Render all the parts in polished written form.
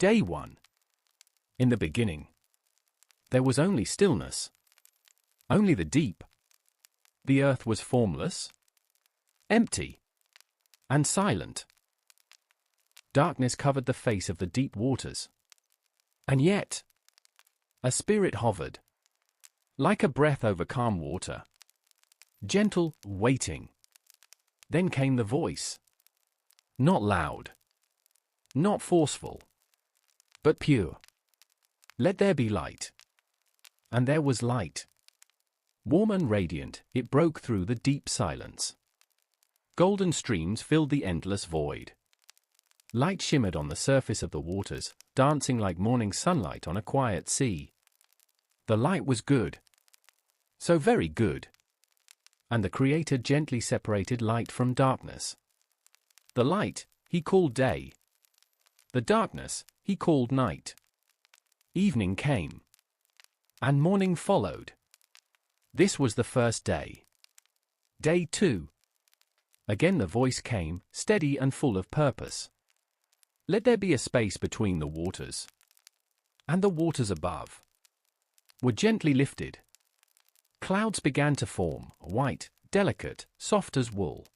Day 1. In the beginning, there was only stillness. Only the deep. The earth was formless, empty, and silent. Darkness covered the face of the deep waters. And yet, a spirit hovered, like a breath over calm water. Gentle, waiting. Then came the voice. Not loud. Not forceful. But pure. Let there be light. And there was light. Warm and radiant, it broke through the deep silence. Golden streams filled the endless void. Light shimmered on the surface of the waters, dancing like morning sunlight on a quiet sea. The light was good. So very good. And the Creator gently separated light from darkness. The light, he called day. The darkness, he called night. Evening came. And morning followed. This was the first day. Day 2. Again the voice came, steady and full of purpose. Let there be a space between the waters. And the waters above were gently lifted. Clouds began to form, white, delicate, soft as wool.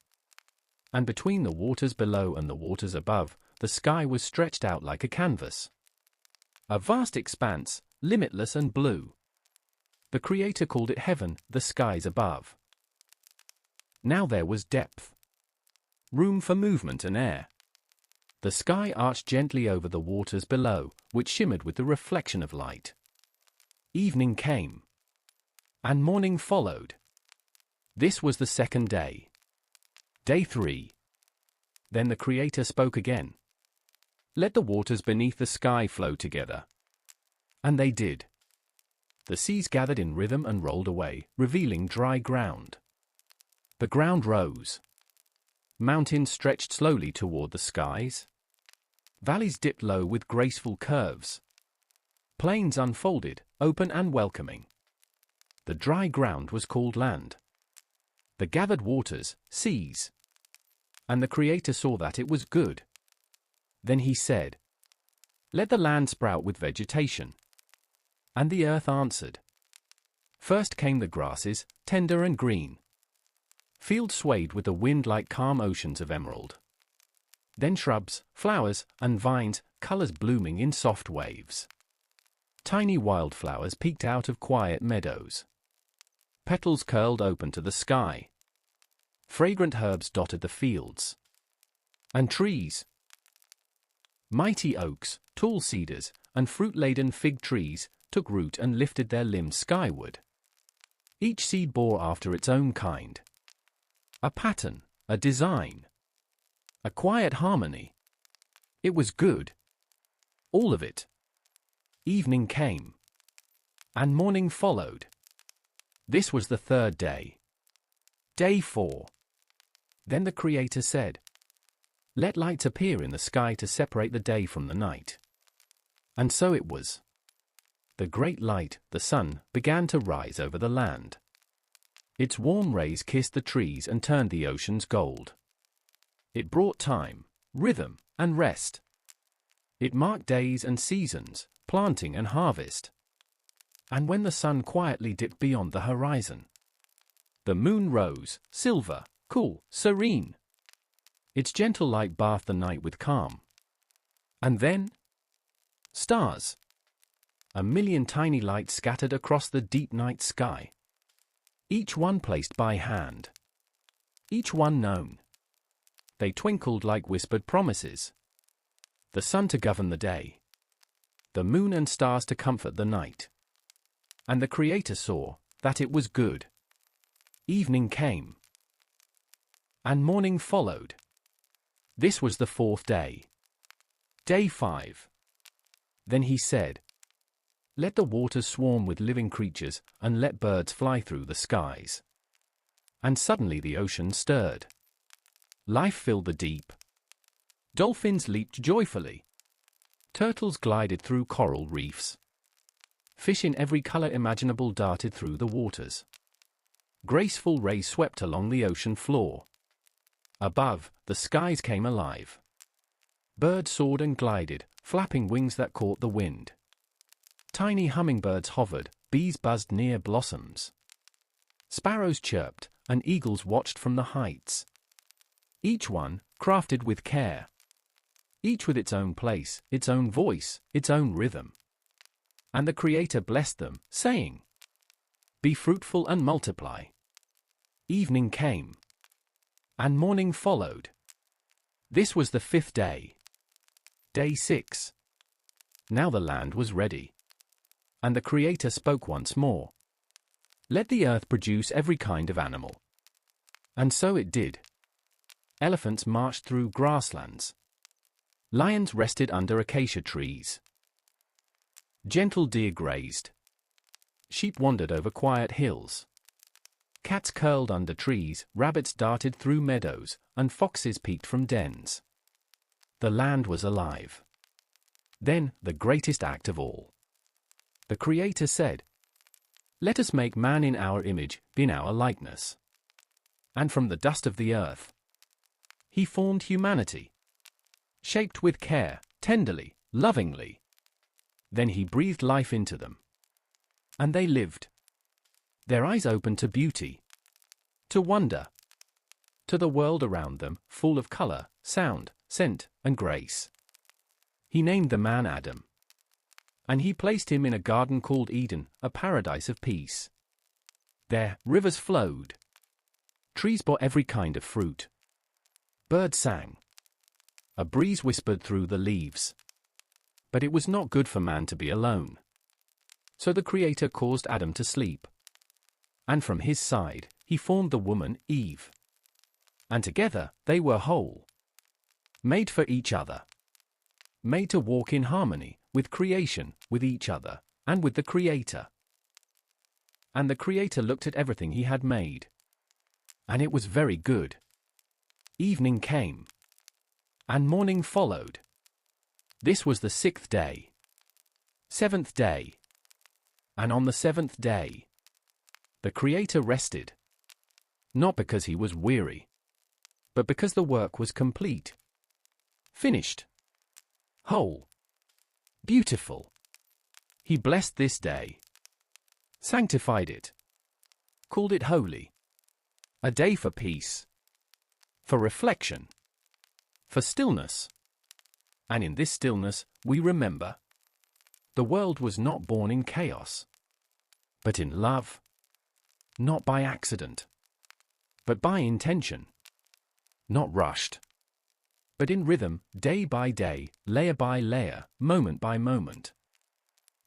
And between the waters below and the waters above, the sky was stretched out like a canvas. A vast expanse, limitless and blue. The Creator called it heaven, the skies above. Now there was depth. Room for movement and air. The sky arched gently over the waters below, which shimmered with the reflection of light. Evening came. And morning followed. This was the second day. Day 3. Then the Creator spoke again. Let the waters beneath the sky flow together. And they did. The seas gathered in rhythm and rolled away, revealing dry ground. The ground rose. Mountains stretched slowly toward the skies. Valleys dipped low with graceful curves. Plains unfolded, open and welcoming. The dry ground was called land. The gathered waters, seas. And the Creator saw that it was good. Then he said, let the land sprout with vegetation. And the earth answered. First came the grasses, tender and green. Fields swayed with the wind like calm oceans of emerald. Then shrubs, flowers, and vines, colors blooming in soft waves. Tiny wildflowers peeked out of quiet meadows. Petals curled open to the sky. Fragrant herbs dotted the fields. And trees. Mighty oaks, tall cedars, and fruit-laden fig trees took root and lifted their limbs skyward. Each seed bore after its own kind. A pattern, a design. A quiet harmony. It was good. All of it. Evening came. And morning followed. This was the third day. Day 4. Then the Creator said, let lights appear in the sky to separate the day from the night. And so it was. The great light, the sun, began to rise over the land. Its warm rays kissed the trees and turned the oceans gold. It brought time, rhythm, and rest. It marked days and seasons, planting and harvest. And when the sun quietly dipped beyond the horizon, the moon rose, silver, cool, serene. Its gentle light bathed the night with calm. And then, stars. A million tiny lights scattered across the deep night sky. Each one placed by hand. Each one known. They twinkled like whispered promises. The sun to govern the day. The moon and stars to comfort the night. And the Creator saw that it was good. Evening came. And morning followed. This was the fourth day. Day 5. Then he said, let the waters swarm with living creatures, and let birds fly through the skies. And suddenly the ocean stirred. Life filled the deep. Dolphins leaped joyfully. Turtles glided through coral reefs. Fish in every color imaginable darted through the waters. Graceful rays swept along the ocean floor. Above, the skies came alive. Birds soared and glided, flapping wings that caught the wind. Tiny hummingbirds hovered, bees buzzed near blossoms. Sparrows chirped, and eagles watched from the heights. Each one, crafted with care. Each with its own place, its own voice, its own rhythm. And the Creator blessed them, saying, "Be fruitful and multiply." Evening came, and morning followed. This was the 5th day. Day 6. Now the land was ready. And the Creator spoke once more. "Let the earth produce every kind of animal." And so it did. Elephants marched through grasslands. Lions rested under acacia trees. Gentle deer grazed. Sheep wandered over quiet hills. Cats curled under trees, rabbits darted through meadows, and foxes peeked from dens. The land was alive. Then, the greatest act of all. The Creator said, "Let us make man in our image, in our likeness." And from the dust of the earth, He formed humanity. Shaped with care, tenderly, lovingly. Then He breathed life into them. And they lived. Their eyes opened to beauty, to wonder, to the world around them, full of color, sound, scent, and grace. He named the man Adam. And He placed him in a garden called Eden, a paradise of peace. There, rivers flowed. Trees bore every kind of fruit. Birds sang. A breeze whispered through the leaves. But it was not good for man to be alone. So the Creator caused Adam to sleep. And from his side, He formed the woman, Eve. And together, they were whole. Made for each other. Made to walk in harmony, with creation, with each other, and with the Creator. And the Creator looked at everything He had made. And it was very good. Evening came. And morning followed. This was the 6th day. 7th day. And on the 7th day, the Creator rested. Not because He was weary, but because the work was complete. Finished. Whole. Beautiful. He blessed this day. Sanctified it. Called it holy. A day for peace. For reflection. For stillness. And in this stillness, we remember. The world was not born in chaos, but in love. Not by accident, but by intention. Not rushed, but in rhythm, day by day, layer by layer, moment by moment.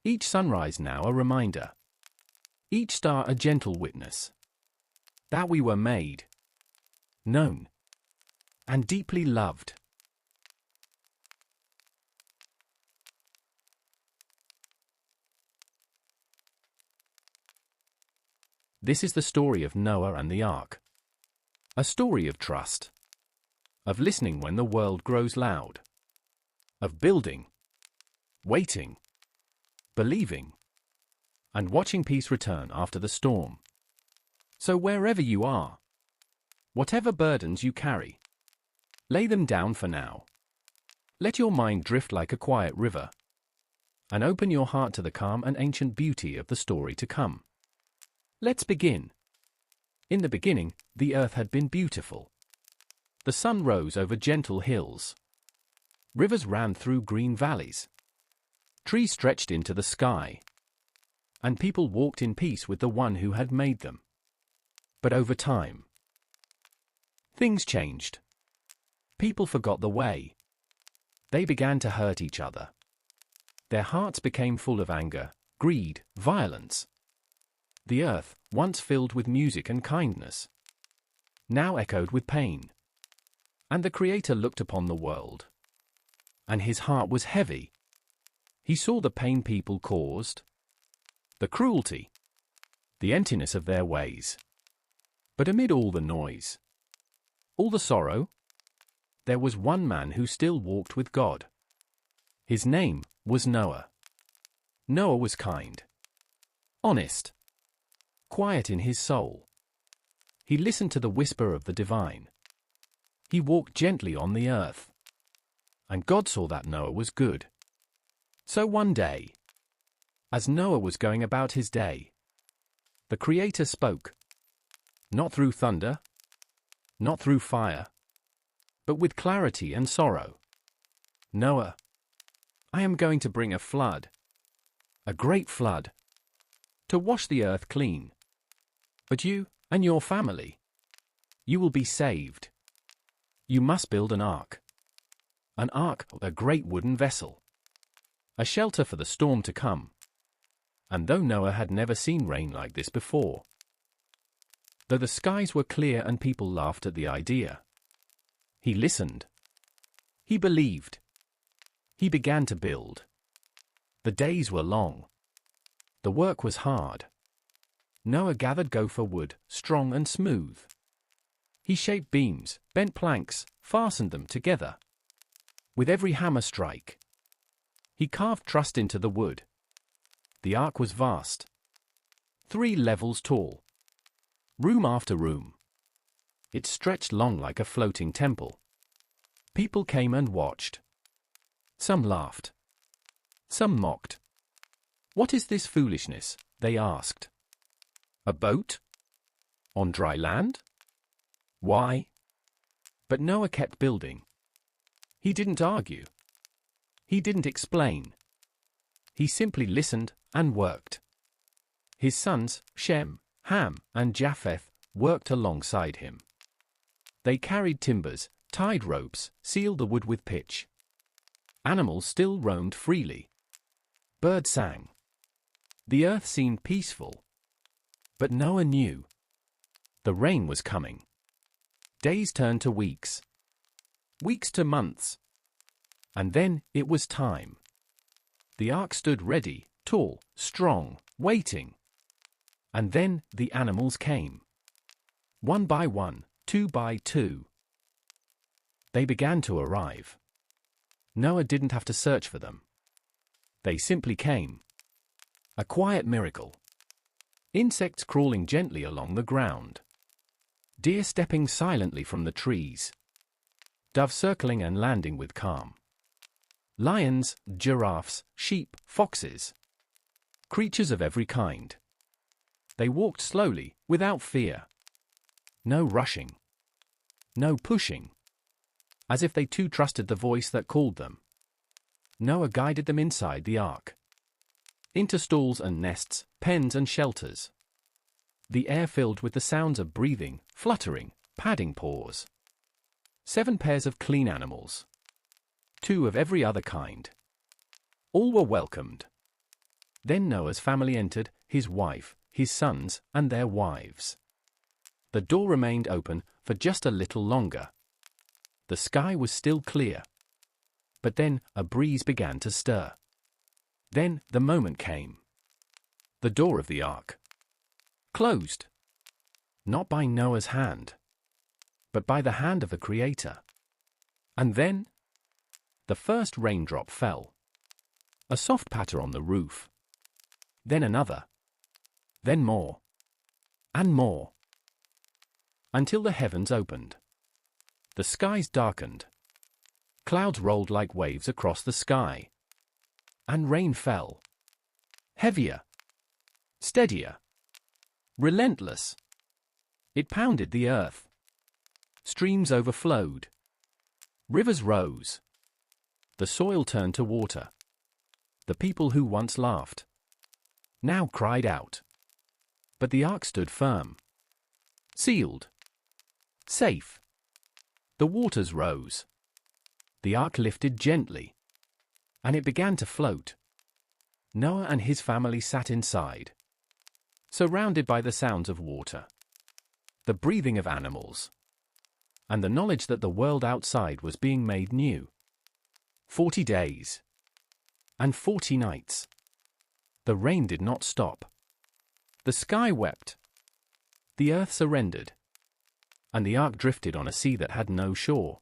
Each sunrise now a reminder. Each star a gentle witness. That we were made, known, and deeply loved. This is the story of Noah and the Ark. A story of trust. Of listening when the world grows loud. Of building. Waiting. Believing. And watching peace return after the storm. So wherever you are, whatever burdens you carry, lay them down for now. Let your mind drift like a quiet river. And open your heart to the calm and ancient beauty of the story to come. Let's begin. In the beginning, the earth had been beautiful. The sun rose over gentle hills. Rivers ran through green valleys. Trees stretched into the sky. And people walked in peace with the one who had made them. But over time, things changed. People forgot the way. They began to hurt each other. Their hearts became full of anger, greed, violence. The earth, once filled with music and kindness, now echoed with pain. And the Creator looked upon the world. And His heart was heavy. He saw the pain people caused, the cruelty, the emptiness of their ways. But amid all the noise, all the sorrow, there was one man who still walked with God. His name was Noah. Noah was kind, honest, quiet in his soul. He listened to the whisper of the divine. He walked gently on the earth. and God saw that Noah was good. So one day, as Noah was going about his day, the Creator spoke, not through thunder, not through fire, but with clarity and sorrow. Noah, I am going to bring a flood, a great flood, to wash the earth clean. But you and your family, you will be saved. You must build an ark, a great wooden vessel, a shelter for the storm to come. And though Noah had never seen rain like this before, though the skies were clear and people laughed at the idea, he listened. He believed. He began to build. The days were long. The work was hard. Noah gathered gopher wood, strong and smooth. He shaped beams, bent planks, fastened them together. With every hammer strike, he carved trust into the wood. The ark was vast, 3 levels tall, room after room. It stretched long like a floating temple. People came and watched. Some laughed. Some mocked. What is this foolishness? They asked. A boat? On dry land? Why? But Noah kept building. He didn't argue. He didn't explain. He simply listened and worked. His sons, Shem, Ham, and Japheth, worked alongside him. They carried timbers, tied ropes, sealed the wood with pitch. Animals still roamed freely. Birds sang. The earth seemed peaceful. But Noah knew. The rain was coming. Days turned to weeks. Weeks to months. And then it was time. The ark stood ready, tall, strong, waiting. And then the animals came. 1 by 1, 2 by 2. They began to arrive. Noah didn't have to search for them. They simply came. A quiet miracle. Insects crawling gently along the ground. Deer stepping silently from the trees. Doves circling and landing with calm. Lions, giraffes, sheep, foxes. Creatures of every kind. They walked slowly, without fear. No rushing. No pushing. As if they too trusted the voice that called them. Noah guided them inside the ark. Into stalls and nests, pens and shelters. The air filled with the sounds of breathing, fluttering, padding paws. 7 pairs of clean animals. 2 of every other kind. All were welcomed. Then Noah's family entered, his wife, his sons, and their wives. The door remained open for just a little longer. The sky was still clear. But then a breeze began to stir. Then the moment came. The door of the ark closed. Not by Noah's hand, but by the hand of the Creator. And then the first raindrop fell. A soft patter on the roof. Then another. Then more. And more. Until the heavens opened. The skies darkened. Clouds rolled like waves across the sky. And rain fell. Heavier. Steadier. Relentless. It pounded the earth. Streams overflowed. Rivers rose. The soil turned to water. The people who once laughed now cried out. But the ark stood firm. Sealed. Safe. The waters rose. The ark lifted gently. And it began to float. Noah and his family sat inside, surrounded by the sounds of water, the breathing of animals, and the knowledge that the world outside was being made new. 40 days. And 40 nights. The rain did not stop. The sky wept. The earth surrendered. And the ark drifted on a sea that had no shore.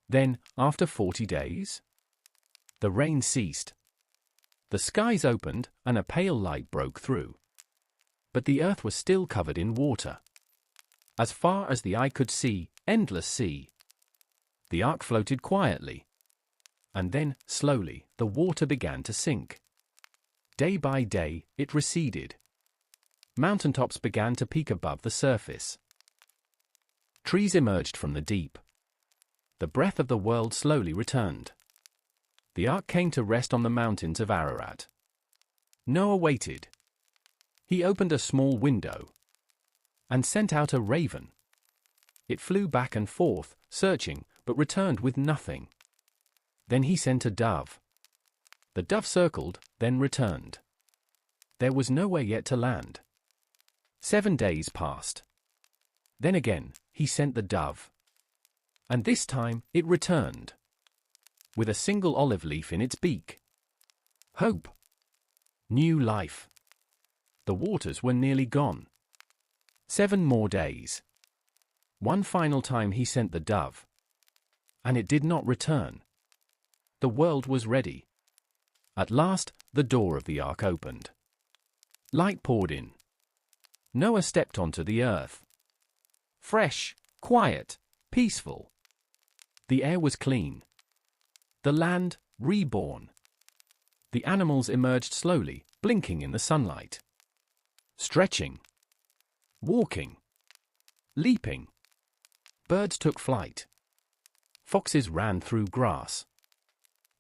Then, after 40 days, the rain ceased. The skies opened, and a pale light broke through. But the earth was still covered in water. As far as the eye could see, endless sea. The ark floated quietly. And then, slowly, the water began to sink. Day by day, it receded. Mountaintops began to peak above the surface. Trees emerged from the deep. The breath of the world slowly returned. The ark came to rest on the mountains of Ararat. Noah waited. He opened a small window and sent out a raven. It flew back and forth, searching, but returned with nothing. Then he sent a dove. The dove circled, then returned. There was nowhere yet to land. 7 days passed. Then again, he sent the dove. And this time, it returned, with a single olive leaf in its beak. Hope. New life. The waters were nearly gone. 7 more days. One final time he sent the dove. And it did not return. The world was ready. At last, the door of the ark opened. Light poured in. Noah stepped onto the earth. Fresh, quiet, peaceful. The air was clean. The land, reborn. The animals emerged slowly, blinking in the sunlight. Stretching. Walking. Leaping. Birds took flight. Foxes ran through grass.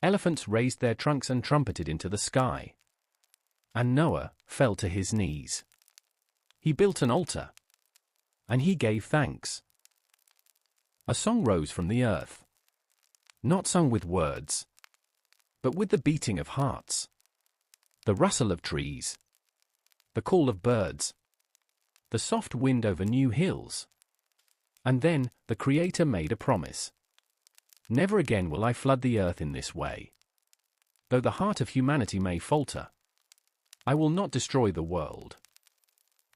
Elephants raised their trunks and trumpeted into the sky. And Noah fell to his knees. He built an altar. And he gave thanks. A song rose from the earth. Not sung with words, but with the beating of hearts. The rustle of trees. The call of birds. The soft wind over new hills. And then, the Creator made a promise. Never again will I flood the earth in this way. Though the heart of humanity may falter, I will not destroy the world.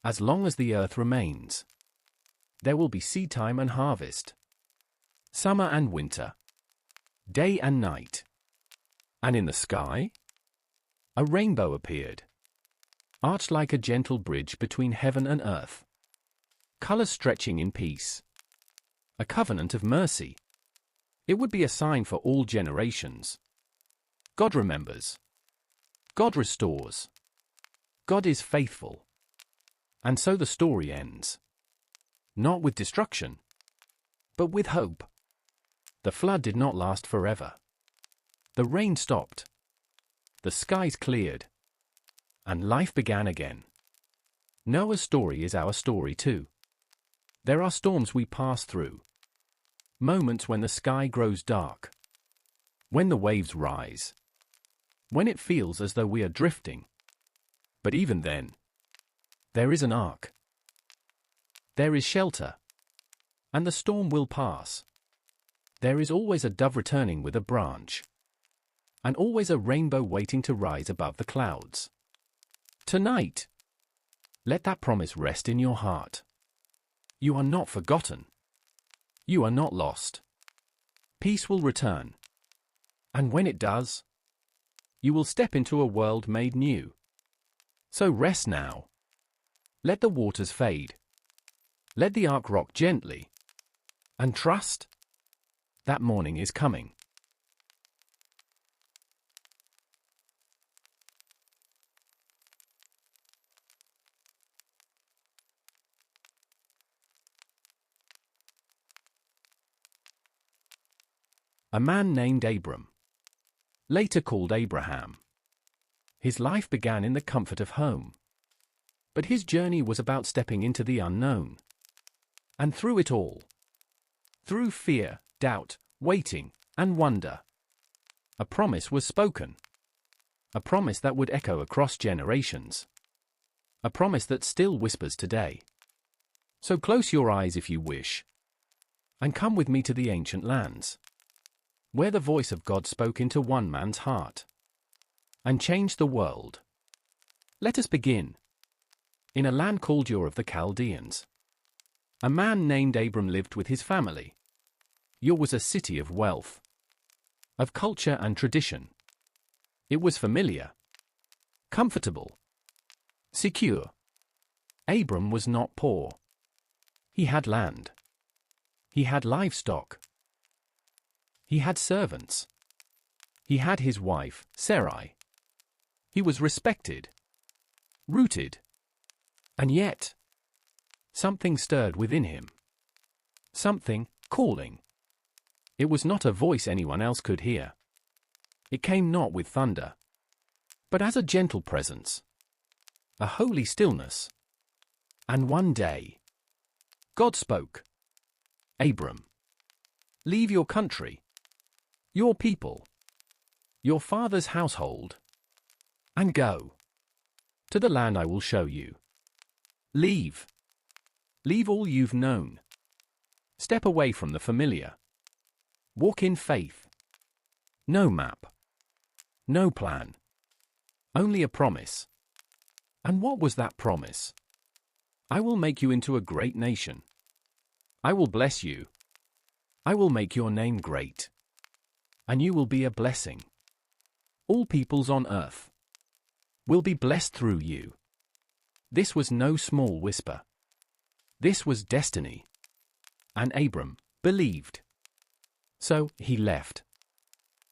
As long as the earth remains, there will be seedtime and harvest, summer and winter, day and night. And in the sky, a rainbow appeared, arched like a gentle bridge between heaven and earth, colors stretching in peace, a covenant of mercy. It would be a sign for all generations. God remembers. God restores. God is faithful. And so the story ends. Not with destruction, but with hope. The flood did not last forever. The rain stopped. The skies cleared. And life began again. Noah's story is our story too. There are storms we pass through. Moments when the sky grows dark. When the waves rise. When it feels as though we are drifting. But even then, there is an ark. There is shelter. And the storm will pass. There is always a dove returning with a branch. And always a rainbow waiting to rise above the clouds. Tonight, let that promise rest in your heart. You are not forgotten. You are not lost. Peace will return. And when it does, you will step into a world made new. So rest now. Let the waters fade. Let the ark rock gently. And trust that morning is coming. A man named Abram, later called Abraham. His life began in the comfort of home. But his journey was about stepping into the unknown. And through it all, through fear, doubt, waiting, and wonder, a promise was spoken. A promise that would echo across generations. A promise that still whispers today. So close your eyes if you wish, and come with me to the ancient lands, where the voice of God spoke into one man's heart and changed the world. Let us begin. In a land called Ur of the Chaldeans, a man named Abram lived with his family. Ur was a city of wealth, of culture and tradition. It was familiar, comfortable, secure. Abram was not poor. He had land. He had livestock. He had servants. He had his wife, Sarai. He was respected, rooted, and yet something stirred within him. Something calling. It was not a voice anyone else could hear. It came not with thunder, but as a gentle presence, a holy stillness. And one day, God spoke, "Abram, leave your country, your people, your father's household, and go to the land I will show you. Leave. Leave all you've known. Step away from the familiar. Walk in faith. No map. No plan. Only a promise." And what was that promise? "I will make you into a great nation. I will bless you. I will make your name great. And you will be a blessing. All peoples on earth will be blessed through you." This was no small whisper. This was destiny. And Abram believed. So he left.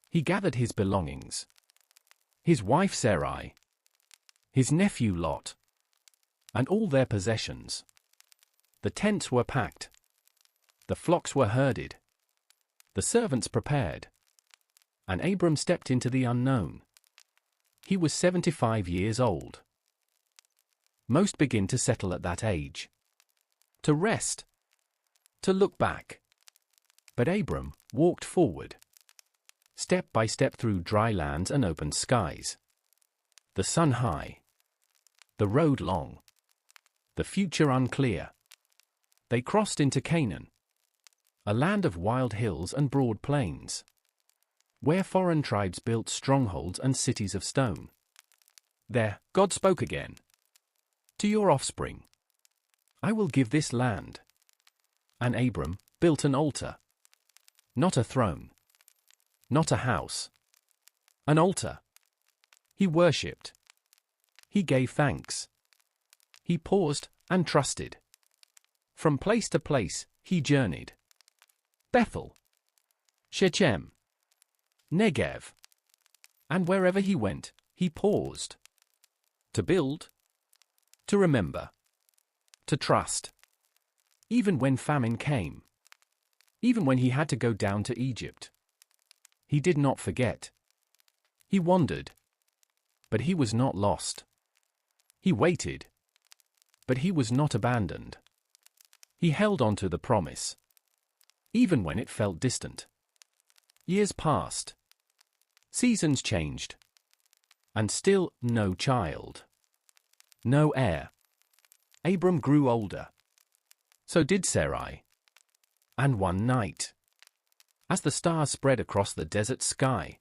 He gathered his belongings. His wife Sarai, his nephew Lot, and all their possessions. The tents were packed. The flocks were herded. The servants prepared. And Abram stepped into the unknown. He was 75 years old. Most begin to settle at that age. To rest. To look back. But Abram walked forward. Step by step through dry lands and open skies. The sun high. The road long. The future unclear. They crossed into Canaan, a land of wild hills and broad plains, where foreign tribes built strongholds and cities of stone. There, God spoke again. "To your offspring, I will give this land." And Abram built an altar. Not a throne. Not a house. An altar. He worshipped. He gave thanks. He paused and trusted. From place to place, he journeyed. Bethel, Shechem, Negev. And wherever he went, he paused. To build. To remember. To trust. Even when famine came. Even when he had to go down to Egypt. He did not forget. He wandered. But he was not lost. He waited. But he was not abandoned. He held on to the promise. Even when it felt distant. Years passed. Seasons changed. And still no child. No heir. Abram grew older. So did Sarai. And one night, as the stars spread across the desert sky,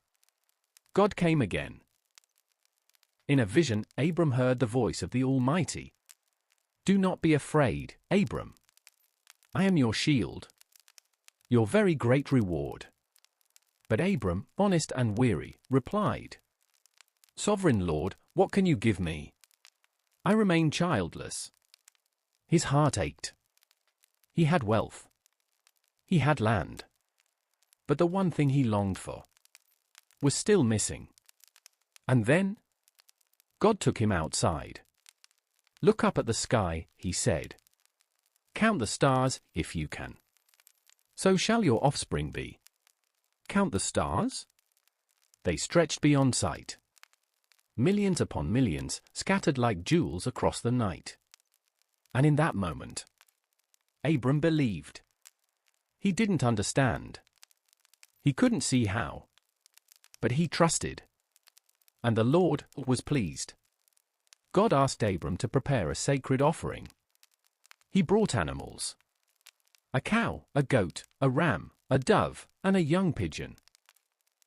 God came again. In a vision, Abram heard the voice of the Almighty. "Do not be afraid, Abram. I am your shield, your very great reward." But Abram, honest and weary, replied, "Sovereign Lord, what can you give me? I remain childless." His heart ached. He had wealth. He had land. But the one thing he longed for was still missing. And then God took him outside. "Look up at the sky," he said. "Count the stars, if you can. So shall your offspring be." Count the stars? They stretched beyond sight. Millions upon millions, scattered like jewels across the night. And in that moment, Abram believed. He didn't understand. He couldn't see how. But he trusted. And the Lord was pleased. God asked Abram to prepare a sacred offering. He brought animals. A cow, a goat, a ram, a dove, and a young pigeon.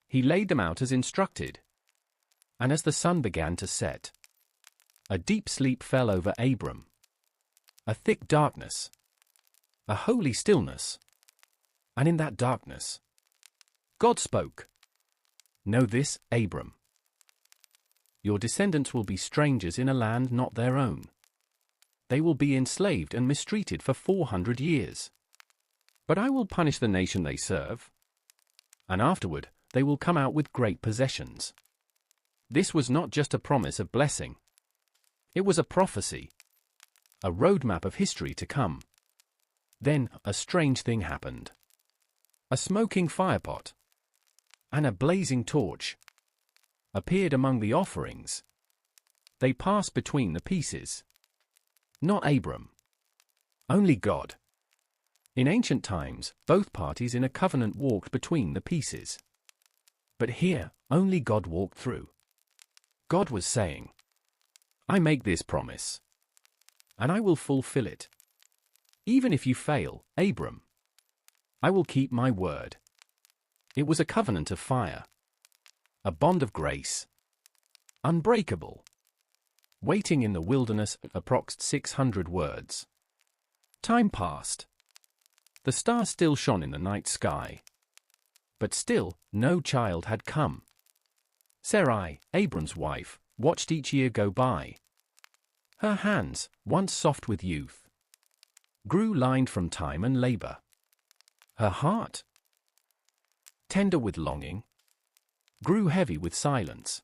He laid them out as instructed. And as the sun began to set, a deep sleep fell over Abram. A thick darkness. A holy stillness. And in that darkness, God spoke. "Know this, Abram. Your descendants will be strangers in a land not their own. They will be enslaved and mistreated for 400 years. But I will punish the nation they serve. And afterward, they will come out with great possessions. This was not just a promise of blessing. It was a prophecy, a roadmap of history to come. Then, a strange thing happened. A smoking firepot and a blazing torch appeared among the offerings. They passed between the pieces. Not Abram. Only God. In ancient times, both parties in a covenant walked between the pieces. But here, only God walked through. God was saying, I make this promise, and I will fulfill it. Even if you fail, Abram, I will keep my word. It was a covenant of fire, a bond of grace, unbreakable, waiting in the wilderness, approx 600 words. Time passed. The stars still shone in the night sky. But still, no child had come. Sarai, Abram's wife, watched each year go by. Her hands, once soft with youth, grew lined from time and labor. Her heart, tender with longing, grew heavy with silence.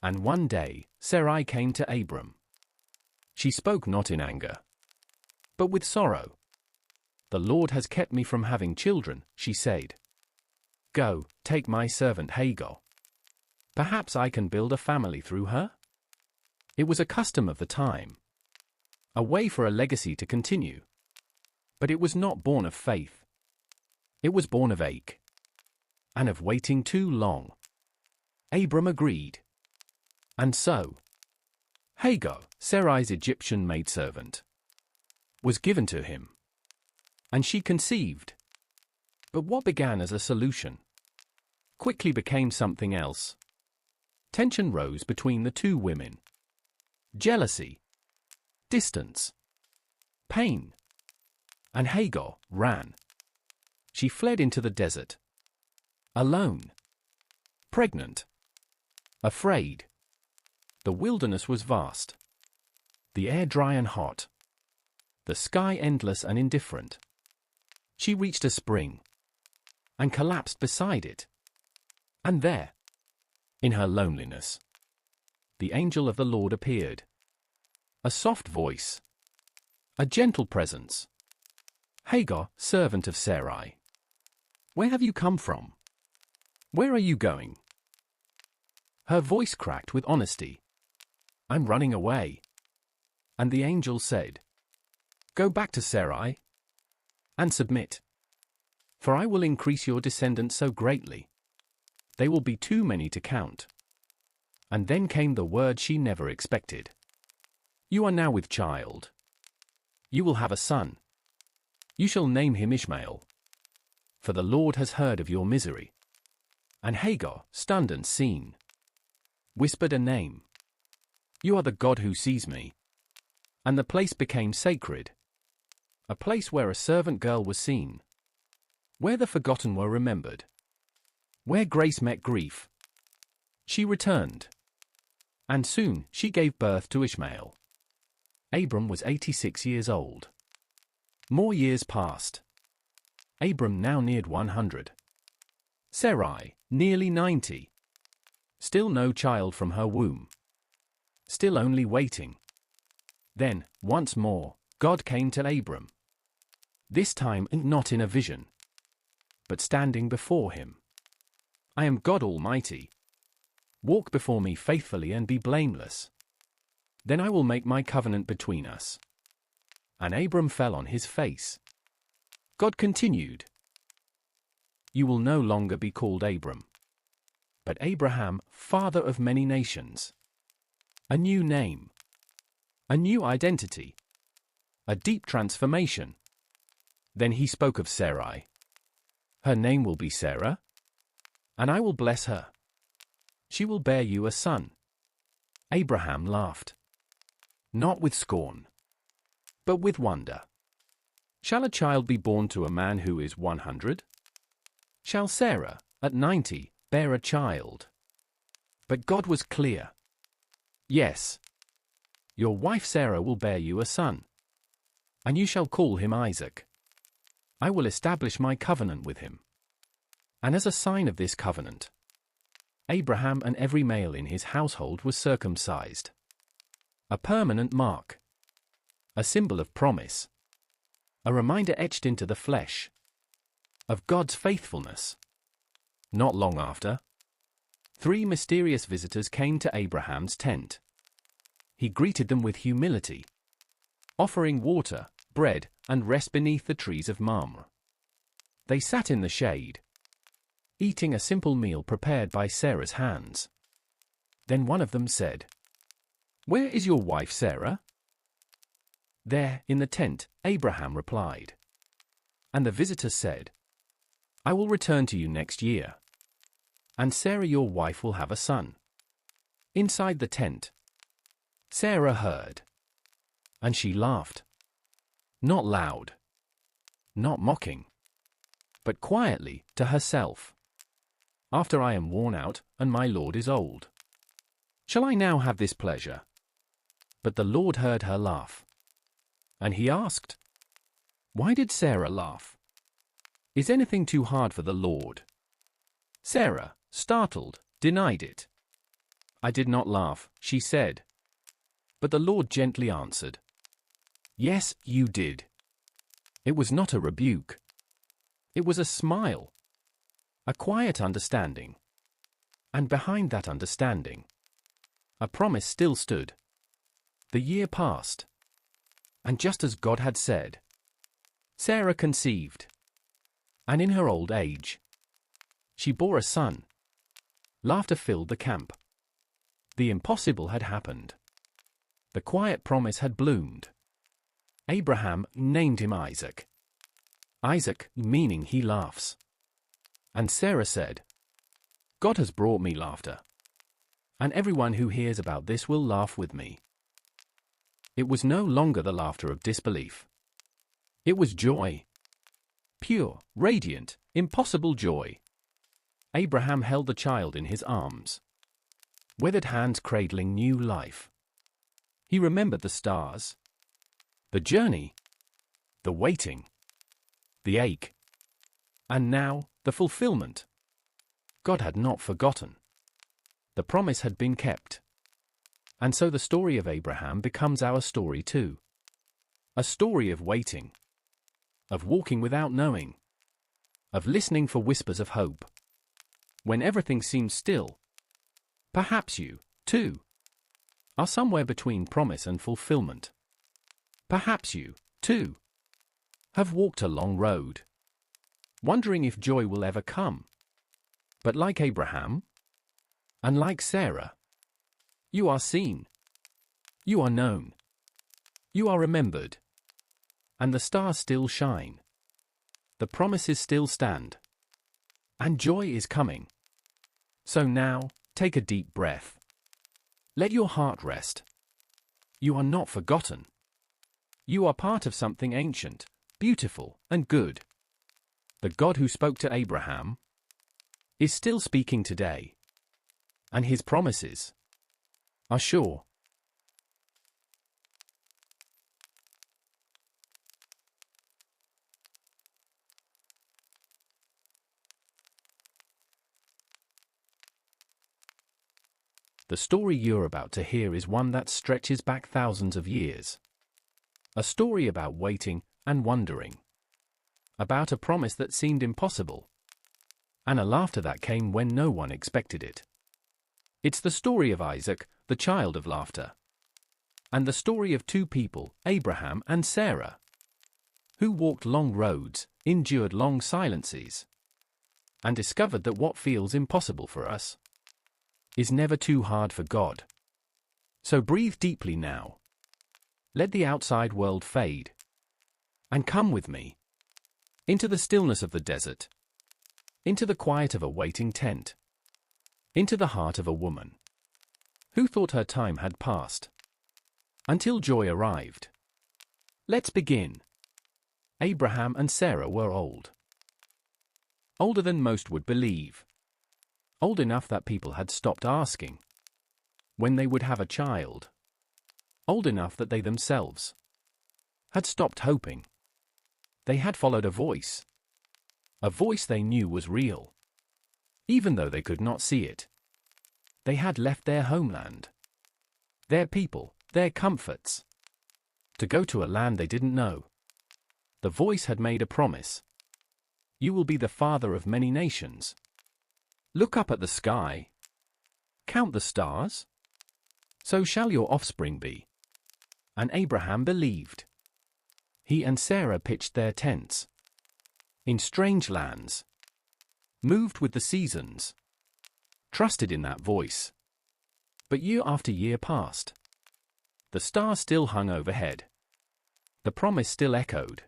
And one day, Sarai came to Abram. She spoke not in anger, but with sorrow. The Lord has kept me from having children, she said. Go, take my servant Hagar. Perhaps I can build a family through her? It was a custom of the time, a way for a legacy to continue. But it was not born of faith. It was born of ache, and of waiting too long. Abram agreed. And so, Hagar, Sarai's Egyptian maidservant, was given to him. And she conceived. But what began as a solution quickly became something else. Tension rose between the two women. Jealousy, distance, pain. And Hagar ran. She fled into the desert. Alone. Pregnant. Afraid. The wilderness was vast. The air dry and hot. The sky endless and indifferent. She reached a spring and collapsed beside it. And there, in her loneliness, the angel of the Lord appeared. A soft voice. A gentle presence. Hagar, servant of Sarai. Where have you come from? Where are you going? Her voice cracked with honesty. I'm running away. And the angel said, Go back to Sarai and submit. For I will increase your descendants so greatly. They will be too many to count. And then came the word she never expected. You are now with child. You will have a son. You shall name him Ishmael. For the Lord has heard of your misery. And Hagar, stunned and seen, whispered a name. You are the God who sees me. And the place became sacred. A place where a servant girl was seen. Where the forgotten were remembered. Where grace met grief. She returned. And soon she gave birth to Ishmael. Abram was 86 years old. More years passed. Abram now neared 100. Sarai, nearly 90. Still no child from her womb. Still only waiting. Then, once more, God came to Abram. This time not in a vision, but standing before him. I am God Almighty. Walk before me faithfully and be blameless. Then I will make my covenant between us. And Abram fell on his face. God continued. You will no longer be called Abram, but Abraham, father of many nations. A new name. A new identity. A deep transformation. Then he spoke of Sarai. Her name will be Sarah, and I will bless her. She will bear you a son. Abraham laughed. Not with scorn, but with wonder. Shall a child be born to a man who is 100? Shall Sarah, at 90, bear a child? But God was clear. Yes. Your wife Sarah will bear you a son, and you shall call him Isaac. I will establish my covenant with him. And as a sign of this covenant, Abraham and every male in his household was circumcised. A permanent mark. A symbol of promise. A reminder etched into the flesh of God's faithfulness. Not long after, 3 mysterious visitors came to Abraham's tent. He greeted them with humility, offering water, bread, and rest beneath the trees of Mamre. They sat in the shade, eating a simple meal prepared by Sarah's hands. Then one of them said, "Where is your wife Sarah?" "There, in the tent," Abraham replied. And the visitor said, "I will return to you next year, and Sarah your wife will have a son." Inside the tent, Sarah heard, and she laughed. Not loud, not mocking, but quietly to herself. "After I am worn out, and my Lord is old, shall I now have this pleasure?" But the Lord heard her laugh, and he asked, "Why did Sarah laugh? Is anything too hard for the Lord?" Sarah, startled, denied it. "I did not laugh," she said. But the Lord gently answered, "Yes, you did." It was not a rebuke. It was a smile, a quiet understanding. And behind that understanding, a promise still stood. The year passed, and just as God had said, Sarah conceived, and in her old age, she bore a son. Laughter filled the camp. The impossible had happened. The quiet promise had bloomed. Abraham named him Isaac. Isaac meaning he laughs. And Sarah said, "God has brought me laughter, and everyone who hears about this will laugh with me." It was no longer the laughter of disbelief. It was joy. Pure, radiant, impossible joy. Abraham held the child in his arms, withered hands cradling new life. He remembered the stars, the journey, the waiting, the ache, and now, the fulfillment. God had not forgotten. The promise had been kept. And so the story of Abraham becomes our story too. A story of waiting, of walking without knowing, of listening for whispers of hope. When everything seems still, perhaps you, too, are somewhere between promise and fulfillment. Perhaps you, too, have walked a long road, wondering if joy will ever come. But like Abraham, and like Sarah, you are seen, you are known, you are remembered, and the stars still shine. The promises still stand, and joy is coming. So now, take a deep breath. Let your heart rest. You are not forgotten. You are part of something ancient, beautiful, and good. The God who spoke to Abraham is still speaking today, and his promises are sure. The story you're about to hear is one that stretches back thousands of years. A story about waiting and wondering. About a promise that seemed impossible. And a laughter that came when no one expected it. It's the story of Isaac, the child of laughter. And the story of two people, Abraham and Sarah, who walked long roads, endured long silences, and discovered that what feels impossible for us is never too hard for God. So breathe deeply now. Let the outside world fade, and come with me into the stillness of the desert, into the quiet of a waiting tent, into the heart of a woman who thought her time had passed, until joy arrived. Let's begin. Abraham and Sarah were old. Older than most would believe. Old enough that people had stopped asking when they would have a child. Old enough that they themselves had stopped hoping. They had followed a voice they knew was real. even though they could not see it. They had left their homeland, their people, their comforts, to go to a land they didn't know. The voice had made a promise. You will be the father of many nations. Look up at the sky. Count the stars. So shall your offspring be. And Abraham believed. He and Sarah pitched their tents in strange lands, moved with the seasons, trusted in that voice. But year after year passed. The stars still hung overhead. The promise still echoed.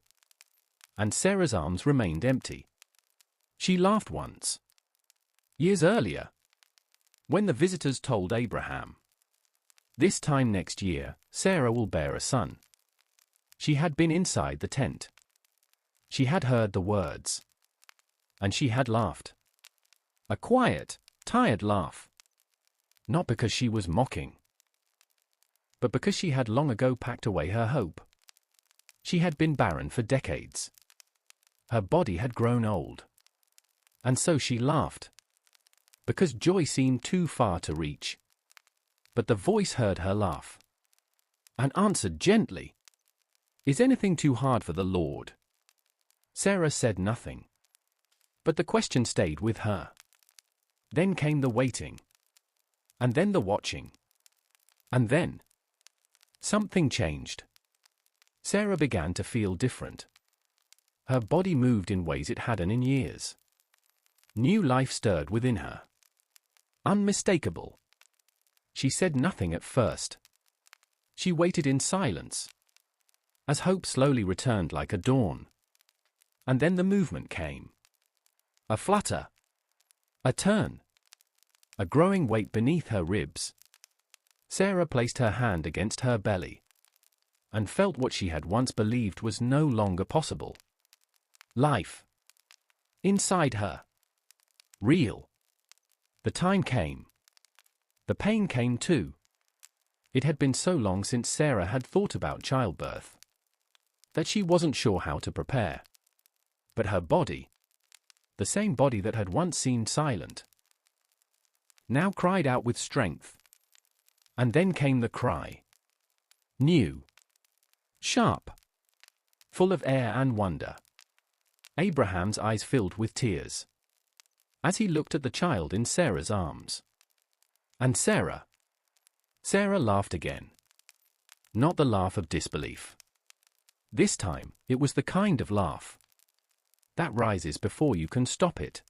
And Sarah's arms remained empty. She laughed once, years earlier, when the visitors told Abraham, this time next year, Sarah will bear a son. She had been inside the tent. She had heard the words. And she had laughed. A quiet, tired laugh. Not because she was mocking, but because she had long ago packed away her hope. She had been barren for decades. Her body had grown old. And so she laughed, because joy seemed too far to reach. But the voice heard her laugh, and answered gently, Is anything too hard for the Lord? Sarah said nothing, but the question stayed with her. Then came the waiting, and then the watching, and then something changed. Sarah began to feel different. Her body moved in ways it hadn't in years. New life stirred within her. Unmistakable. She said nothing at first. She waited in silence, as hope slowly returned like a dawn. And then the movement came. A flutter. A turn. A growing weight beneath her ribs. Sarah placed her hand against her belly, and felt what she had once believed was no longer possible. Life. Inside her. Real. The time came. The pain came too. It had been so long since Sarah had thought about childbirth that she wasn't sure how to prepare. But her body, the same body that had once seemed silent, now cried out with strength. And then came the cry. New. Sharp. Full of air and wonder. Abraham's eyes filled with tears as he looked at the child in Sarah's arms. And Sarah laughed again. Not the laugh of disbelief. This time, it was the kind of laugh that rises before you can stop it.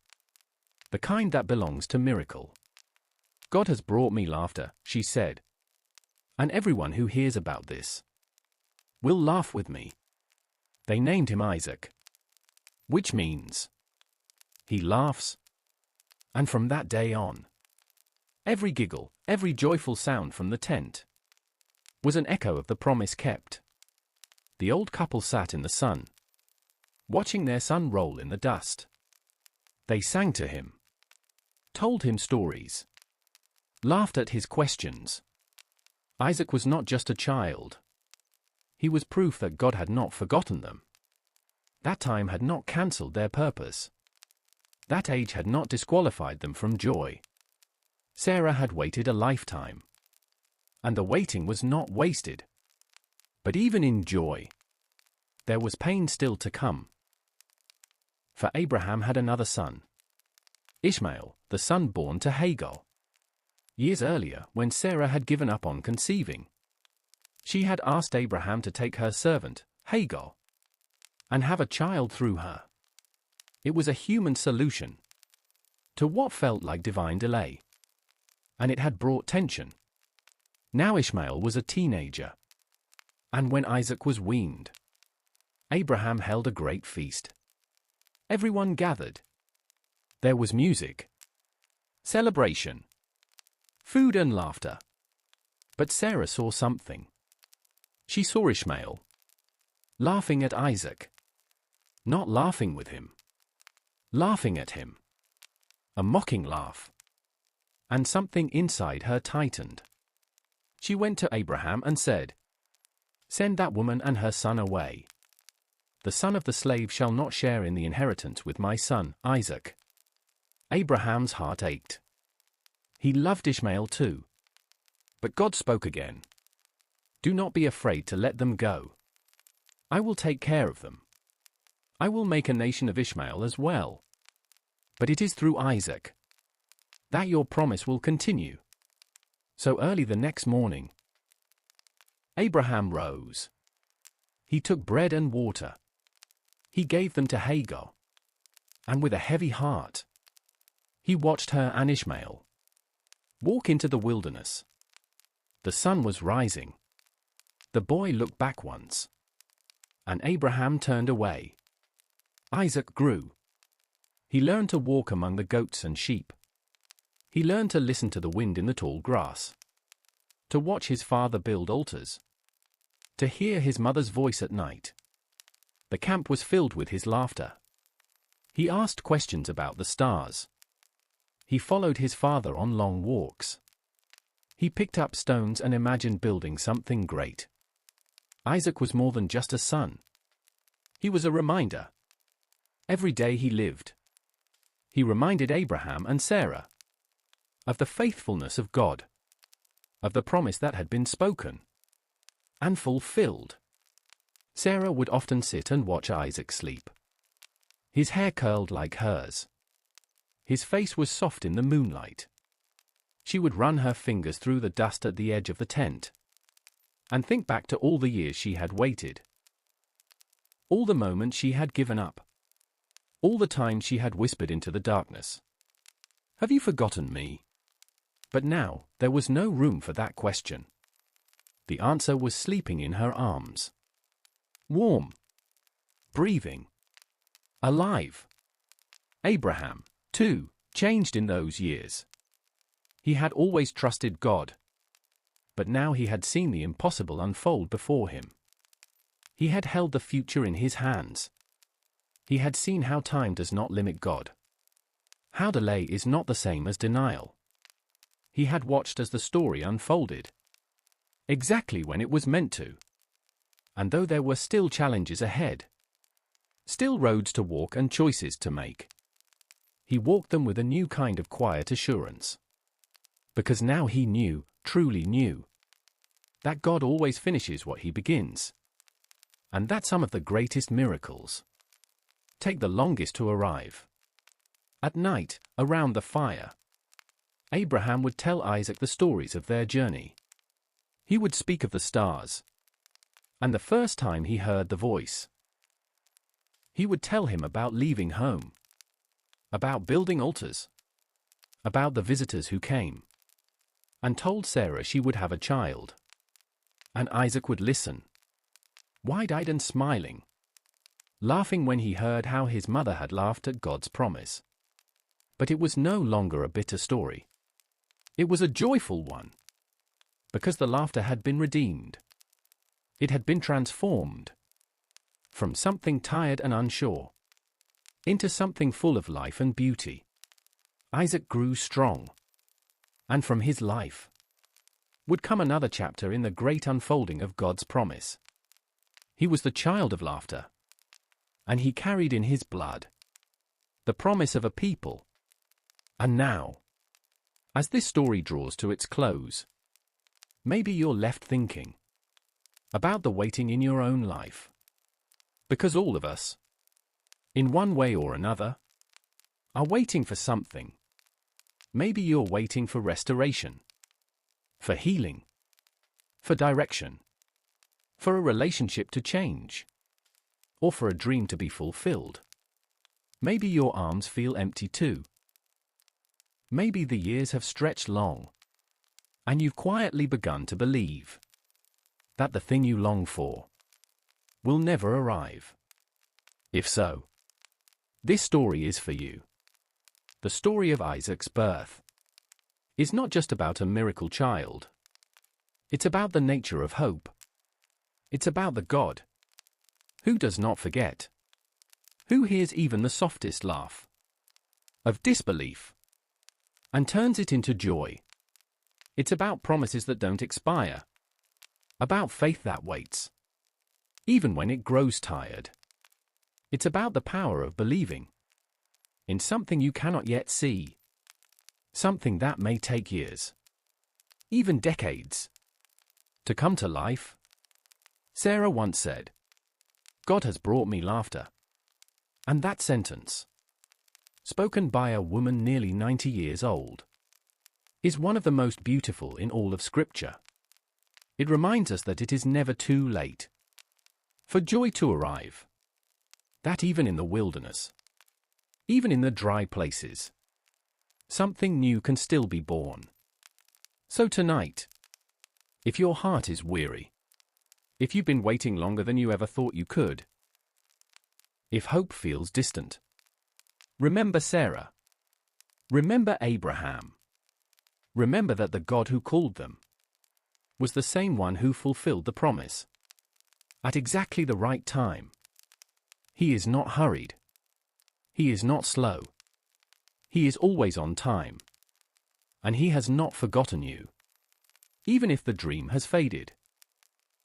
The kind that belongs to miracle. God has brought me laughter, she said. And everyone who hears about this will laugh with me. They named him Isaac, which means he laughs. And from that day on, every giggle, every joyful sound from the tent was an echo of the promise kept. The old couple sat in the sun, watching their son roll in the dust. They sang to him, told him stories, laughed at his questions. Isaac was not just a child. He was proof that God had not forgotten them. That time had not cancelled their purpose. That age had not disqualified them from joy. Sarah had waited a lifetime. And the waiting was not wasted. But even in joy, there was pain still to come. For Abraham had another son, Ishmael, the son born to Hagar. Years earlier, when Sarah had given up on conceiving, she had asked Abraham to take her servant, Hagar, and have a child through her. It was a human solution to what felt like divine delay. And it had brought tension. Now Ishmael was a teenager. And when Isaac was weaned, Abraham held a great feast. Everyone gathered. There was music, celebration, food and laughter. But Sarah saw something. She saw Ishmael laughing at Isaac. Not laughing with him. Laughing at him. A mocking laugh. And something inside her tightened. She went to Abraham and said, Send that woman and her son away. The son of the slave shall not share in the inheritance with my son, Isaac. Abraham's heart ached. He loved Ishmael too. But God spoke again. Do not be afraid to let them go. I will take care of them. I will make a nation of Ishmael as well. But it is through Isaac that your promise will continue. So early the next morning, Abraham rose. He took bread and water. He gave them to Hagar. And with a heavy heart, he watched her and Ishmael walk into the wilderness. The sun was rising. The boy looked back once, and Abraham turned away. Isaac grew. He learned to walk among the goats and sheep. He learned to listen to the wind in the tall grass, to watch his father build altars, to hear his mother's voice at night. The camp was filled with his laughter. He asked questions about the stars. He followed his father on long walks. He picked up stones and imagined building something great. Isaac was more than just a son. He was a reminder. Every day he lived, he reminded Abraham and Sarah of the faithfulness of God, of the promise that had been spoken and fulfilled. Sarah would often sit and watch Isaac sleep. His hair curled like hers. His face was soft in the moonlight. She would run her fingers through the dust at the edge of the tent and think back to all the years she had waited, all the moments she had given up, all the times she had whispered into the darkness, "Have you forgotten me?" But now, there was no room for that question. The answer was sleeping in her arms. Warm. Breathing. Alive. Abraham, too, changed in those years. He had always trusted God. But now he had seen the impossible unfold before him. He had held the future in his hands. He had seen how time does not limit God. How delay is not the same as denial. He had watched as the story unfolded, exactly when it was meant to. And though there were still challenges ahead, still roads to walk and choices to make, he walked them with a new kind of quiet assurance. Because now he knew, truly knew, that God always finishes what he begins, and that some of the greatest miracles take the longest to arrive. At night, around the fire, Abraham would tell Isaac the stories of their journey. He would speak of the stars, and the first time he heard the voice. He would tell him about leaving home, about building altars, about the visitors who came, and told Sarah she would have a child. And Isaac would listen, wide-eyed and smiling, laughing when he heard how his mother had laughed at God's promise. But it was no longer a bitter story. It was a joyful one, because the laughter had been redeemed. It had been transformed from something tired and unsure into something full of life and beauty. Isaac grew strong, and from his life would come another chapter in the great unfolding of God's promise. He was the child of laughter, and he carried in his blood the promise of a people. And now, as this story draws to its close, maybe you're left thinking about the waiting in your own life. Because all of us, in one way or another, are waiting for something. Maybe you're waiting for restoration, for healing, for direction, for a relationship to change, or for a dream to be fulfilled. Maybe your arms feel empty too. Maybe the years have stretched long, and you've quietly begun to believe that the thing you long for will never arrive. If so, this story is for you. The story of Isaac's birth is not just about a miracle child. It's about the nature of hope. It's about the God who does not forget, who hears even the softest laugh of disbelief and turns it into joy. It's about promises that don't expire, about faith that waits, even when it grows tired. It's about the power of believing, in something you cannot yet see, something that may take years, even decades, to come to life. Sarah once said, "God has brought me laughter." And that sentence, spoken by a woman nearly 90 years old, is one of the most beautiful in all of Scripture. It reminds us that it is never too late for joy to arrive, that even in the wilderness, even in the dry places, something new can still be born. So tonight, if your heart is weary, if you've been waiting longer than you ever thought you could, if hope feels distant, remember Sarah. Remember Abraham. Remember that the God who called them was the same one who fulfilled the promise at exactly the right time. He is not hurried. He is not slow. He is always on time. And he has not forgotten you. Even if the dream has faded.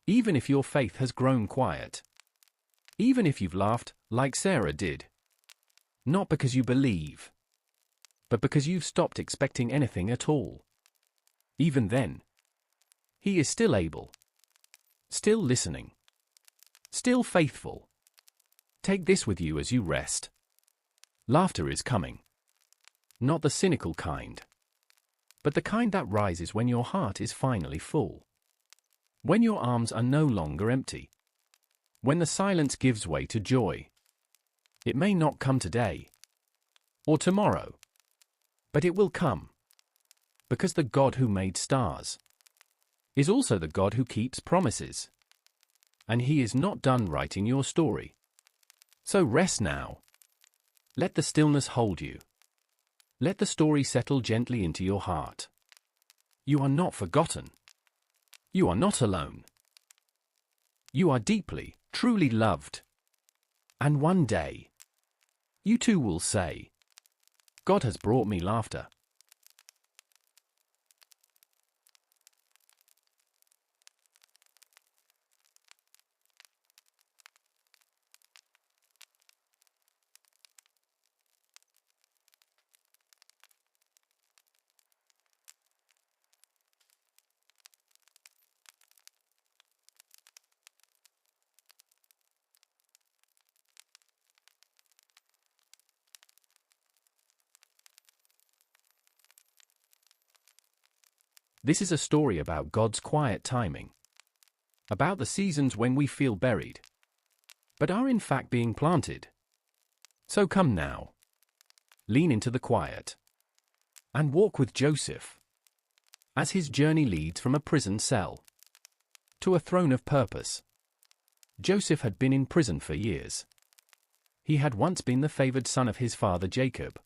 Even if your faith has grown quiet. Even if you've laughed like Sarah did. Not because you believe, but because you've stopped expecting anything at all. Even then, he is still able, still listening, still faithful. Take this with you as you rest. Laughter is coming. Not the cynical kind, but the kind that rises when your heart is finally full. When your arms are no longer empty. When the silence gives way to joy. It may not come today or tomorrow, but it will come. Because the God who made stars is also the God who keeps promises. And he is not done writing your story. So rest now. Let the stillness hold you. Let the story settle gently into your heart. You are not forgotten. You are not alone. You are deeply, truly loved. And one day, you too will say, "God has brought me laughter." This is a story about God's quiet timing. About the seasons when we feel buried, but are in fact being planted. So come now. Lean into the quiet. And walk with Joseph. As his journey leads from a prison cell to a throne of purpose. Joseph had been in prison for years. He had once been the favored son of his father Jacob.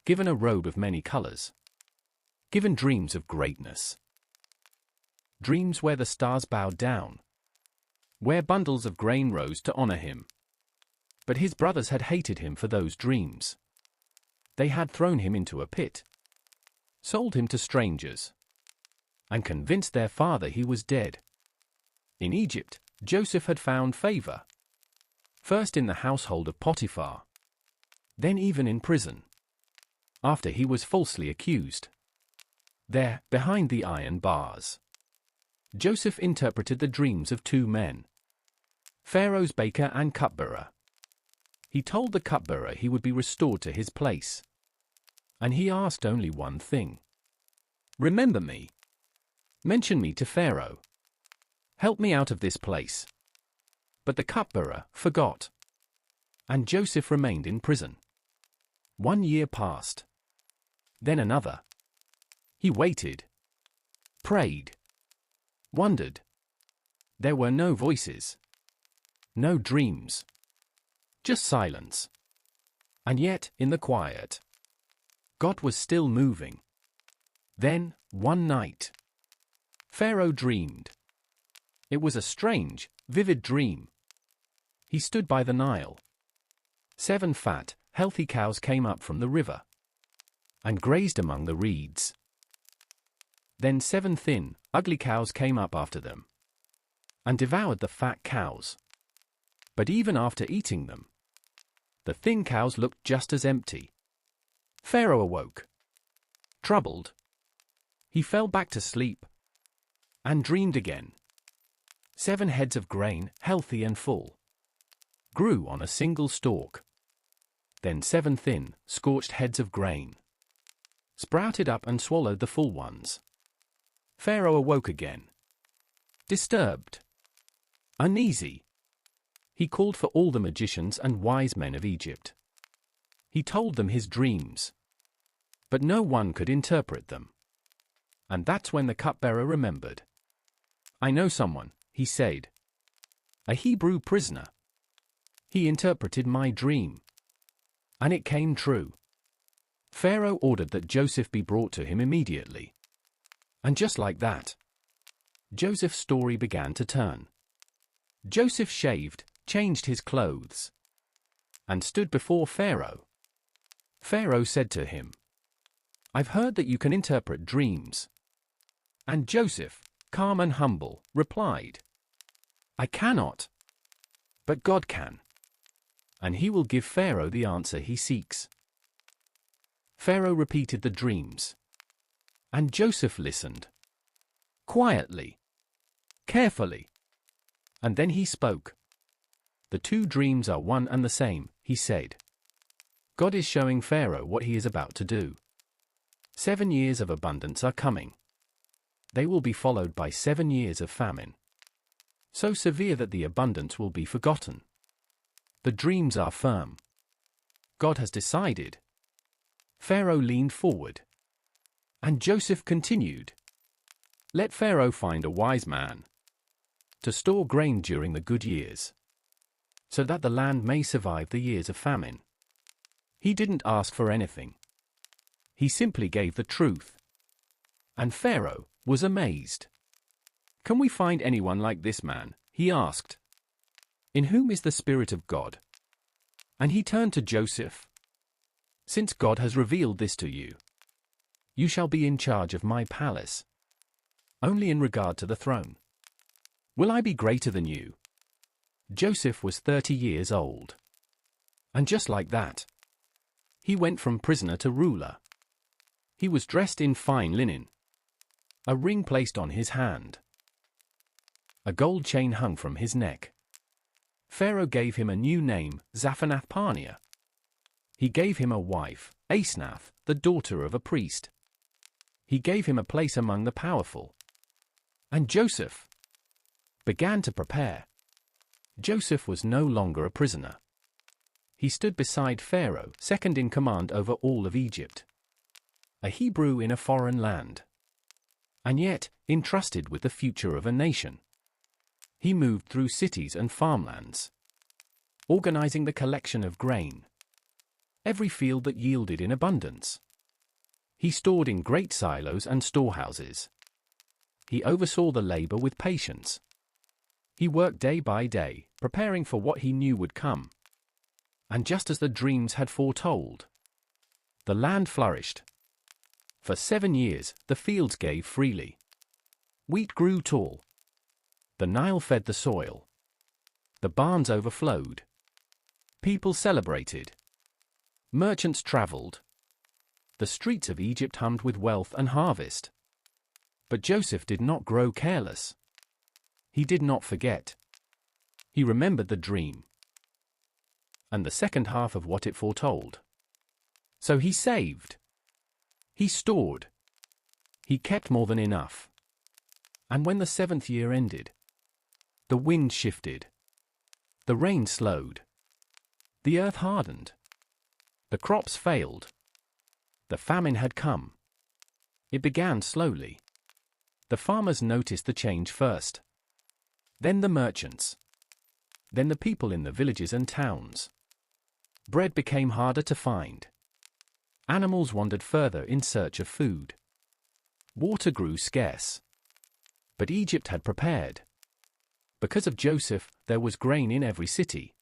Given a robe of many colors. Given dreams of greatness. Dreams where the stars bowed down. Where bundles of grain rose to honor him. But his brothers had hated him for those dreams. They had thrown him into a pit. Sold him to strangers. And convinced their father he was dead. In Egypt, Joseph had found favor. First in the household of Potiphar. Then even in prison. After he was falsely accused. There, behind the iron bars, Joseph interpreted the dreams of two men. Pharaoh's baker and cupbearer. He told the cupbearer he would be restored to his place. And he asked only one thing. "Remember me. Mention me to Pharaoh. Help me out of this place." But the cupbearer forgot. And Joseph remained in prison. 1 year passed. Then another. He waited. Prayed. Wondered. There were no voices. No dreams. Just silence. And yet, in the quiet, God was still moving. Then, one night, Pharaoh dreamed. It was a strange, vivid dream. He stood by the Nile. 7 fat, healthy cows came up from the river and grazed among the reeds. Then 7 thin, ugly cows came up after them and devoured the fat cows. But even after eating them, The thin cows looked just as empty. Pharaoh awoke. Troubled, he fell back to sleep and dreamed again. 7 heads of grain, healthy and full, grew on a single stalk. Then 7 thin, scorched heads of grain sprouted up and swallowed the full ones. Pharaoh awoke again. Disturbed, uneasy, he called for all the magicians and wise men of Egypt. He told them his dreams, but no one could interpret them. And that's when the cupbearer remembered. "I know someone," he said. "A Hebrew prisoner. He interpreted my dream, and it came true." Pharaoh ordered that Joseph be brought to him immediately. And just like that, Joseph's story began to turn. Joseph shaved, changed his clothes, and stood before Pharaoh. Pharaoh said to him, "I've heard that you can interpret dreams." And Joseph, calm and humble, replied, "I cannot, but God can, and he will give Pharaoh the answer he seeks." Pharaoh repeated the dreams, and Joseph listened, quietly, carefully, and then he spoke. "The 2 dreams are one and the same," he said. "God is showing Pharaoh what he is about to do. 7 years of abundance are coming. They will be followed by 7 years of famine, so severe that the abundance will be forgotten. The dreams are firm. God has decided." Pharaoh leaned forward, and Joseph continued, "Let Pharaoh find a wise man to store grain during the good years, so that the land may survive the years of famine." He didn't ask for anything. He simply gave the truth. And Pharaoh was amazed. "Can we find anyone like this man?" he asked. "In whom is the Spirit of God?" And he turned to Joseph. "Since God has revealed this to you, you shall be in charge of my palace. Only in regard to the throne, will I be greater than you?" Joseph was 30 years old. And just like that, he went from prisoner to ruler. He was dressed in fine linen, a ring placed on his hand, a gold chain hung from his neck. Pharaoh gave him a new name, Zaphanath-Paneah. He gave him a wife, Asenath, the daughter of a priest. He gave him a place among the powerful. And Joseph began to prepare. Joseph was no longer a prisoner. He stood beside Pharaoh, second in command over all of Egypt. A Hebrew in a foreign land, and yet entrusted with the future of a nation. He moved through cities and farmlands, organizing the collection of grain, every field that yielded in abundance. He stored in great silos and storehouses. He oversaw the labor with patience. He worked day by day, preparing for what he knew would come. And just as the dreams had foretold, the land flourished. For 7 years, the fields gave freely. Wheat grew tall. The Nile fed the soil. The barns overflowed. People celebrated. Merchants traveled. The streets of Egypt hummed with wealth and harvest. But Joseph did not grow careless. He did not forget. He remembered the dream, and the second half of what it foretold. So he saved. He stored. He kept more than enough. And when the 7th year ended, the wind shifted. The rain slowed. The earth hardened. The crops failed. The famine had come. It began slowly. The farmers noticed the change first. Then the merchants. Then the people in the villages and towns. Bread became harder to find. Animals wandered further in search of food. Water grew scarce. But Egypt had prepared. Because of Joseph, there was grain in every city.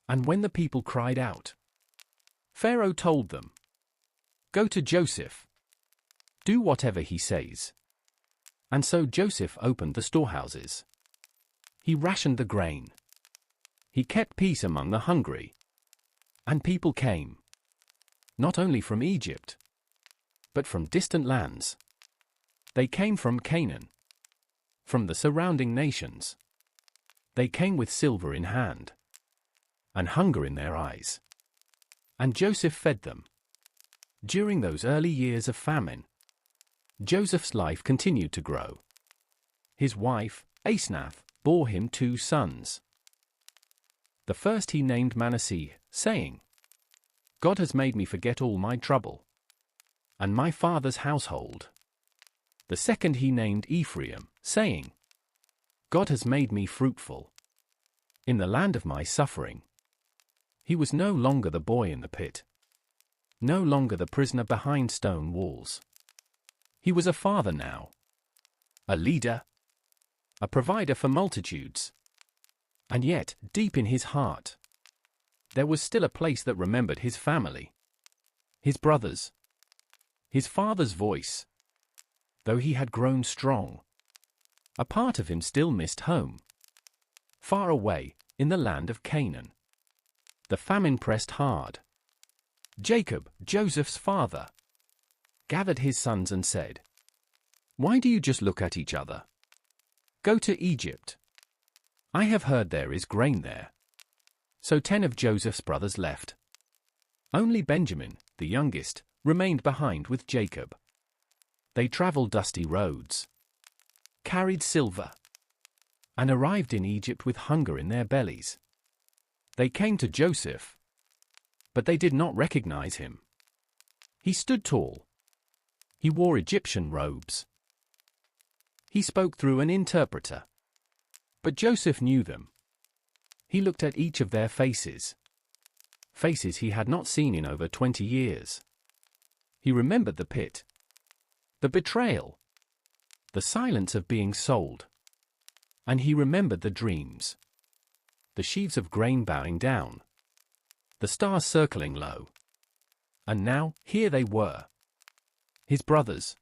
And when the people cried out, Pharaoh told them, "Go to Joseph. Do whatever he says." And so Joseph opened the storehouses. He rationed the grain. He kept peace among the hungry. And people came, not only from Egypt, but from distant lands. They came from Canaan, from the surrounding nations. They came with silver in hand, and hunger in their eyes. And Joseph fed them. During those early years of famine, Joseph's life continued to grow. His wife, Asenath, bore him 2 sons. The first he named Manasseh, saying, God has made me forget all my trouble, and my father's household. The second he named Ephraim, saying, God has made me fruitful in the land of my suffering. He was no longer the boy in the pit, no longer the prisoner behind stone walls. He was a father now, a leader, a provider for multitudes. And yet, deep in his heart, there was still a place that remembered his family, his brothers, his father's voice. Though he had grown strong, a part of him still missed home. Far away, in the land of Canaan, the famine pressed hard. Jacob, Joseph's father, gathered his sons and said, Why do you just look at each other? Go to Egypt. I have heard there is grain there. So 10 of Joseph's brothers left. Only Benjamin, the youngest, remained behind with Jacob. They traveled dusty roads, carried silver, and arrived in Egypt with hunger in their bellies. They came to Joseph, but they did not recognize him. He stood tall. He wore Egyptian robes. He spoke through an interpreter. But Joseph knew them. He looked at each of their faces, faces he had not seen in over 20 years. He remembered the pit, the betrayal, the silence of being sold. And he remembered the dreams, the sheaves of grain bowing down, the stars circling low. And now, here they were, his brothers,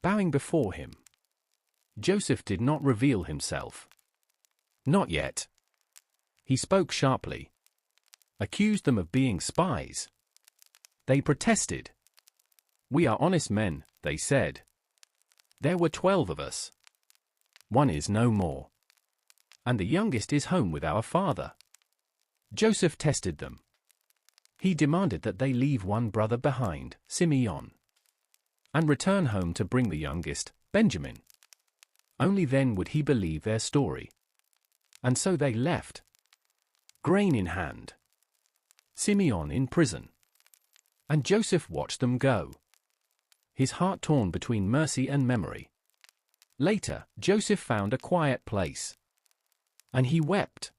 bowing before him. Joseph did not reveal himself. Not yet. He spoke sharply, accused them of being spies. They protested. We are honest men, they said. There were 12 of us. One is no more. And the youngest is home with our father. Joseph tested them. He demanded that they leave one brother behind, Simeon, and return home to bring the youngest, Benjamin. Only then would he believe their story. And so they left, grain in hand, Simeon in prison. And Joseph watched them go, his heart torn between mercy and memory. Later, Joseph found a quiet place, and he wept.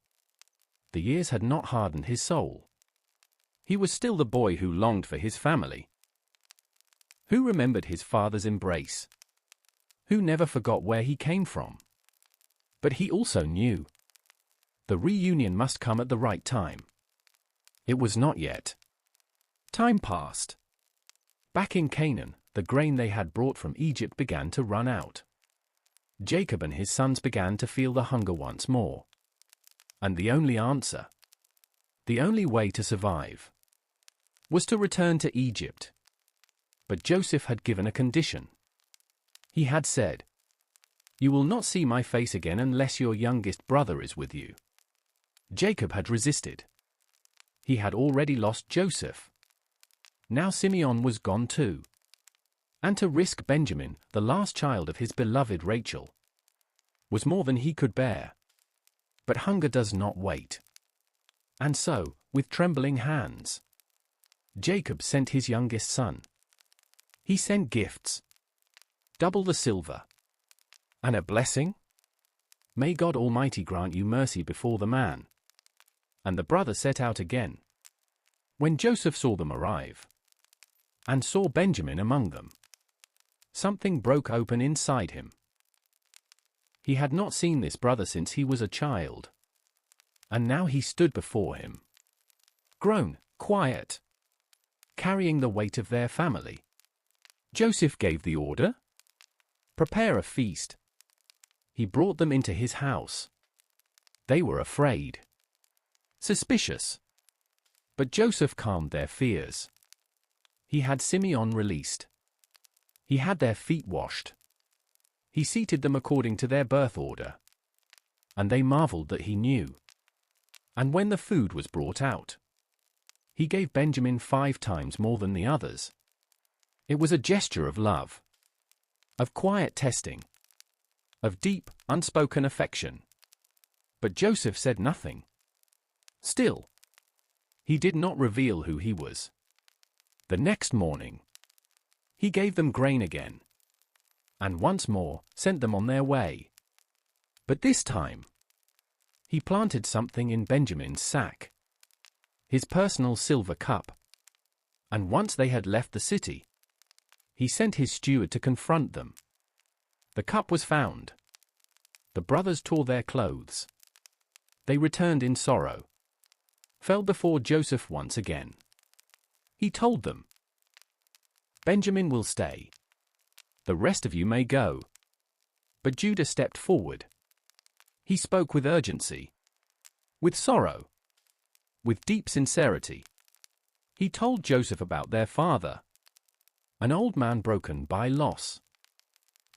The years had not hardened his soul. He was still the boy who longed for his family, who remembered his father's embrace, who never forgot where he came from. But he also knew the reunion must come at the right time. It was not yet. Time passed. Back in Canaan, the grain they had brought from Egypt began to run out. Jacob and his sons began to feel the hunger once more. And the only answer, the only way to survive, was to return to Egypt. But Joseph had given a condition. He had said, "You will not see my face again unless your youngest brother is with you." Jacob had resisted. He had already lost Joseph. Now Simeon was gone too. And to risk Benjamin, the last child of his beloved Rachel, was more than he could bear. But hunger does not wait. And so, with trembling hands, Jacob sent his youngest son. He sent gifts, double the silver, and a blessing. May God Almighty grant you mercy before the man. And the brother set out again. When Joseph saw them arrive, and saw Benjamin among them, something broke open inside him. He had not seen this brother since he was a child. And now he stood before him, grown, quiet, carrying the weight of their family. Joseph gave the order. Prepare a feast. He brought them into his house. They were afraid, suspicious. But Joseph calmed their fears. He had Simeon released. He had their feet washed. He seated them according to their birth order. And they marveled that he knew. And when the food was brought out, he gave Benjamin 5 times more than the others. It was a gesture of love, of quiet testing, of deep, unspoken affection. But Joseph said nothing. Still, he did not reveal who he was. The next morning, he gave them grain again, and once more sent them on their way. But this time, he planted something in Benjamin's sack, his personal silver cup. And once they had left the city, he sent his steward to confront them. The cup was found. The brothers tore their clothes. They returned in sorrow, fell before Joseph once again. He told them, "Benjamin will stay. The rest of you may go." But Judah stepped forward. He spoke with urgency, with sorrow, with deep sincerity. He told Joseph about their father, an old man broken by loss.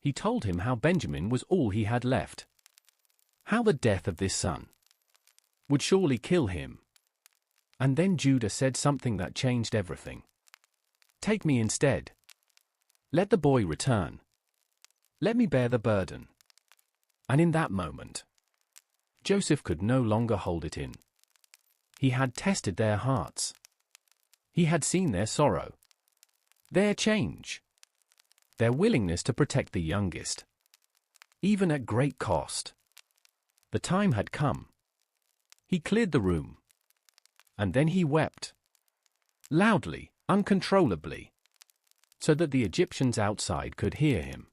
He told him how Benjamin was all he had left, how the death of this son would surely kill him. And then Judah said something that changed everything. "Take me instead. Let the boy return. Let me bear the burden." And in that moment, Joseph could no longer hold it in. He had tested their hearts. He had seen their sorrow, their change, their willingness to protect the youngest, even at great cost. The time had come. He cleared the room. And then he wept, loudly, uncontrollably, so that the Egyptians outside could hear him.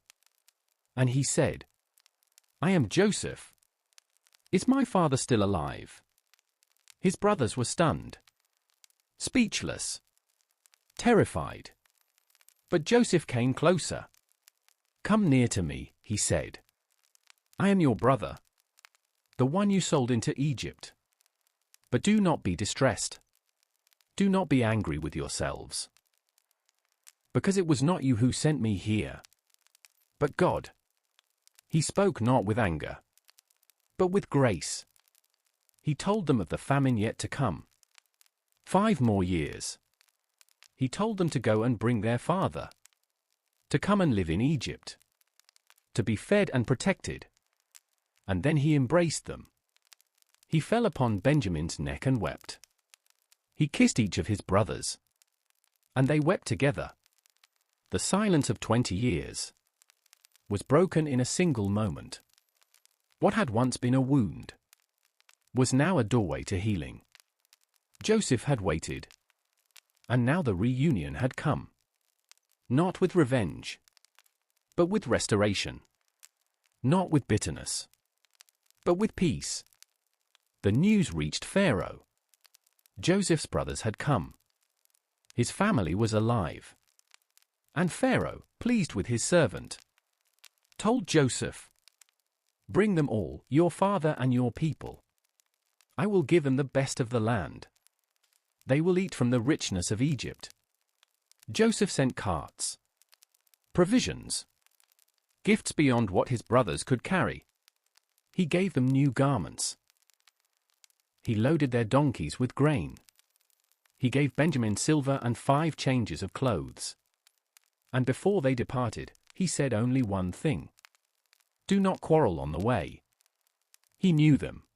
And he said, "I am Joseph. Is my father still alive?" His brothers were stunned, speechless, terrified. But Joseph came closer. "Come near to me," he said. "I am your brother, the one you sold into Egypt. But do not be distressed. Do not be angry with yourselves. Because it was not you who sent me here, but God." He spoke not with anger, but with grace. He told them of the famine yet to come. 5 more years. He told them to go and bring their father, to come and live in Egypt, to be fed and protected. And then he embraced them. He fell upon Benjamin's neck and wept. He kissed each of his brothers, and they wept together. The silence of 20 years was broken in a single moment. What had once been a wound was now a doorway to healing. Joseph had waited, and now the reunion had come. Not with revenge, but with restoration. Not with bitterness, but with peace. The news reached Pharaoh. Joseph's brothers had come. His family was alive. And Pharaoh, pleased with his servant, told Joseph, "Bring them all, your father and your people. I will give them the best of the land. They will eat from the richness of Egypt." Joseph sent carts, provisions, gifts beyond what his brothers could carry. He gave them new garments. He loaded their donkeys with grain. He gave Benjamin silver and 5 changes of clothes. And before they departed, he said only one thing: "Do not quarrel on the way." He knew them.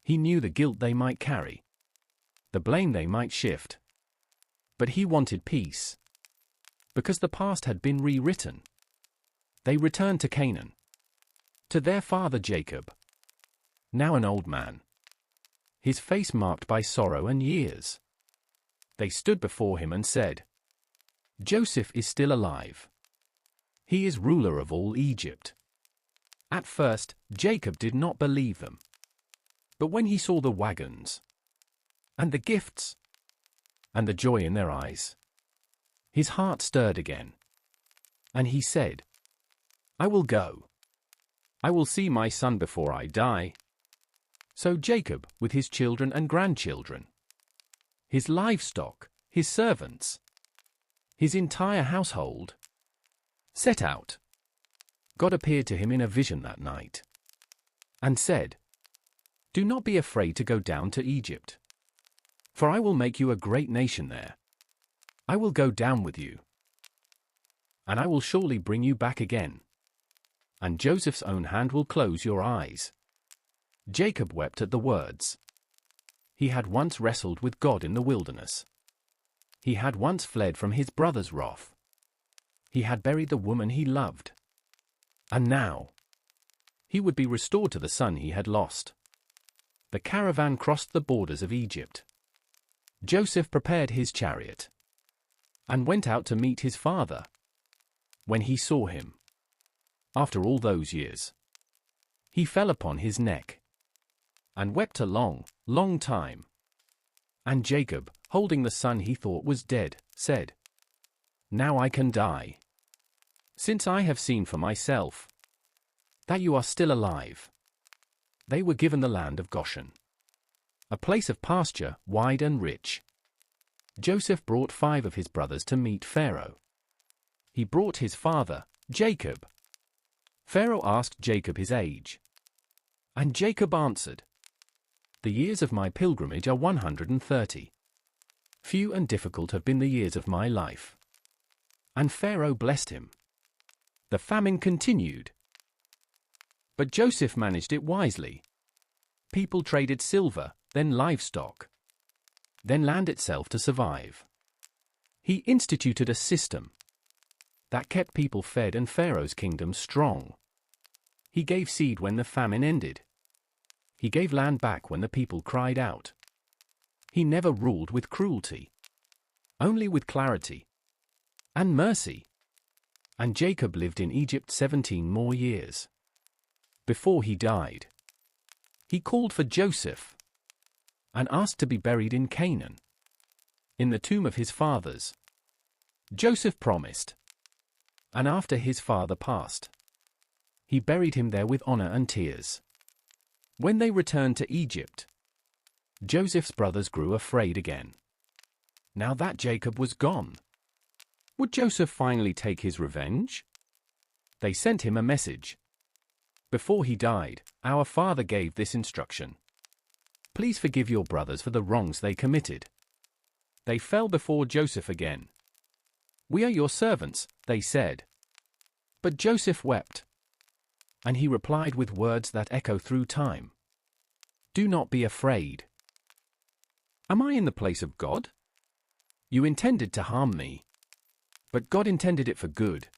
He knew the guilt they might carry, the blame they might shift. But he wanted peace, because the past had been rewritten. They returned to Canaan, to their father Jacob, now an old man, his face marked by sorrow and years. They stood before him and said, "Joseph is still alive. He is ruler of all Egypt." At first, Jacob did not believe them. But when he saw the wagons, and the gifts, and the joy in their eyes, his heart stirred again. And he said, "I will go. I will see my son before I die." So Jacob, with his children and grandchildren, his livestock, his servants, his entire household, set out. God appeared to him in a vision that night and said, "Do not be afraid to go down to Egypt, for I will make you a great nation there. I will go down with you, and I will surely bring you back again. And Joseph's own hand will close your eyes." Jacob wept at the words. He had once wrestled with God in the wilderness. He had once fled from his brother's wrath. He had buried the woman he loved. And now, he would be restored to the son he had lost. The caravan crossed the borders of Egypt. Joseph prepared his chariot and went out to meet his father. When he saw him, after all those years, he fell upon his neck and wept a long, long time. And Jacob, holding the son he thought was dead, said, "Now I can die, since I have seen for myself that you are still alive." They were given the land of Goshen, a place of pasture, wide and rich. Joseph brought 5 of his brothers to meet Pharaoh. He brought his father, Jacob. Pharaoh asked Jacob his age, and Jacob answered, "The years of my pilgrimage are 130. Few and difficult have been the years of my life." And Pharaoh blessed him. The famine continued, but Joseph managed it wisely. People traded silver, then livestock, then land itself to survive. He instituted a system that kept people fed and Pharaoh's kingdom strong. He gave seed when the famine ended. He gave land back when the people cried out. He never ruled with cruelty, only with clarity and mercy. And Jacob lived in Egypt 17 more years. Before he died, he called for Joseph and asked to be buried in Canaan, in the tomb of his fathers. Joseph promised, and after his father passed, he buried him there with honor and tears. When they returned to Egypt, Joseph's brothers grew afraid again. Now that Jacob was gone, would Joseph finally take his revenge? They sent him a message. Before he died, our father gave this instruction: "Please forgive your brothers for the wrongs they committed." They fell before Joseph again. "We are your servants," they said. But Joseph wept, and he replied with words that echo through time. "Do not be afraid. Am I in the place of God? You intended to harm me, but God intended it for good,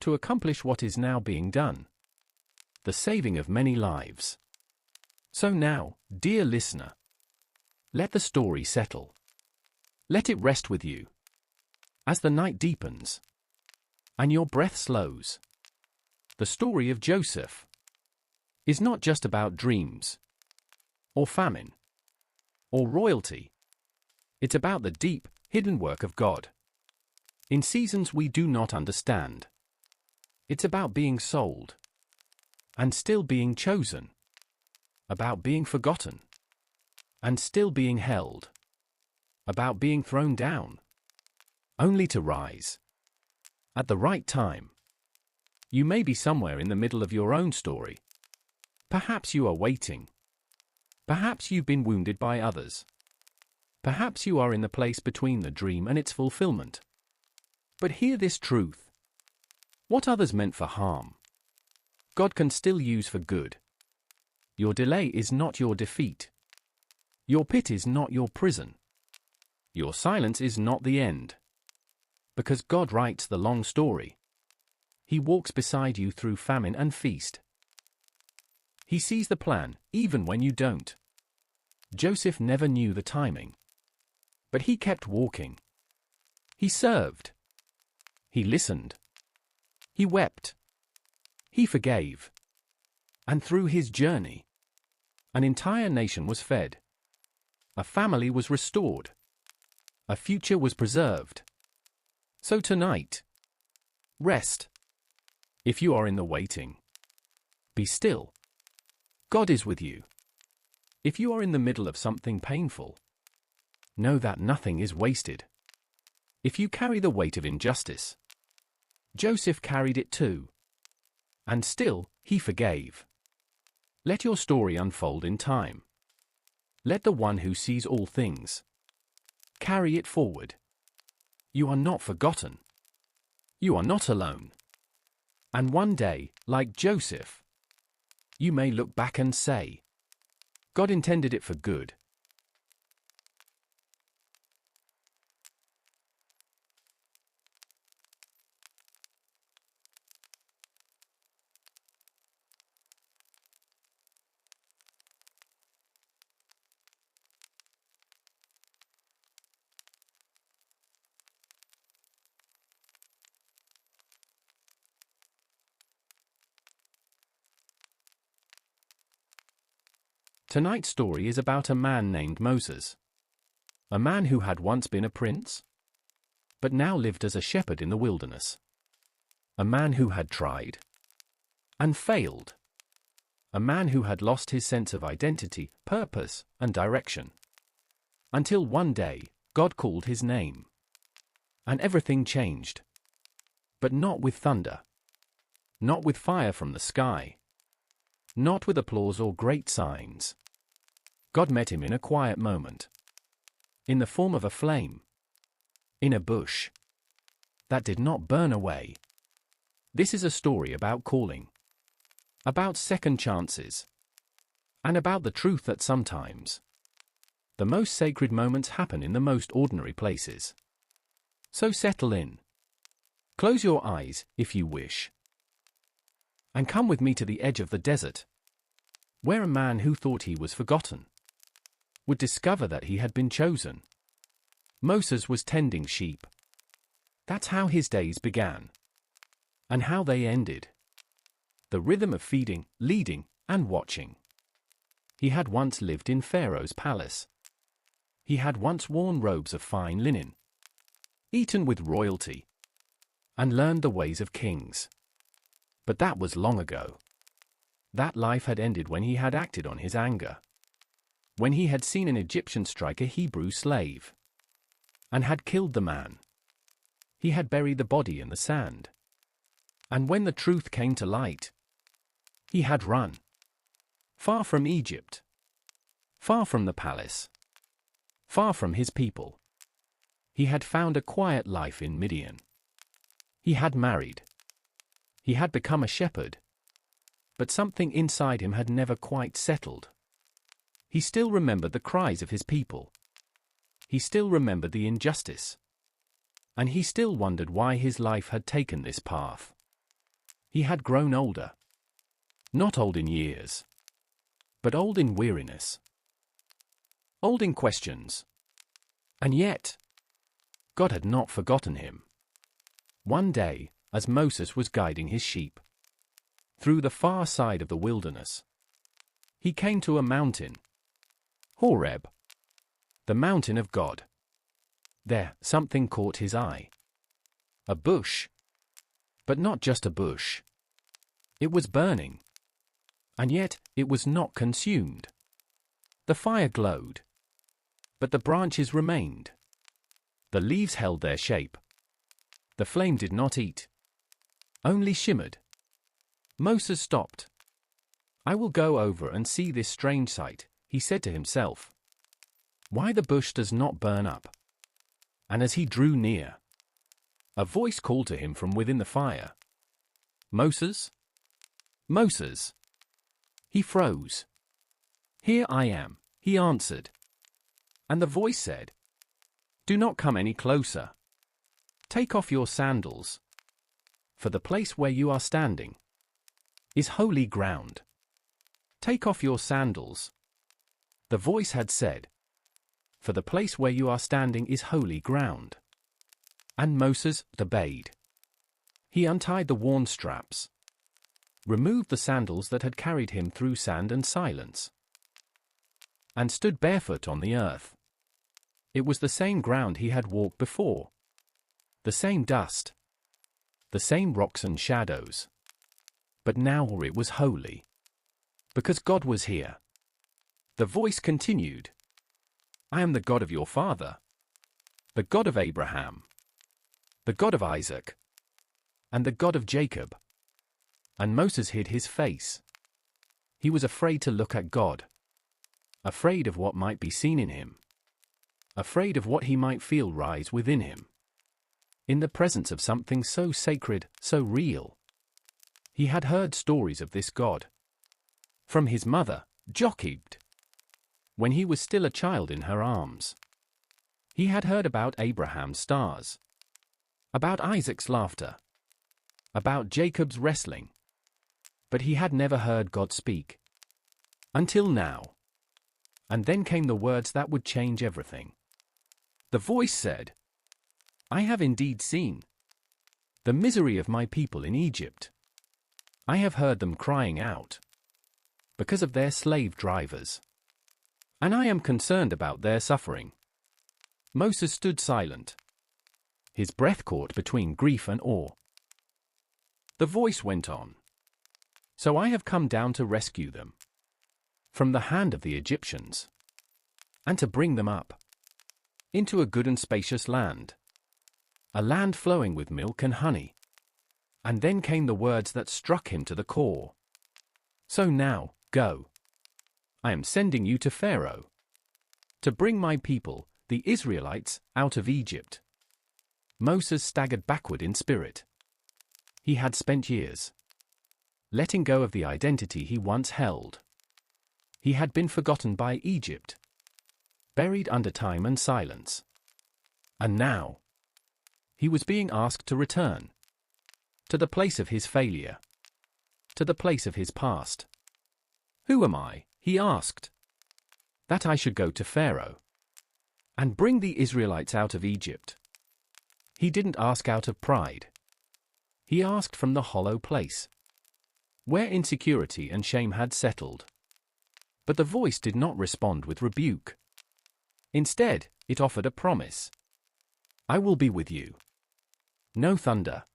to accomplish what is now being done, the saving of many lives." So now, dear listener, let the story settle. Let it rest with you as the night deepens and your breath slows. The story of Joseph is not just about dreams or famine or royalty. It's about the deep, hidden work of God in seasons we do not understand. It's about being sold and still being chosen, about being forgotten and still being held, about being thrown down only to rise at the right time. You may be somewhere in the middle of your own story. Perhaps you are waiting. Perhaps you've been wounded by others. Perhaps you are in the place between the dream and its fulfillment. But hear this truth: what others meant for harm, God can still use for good. Your delay is not your defeat. Your pit is not your prison. Your silence is not the end. Because God writes the long story. He walks beside you through famine and feast. He sees the plan, even when you don't. Joseph never knew the timing, but he kept walking. He served. He listened. He wept. He forgave. And through his journey, an entire nation was fed. A family was restored. A future was preserved. So tonight, rest. If you are in the waiting, be still. God is with you. If you are in the middle of something painful, Know that nothing is wasted. If you carry the weight of injustice, Joseph carried it too. And still, he forgave. Let your story unfold in time. Let the one who sees all things carry it forward. You are not forgotten. You are not alone. And one day, like Joseph, you may look back and say, God intended it for good. Tonight's story is about a man named Moses. A man who had once been a prince, but now lived as a shepherd in the wilderness. A man who had tried and failed. A man who had lost his sense of identity, purpose, and direction. Until one day, God called his name. And everything changed. But not with thunder. Not with fire from the sky. Not with applause or great signs. God met him in a quiet moment. In the form of a flame. In a bush. That did not burn away. This is a story about calling. About second chances. And about the truth that sometimes the most sacred moments happen in the most ordinary places. So settle in. Close your eyes, if you wish. And come with me to the edge of the desert, where a man who thought he was forgotten would discover that he had been chosen. Moses was tending sheep. That's how his days began. And how they ended. The rhythm of feeding, leading, and watching. He had once lived in Pharaoh's palace. He had once worn robes of fine linen, eaten with royalty, and learned the ways of kings. But that was long ago. That life had ended when he had acted on his anger. When he had seen an Egyptian strike a Hebrew slave, and had killed the man. He had buried the body in the sand. And when the truth came to light, he had run. Far from Egypt. Far from the palace. Far from his people. He had found a quiet life in Midian. He had married. He had become a shepherd. But something inside him had never quite settled. He still remembered the cries of his people. He still remembered the injustice. And he still wondered why his life had taken this path. He had grown older. Not old in years, but old in weariness. Old in questions. And yet, God had not forgotten him. One day, as Moses was guiding his sheep through the far side of the wilderness, he came to a mountain, Horeb, the mountain of God. There, something caught his eye. A bush. But not just a bush. It was burning. And yet, it was not consumed. The fire glowed. But the branches remained. The leaves held their shape. The flame did not eat. Only shimmered. Moses stopped. I will go over and see this strange sight, he said to himself. Why the bush does not burn up. And as he drew near, a voice called to him from within the fire. Moses? Moses! He froze. Here I am, he answered. And the voice said, do not come any closer. Take off your sandals. For the place where you are standing is holy ground. Take off your sandals. The voice had said, for the place where you are standing is holy ground. And Moses obeyed. He untied the worn straps, removed the sandals that had carried him through sand and silence, and stood barefoot on the earth. It was the same ground he had walked before, the same dust, the same rocks and shadows. But now it was holy, because God was here. The voice continued, I am the God of your father, the God of Abraham, the God of Isaac, and the God of Jacob." And Moses hid his face. He was afraid to look at God, afraid of what might be seen in him, afraid of what he might feel rise within him, in the presence of something so sacred, so real. He had heard stories of this God from his mother, Jochebed, when he was still a child in her arms. He had heard about Abraham's stars, about Isaac's laughter, about Jacob's wrestling, but he had never heard God speak. Until now. And then came the words that would change everything. The voice said, "I have indeed seen the misery of my people in Egypt. I have heard them crying out because of their slave drivers, and I am concerned about their suffering." Moses stood silent, his breath caught between grief and awe. The voice went on, "So I have come down to rescue them from the hand of the Egyptians, and to bring them up into a good and spacious land, a land flowing with milk and honey." And then came the words that struck him to the core. "So now, go. I am sending you to Pharaoh to bring my people, the Israelites, out of Egypt." Moses staggered backward in spirit. He had spent years letting go of the identity he once held. He had been forgotten by Egypt, buried under time and silence. And now, he was being asked to return to the place of his failure, to the place of his past. "Who am I," he asked, "that I should go to Pharaoh and bring the Israelites out of Egypt?" He didn't ask out of pride. He asked from the hollow place where insecurity and shame had settled. But the voice did not respond with rebuke. Instead, it offered a promise. "I will be with you." No thunder.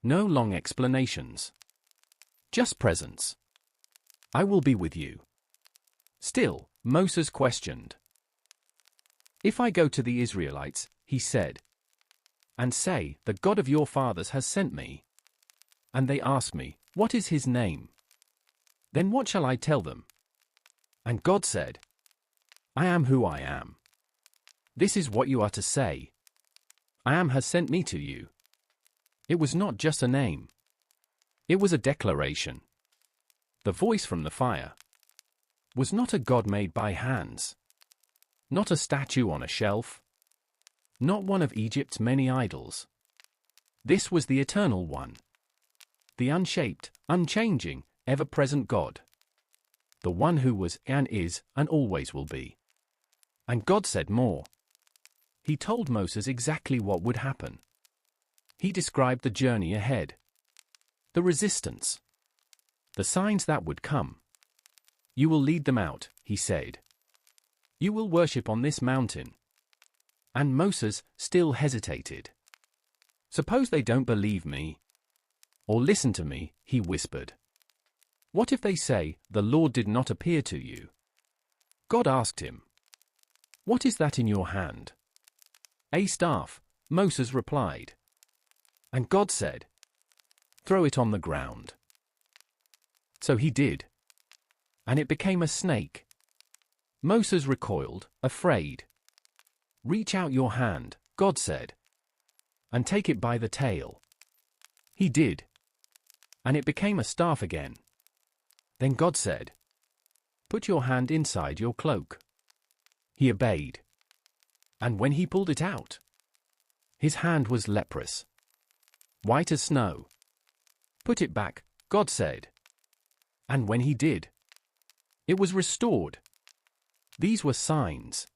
No long explanations. Just presence. "I will be with you." Still, Moses questioned. "If I go to the Israelites," he said, "and say, 'The God of your fathers has sent me,' and they ask me, 'What is his name?' then what shall I tell them?" And God said, "I am who I am. This is what you are to say. I am has sent me to you." It was not just a name. It was a declaration. The voice from the fire was not a God made by hands, not a statue on a shelf, not one of Egypt's many idols. This was the eternal one, the unshaped, unchanging, ever-present God, the one who was and is and always will be. And God said more. He told Moses exactly what would happen. He described the journey ahead, the resistance, the signs that would come. "You will lead them out," he said. "You will worship on this mountain." And Moses still hesitated. "Suppose they don't believe me or listen to me," he whispered. "What if they say, 'The Lord did not appear to you'?" God asked him, "What is that in your hand?" "A staff," Moses replied. And God said, "Throw it on the ground." So he did. And it became a snake. Moses recoiled, afraid. "Reach out your hand," God said, "and take it by the tail." He did. And it became a staff again. Then God said, "Put your hand inside your cloak." He obeyed. And when he pulled it out, his hand was leprous, white as snow. "Put it back," God said. And when he did, it was restored. These were signs,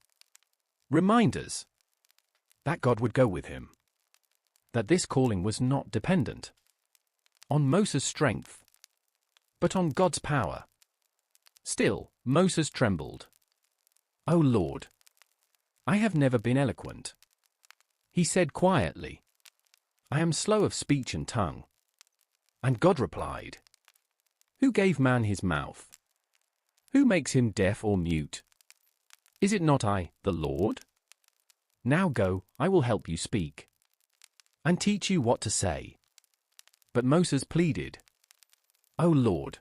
reminders, that God would go with him, that this calling was not dependent on Moses' strength, but on God's power. Still, Moses trembled. "O Lord, I have never been eloquent," he said quietly. "I am slow of speech and tongue." And God replied, "Who gave man his mouth? Who makes him deaf or mute? Is it not I, the Lord? Now go, I will help you speak, and teach you what to say. But Moses pleaded, O Lord,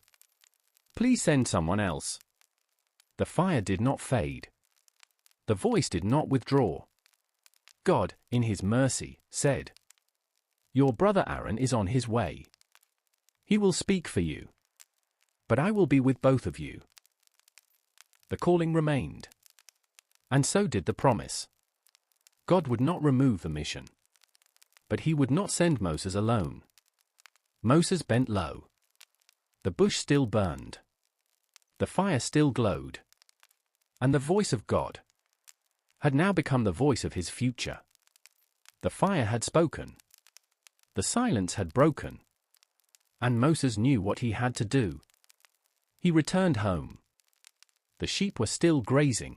please send someone else. The fire did not fade. The voice did not withdraw. God, in his mercy, said, Your brother Aaron is on his way. He will speak for you, but I will be with both of you. The calling remained, and so did the promise. God would not remove the mission, but he would not send Moses alone. Moses bent low. The bush still burned. The fire still glowed. And the voice of God had now become the voice of his future. The fire had spoken. The silence had broken. And Moses knew what he had to do. He returned home. The sheep were still grazing.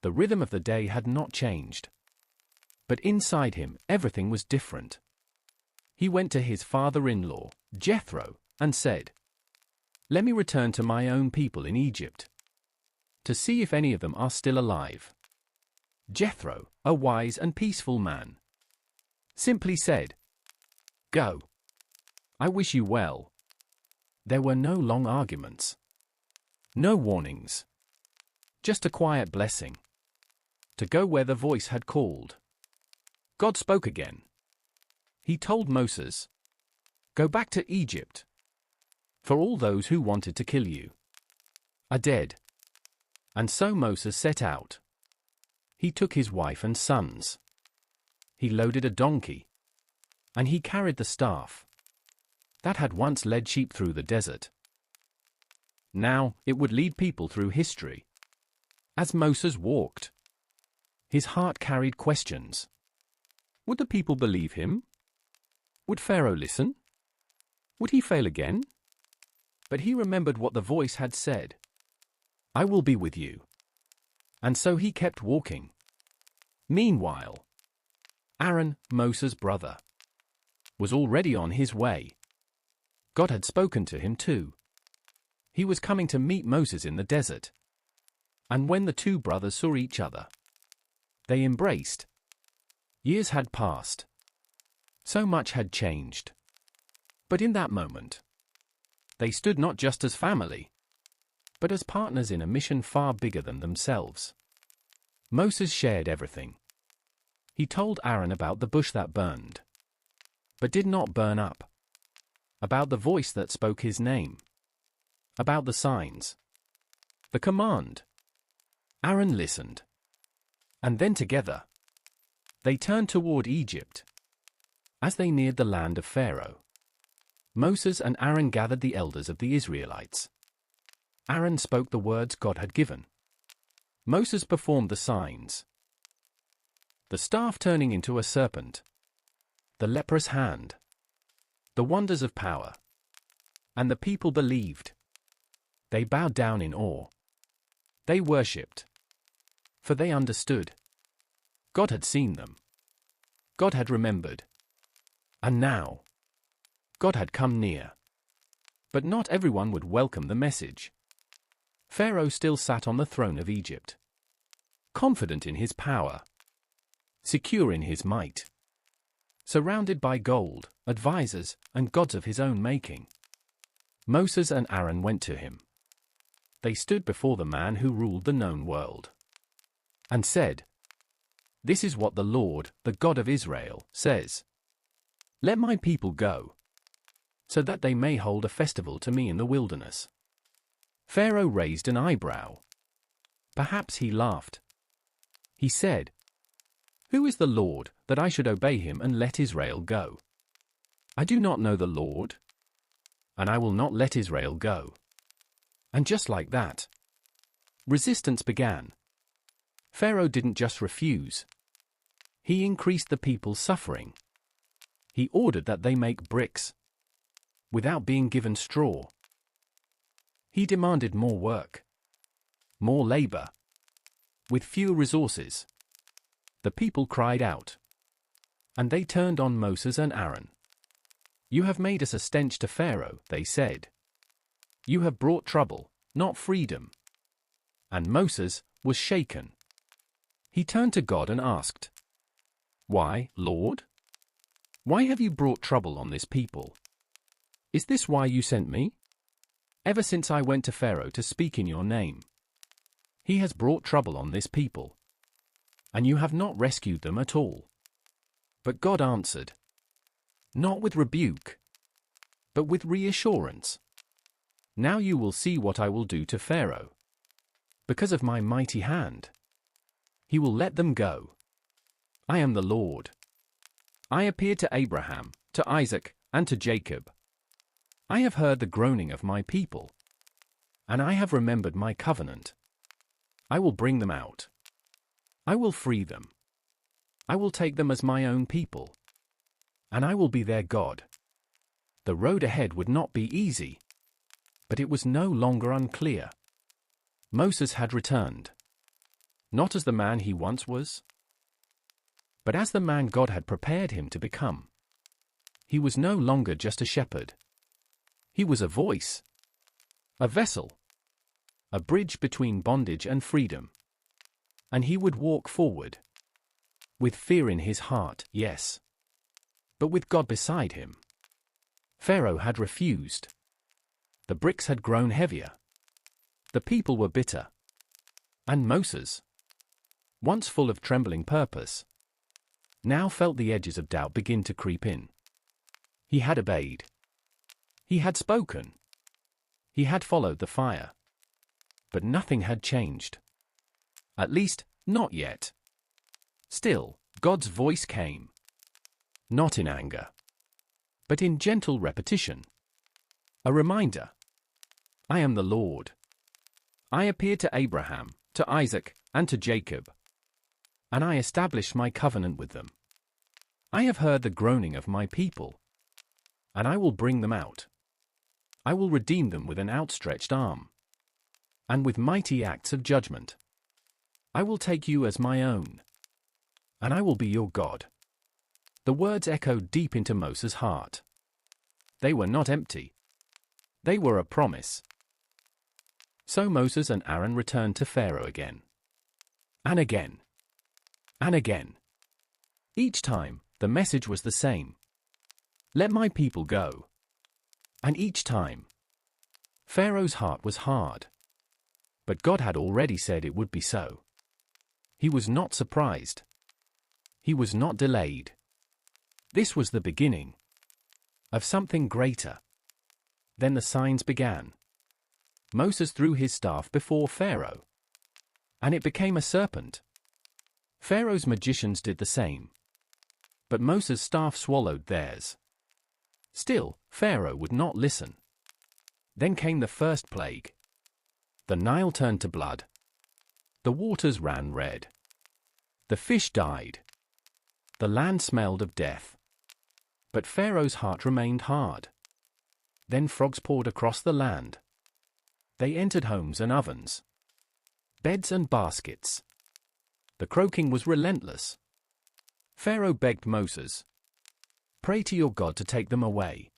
The rhythm of the day had not changed. But inside him, everything was different. He went to his father-in-law, Jethro, and said, Let me return to my own people in Egypt, to see if any of them are still alive. Jethro, a wise and peaceful man, simply said, Go. I wish you well. There were no long arguments. No warnings. Just a quiet blessing. To go where the voice had called. God spoke again. He told Moses, Go back to Egypt, for all those who wanted to kill you are dead. And so Moses set out. He took his wife and sons. He loaded a donkey, and he carried the staff that had once led sheep through the desert. Now it would lead people through history. As Moses walked, his heart carried questions. Would the people believe him? Would Pharaoh listen? Would he fail again? But he remembered what the voice had said. I will be with you. And so he kept walking. Meanwhile, Aaron, Moses' brother, was already on his way. God had spoken to him too. He was coming to meet Moses in the desert. And when the two brothers saw each other, they embraced. Years had passed. So much had changed. But in that moment, they stood not just as family, but as partners in a mission far bigger than themselves. Moses shared everything. He told Aaron about the bush that burned, but did not burn up. About the voice that spoke his name. About the signs. The command. Aaron listened. And then together, they turned toward Egypt. As they neared the land of Pharaoh, Moses and Aaron gathered the elders of the Israelites. Aaron spoke the words God had given. Moses performed the signs. The staff turning into a serpent. The leprous hand. The wonders of power. And the people believed. They bowed down in awe. They worshipped. For they understood. God had seen them. God had remembered. And now, God had come near. But not everyone would welcome the message. Pharaoh still sat on the throne of Egypt, confident in his power, secure in his might, surrounded by gold, advisors, and gods of his own making. Moses and Aaron went to him. They stood before the man who ruled the known world, and said, This is what the Lord, the God of Israel, says. Let my people go, so that they may hold a festival to me in the wilderness. Pharaoh raised an eyebrow. Perhaps he laughed. He said, Who is the Lord, that I should obey him and let Israel go? I do not know the Lord, and I will not let Israel go. And just like that, resistance began. Pharaoh didn't just refuse. He increased the people's suffering. He ordered that they make bricks, without being given straw. He demanded more work, more labor, with fewer resources. The people cried out, and they turned on Moses and Aaron. You have made us a stench to Pharaoh, they said. You have brought trouble, not freedom. And Moses, was shaken. He turned to God and asked, "Why, Lord? Why have you brought trouble on this people? Is this why you sent me? Ever since I went to Pharaoh to speak in your name, he has brought trouble on this people, and you have not rescued them at all." But God answered, "Not with rebuke, but with reassurance. Now you will see what I will do to Pharaoh. Because of my mighty hand, he will let them go. I am the Lord. I appeared to Abraham, to Isaac, and to Jacob. I have heard the groaning of my people, and I have remembered my covenant. I will bring them out. I will free them. I will take them as my own people, and I will be their God." The road ahead would not be easy, but it was no longer unclear. Moses had returned, not as the man he once was, but as the man God had prepared him to become. He was no longer just a shepherd. He was a voice, a vessel, a bridge between bondage and freedom. And he would walk forward, with fear in his heart, yes, but with God beside him. Pharaoh had refused. The bricks had grown heavier. The people were bitter. And Moses, once full of trembling purpose, now felt the edges of doubt begin to creep in. He had obeyed. He had spoken. He had followed the fire. But nothing had changed. At least, not yet. Still, God's voice came. Not in anger, but in gentle repetition. A reminder. I am the Lord. I appeared to Abraham, to Isaac, and to Jacob, and I established my covenant with them. I have heard the groaning of my people, and I will bring them out. I will redeem them with an outstretched arm, and with mighty acts of judgment. I will take you as my own, and I will be your God. The words echoed deep into Moses' heart. They were not empty. They were a promise. So Moses and Aaron returned to Pharaoh again. And again. And again. Each time, the message was the same. Let my people go. And each time, Pharaoh's heart was hard. But God had already said it would be so. He was not surprised. He was not delayed. This was the beginning of something greater. Then the signs began. Moses threw his staff before Pharaoh, and it became a serpent. Pharaoh's magicians did the same, but Moses' staff swallowed theirs. Still, Pharaoh would not listen. Then came the first plague. The Nile turned to blood. The waters ran red. The fish died. The land smelled of death. But Pharaoh's heart remained hard. Then frogs poured across the land. They entered homes and ovens, beds and baskets. The croaking was relentless. Pharaoh begged Moses, "Pray to your God to take them away."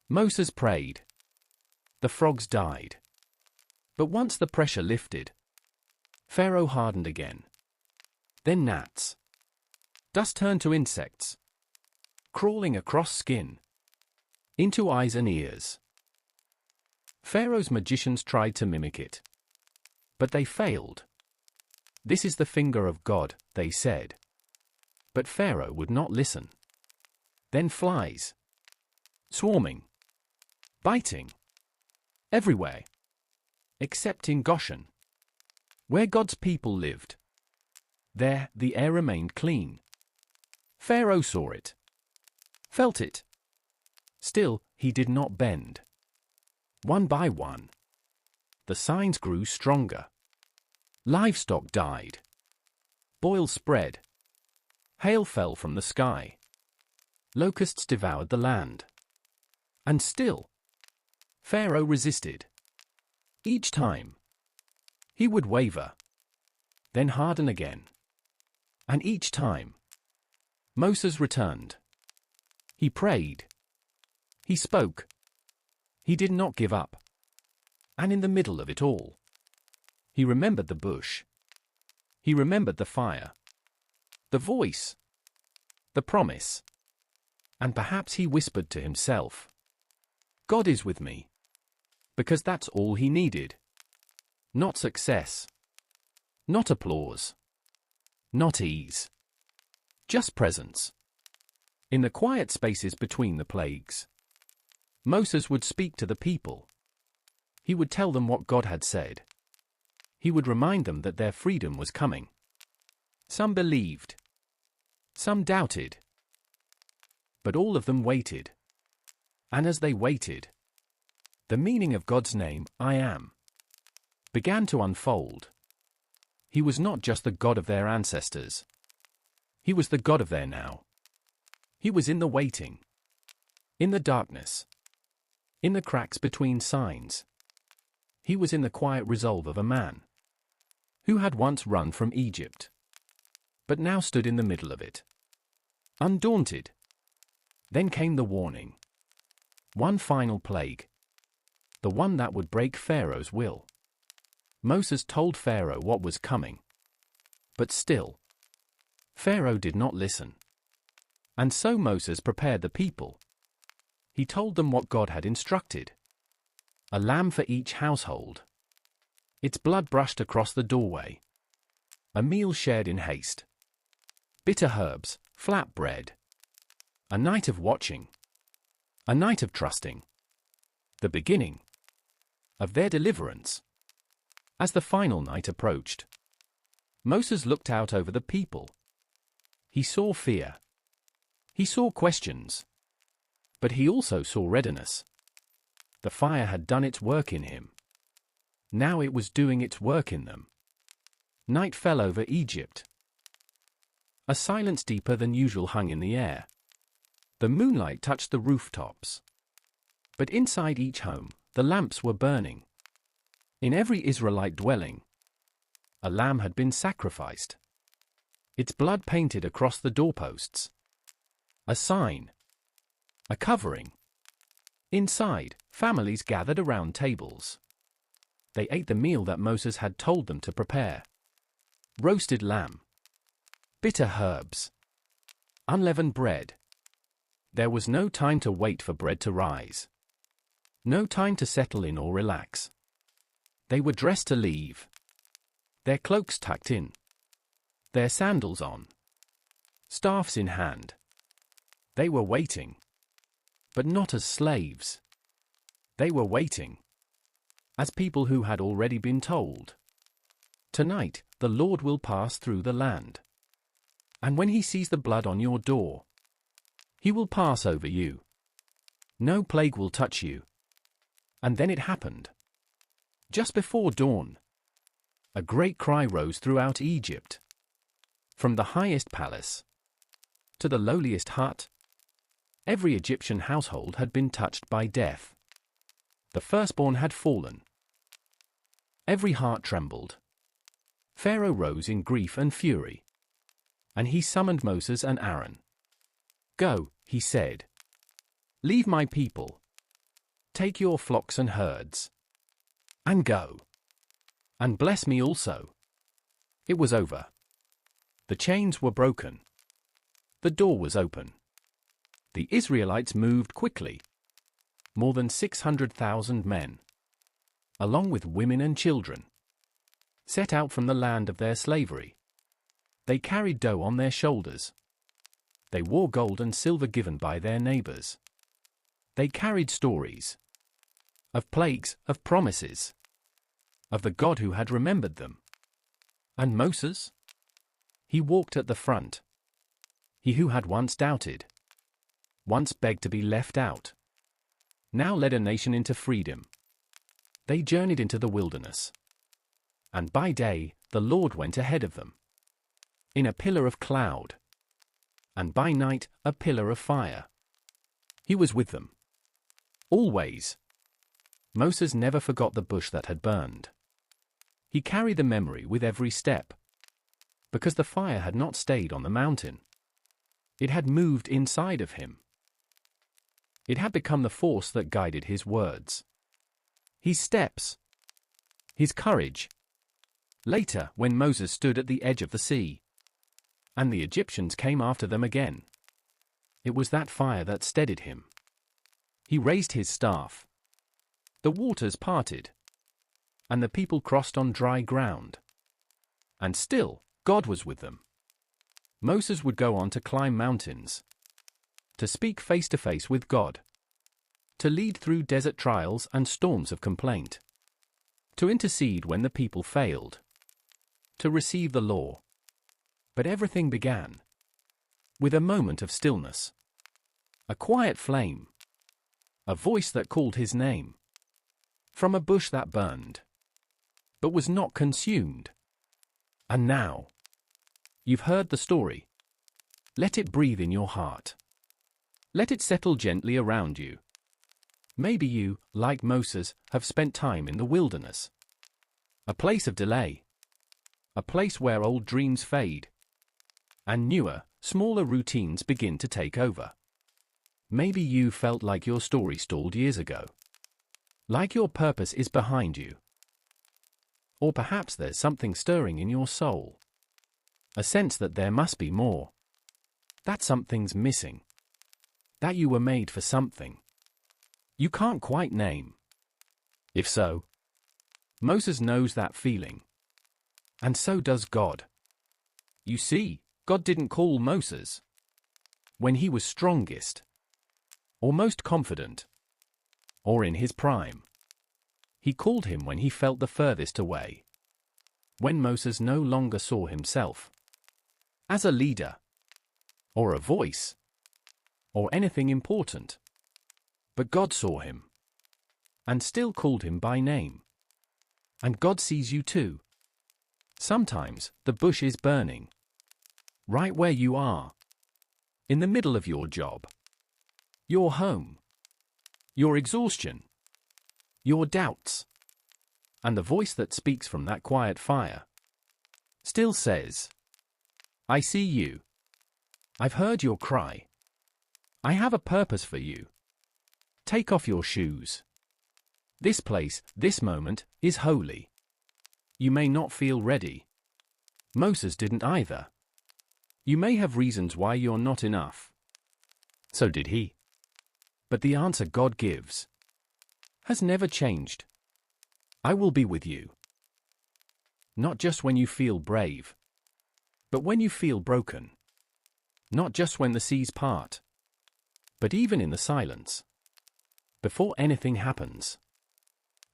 Moses prayed. The frogs died. But once the pressure lifted, Pharaoh hardened again. Then gnats. Dust turned to insects, crawling across skin, into eyes and ears. Pharaoh's magicians tried to mimic it, but they failed. "This is the finger of God," they said. But Pharaoh would not listen. Then flies, swarming, biting, everywhere, except in Goshen, where God's people lived. There, the air remained clean. Pharaoh saw it, felt it. Still, he did not bend. One by one, the signs grew stronger. Livestock died. Boils spread. Hail fell from the sky. Locusts devoured the land. And still, Pharaoh resisted. Each time, he would waver, then harden again. And each time, Moses returned. He prayed. He spoke. He did not give up. And in the middle of it all, he remembered the bush. He remembered the fire, the voice, the promise. And perhaps he whispered to himself, God is with me. Because that's all he needed. Not success. Not applause. Not ease. Just presence. In the quiet spaces between the plagues, Moses would speak to the people. He would tell them what God had said. He would remind them that their freedom was coming. Some believed. Some doubted. But all of them waited. And as they waited, the meaning of God's name, I am, began to unfold. He was not just the God of their ancestors. He was the God of their now. He was in the waiting, in the darkness, in the cracks between signs. He was in the quiet resolve of a man who had once run from Egypt, but now stood in the middle of it, undaunted. Then came the warning. One final plague. The one that would break Pharaoh's will. Moses told Pharaoh what was coming. But still, Pharaoh did not listen. And so Moses prepared the people. He told them what God had instructed. A lamb for each household. Its blood brushed across the doorway. A meal shared in haste. Bitter herbs, flat bread. A night of watching. A night of trusting. The beginning of their deliverance. As the final night approached, Moses looked out over the people. He saw fear. He saw questions. But he also saw readiness. The fire had done its work in him. Now it was doing its work in them. Night fell over Egypt. A silence deeper than usual hung in the air. The moonlight touched the rooftops. But inside each home, the lamps were burning. In every Israelite dwelling, a lamb had been sacrificed. Its blood painted across the doorposts. A sign. A covering. Inside, families gathered around tables. They ate the meal that Moses had told them to prepare. Roasted lamb. Bitter herbs. Unleavened bread. There was no time to wait for bread to rise. No time to settle in or relax. They were dressed to leave. Their cloaks tucked in. Their sandals on. Staffs in hand. They were waiting. But not as slaves. They were waiting as people who had already been told. Tonight, the Lord will pass through the land. And when he sees the blood on your door, he will pass over you. No plague will touch you. And then it happened. Just before dawn, a great cry rose throughout Egypt. From the highest palace to the lowliest hut, every Egyptian household had been touched by death. The firstborn had fallen. Every heart trembled. Pharaoh rose in grief and fury. And he summoned Moses and Aaron. Go, he said. Leave my people. Take your flocks and herds. And go. And bless me also. It was over. The chains were broken. The door was open. The Israelites moved quickly. More than 600,000 men, along with women and children, set out from the land of their slavery. They carried dough on their shoulders. They wore gold and silver given by their neighbors. They carried stories of plagues, of promises, of the God who had remembered them. And Moses? He walked at the front. He who had once doubted, once begged to be left out, now led a nation into freedom. They journeyed into the wilderness. And by day, the Lord went ahead of them, in a pillar of cloud, and by night, a pillar of fire. He was with them. Always. Moses never forgot the bush that had burned. He carried the memory with every step, because the fire had not stayed on the mountain. It had moved inside of him. It had become the force that guided his words, his steps, his courage. Later, when Moses stood at the edge of the sea, and the Egyptians came after them again, it was that fire that steadied him. He raised his staff. The waters parted, and the people crossed on dry ground. And still, God was with them. Moses would go on to climb mountains, to speak face to face with God, to lead through desert trials and storms of complaint, to intercede when the people failed, to receive the law. But everything began with a moment of stillness, a quiet flame, a voice that called his name, from a bush that burned, but was not consumed. And now, you've heard the story. Let it breathe in your heart. Let it settle gently around you. Maybe you, like Moses, have spent time in the wilderness. A place of delay. A place where old dreams fade, and newer, smaller routines begin to take over. Maybe you felt like your story stalled years ago. Like your purpose is behind you. Or perhaps there's something stirring in your soul. A sense that there must be more. That something's missing. That you were made for something you can't quite name. If so, Moses knows that feeling. And so does God. You see, God didn't call Moses when he was strongest, or most confident, or in his prime. He called him when he felt the furthest away, when Moses no longer saw himself as a leader, or a voice, or anything important. But God saw him, and still called him by name. And God sees you too. Sometimes the bush is burning, right where you are, in the middle of your job, your home, your exhaustion, your doubts. And the voice that speaks from that quiet fire still says, I see you. I've heard your cry. I have a purpose for you. Take off your shoes. This place, this moment, is holy. You may not feel ready. Moses didn't either. You may have reasons why you're not enough. So did he. But the answer God gives has never changed. I will be with you. Not just when you feel brave, but when you feel broken. Not just when the seas part, but even in the silence. Before anything happens.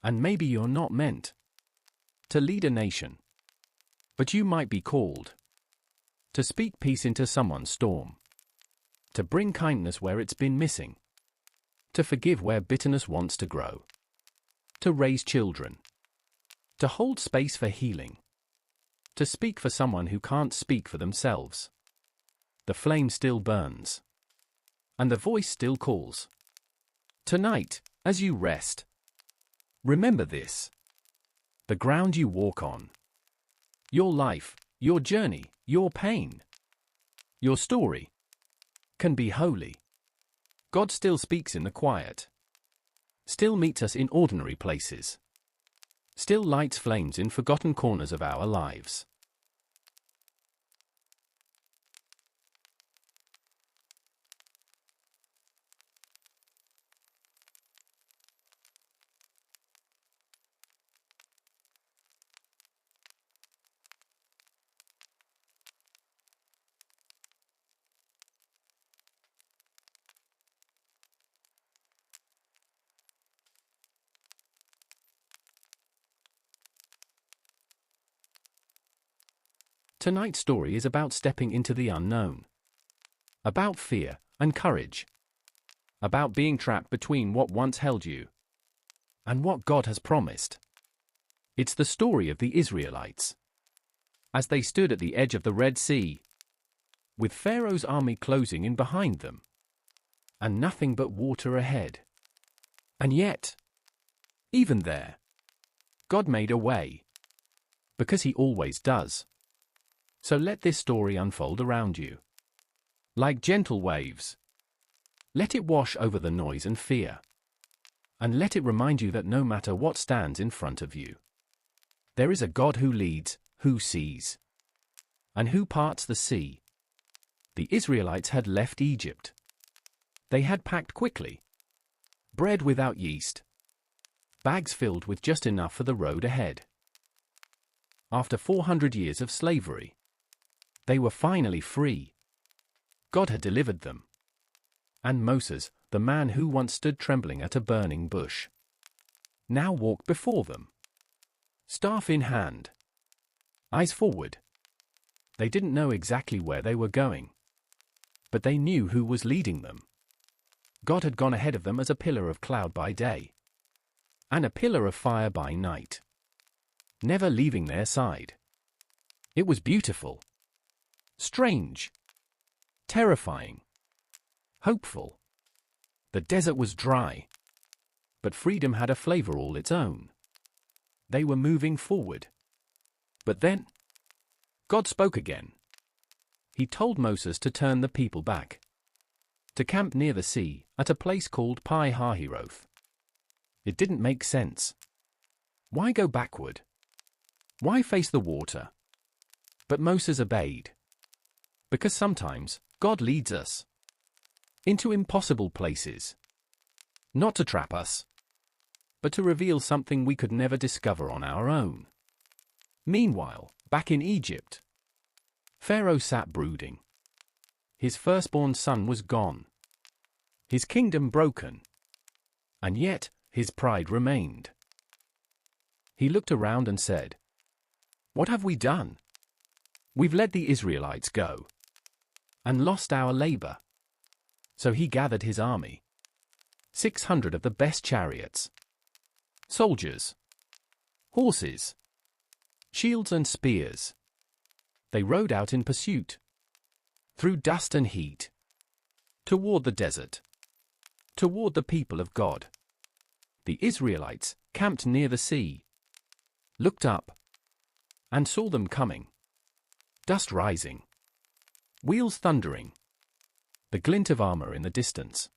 And maybe you're not meant to lead a nation, but you might be called to speak peace into someone's storm, to bring kindness where it's been missing, to forgive where bitterness wants to grow, to raise children, to hold space for healing, to speak for someone who can't speak for themselves. The flame still burns, and the voice still calls. Tonight, as you rest, remember this. The ground you walk on, your life, your journey, your pain, your story, can be holy. God still speaks in the quiet, still meets us in ordinary places, still lights flames in forgotten corners of our lives. Tonight's story is about stepping into the unknown, about fear and courage, about being trapped between what once held you and what God has promised. It's the story of the Israelites as they stood at the edge of the Red Sea, with Pharaoh's army closing in behind them, and nothing but water ahead. And yet, even there, God made a way, because He always does. So let this story unfold around you. Like gentle waves. Let it wash over the noise and fear. And let it remind you that no matter what stands in front of you, There is a God who leads, who sees, and who parts the sea. The Israelites had left Egypt. They had packed quickly. Bread without yeast. Bags filled with just enough for the road ahead. After 400 years of slavery, they were finally free. God had delivered them. And Moses, the man who once stood trembling at a burning bush, now walked before them, staff in hand, eyes forward. They didn't know exactly where they were going, but they knew who was leading them. God had gone ahead of them as a pillar of cloud by day, and a pillar of fire by night, never leaving their side. It was beautiful, strange, terrifying, hopeful. The desert was dry, but freedom had a flavor all its own. They were moving forward. But then, God spoke again. He told Moses to turn the people back, to camp near the sea, at a place called Pi-Hahiroth. It didn't make sense. Why go backward? Why face the water? But Moses obeyed. Because sometimes, God leads us into impossible places. Not to trap us, but to reveal something we could never discover on our own. Meanwhile, back in Egypt, Pharaoh sat brooding. His firstborn son was gone, his kingdom broken, and yet his pride remained. He looked around and said, "What have we done? We've let the Israelites go and lost our labor." So he gathered his army, 600 of the best chariots, soldiers, horses, shields and spears. They rode out in pursuit, through dust and heat, toward the desert, toward the people of God. The Israelites, camped near the sea, looked up and saw them coming. Dust rising, wheels thundering, the glint of armor in the distance.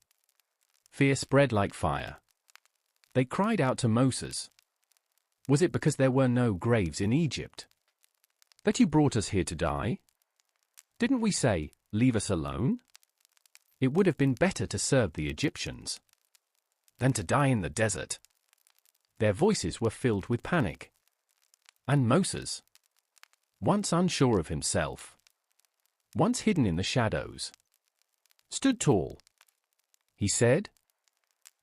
Fear spread like fire. They cried out to Moses, "Was it because there were no graves in Egypt that you brought us here to die? Didn't we say, 'Leave us alone'? It would have been better to serve the Egyptians than to die in the desert." Their voices were filled with panic. And Moses, once unsure of himself, once hidden in the shadows, stood tall. He said,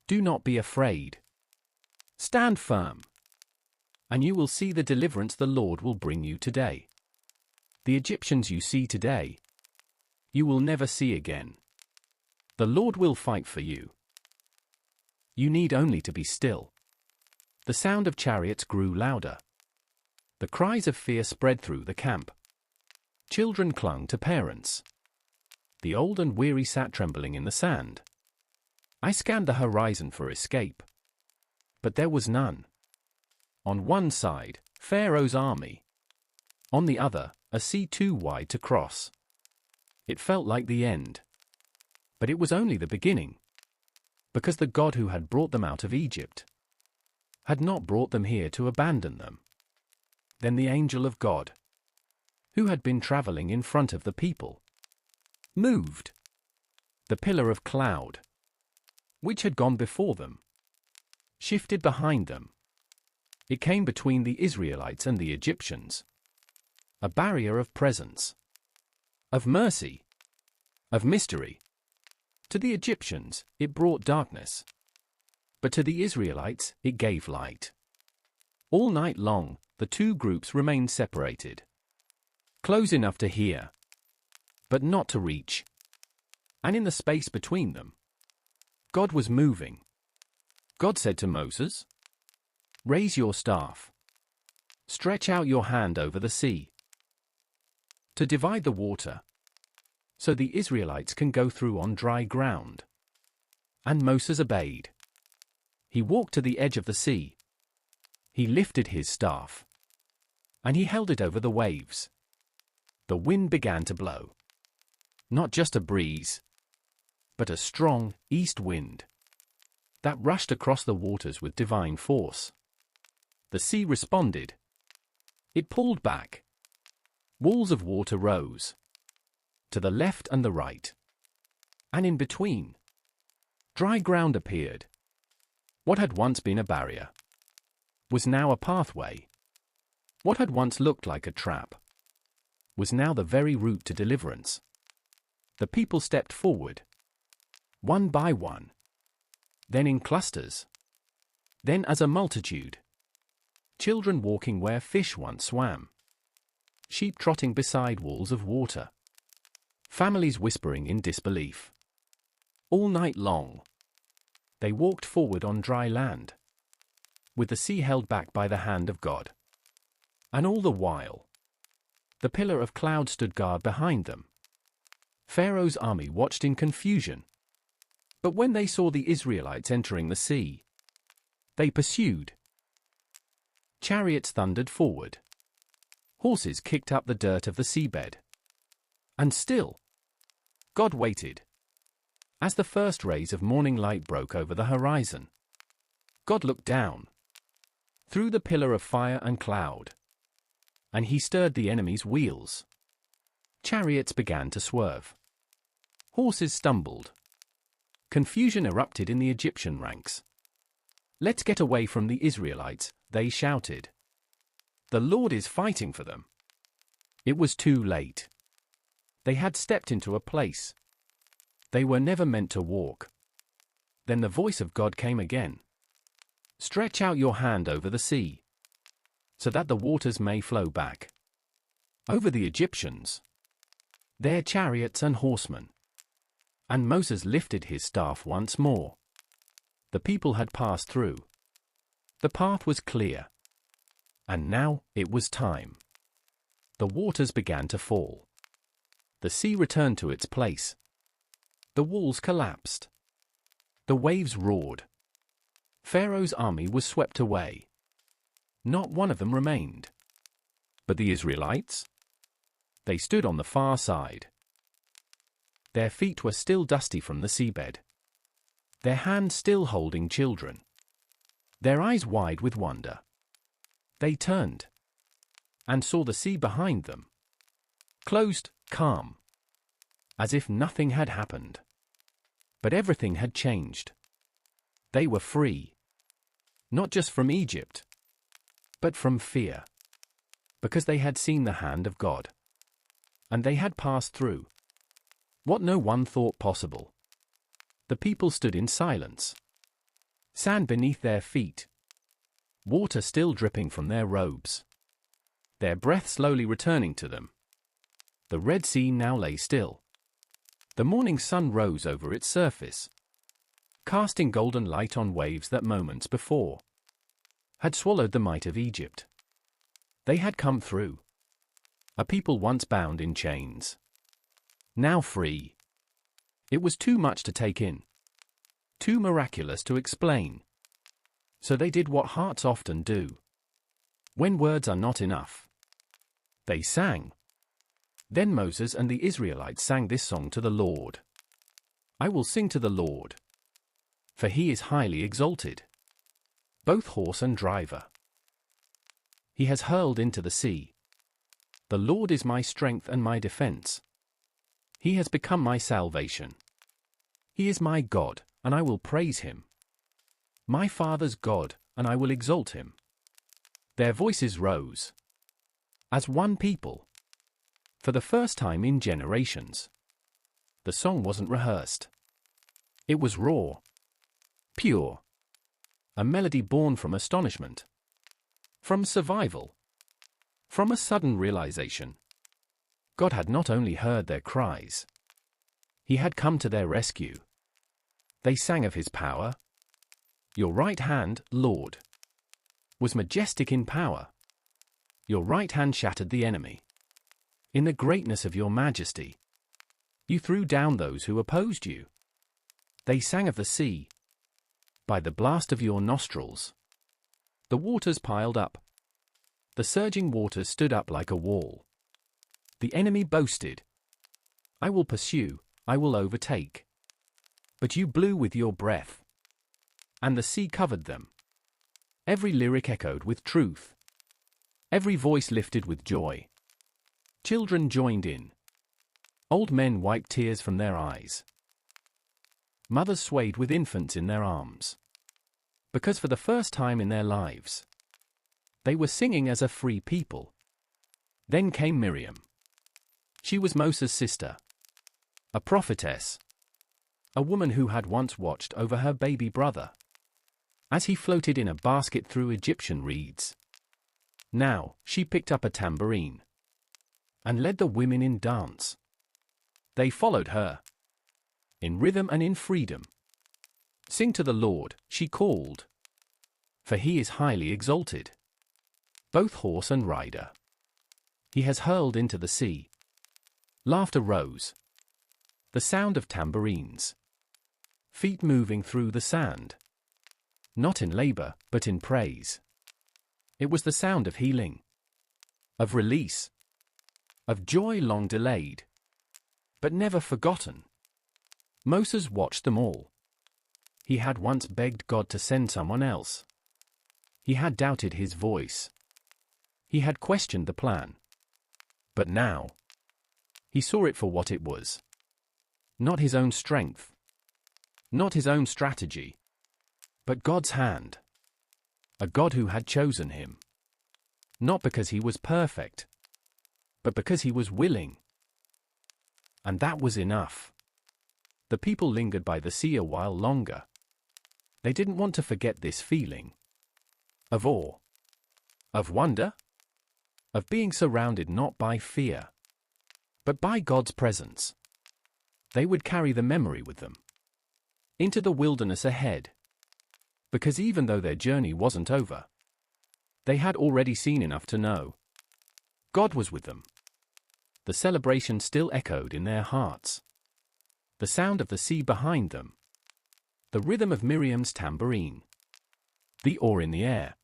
"Do not be afraid. Stand firm, and you will see the deliverance the Lord will bring you today. The Egyptians you see today, you will never see again. The Lord will fight for you. You need only to be still." The sound of chariots grew louder. The cries of fear spread through the camp. Children clung to parents. The old and weary sat trembling in the sand. I scanned the horizon for escape, but there was none. On one side, Pharaoh's army. On the other, a sea too wide to cross. It felt like the end. But it was only the beginning. Because the God who had brought them out of Egypt had not brought them here to abandon them. Then the angel of God, who had been traveling in front of the people, moved. The pillar of cloud, which had gone before them, shifted behind them. It came between the Israelites and the Egyptians. A barrier of presence, of mercy, of mystery. To the Egyptians, it brought darkness, but to the Israelites, it gave light. All night long, the two groups remained separated, close enough to hear, but not to reach. And in the space between them, God was moving. God said to Moses, "Raise your staff. Stretch out your hand over the sea, to divide the water, so the Israelites can go through on dry ground." And Moses obeyed. He walked to the edge of the sea. He lifted his staff, and he held it over the waves. The wind began to blow. Not just a breeze, but a strong east wind that rushed across the waters with divine force. The sea responded. It pulled back. Walls of water rose. To the left and the right. And in between. Dry ground appeared. What had once been a barrier was now a pathway. What had once looked like a trap was now the very route to deliverance. The people stepped forward. One by one. Then in clusters. Then as a multitude. Children walking where fish once swam. Sheep trotting beside walls of water. Families whispering in disbelief. All night long. They walked forward on dry land. With the sea held back by the hand of God. And all the while, the pillar of cloud stood guard behind them. Pharaoh's army watched in confusion. But when they saw the Israelites entering the sea, they pursued. Chariots thundered forward. Horses kicked up the dirt of the seabed. And still, God waited. As the first rays of morning light broke over the horizon, God looked down through the pillar of fire and cloud, and he stirred the enemy's wheels. Chariots began to swerve. Horses stumbled. Confusion erupted in the Egyptian ranks. "Let's get away from the Israelites," they shouted. "The Lord is fighting for them." It was too late. They had stepped into a place they were never meant to walk. Then the voice of God came again. "Stretch out your hand over the sea, so that the waters may flow back over the Egyptians, their chariots and horsemen." And Moses lifted his staff once more. The people had passed through. The path was clear. And now it was time. The waters began to fall. The sea returned to its place. The walls collapsed. The waves roared. Pharaoh's army was swept away. Not one of them remained. But the Israelites? They stood on the far side. Their feet were still dusty from the seabed. Their hands still holding children. Their eyes wide with wonder. They turned and saw the sea behind them. Closed, calm. As if nothing had happened. But everything had changed. They were free. Not just from Egypt, but from fear. Because they had seen the hand of God. And they had passed through what no one thought possible. The people stood in silence. Sand beneath their feet. Water still dripping from their robes. Their breath slowly returning to them. The Red Sea now lay still. The morning sun rose over its surface, casting golden light on waves that moments before had swallowed the might of Egypt. They had come through. A people once bound in chains. Now free. It was too much to take in. Too miraculous to explain. So they did what hearts often do. When words are not enough. They sang. Then Moses and the Israelites sang this song to the Lord. "I will sing to the Lord, for he is highly exalted, both horse and driver. He has hurled into the sea. The Lord is my strength and my defense. He has become my salvation. He is my God, and I will praise him. My father's God, and I will exalt him." Their voices rose. As one people. For the first time in generations. The song wasn't rehearsed. It was raw. Pure. A melody born from astonishment. From survival. From a sudden realization. God had not only heard their cries. He had come to their rescue. They sang of his power. "Your right hand, Lord, was majestic in power. Your right hand shattered the enemy. In the greatness of your majesty, you threw down those who opposed you." They sang of the sea. "By the blast of your nostrils, the waters piled up. The surging waters stood up like a wall. The enemy boasted, 'I will pursue, I will overtake.' But you blew with your breath, and the sea covered them." Every lyric echoed with truth. Every voice lifted with joy. Children joined in. Old men wiped tears from their eyes. Mothers swayed with infants in their arms. Because for the first time in their lives, they were singing as a free people. Then came Miriam. She was Moses' sister, a prophetess, a woman who had once watched over her baby brother as he floated in a basket through Egyptian reeds. Now, she picked up a tambourine and led the women in dance. They followed her, in rhythm and in freedom. Sing to the Lord, she called, for he is highly exalted, both horse and rider. He has hurled into the sea. Laughter rose. The sound of tambourines. Feet moving through the sand. Not in labor, but in praise. It was the sound of healing, of release, of joy long delayed, but never forgotten. Moses watched them all. He had once begged God to send someone else. He had doubted his voice. He had questioned the plan. But now, he saw it for what it was. Not his own strength, not his own strategy, but God's hand. A God who had chosen him. Not because he was perfect, but because he was willing. And that was enough. The people lingered by the sea a while longer. They didn't want to forget this feeling. Of awe. Of wonder. Of being surrounded not by fear, but by God's presence. They would carry the memory with them into the wilderness ahead. Because even though their journey wasn't over, they had already seen enough to know God was with them. The celebration still echoed in their hearts. The sound of the sea behind them. The rhythm of Miriam's tambourine. The awe in the air.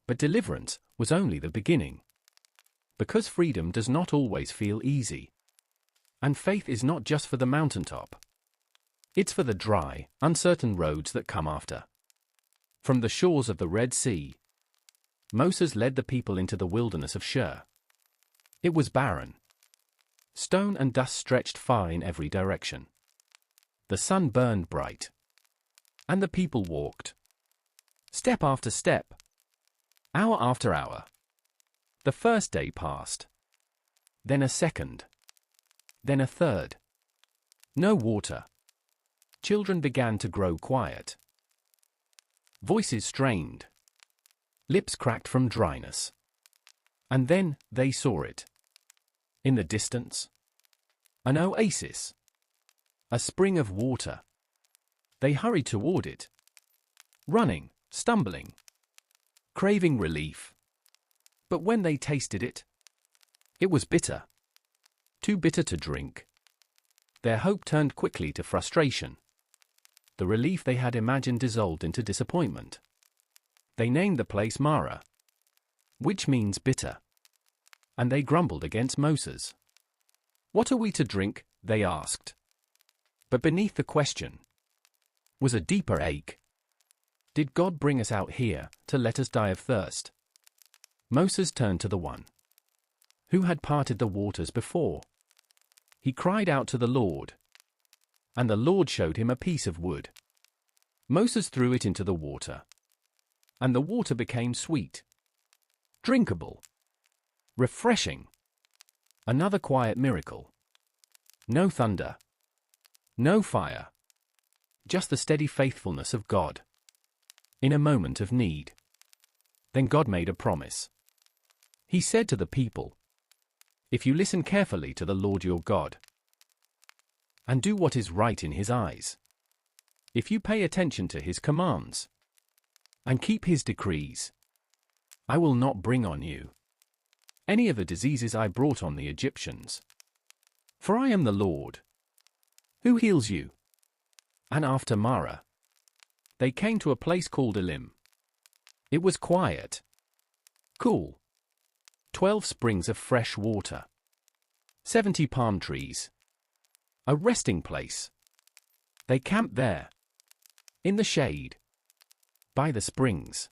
But deliverance was only the beginning. Because freedom does not always feel easy. And faith is not just for the mountaintop. It's for the dry, uncertain roads that come after. From the shores of the Red Sea, Moses led the people into the wilderness of Shur. It was barren. Stone and dust stretched far in every direction. The sun burned bright. And the people walked. Step after step. Hour after hour. The first day passed. Then a second. Then a third. No water. Children began to grow quiet. Voices strained. Lips cracked from dryness. And then they saw it. In the distance. An oasis. A spring of water. They hurried toward it. Running, stumbling. Craving relief. But when they tasted it, it was bitter. Too bitter to drink. Their hope turned quickly to frustration. The relief they had imagined dissolved into disappointment. They named the place Mara, which means bitter. And they grumbled against Moses. What are we to drink? They asked. But beneath the question was a deeper ache. Did God bring us out here to let us die of thirst? Moses turned to the one who had parted the waters before. He cried out to the Lord, and the Lord showed him a piece of wood. Moses threw it into the water, and the water became sweet, drinkable, refreshing. Another quiet miracle. No thunder, no fire, just the steady faithfulness of God. In a moment of need. Then God made a promise. He said to the people, if you listen carefully to the Lord your God, and do what is right in his eyes, if you pay attention to his commands, and keep his decrees, I will not bring on you any of the diseases I brought on the Egyptians. For I am the Lord, who heals you. And after Mara, they came to a place called Elim. It was quiet, cool. 12 springs of fresh water. 70 palm trees. A resting place. They camped there. In the shade. By the springs.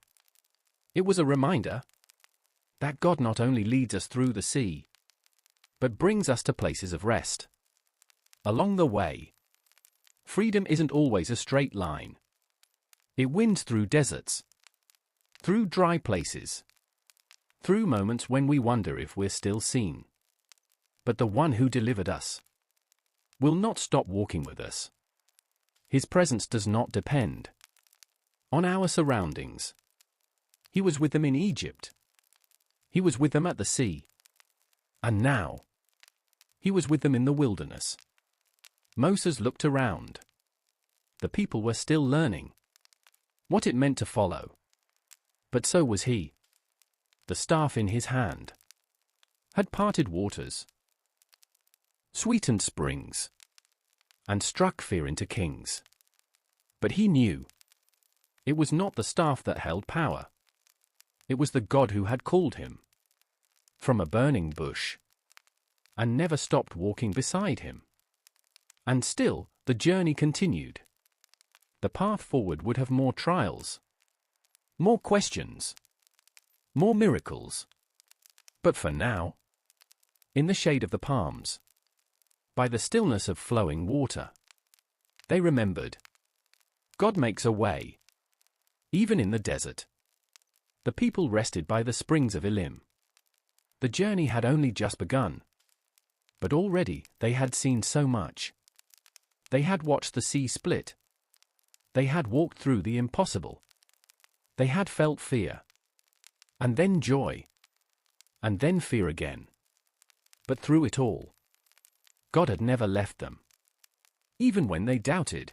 It was a reminder. That God not only leads us through the sea, but brings us to places of rest. Along the way, freedom isn't always a straight line. It winds through deserts, through dry places, through moments when we wonder if we're still seen. But the one who delivered us will not stop walking with us. His presence does not depend on our surroundings. He was with them in Egypt. He was with them at the sea. And now, he was with them in the wilderness. Moses looked around. The people were still learning what it meant to follow. But so was he. The staff in his hand had parted waters, sweetened springs, and struck fear into kings. But he knew it was not the staff that held power. It was the God who had called him from a burning bush and never stopped walking beside him. And still, the journey continued. The path forward would have more trials, more questions, more miracles. But for now, in the shade of the palms, by the stillness of flowing water, they remembered God makes a way, even in the desert. The people rested by the springs of Elim. The journey had only just begun, but already they had seen so much. They had watched the sea split. They had walked through the impossible. They had felt fear, and then joy, and then fear again. But through it all, God had never left them. Even when they doubted,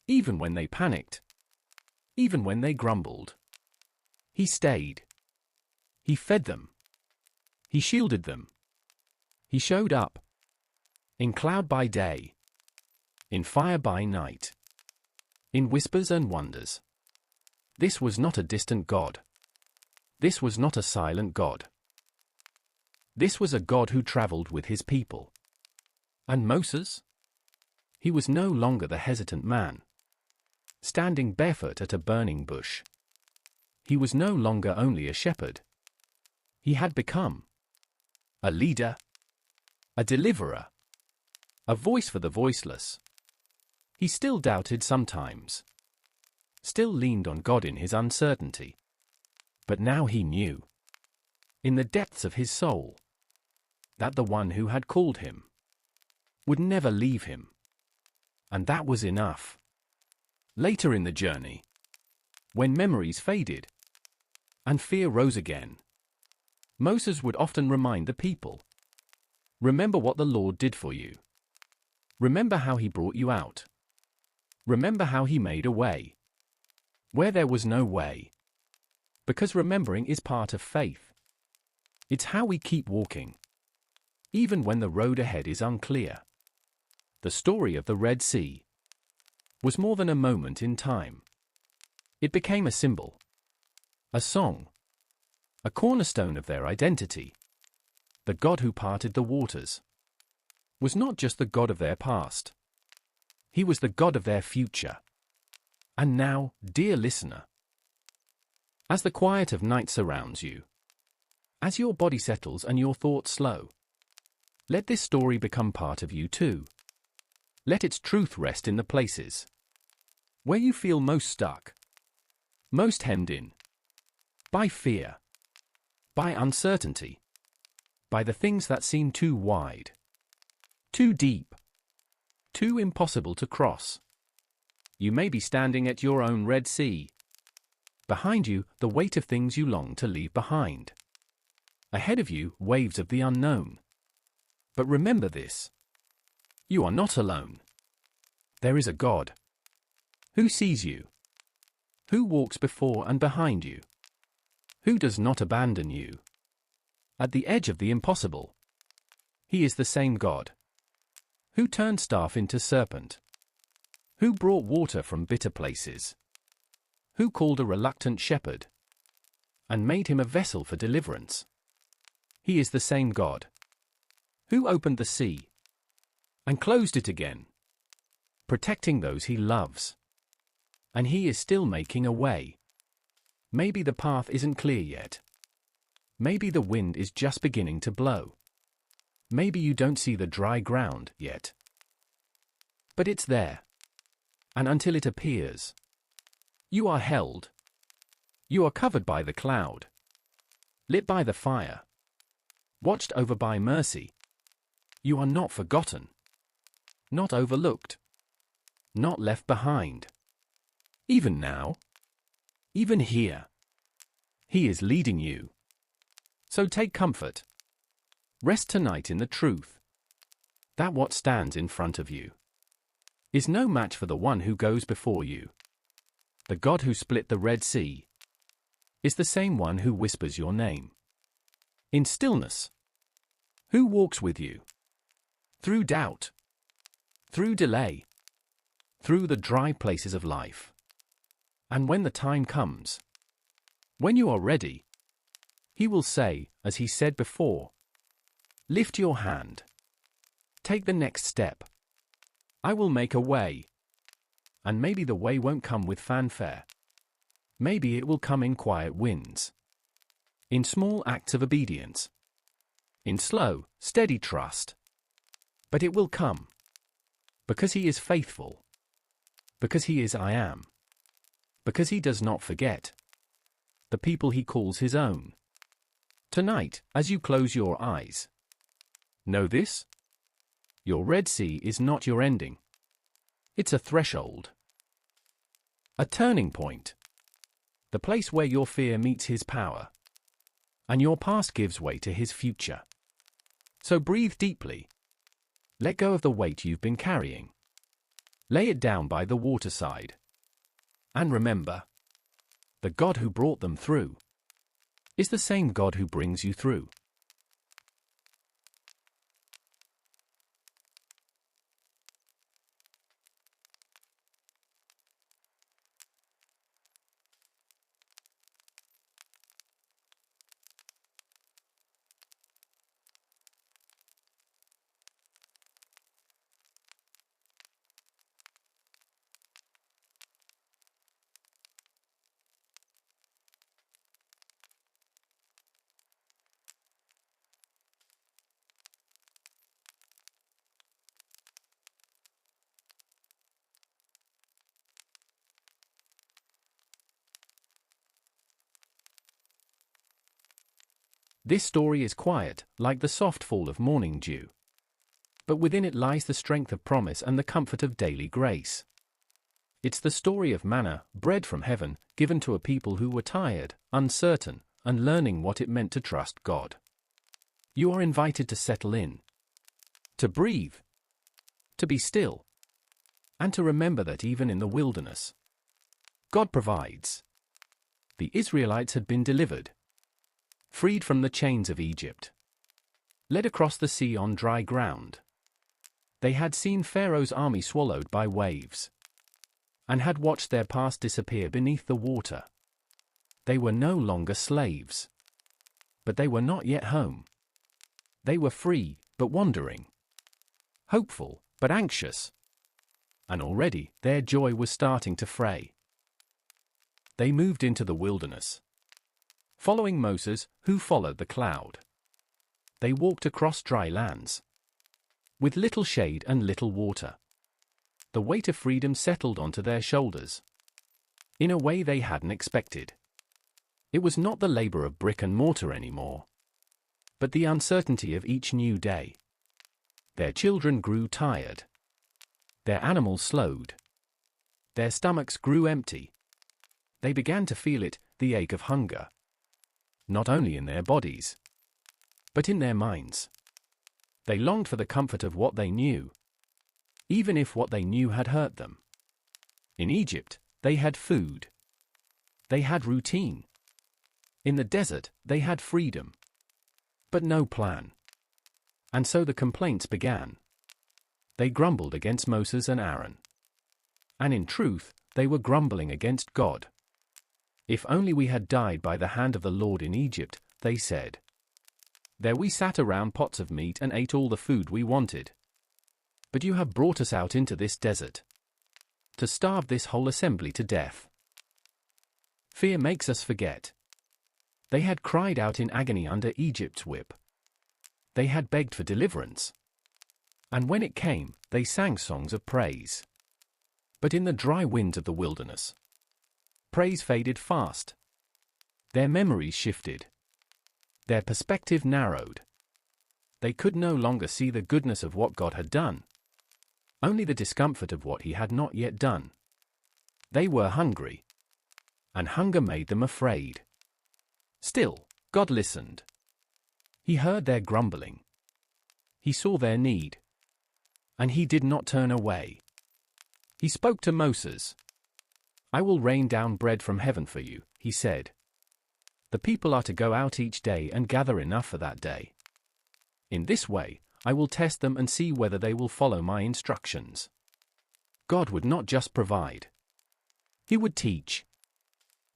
even when they panicked, even when they grumbled, he stayed. He fed them. He shielded them. He showed up. In cloud by day, in fire by night, in whispers and wonders. This was not a distant God. This was not a silent God. This was a God who traveled with his people. And Moses? He was no longer the hesitant man, standing barefoot at a burning bush. He was no longer only a shepherd. He had become a leader, a deliverer, a voice for the voiceless. He still doubted sometimes, still leaned on God in his uncertainty. But now he knew, in the depths of his soul, that the one who had called him would never leave him. And that was enough. Later in the journey, when memories faded and fear rose again, Moses would often remind the people, remember what the Lord did for you. Remember how he brought you out. Remember how he made a way where there was no way. Because remembering is part of faith. It's how we keep walking, even when the road ahead is unclear. The story of the Red Sea was more than a moment in time. It became a symbol, a song, a cornerstone of their identity. The God who parted the waters was not just the God of their past. He was the God of their future. And now, dear listener, as the quiet of night surrounds you, as your body settles and your thoughts slow, let this story become part of you too. Let its truth rest in the places where you feel most stuck, most hemmed in, by fear, by uncertainty, by the things that seem too wide, too deep, too impossible to cross. You may be standing at your own Red Sea. Behind you, the weight of things you long to leave behind. Ahead of you, waves of the unknown. But remember this: you are not alone. There is a God who sees you, who walks before and behind you, who does not abandon you. At the edge of the impossible, he is the same God who turned staff into serpent, who brought water from bitter places, who called a reluctant shepherd and made him a vessel for deliverance. He is the same God who opened the sea and closed it again, protecting those he loves. And he is still making a way. Maybe the path isn't clear yet. Maybe the wind is just beginning to blow. Maybe you don't see the dry ground yet. But it's there. And until it appears, you are held. You are covered by the cloud, lit by the fire, watched over by mercy. You are not forgotten, not overlooked, not left behind. Even now, even here, He is leading you. So take comfort. Rest tonight in the truth that what stands in front of you is no match for the one who goes before you. The God who split the Red Sea is the same one who whispers your name in stillness, who walks with you through doubt, through delay, through the dry places of life. And when the time comes, when you are ready, He will say, as He said before, lift your hand, take the next step. I will make a way. And maybe the way won't come with fanfare. Maybe it will come in quiet wins, in small acts of obedience, in slow, steady trust. But it will come, because He is faithful, because He is I am, because He does not forget the people He calls His own. Tonight, as you close your eyes, know this: your Red Sea is not your ending. It's a threshold, a turning point, the place where your fear meets His power, and your past gives way to His future. So breathe deeply. Let go of the weight you've been carrying. Lay it down by the waterside. And remember, the God who brought them through is the same God who brings you through. This story is quiet, like the soft fall of morning dew. But within it lies the strength of promise and the comfort of daily grace. It's the story of manna, bread from heaven, given to a people who were tired, uncertain, and learning what it meant to trust God. You are invited to settle in, to breathe, to be still, and to remember that even in the wilderness, God provides. The Israelites had been delivered, freed from the chains of Egypt, led across the sea on dry ground. They had seen Pharaoh's army swallowed by waves, and had watched their past disappear beneath the water. They were no longer slaves. But they were not yet home. They were free, but wandering. Hopeful, but anxious. And already, their joy was starting to fray. They moved into the wilderness, following Moses, who followed the cloud. They walked across dry lands, with little shade and little water. The weight of freedom settled onto their shoulders, in a way they hadn't expected. It was not the labor of brick and mortar anymore, but the uncertainty of each new day. Their children grew tired. Their animals slowed. Their stomachs grew empty. They began to feel it, the ache of hunger. Not only in their bodies, but in their minds. They longed for the comfort of what they knew, even if what they knew had hurt them. In Egypt, they had food. They had routine. In the desert, they had freedom, but no plan. And so the complaints began. They grumbled against Moses and Aaron. And in truth, they were grumbling against God. If only we had died by the hand of the Lord in Egypt, they said. There we sat around pots of meat and ate all the food we wanted. But you have brought us out into this desert, to starve this whole assembly to death. Fear makes us forget. They had cried out in agony under Egypt's whip. They had begged for deliverance. And when it came, they sang songs of praise. But in the dry winds of the wilderness, praise faded fast. Their memories shifted. Their perspective narrowed. They could no longer see the goodness of what God had done, only the discomfort of what he had not yet done. They were hungry, and hunger made them afraid. Still, God listened. He heard their grumbling. He saw their need, and he did not turn away. He spoke to Moses. "I will rain down bread from heaven for you," he said. "The people are to go out each day and gather enough for that day. In this way, I will test them and see whether they will follow my instructions." God would not just provide. He would teach.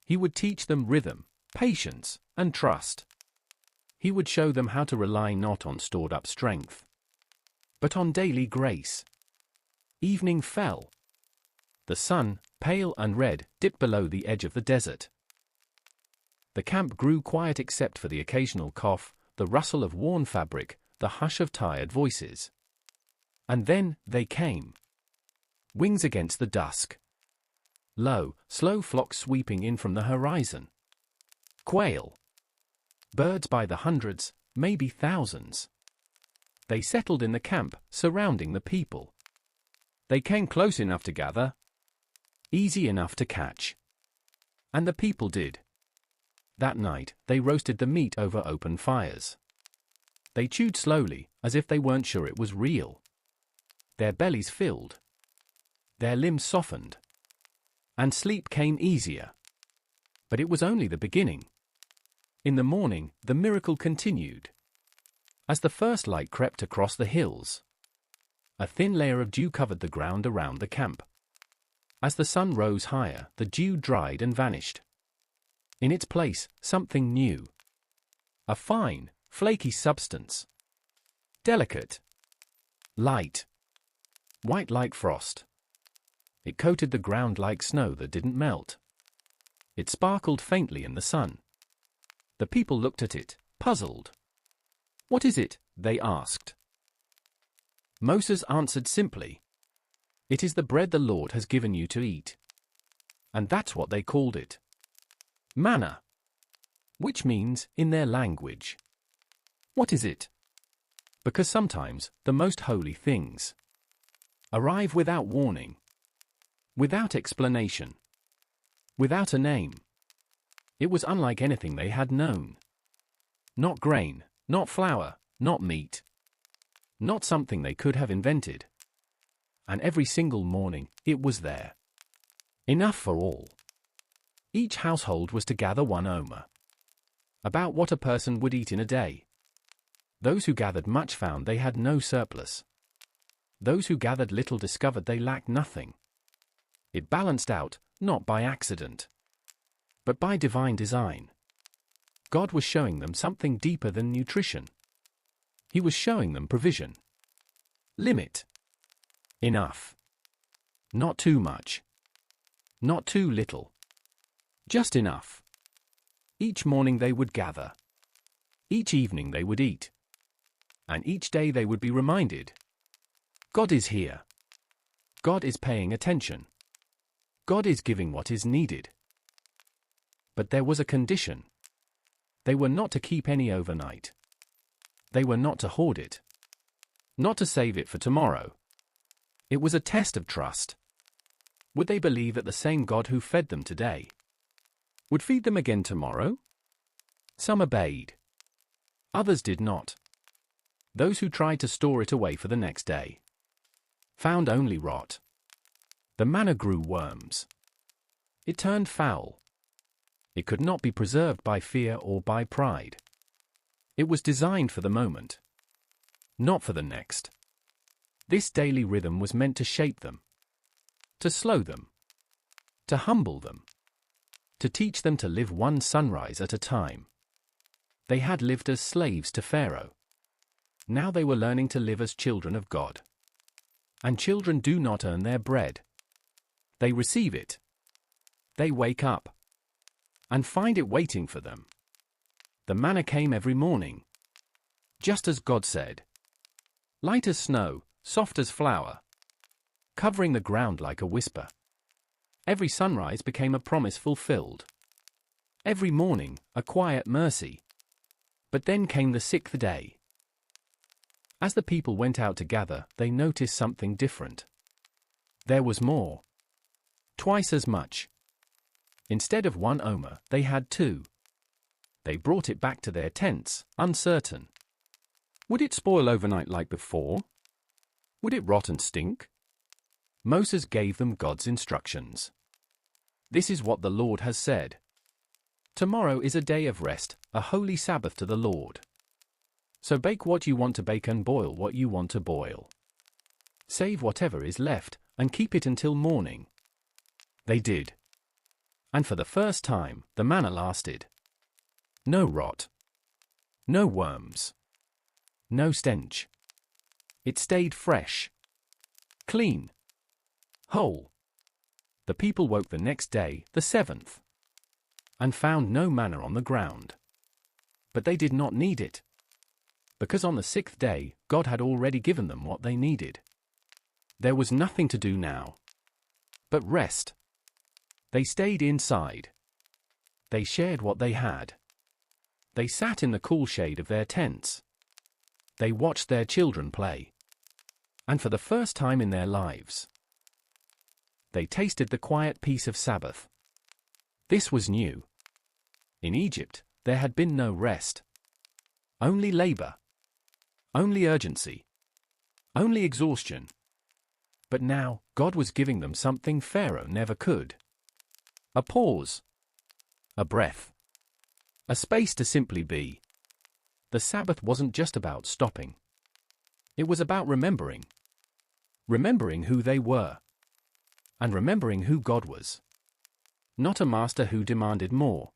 He would teach them rhythm, patience, and trust. He would show them how to rely not on stored-up strength, but on daily grace. Evening fell. The sun, pale and red, dipped below the edge of the desert. The camp grew quiet except for the occasional cough, the rustle of worn fabric, the hush of tired voices. And then they came. Wings against the dusk. Low, slow flocks sweeping in from the horizon. Quail. Birds by the hundreds, maybe thousands. They settled in the camp, surrounding the people. They came close enough to gather, easy enough to catch. And the people did. That night, they roasted the meat over open fires. They chewed slowly, as if they weren't sure it was real. Their bellies filled. Their limbs softened. And sleep came easier. But it was only the beginning. In the morning, the miracle continued. As the first light crept across the hills, a thin layer of dew covered the ground around the camp. As the sun rose higher, the dew dried and vanished. In its place, something new. A fine, flaky substance. Delicate. Light. White like frost. It coated the ground like snow that didn't melt. It sparkled faintly in the sun. The people looked at it, puzzled. "What is it?" they asked. Moses answered simply, "It is the bread the Lord has given you to eat." And that's what they called it. Manna. Which means, in their language, "What is it?" Because sometimes, the most holy things arrive without warning, without explanation, without a name. It was unlike anything they had known. Not grain, not flour, not meat. Not something they could have invented. And every single morning, it was there. Enough for all. Each household was to gather one omer. About what a person would eat in a day. Those who gathered much found they had no surplus. Those who gathered little discovered they lacked nothing. It balanced out, not by accident, but by divine design. God was showing them something deeper than nutrition. He was showing them provision. Limit. Enough. Not too much. Not too little. Just enough. Each morning they would gather. Each evening they would eat. And each day they would be reminded. God is here. God is paying attention. God is giving what is needed. But there was a condition. They were not to keep any overnight. They were not to hoard it. Not to save it for tomorrow. It was a test of trust. Would they believe that the same God who fed them today would feed them again tomorrow? Some obeyed. Others did not. Those who tried to store it away for the next day found only rot. The manna grew worms. It turned foul. It could not be preserved by fear or by pride. It was designed for the moment, not for the next. This daily rhythm was meant to shape them, to slow them, to humble them, to teach them to live one sunrise at a time. They had lived as slaves to Pharaoh. Now they were learning to live as children of God. And children do not earn their bread. They receive it. They wake up and find it waiting for them. The manna came every morning, just as God said. Light as snow, soft as flour, covering the ground like a whisper. Every sunrise became a promise fulfilled. Every morning, a quiet mercy. But then came the 6th day. As the people went out to gather, they noticed something different. There was more. Twice as much. Instead of 1 omer, they had 2. They brought it back to their tents, uncertain. Would it spoil overnight like before? Would it rot and stink? Moses gave them God's instructions. This is what the Lord has said. Tomorrow is a day of rest, a holy Sabbath to the Lord. So bake what you want to bake and boil what you want to boil. Save whatever is left, and keep it until morning. They did. And for the first time, the manna lasted. No rot. No worms. No stench. It stayed fresh. Clean. Whole. The people woke the next day, the 7th, and found no manna on the ground. But they did not need it, because on the 6th day, God had already given them what they needed. There was nothing to do now but rest. They stayed inside. They shared what they had. They sat in the cool shade of their tents. They watched their children play. And for the first time in their lives, they tasted the quiet peace of Sabbath. This was new. In Egypt, there had been no rest. Only labor. Only urgency. Only exhaustion. But now, God was giving them something Pharaoh never could. A pause. A breath. A space to simply be. The Sabbath wasn't just about stopping. It was about remembering. Remembering who they were. And remembering who God was. Not a master who demanded more.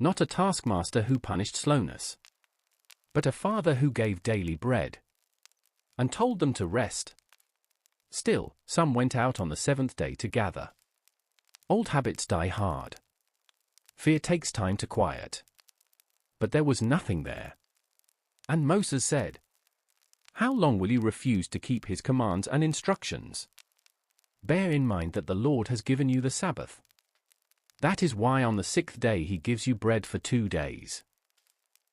Not a taskmaster who punished slowness. But a father who gave daily bread. And told them to rest. Still, some went out on the 7th day to gather. Old habits die hard. Fear takes time to quiet. But there was nothing there. And Moses said, "How long will you refuse to keep his commands and instructions? Bear in mind that the Lord has given you the Sabbath. That is why on the 6th day he gives you bread for 2 days.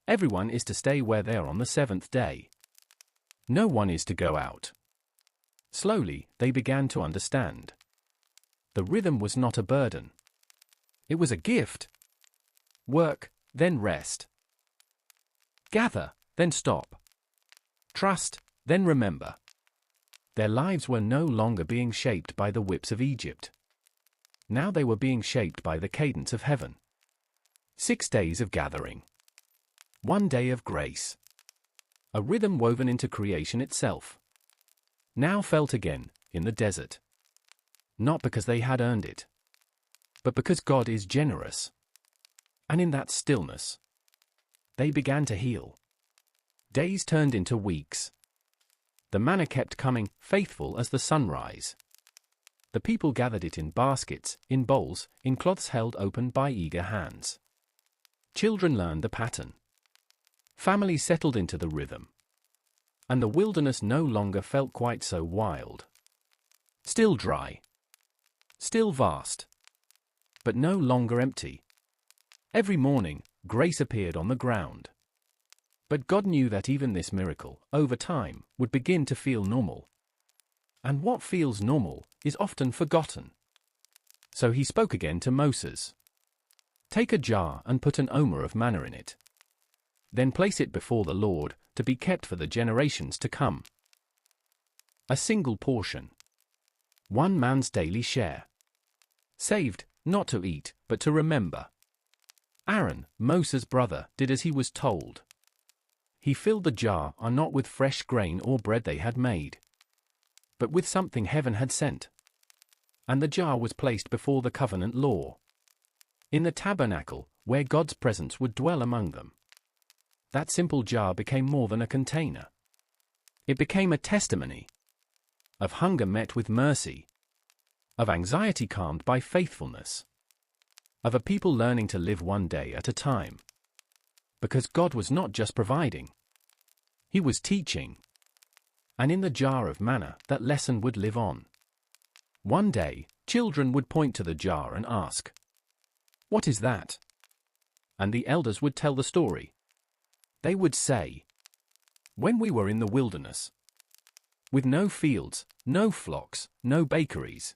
Everyone is to stay where they are on the 7th day. No one is to go out." Slowly, they began to understand. The rhythm was not a burden. It was a gift. Work, then rest. Gather, then stop. Trust, then remember. Their lives were no longer being shaped by the whips of Egypt. Now they were being shaped by the cadence of heaven. 6 days of gathering. 1 day of grace. A rhythm woven into creation itself. Now felt again, in the desert. Not because they had earned it, but because God is generous. And in that stillness, they began to heal. Days turned into weeks. The manna kept coming, faithful as the sunrise. The people gathered it in baskets, in bowls, in cloths held open by eager hands. Children learned the pattern. Families settled into the rhythm. And the wilderness no longer felt quite so wild. Still dry. Still vast. But no longer empty. Every morning, grace appeared on the ground. But God knew that even this miracle, over time, would begin to feel normal. And what feels normal is often forgotten. So he spoke again to Moses. "Take a jar and put an omer of manna in it. Then place it before the Lord, to be kept for the generations to come. A single portion. 1 man's daily share. Saved, not to eat, but to remember." Aaron, Moses' brother, did as he was told. He filled the jar not with fresh grain or bread they had made, but with something heaven had sent. And the jar was placed before the covenant law. In the tabernacle, where God's presence would dwell among them. That simple jar became more than a container. It became a testimony of hunger met with mercy, of anxiety calmed by faithfulness, of a people learning to live 1 day at a time. Because God was not just providing. He was teaching. And in the jar of manna, that lesson would live on. One day, children would point to the jar and ask, "What is that?" And the elders would tell the story. They would say, "When we were in the wilderness, with no fields, no flocks, no bakeries,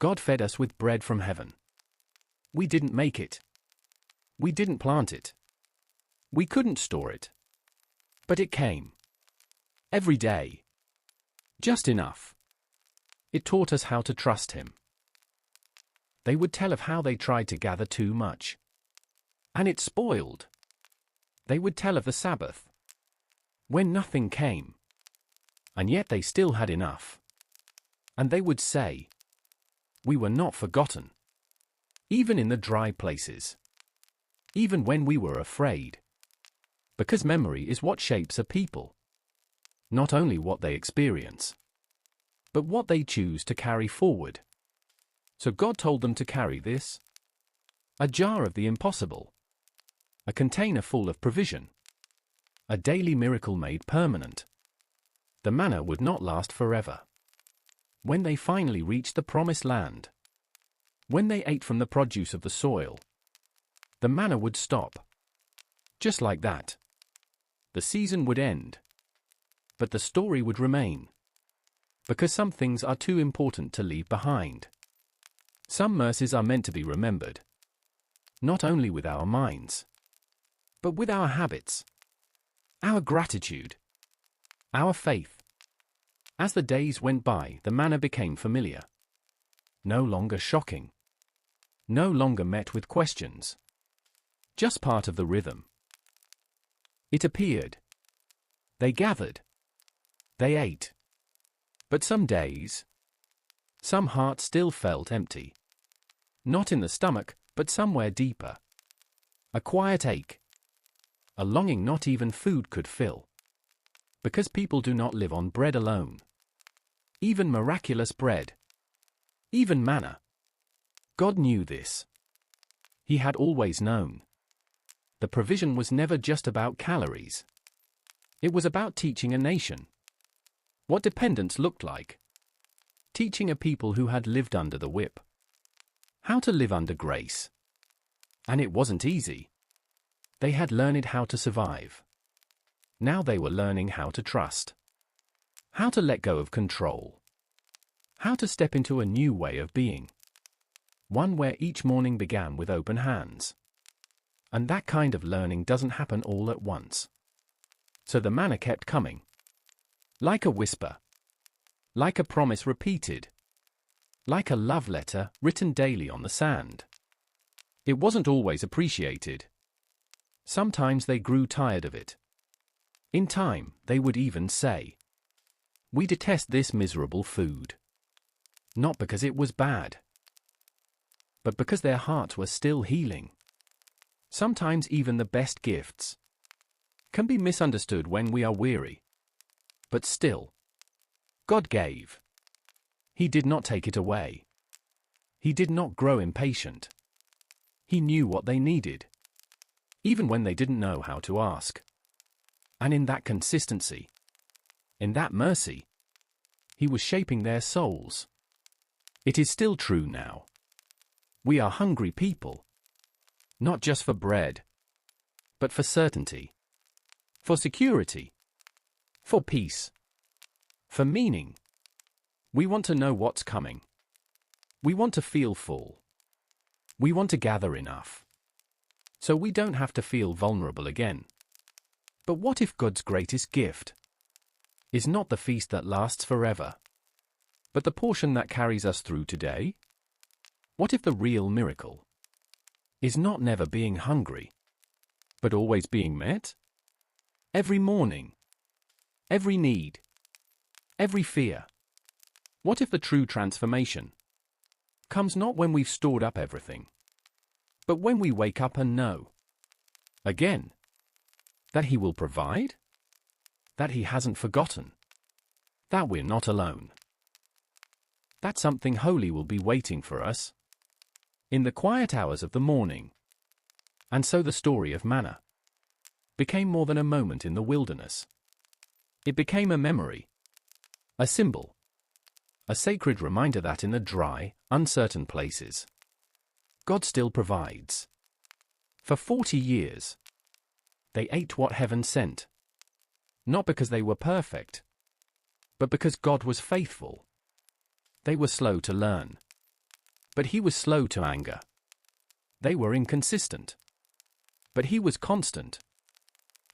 God fed us with bread from heaven. We didn't make it. We didn't plant it. We couldn't store it. But it came. Every day. Just enough. It taught us how to trust Him." They would tell of how they tried to gather too much, and it spoiled. They would tell of the Sabbath, when nothing came, and yet they still had enough. And they would say, "We were not forgotten, even in the dry places, even when we were afraid." Because memory is what shapes a people. Not only what they experience, but what they choose to carry forward. So God told them to carry this: a jar of the impossible, a container full of provision, a daily miracle made permanent. The manna would not last forever. When they finally reached the promised land, when they ate from the produce of the soil, the manna would stop. Just like that. The season would end. But the story would remain. Because some things are too important to leave behind. Some mercies are meant to be remembered. Not only with our minds, but with our habits, our gratitude, our faith. As the days went by, the manna became familiar. No longer shocking. No longer met with questions. Just part of the rhythm. It appeared. They gathered. They ate. But some days, some heart still felt empty. Not in the stomach, but somewhere deeper. A quiet ache. A longing not even food could fill. Because people do not live on bread alone. Even miraculous bread. Even manna. God knew this. He had always known. The provision was never just about calories. It was about teaching a nation what dependence looked like. Teaching a people who had lived under the whip how to live under grace. And it wasn't easy. They had learned how to survive. Now they were learning how to trust. How to let go of control. How to step into a new way of being. One where each morning began with open hands. And that kind of learning doesn't happen all at once. So the manna kept coming. Like a whisper. Like a promise repeated. Like a love letter written daily on the sand. It wasn't always appreciated. Sometimes they grew tired of it. In time, they would even say, "We detest this miserable food." Not because it was bad, but because their hearts were still healing. Sometimes even the best gifts can be misunderstood when we are weary. But still, God gave. He did not take it away. He did not grow impatient. He knew what they needed, even when they didn't know how to ask. And in that consistency, in that mercy, He was shaping their souls. It is still true now. We are hungry people. Not just for bread, but for certainty, for security, for peace, for meaning. We want to know what's coming. We want to feel full. We want to gather enough, so we don't have to feel vulnerable again. But what if God's greatest gift is not the feast that lasts forever, but the portion that carries us through today? What if the real miracle is not never being hungry, but always being met? Every morning, every need, every fear. What if the true transformation comes not when we've stored up everything, but when we wake up and know, again, that He will provide? That He hasn't forgotten? That we're not alone? That something holy will be waiting for us in the quiet hours of the morning. And so the story of manna became more than a moment in the wilderness. It became a memory, a symbol, a sacred reminder that in the dry, uncertain places, God still provides. For 40 years, they ate what heaven sent, not because they were perfect, but because God was faithful. They were slow to learn, but He was slow to anger. They were inconsistent, but He was constant.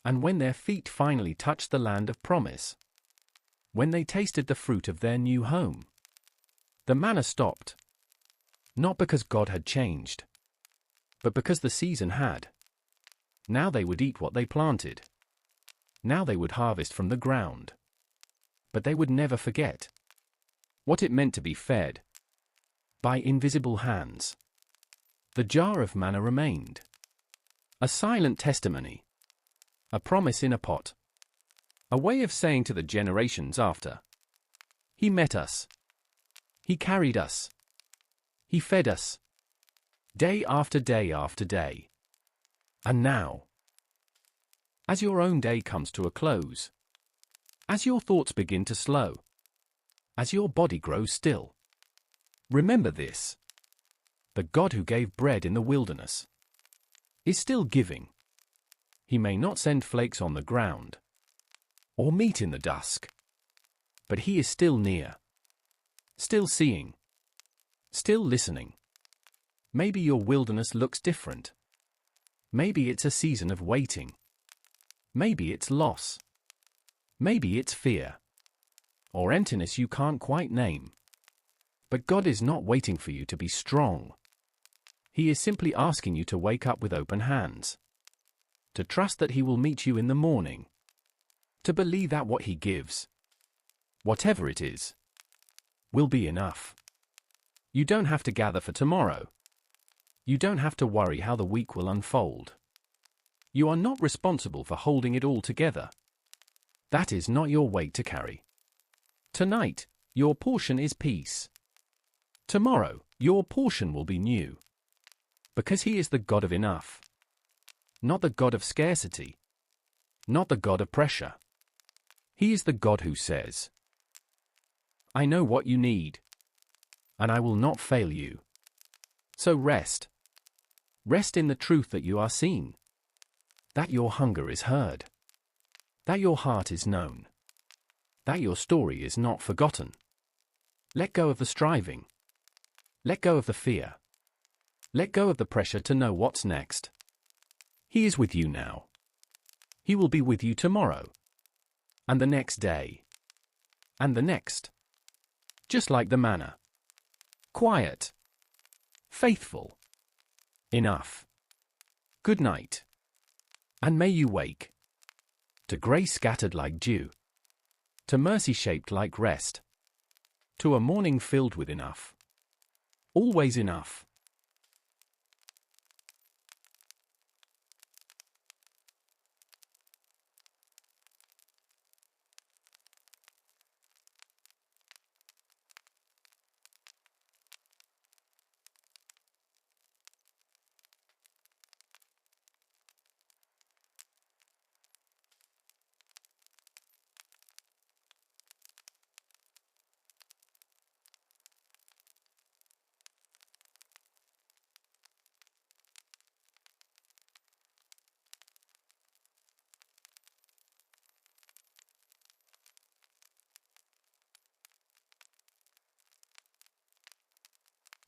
And when their feet finally touched the land of promise, when they tasted the fruit of their new home, the manna stopped. Not because God had changed, but because the season had. Now they would eat what they planted. Now they would harvest from the ground. But they would never forget what it meant to be fed by invisible hands. The jar of manna remained, a silent testimony, a promise in a pot, a way of saying to the generations after, He met us, He carried us, He fed us, day after day after day. And now, as your own day comes to a close, as your thoughts begin to slow, as your body grows still, remember this: the God who gave bread in the wilderness is still giving. He may not send flakes on the ground or meat in the dusk, but He is still near, still seeing, still listening. Maybe your wilderness looks different. Maybe it's a season of waiting. Maybe it's loss. Maybe it's fear or emptiness you can't quite name. But God is not waiting for you to be strong. He is simply asking you to wake up with open hands, to trust that He will meet you in the morning, to believe that what He gives, whatever it is, will be enough. You don't have to gather for tomorrow. You don't have to worry how the week will unfold. You are not responsible for holding it all together. That is not your weight to carry. Tonight, your portion is peace. Tomorrow, your portion will be new. Because He is the God of enough. Not the God of scarcity. Not the God of pressure. He is the God who says, I know what you need, and I will not fail you. So rest. Rest in the truth that you are seen, that your hunger is heard, that your heart is known, that your story is not forgotten. Let go of the striving. Let go of the fear. Let go of the pressure to know what's next. He is with you now. He will be with you tomorrow, and the next day, and the next. Just like the manna. Quiet. Faithful. Enough. Good night. And may you wake to grace scattered like dew, to mercy shaped like rest, to a morning filled with enough. Always enough.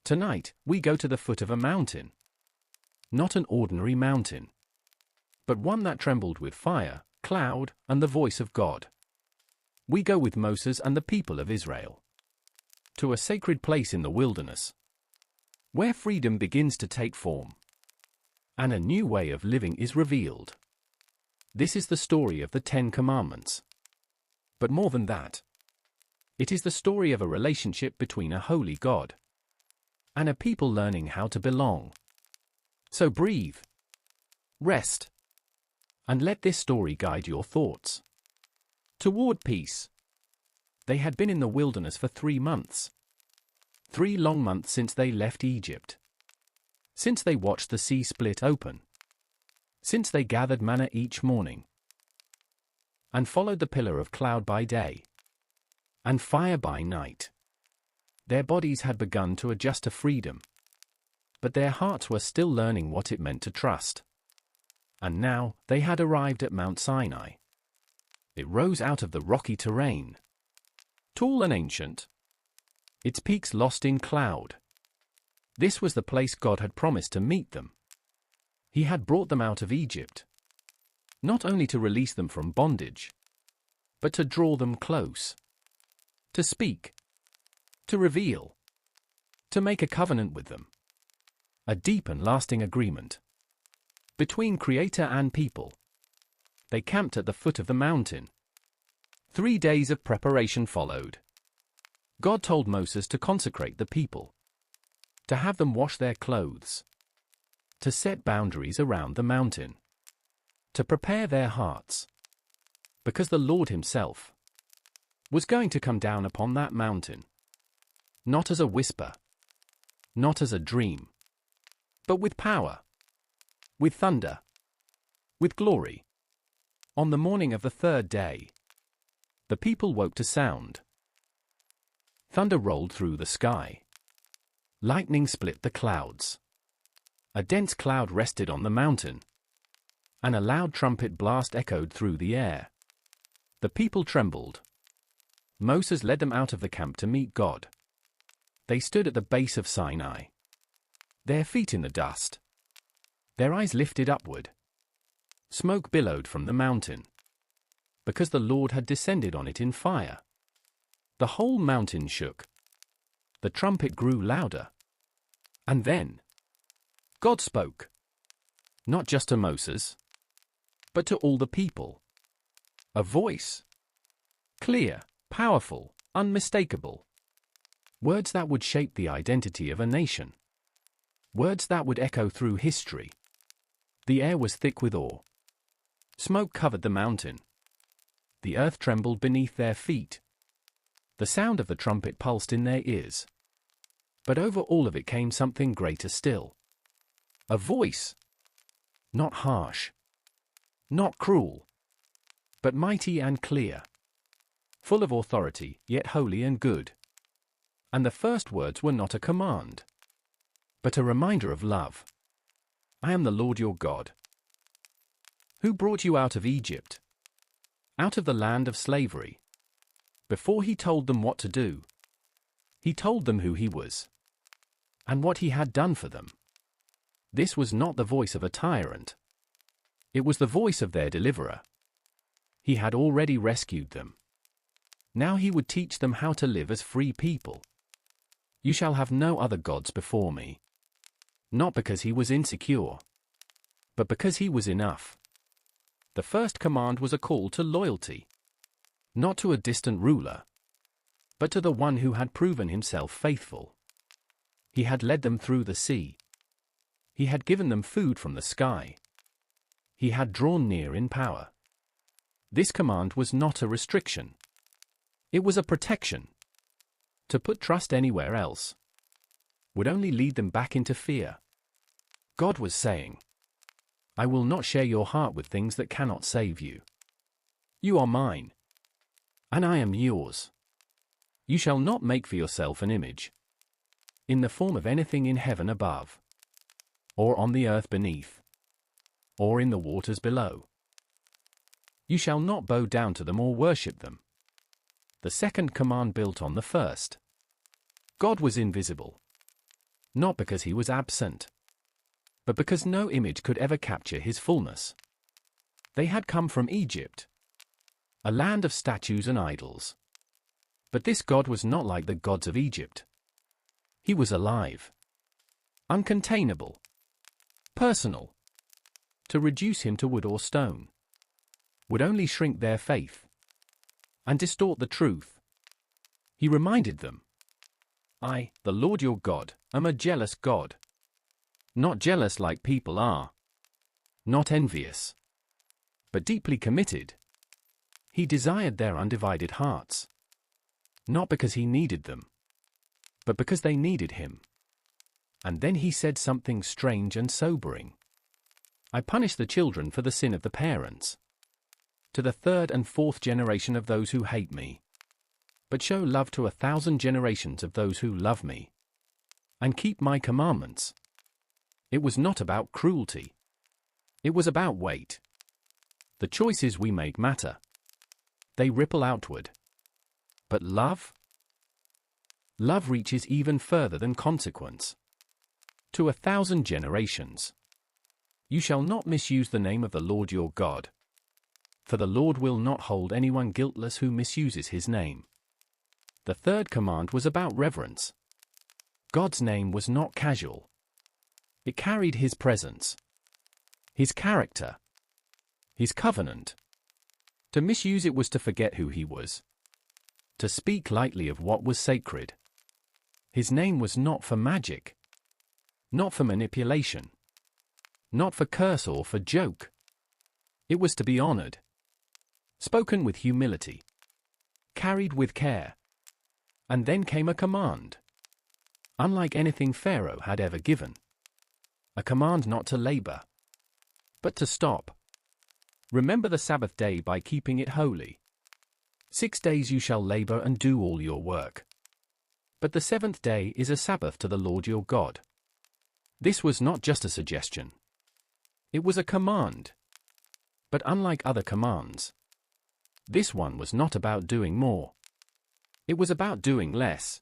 Tonight, we go to the foot of a mountain. Not an ordinary mountain, but one that trembled with fire, cloud, and the voice of God. We go with Moses and the people of Israel to a sacred place in the wilderness, where freedom begins to take form, and a new way of living is revealed. This is the story of the 10 Commandments. But more than that, it is the story of a relationship between a holy God and a people learning how to belong. So breathe, rest, and let this story guide your thoughts toward peace. They had been in the wilderness for 3 months. 3 long months since they left Egypt. Since they watched the sea split open. since they gathered manna each morning, and followed the pillar of cloud by day, and fire by night. Their bodies had begun to adjust to freedom, but their hearts were still learning what it meant to trust. And now, they had arrived at Mount Sinai. It rose out of the rocky terrain, tall and ancient, its peaks lost in cloud. This was the place God had promised to meet them. He had brought them out of Egypt, not only to release them from bondage, but to draw them close, to speak, to reveal, to make a covenant with them, a deep and lasting agreement between Creator and people. They camped at the foot of the mountain. 3 days of preparation followed. God told Moses to consecrate the people, to have them wash their clothes, to set boundaries around the mountain, to prepare their hearts, because the Lord Himself was going to come down upon that mountain, not as a whisper, not as a dream, but with power, with thunder, with glory. On the morning of the 3rd day, the people woke to sound. Thunder rolled through the sky. Lightning split the clouds. A dense cloud rested on the mountain, and a loud trumpet blast echoed through the air. The people trembled. Moses led them out of the camp to meet God. They stood at the base of Sinai, their feet in the dust, their eyes lifted upward. Smoke billowed from the mountain, because the Lord had descended on it in fire. The whole mountain shook. The trumpet grew louder. And then God spoke, not just to Moses, but to all the people. A voice, clear, powerful, unmistakable. Words that would shape the identity of a nation. Words that would echo through history. The air was thick with awe. Smoke covered the mountain. The earth trembled beneath their feet. The sound of the trumpet pulsed in their ears. But over all of it came something greater still. A voice. Not harsh. Not cruel. But mighty and clear. Full of authority, yet holy and good. And the first words were not a command, but a reminder of love. I am the Lord your God, who brought you out of Egypt, out of the land of slavery. Before He told them what to do, He told them who He was, and what He had done for them. This was not the voice of a tyrant. It was the voice of their deliverer. He had already rescued them. Now He would teach them how to live as free people. You shall have no other gods before me. Not because He was insecure, but because He was enough. The first command was a call to loyalty. Not to a distant ruler, but to the one who had proven Himself faithful. He had led them through the sea. He had given them food from the sky. He had drawn near in power. This command was not a restriction. It was a protection. To put trust anywhere else would only lead them back into fear. God was saying, I will not share your heart with things that cannot save you. You are mine, and I am yours. You shall not make for yourself an image, in the form of anything in heaven above, or on the earth beneath, or in the waters below. You shall not bow down to them or worship them. The second command built on the first. God was invisible, not because He was absent, but because no image could ever capture His fullness. They had come from Egypt, a land of statues and idols. But this God was not like the gods of Egypt. He was alive, uncontainable, personal. To reduce Him to wood or stone would only shrink their faith and distort the truth. He reminded them, I, the Lord your God, am a jealous God. Not jealous like people are. Not envious. But deeply committed. He desired their undivided hearts. Not because He needed them, but because they needed Him. And then He said something strange and sobering. I punish the children for the sin of the parents. To the third and fourth generation of those who hate me. But show love to 1,000 generations of those who love me. And keep my commandments. It was not about cruelty. It was about weight. The choices we make matter. They ripple outward. But love? Love reaches even further than consequence. To 1,000 generations. You shall not misuse the name of the Lord your God. For the Lord will not hold anyone guiltless who misuses his name. The third command was about reverence. God's name was not casual. It carried his presence, his character, his covenant. To misuse it was to forget who he was. To speak lightly of what was sacred. His name was not for magic. Not for manipulation. Not for curse or for joke. It was to be honored. Spoken with humility. Carried with care. And then came a command. Unlike anything Pharaoh had ever given. A command not to labor, but to stop. Remember the Sabbath day by keeping it holy. 6 days you shall labor and do all your work. But the seventh day is a Sabbath to the Lord your God. This was not just a suggestion. It was a command. But unlike other commands, this one was not about doing more. It was about doing less.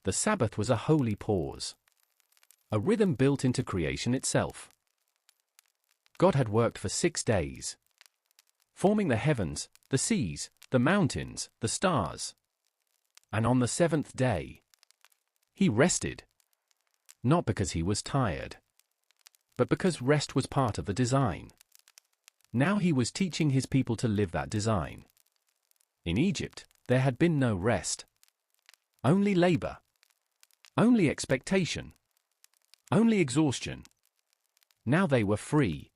The Sabbath was a holy pause. A rhythm built into creation itself. God had worked for 6 days, forming the heavens, the seas, the mountains, the stars. And on the seventh day, he rested. Not because he was tired, but because rest was part of the design. Now he was teaching his people to live that design. In Egypt, there had been no rest. Only labor. Only expectation. Only exhaustion. Now they were free.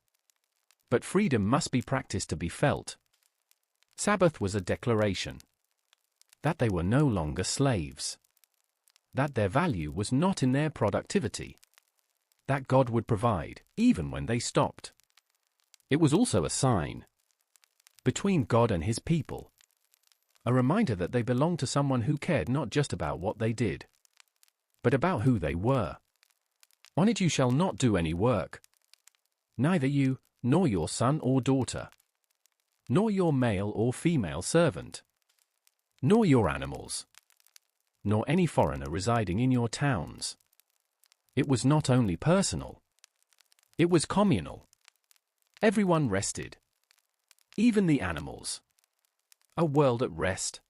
But freedom must be practiced to be felt. Sabbath was a declaration. That they were no longer slaves. That their value was not in their productivity. That God would provide, even when they stopped. It was also a sign. Between God and his people. A reminder that they belonged to someone who cared not just about what they did, but about who they were. On it you shall not do any work. Neither you, nor your son or daughter. Nor your male or female servant. Nor your animals. Nor any foreigner residing in your towns. It was not only personal. It was communal. Everyone rested. Even the animals. A world at rest.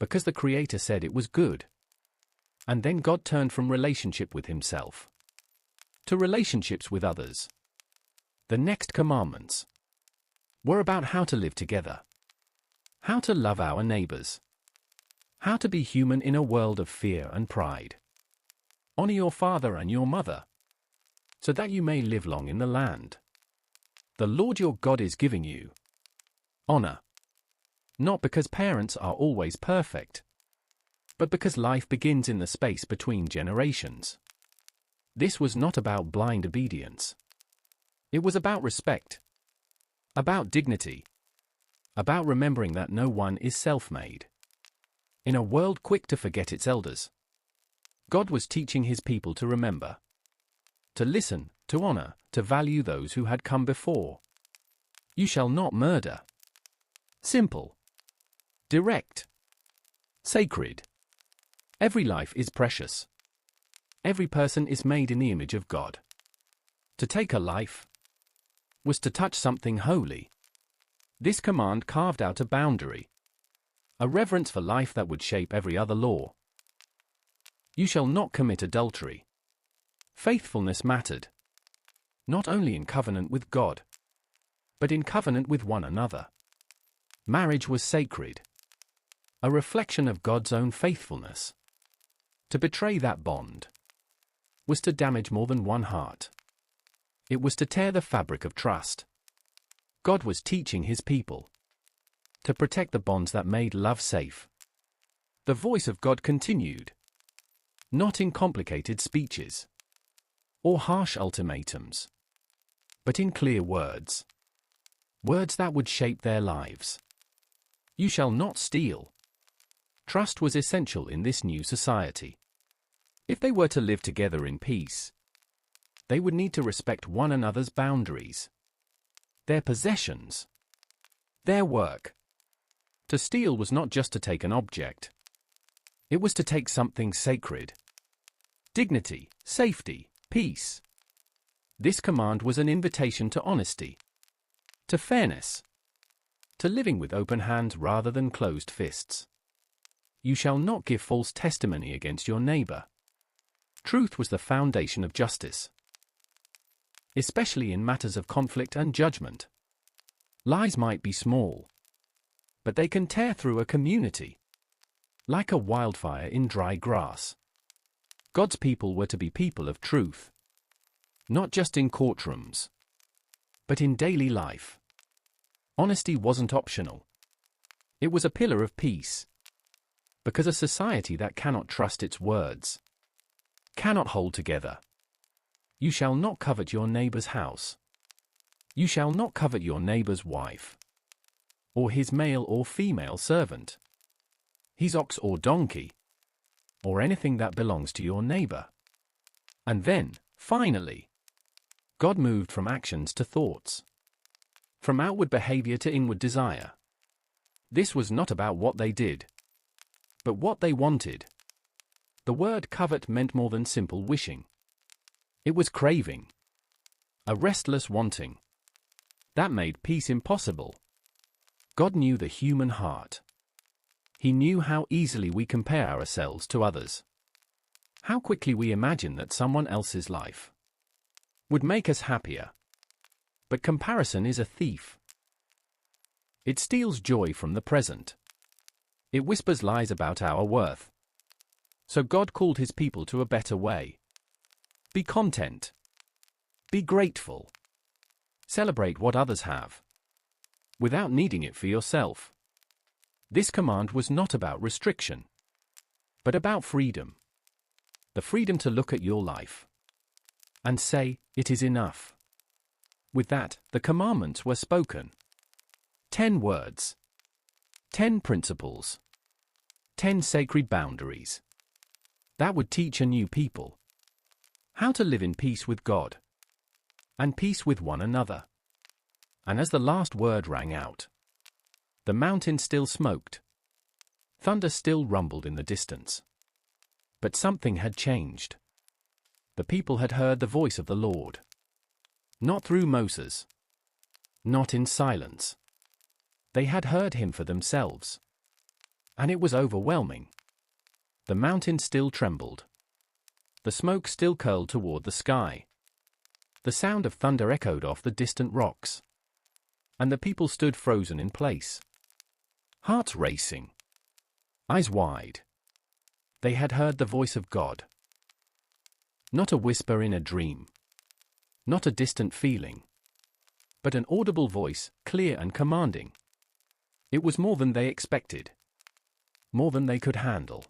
Because the Creator said it was good. And then God turned from relationship with himself to relationships with others. The next commandments were about how to live together. How to love our neighbors. How to be human in a world of fear and pride. Honor your father and your mother, so that you may live long in the land the Lord your God is giving you. Honor. Not because parents are always perfect, but because life begins in the space between generations. This was not about blind obedience. It was about respect. About dignity. About remembering that no one is self-made. In a world quick to forget its elders, God was teaching his people to remember. To listen, to honor, to value those who had come before. You shall not murder. Simple. Direct. Sacred. Every life is precious. Every person is made in the image of God. To take a life was to touch something holy. This command carved out a boundary. A reverence for life that would shape every other law. You shall not commit adultery. Faithfulness mattered. Not only in covenant with God, but in covenant with one another. Marriage was sacred. A reflection of God's own faithfulness. To betray that bond was to damage more than one heart. It was to tear the fabric of trust. God was teaching his people to protect the bonds that made love safe. The voice of God continued. Not in complicated speeches or harsh ultimatums, but in clear words. Words that would shape their lives. You shall not steal. Trust was essential in this new society. If they were to live together in peace, they would need to respect one another's boundaries, their possessions, their work. To steal was not just to take an object. It was to take something sacred. Dignity, safety, peace. This command was an invitation to honesty, to fairness, to living with open hands rather than closed fists. You shall not give false testimony against your neighbor. Truth was the foundation of justice, especially in matters of conflict and judgment. Lies might be small, but they can tear through a community like a wildfire in dry grass. God's people were to be people of truth, not just in courtrooms, but in daily life. Honesty wasn't optional. It was a pillar of peace, because a society that cannot trust its words cannot hold together. You shall not covet your neighbor's house. You shall not covet your neighbor's wife, or his male or female servant, his ox or donkey, or anything that belongs to your neighbor. And then, finally, God moved from actions to thoughts, from outward behavior to inward desire. This was not about what they did, but what they wanted. The word covet meant more than simple wishing. It was craving, a restless wanting. That made peace impossible. God knew the human heart. He knew how easily we compare ourselves to others, how quickly we imagine that someone else's life would make us happier. But comparison is a thief. It steals joy from the present. It whispers lies about our worth. So God called his people to a better way. Be content. Be grateful. Celebrate what others have, without needing it for yourself. This command was not about restriction, but about freedom. The freedom to look at your life and say, it is enough. With that, the commandments were spoken. 10 words. 10 principles. 10 sacred boundaries. That would teach a new people how to live in peace with God and peace with one another. And as the last word rang out, the mountain still smoked. Thunder still rumbled in the distance. But something had changed. The people had heard the voice of the Lord. Not through Moses. Not in silence. They had heard him for themselves. And it was overwhelming. The mountain still trembled. The smoke still curled toward the sky. The sound of thunder echoed off the distant rocks. And the people stood frozen in place, hearts racing, eyes wide. They had heard the voice of God. Not a whisper in a dream. Not a distant feeling. But an audible voice, clear and commanding. It was more than they expected. More than they could handle.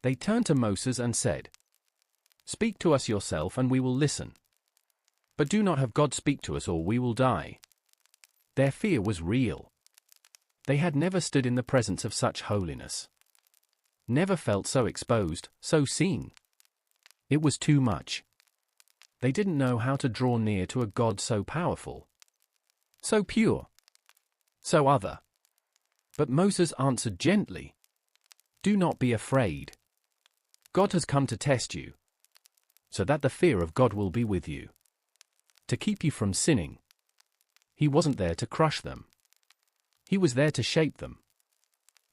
They turned to Moses and said, "Speak to us yourself and we will listen. But do not have God speak to us or we will die." Their fear was real. They had never stood in the presence of such holiness. Never felt so exposed, so seen. It was too much. They didn't know how to draw near to a God so powerful, so pure, so other. But Moses answered gently, "Do not be afraid. God has come to test you, so that the fear of God will be with you, to keep you from sinning." He wasn't there to crush them. He was there to shape them.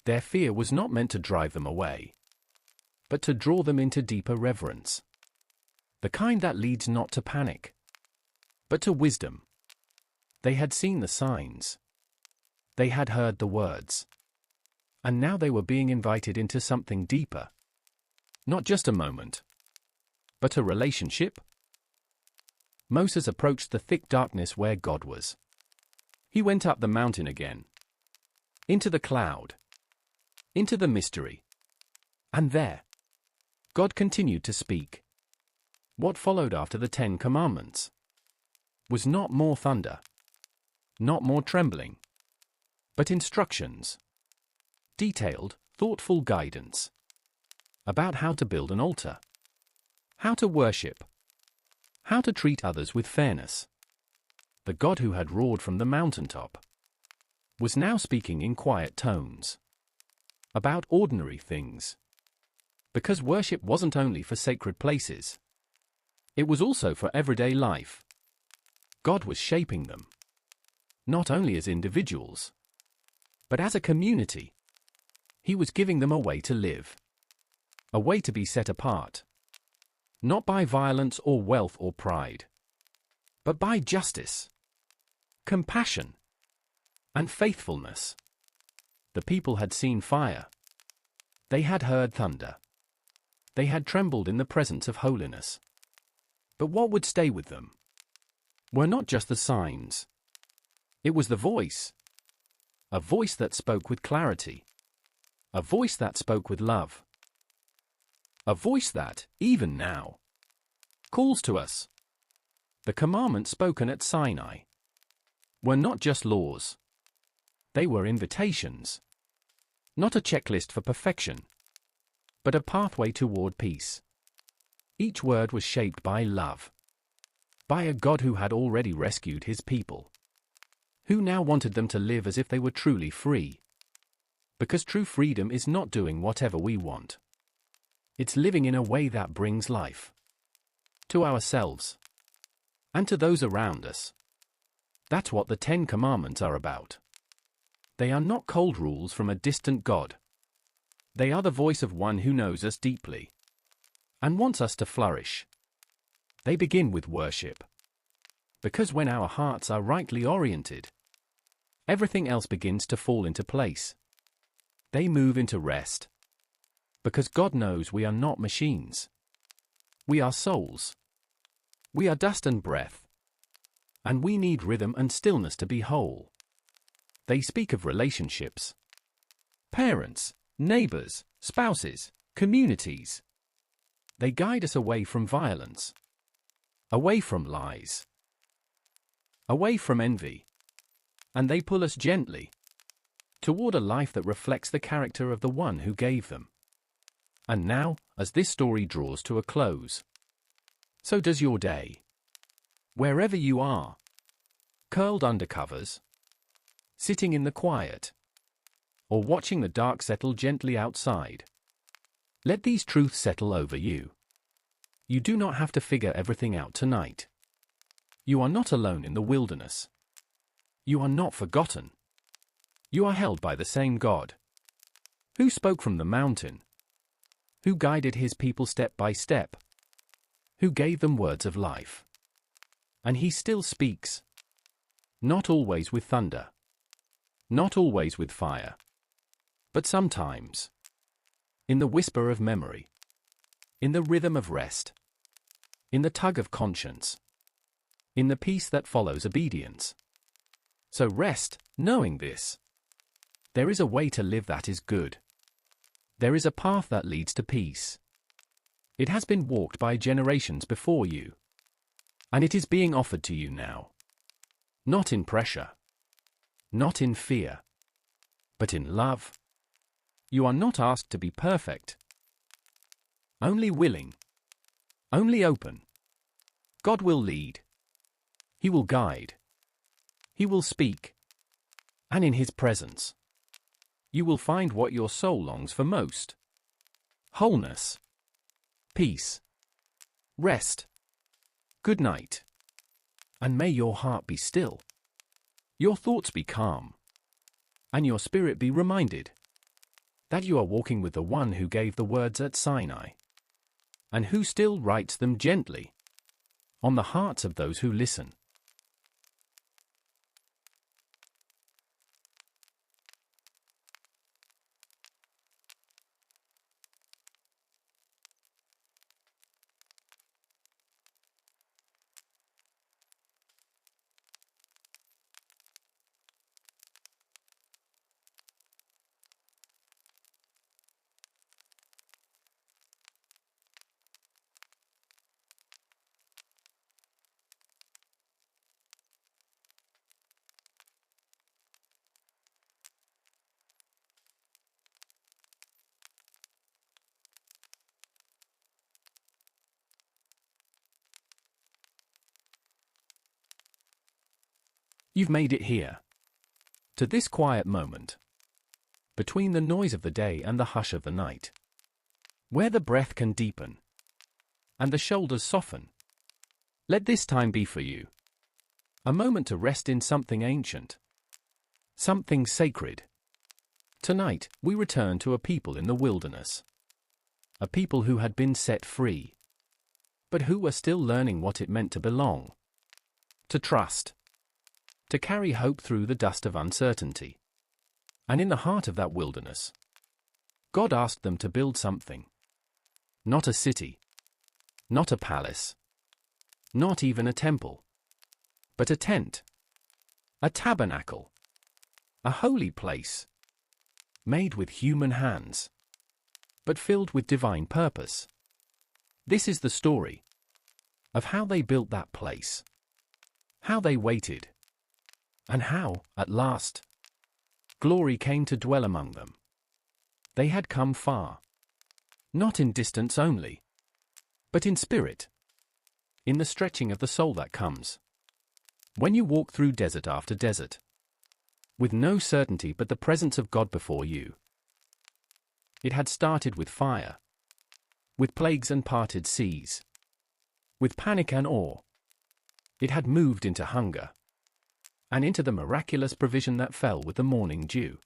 Their fear was not meant to drive them away, but to draw them into deeper reverence. The kind that leads not to panic, but to wisdom. They had seen the signs. They had heard the words. And now they were being invited into something deeper. Not just a moment, but a relationship. Moses approached the thick darkness where God was. He went up the mountain again, into the cloud, into the mystery. And there, God continued to speak. What followed after the 10 Commandments was not more thunder, not more trembling, but instructions, detailed, thoughtful guidance about how to build an altar, how to worship, how to treat others with fairness. The God who had roared from the mountaintop was now speaking in quiet tones about ordinary things. Because worship wasn't only for sacred places, it was also for everyday life. God was shaping them, not only as individuals, but as a community. He was giving them a way to live, a way to be set apart, not by violence or wealth or pride, but by justice, compassion, and faithfulness. The people had seen fire. They had heard thunder. They had trembled in the presence of holiness. But what would stay with them were not just the signs. It was the voice. A voice that spoke with clarity. A voice that spoke with love. A voice that, even now, calls to us. The commandments spoken at Sinai were not just laws. They were invitations. Not a checklist for perfection, but a pathway toward peace. Each word was shaped by love, by a God who had already rescued his people, who now wanted them to live as if they were truly free. Because true freedom is not doing whatever we want. It's living in a way that brings life to ourselves and to those around us. That's what the 10 Commandments are about. They are not cold rules from a distant God. They are the voice of one who knows us deeply and wants us to flourish. They begin with worship, because when our hearts are rightly oriented, everything else begins to fall into place. They move into rest, because God knows we are not machines. We are souls. We are dust and breath, and we need rhythm and stillness to be whole. They speak of relationships, parents, neighbors, spouses, communities. They guide us away from violence, away from lies, away from envy, and they pull us gently toward a life that reflects the character of the one who gave them. And now, as this story draws to a close, so does your day. Wherever you are, curled under covers, sitting in the quiet, or watching the dark settle gently outside, let these truths settle over you. You do not have to figure everything out tonight. You are not alone in the wilderness. You are not forgotten. You are held by the same God, who spoke from the mountain, who guided his people step by step, who gave them words of life. And he still speaks. Not always with thunder, not always with fire, but sometimes in the whisper of memory, in the rhythm of rest, in the tug of conscience, in the peace that follows obedience. So rest, knowing this. There is a way to live that is good. There is a path that leads to peace. It has been walked by generations before you, and it is being offered to you now. Not in pressure, not in fear, but in love. You are not asked to be perfect, only willing, only open. God will lead. He will guide. He will speak. And in his presence, you will find what your soul longs for most: wholeness, peace, rest. Good night. And may your heart be still, your thoughts be calm, and your spirit be reminded that you are walking with the one who gave the words at Sinai, and who still writes them gently on the hearts of those who listen. You've made it here. To this quiet moment. Between the noise of the day and the hush of the night. Where the breath can deepen. And the shoulders soften. Let this time be for you. A moment to rest in something ancient. Something sacred. Tonight, we return to a people in the wilderness. A people who had been set free. But who were still learning what it meant to belong. To trust. To carry hope through the dust of uncertainty. And in the heart of that wilderness, God asked them to build something. Not a city. Not a palace. Not even a temple. But a tent. A tabernacle. A holy place. Made with human hands. But filled with divine purpose. This is the story of how they built that place. How they waited. And how, at last, glory came to dwell among them. They had come far. Not in distance only, but in spirit. In the stretching of the soul that comes. When you walk through desert after desert, with no certainty but the presence of God before you. It had started with fire, with plagues and parted seas, with panic and awe. It had moved into hunger, and into the miraculous provision that fell with the morning dew.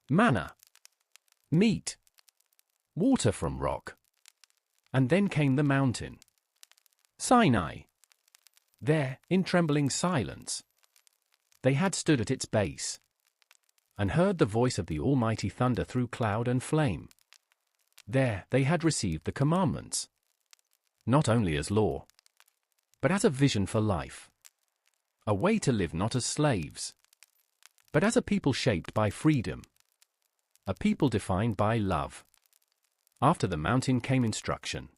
Manna, meat, water from rock. And then came the mountain, Sinai. There, in trembling silence, they had stood at its base, and heard the voice of the Almighty thunder through cloud and flame. There they had received the commandments, not only as law, but as a vision for life. A way to live not as slaves, but as a people shaped by freedom. A people defined by love. After the mountain came instruction.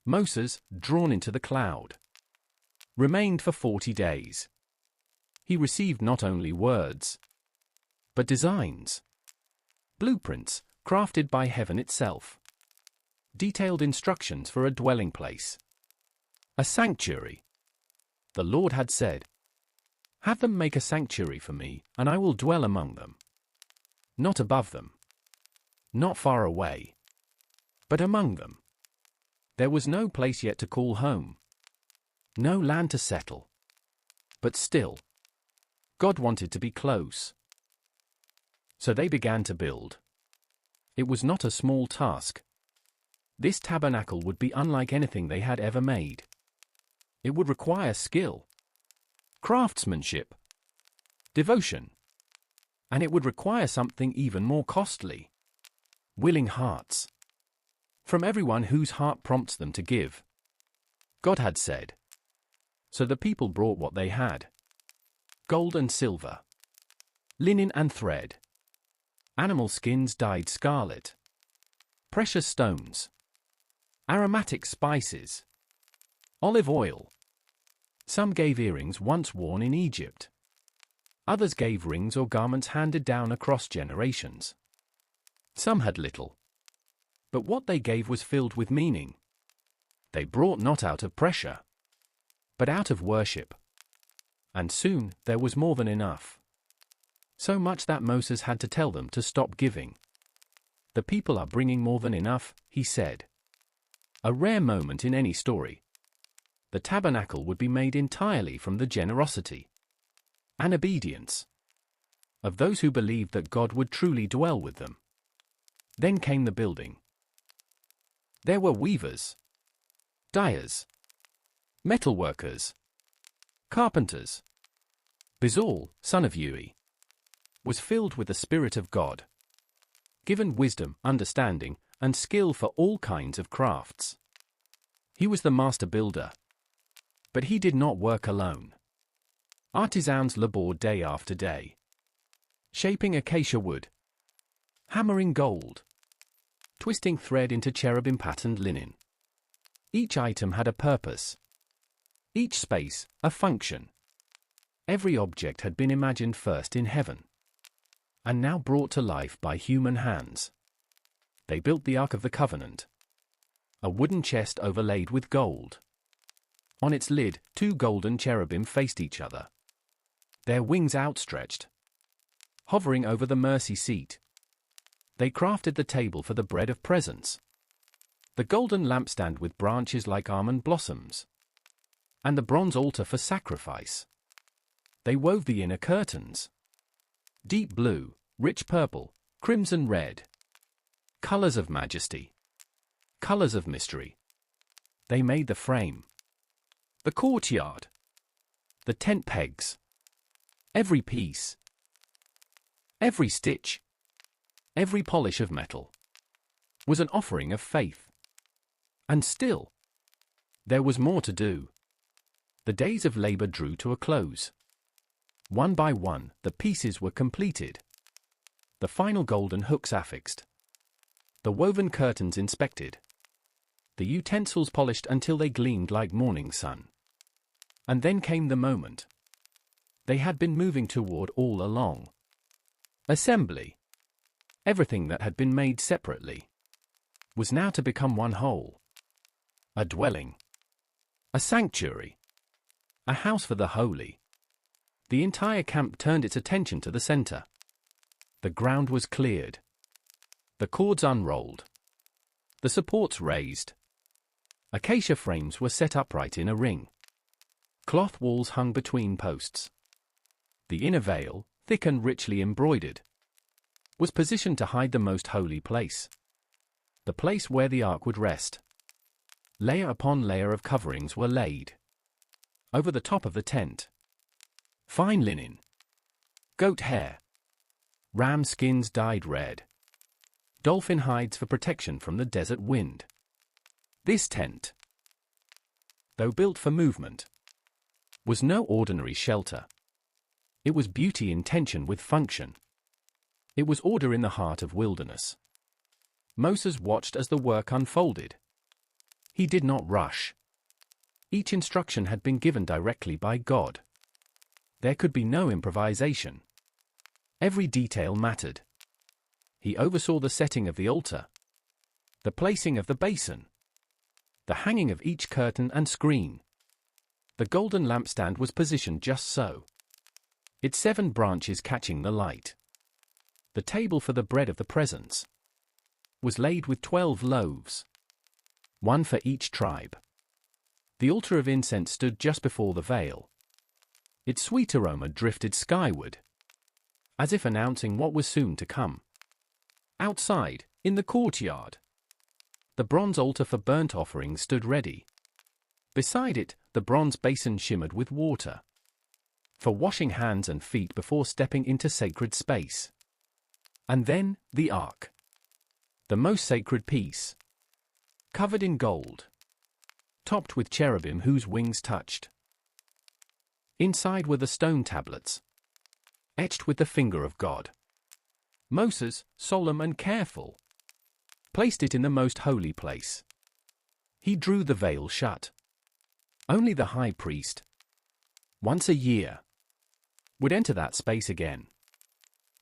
Moses, drawn into the cloud, remained for 40 days. He received not only words, but designs, blueprints, crafted by heaven itself. Detailed instructions for a dwelling place. A sanctuary. The Lord had said, "Have them make a sanctuary for me, and I will dwell among them." Not above them. Not far away. But among them. There was no place yet to call home. No land to settle. But still, God wanted to be close. So they began to build. It was not a small task. This tabernacle would be unlike anything they had ever made. It would require skill, craftsmanship, devotion. And it would require something even more costly. Willing hearts. From everyone whose heart prompts them to give. God had said. So the people brought what they had. Gold and silver. Linen and thread. Animal skins dyed scarlet. Precious stones. Aromatic spices. Olive oil. Some gave earrings once worn in Egypt. Others gave rings or garments handed down across generations. Some had little. But what they gave was filled with meaning. They brought not out of pressure, but out of worship. And soon there was more than enough. So much that Moses had to tell them to stop giving. The people are bringing more than enough, he said. A rare moment in any story. The tabernacle would be made entirely from the generosity and obedience of those who believed that God would truly dwell with them. Then came the building. There were weavers, dyers, metalworkers, carpenters. Bezalel, son of Uri, was filled with the Spirit of God, given wisdom, understanding, and skill for all kinds of crafts. He was the master builder. But he did not work alone. Artisans labored day after day, shaping acacia wood, hammering gold, twisting thread into cherubim-patterned linen. Each item had a purpose. Each space, a function. Every object had been imagined first in heaven, and now brought to life by human hands. They built the Ark of the Covenant, a wooden chest overlaid with gold. On its lid, 2 golden cherubim faced each other. their wings outstretched, hovering over the mercy seat. They crafted the table for the bread of presence, the golden lampstand with branches like almond blossoms, and the bronze altar for sacrifice. They wove the inner curtains, deep blue, rich purple, crimson red, colors of majesty, colors of mystery. They made the frame, the courtyard, the tent pegs, every piece, every stitch, every polish of metal was an offering of faith. And still, there was more to do. The days of labor drew to a close. One by one, the pieces were completed, the final golden hooks affixed, the woven curtains inspected, the utensils polished until they gleamed like morning sun. And then came the moment they had been moving toward all along. Assembly. Everything that had been made separately was now to become one whole. A dwelling, a sanctuary, a house for the holy. The entire camp turned its attention to the center. The ground was cleared, the cords unrolled, the supports raised. Acacia frames were set upright in a ring. Cloth walls hung between posts. The inner veil, thick and richly embroidered, was positioned to hide the most holy place, the place where the ark would rest. Layer upon layer of coverings were laid over the top of the tent. Fine linen, goat hair, ram skins dyed red, dolphin hides for protection from the desert wind. This tent, though built for movement, was no ordinary shelter. It was beauty in tension with function. It was order in the heart of wilderness. Moses watched as the work unfolded. He did not rush. Each instruction had been given directly by God. There could be no improvisation. Every detail mattered. He oversaw the setting of the altar, the placing of the basin, the hanging of each curtain and screen. The golden lampstand was positioned just so, its 7 branches catching the light. The table for the bread of the presence was laid with 12 loaves, one for each tribe. The altar of incense stood just before the veil. Its sweet aroma drifted skyward, as if announcing what was soon to come. Outside, in the courtyard, the bronze altar for burnt offerings stood ready. Beside it, the bronze basin shimmered with water, for washing hands and feet before stepping into sacred space. And then, the ark, the most sacred piece, covered in gold, topped with cherubim whose wings touched. Inside were the stone tablets, etched with the finger of God. Moses, solemn and careful, placed it in the most holy place. He drew the veil shut. Only the high priest, once a year, would enter that space again.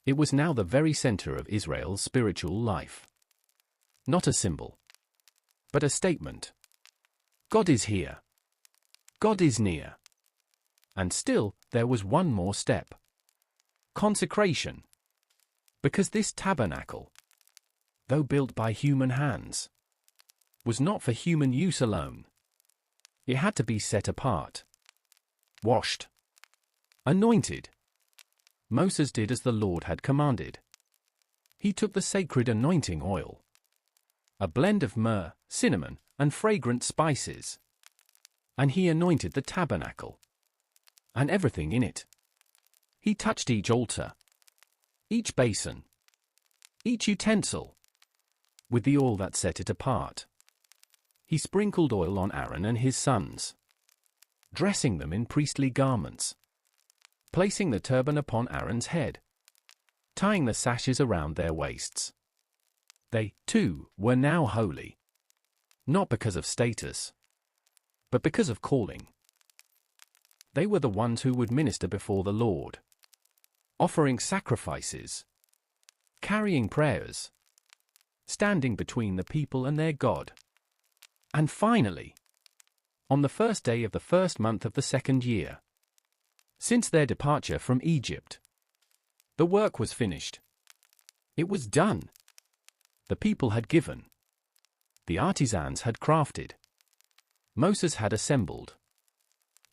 It was now the very center of Israel's spiritual life. Not a symbol, but a statement. God is here. God is near. And still, there was one more step. Consecration. Because this tabernacle, though built by human hands, was not for human use alone. It had to be set apart, washed, anointed. Moses did as the Lord had commanded. He took the sacred anointing oil, a blend of myrrh, cinnamon, and fragrant spices, and he anointed the tabernacle and everything in it. He touched each altar, each basin, each utensil, with the oil that set it apart. He sprinkled oil on Aaron and his sons, dressing them in priestly garments, placing the turban upon Aaron's head, tying the sashes around their waists. They, too, were now holy, not because of status, but because of calling. They were the ones who would minister before the Lord, offering sacrifices, carrying prayers, standing between the people and their God. And finally, on the first day of the first month of the second year, Since their departure from Egypt, the work was finished. It was done. The people had given. The artisans had crafted. Moses had assembled.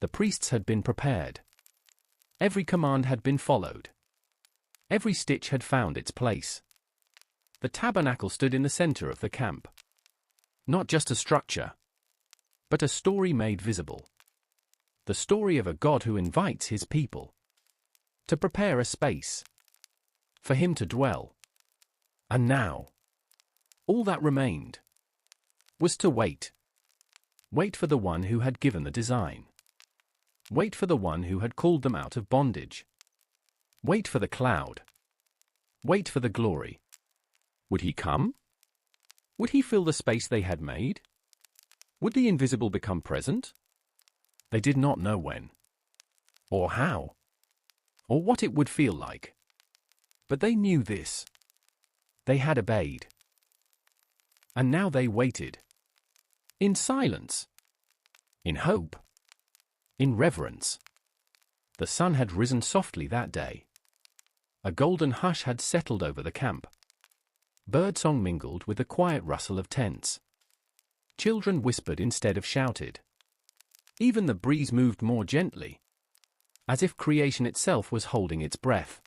The priests had been prepared. Every command had been followed. Every stitch had found its place. The tabernacle stood in the center of the camp. Not just a structure, but a story made visible. The story of a God who invites his people to prepare a space for him to dwell. And now, all that remained was to wait. Wait for the one who had given the design. Wait for the one who had called them out of bondage. Wait for the cloud. Wait for the glory. Would he come? Would he fill the space they had made? Would the invisible become present? They did not know when, or how, or what it would feel like. But they knew this. They had obeyed. And now they waited. In silence. In hope. In reverence. The sun had risen softly that day. A golden hush had settled over the camp. Birdsong mingled with the quiet rustle of tents. Children whispered instead of shouted. Even the breeze moved more gently, as if creation itself was holding its breath.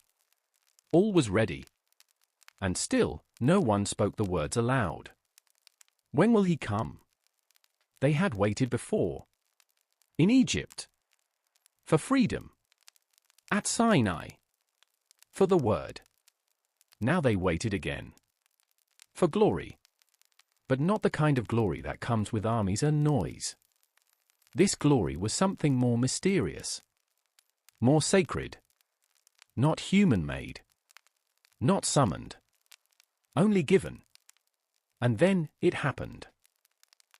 All was ready. And still, no one spoke the words aloud. When will he come? They had waited before. In Egypt. For freedom. At Sinai. For the word. Now they waited again. For glory. But not the kind of glory that comes with armies and noise. This glory was something more mysterious. More sacred. Not human-made. Not summoned. Only given. And then, it happened.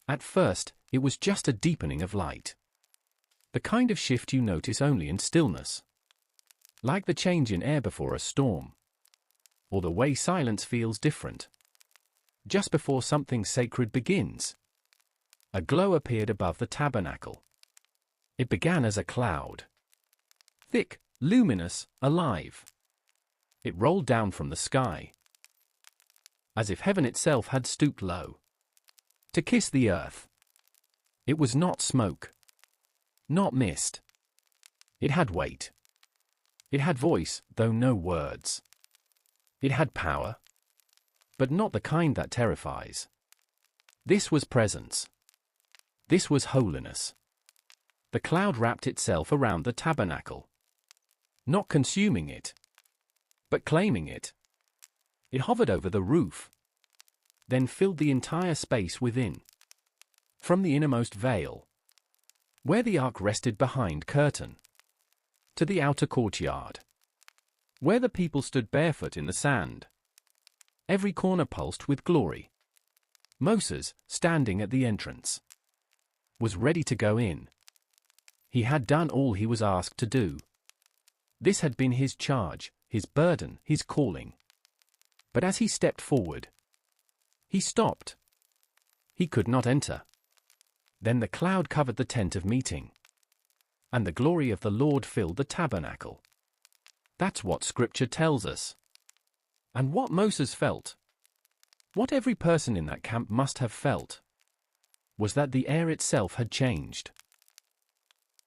At first, it was just a deepening of light. The kind of shift you notice only in stillness. Like the change in air before a storm. Or the way silence feels different. Just before something sacred begins. A glow appeared above the tabernacle. It began as a cloud. Thick, luminous, alive. It rolled down from the sky. As if heaven itself had stooped low. To kiss the earth. It was not smoke. Not mist. It had weight. It had voice, though no words. It had power. But not the kind that terrifies. This was presence. This was holiness. The cloud wrapped itself around the tabernacle. Not consuming it, but claiming it. It hovered over the roof, then filled the entire space within. From the innermost veil, where the ark rested behind curtain, to the outer courtyard, where the people stood barefoot in the sand. Every corner pulsed with glory. Moses, standing at the entrance, was ready to go in. He had done all he was asked to do. This had been his charge, his burden, his calling. But as he stepped forward, he stopped. He could not enter. Then the cloud covered the tent of meeting, and the glory of the Lord filled the tabernacle. That's what Scripture tells us. And what Moses felt, what every person in that camp must have felt, was that the air itself had changed.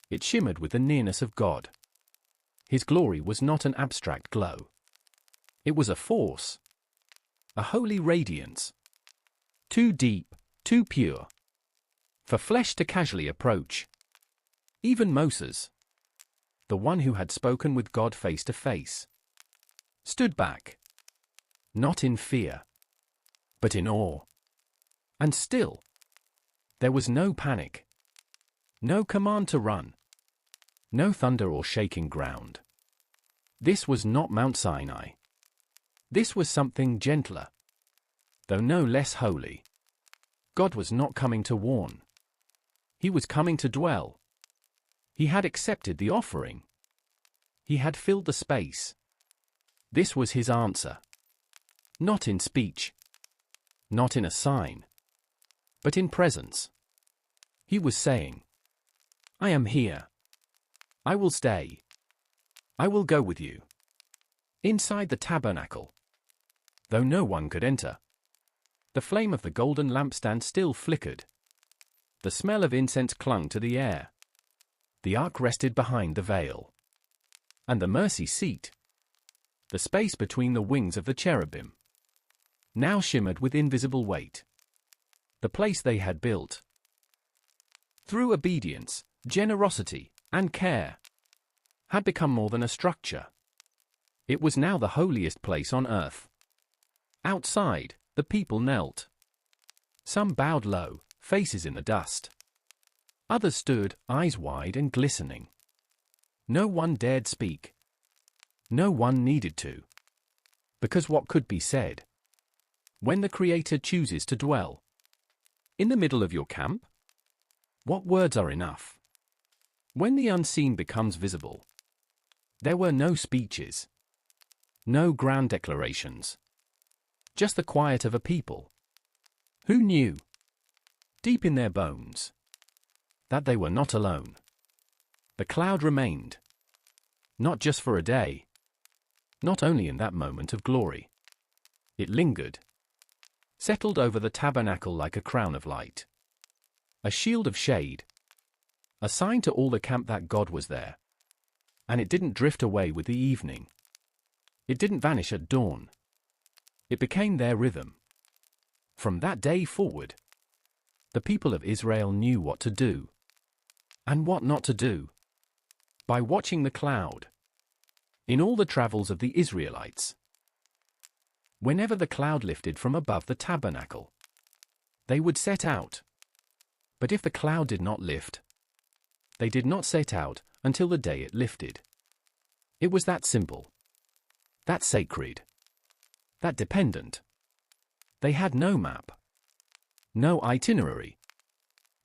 It shimmered with the nearness of God. His glory was not an abstract glow. It was a force, a holy radiance, too deep, too pure, for flesh to casually approach. Even Moses, the one who had spoken with God face to face, stood back, not in fear, but in awe. And still, there was no panic, no command to run, no thunder or shaking ground. This was not Mount Sinai. This was something gentler, though no less holy. God was not coming to warn. He was coming to dwell. He had accepted the offering. He had filled the space. This was his answer. Not in speech, not in a sign, but in presence. He was saying, I am here. I will stay. I will go with you. Inside the tabernacle, though no one could enter, the flame of the golden lampstand still flickered. The smell of incense clung to the air. The ark rested behind the veil. And the mercy seat, the space between the wings of the cherubim, now shimmered with invisible weight. The place they had built, through obedience, generosity, and care, had become more than a structure. It was now the holiest place on earth. Outside, the people knelt. Some bowed low, faces in the dust. Others stood, eyes wide and glistening. No one dared speak. No one needed to. Because what could be said? When the Creator chooses to dwell in the middle of your camp? What words are enough? When the unseen becomes visible, there were no speeches, no grand declarations, just the quiet of a people who knew, deep in their bones, that they were not alone. The cloud remained, not just for a day, not only in that moment of glory. It lingered, settled over the tabernacle like a crown of light, a shield of shade, a sign to all the camp that God was there. And it didn't drift away with the evening. It didn't vanish at dawn. It became their rhythm. From that day forward, the people of Israel knew what to do and what not to do by watching the cloud in all the travels of the Israelites. Whenever the cloud lifted from above the tabernacle, they would set out. But if the cloud did not lift, they did not set out until the day it lifted. It was that simple, that sacred, that dependent. They had no map, no itinerary,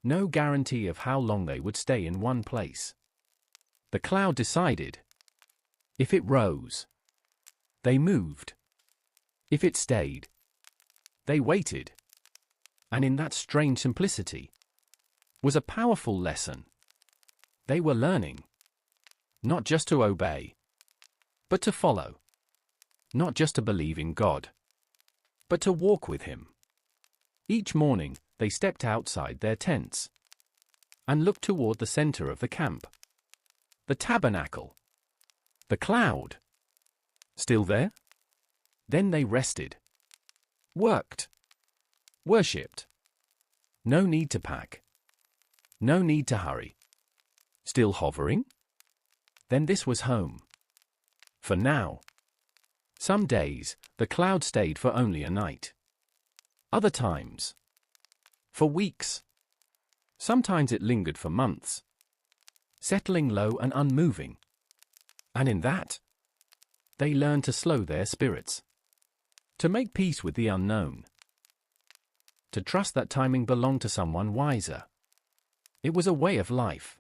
no guarantee of how long they would stay in one place. The cloud decided. If it rose, they moved. If it stayed, they waited. And in that strange simplicity was a powerful lesson. They were learning, not just to obey, but to follow. Not just to believe in God, but to walk with Him. Each morning, they stepped outside their tents and looked toward the center of the camp. The tabernacle. The cloud. Still there? Then they rested. Worked. Worshipped. No need to pack. No need to hurry. Still hovering? Then this was home. For now. Some days, the cloud stayed for only a night. Other times, for weeks. Sometimes it lingered for months, settling low and unmoving. And in that, they learned to slow their spirits, to make peace with the unknown, to trust that timing belonged to someone wiser. It was a way of life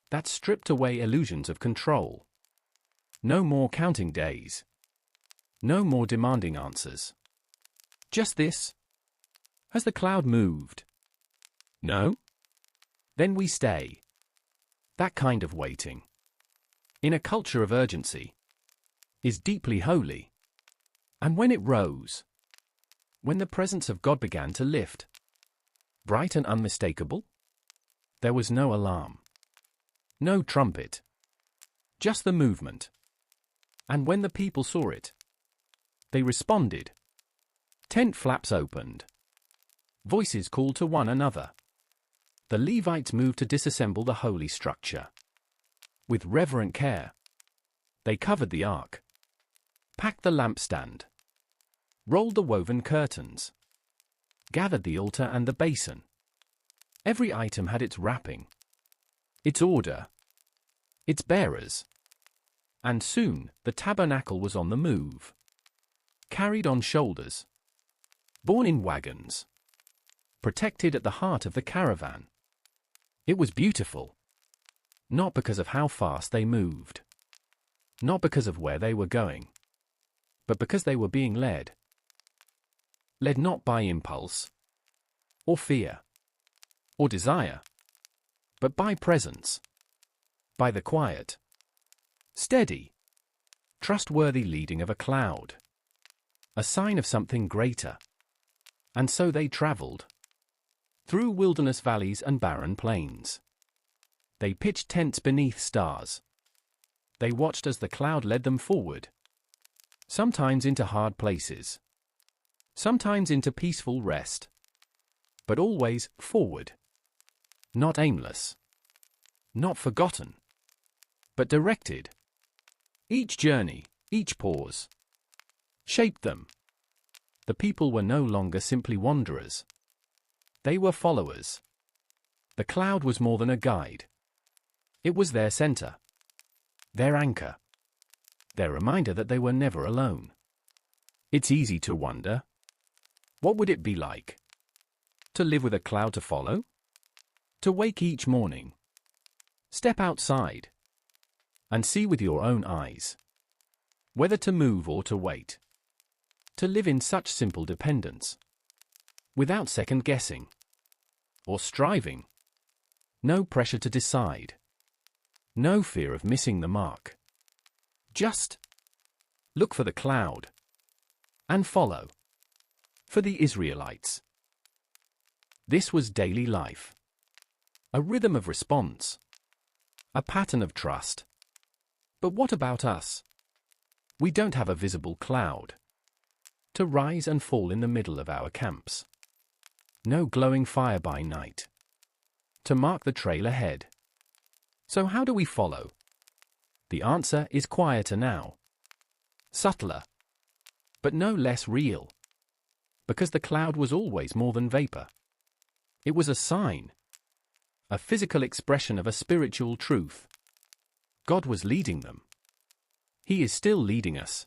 that stripped away illusions of control. No more counting days. No more demanding answers. Just this. Has the cloud moved? No? Then we stay. That kind of waiting, in a culture of urgency, is deeply holy. And when it rose, when the presence of God began to lift, bright and unmistakable, there was no alarm, no trumpet, just the movement. And when the people saw it, they responded. Tent flaps opened. Voices called to one another. The Levites moved to disassemble the holy structure. With reverent care, they covered the ark, packed the lampstand, rolled the woven curtains, gathered the altar and the basin. Every item had its wrapping, its order, its bearers. And soon, the tabernacle was on the move. Carried on shoulders, borne in wagons, protected at the heart of the caravan. It was beautiful, not because of how fast they moved, not because of where they were going, but because they were being led. Led not by impulse, or fear, or desire, but by presence, by the quiet, Steady, trustworthy leading of a cloud. A sign of something greater. And so they traveled. Through wilderness valleys and barren plains. They pitched tents beneath stars. They watched as the cloud led them forward. Sometimes into hard places. Sometimes into peaceful rest. But always forward. Not aimless. Not forgotten. But directed. Each journey, each pause, shaped them. The people were no longer simply wanderers. They were followers. The cloud was more than a guide. It was their center. Their anchor. Their reminder that they were never alone. It's easy to wonder. What would it be like? To live with a cloud to follow? To wake each morning. Step outside. And see with your own eyes. Whether to move or to wait. To live in such simple dependence. Without second guessing. Or striving. No pressure to decide. No fear of missing the mark. Just look for the cloud. And follow. For the Israelites. This was daily life. A rhythm of response. A pattern of trust. But what about us? We don't have a visible cloud. To rise and fall in the middle of our camps. No glowing fire by night. To mark the trail ahead. So how do we follow? The answer is quieter now. Subtler. But no less real. Because the cloud was always more than vapor. It was a sign. A physical expression of a spiritual truth. God was leading them. He is still leading us.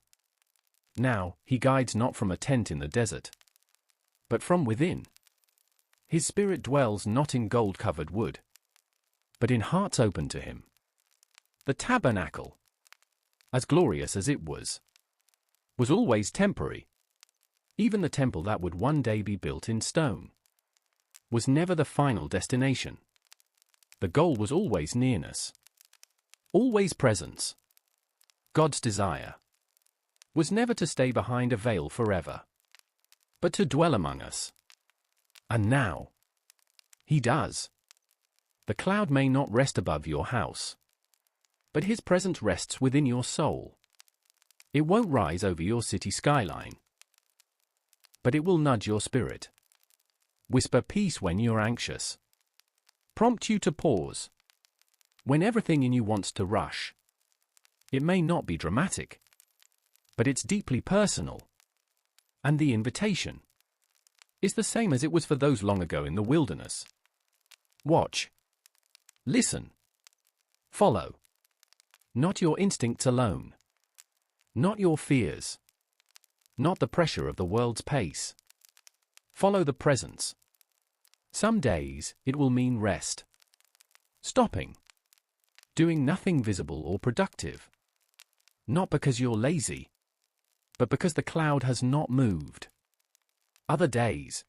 Now, He guides not from a tent in the desert, but from within. His Spirit dwells not in gold-covered wood, but in hearts open to Him. The tabernacle, as glorious as it was always temporary. Even the temple that would one day be built in stone was never the final destination. The goal was always nearness. Always presence. God's desire was never to stay behind a veil forever, but to dwell among us. And now, He does. The cloud may not rest above your house, but His presence rests within your soul. It won't rise over your city skyline, but it will nudge your spirit. Whisper peace when you're anxious. Prompt you to pause when everything in you wants to rush. It may not be dramatic, but it's deeply personal. And the invitation is the same as it was for those long ago in the wilderness. Watch. Listen. Follow. Not your instincts alone. Not your fears. Not the pressure of the world's pace. Follow the presence. Some days, it will mean rest. Stopping. Doing nothing visible or productive. Not because you're lazy, but because the cloud has not moved. Other days,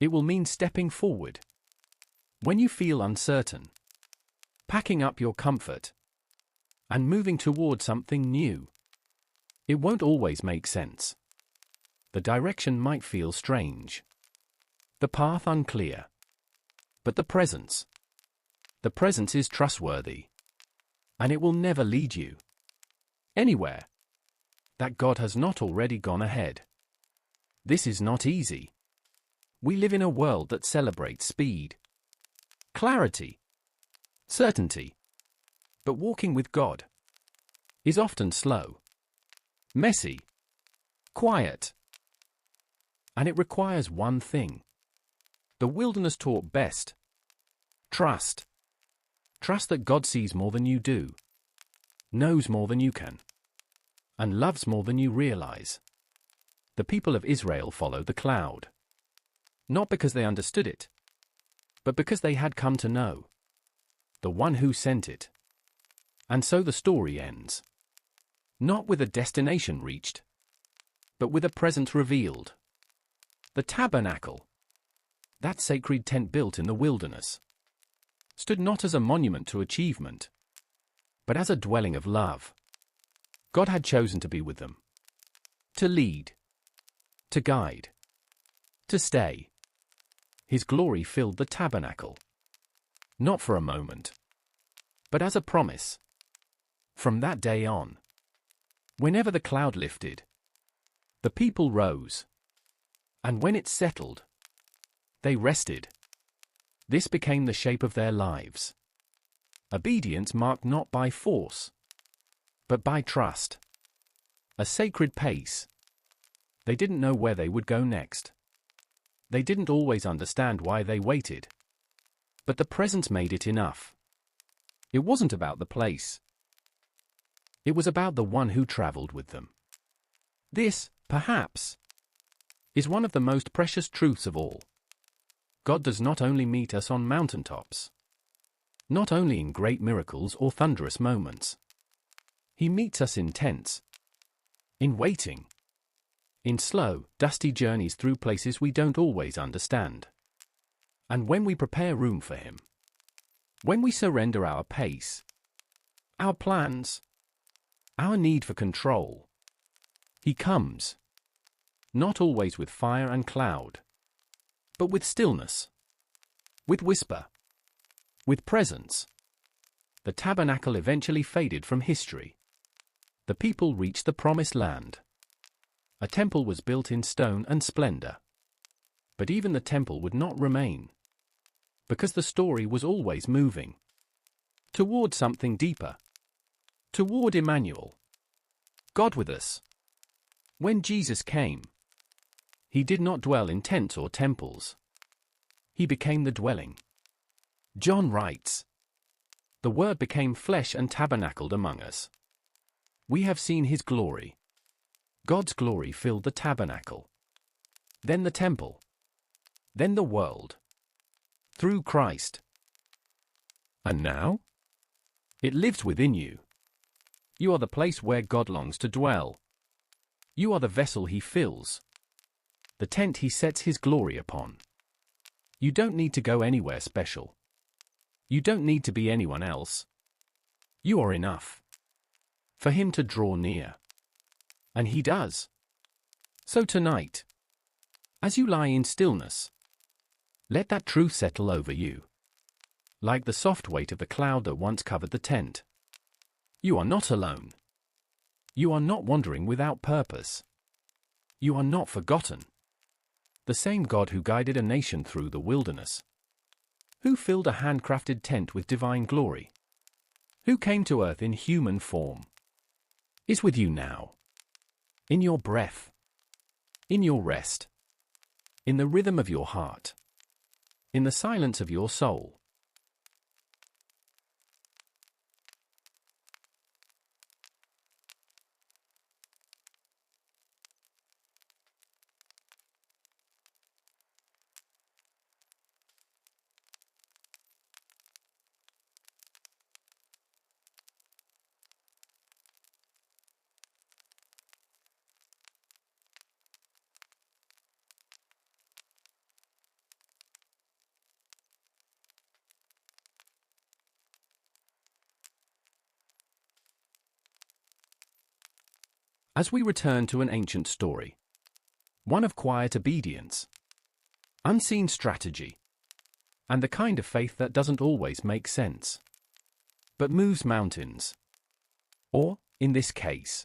it will mean stepping forward. When you feel uncertain, packing up your comfort, and moving toward something new. It won't always make sense. The direction might feel strange. The path unclear. But the presence is trustworthy. And it will never lead you anywhere that God has not already gone ahead. This is not easy. We live in a world that celebrates speed, clarity, certainty. But walking with God is often slow, messy, quiet. And it requires one thing. The wilderness taught best. Trust. Trust that God sees more than you do, knows more than you can, and loves more than you realize. The people of Israel followed the cloud. Not because they understood it, but because they had come to know the one who sent it. And so the story ends. Not with a destination reached, but with a present revealed. The tabernacle, that sacred tent built in the wilderness, stood not as a monument to achievement, but as a dwelling of love. God had chosen to be with them, to lead, to guide, to stay. His glory filled the tabernacle, not for a moment, but as a promise. From that day on, whenever the cloud lifted, the people rose, and when it settled, they rested. This became the shape of their lives. Obedience marked not by force, but by trust. A sacred pace. They didn't know where they would go next. They didn't always understand why they waited. But the presence made it enough. It wasn't about the place. It was about the one who traveled with them. This, perhaps, is one of the most precious truths of all. God does not only meet us on mountaintops, not only in great miracles or thunderous moments. He meets us in tents, in waiting, in slow, dusty journeys through places we don't always understand. And when we prepare room for Him, when we surrender our pace, our plans, our need for control, He comes, not always with fire and cloud, but with stillness, with whisper, with presence. The tabernacle eventually faded from history. The people reached the promised land. A temple was built in stone and splendor. But even the temple would not remain, because the story was always moving toward something deeper, toward Emmanuel, God with us. When Jesus came, He did not dwell in tents or temples. He became the dwelling. John writes, "The Word became flesh and tabernacled among us. We have seen His glory." God's glory filled the tabernacle, then the temple, then the world, through Christ. And now? It lives within you. You are the place where God longs to dwell. You are the vessel He fills, the tent He sets His glory upon. You don't need to go anywhere special. You don't need to be anyone else. You are enough for Him to draw near. And He does. So tonight, as you lie in stillness, let that truth settle over you, like the soft weight of the cloud that once covered the tent. You are not alone. You are not wandering without purpose. You are not forgotten. The same God who guided a nation through the wilderness, who filled a handcrafted tent with divine glory, who came to earth in human form, is with you now. In your breath, in your rest, in the rhythm of your heart, in the silence of your soul. As we return to an ancient story, one of quiet obedience, unseen strategy, and the kind of faith that doesn't always make sense, but moves mountains, or, in this case,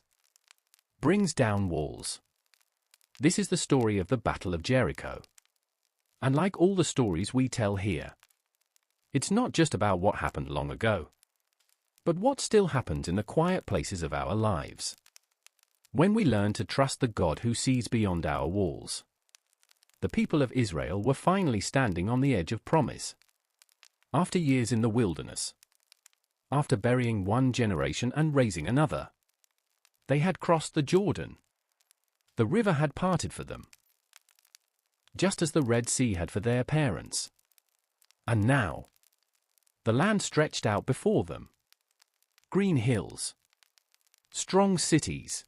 brings down walls. This is the story of the Battle of Jericho. And like all the stories we tell here, it's not just about what happened long ago, but what still happens in the quiet places of our lives. When we learn to trust the God who sees beyond our walls. The people of Israel were finally standing on the edge of promise. After years in the wilderness, after burying one generation and raising another, they had crossed the Jordan. The river had parted for them, just as the Red Sea had for their parents. And now, the land stretched out before them. Green hills, strong cities,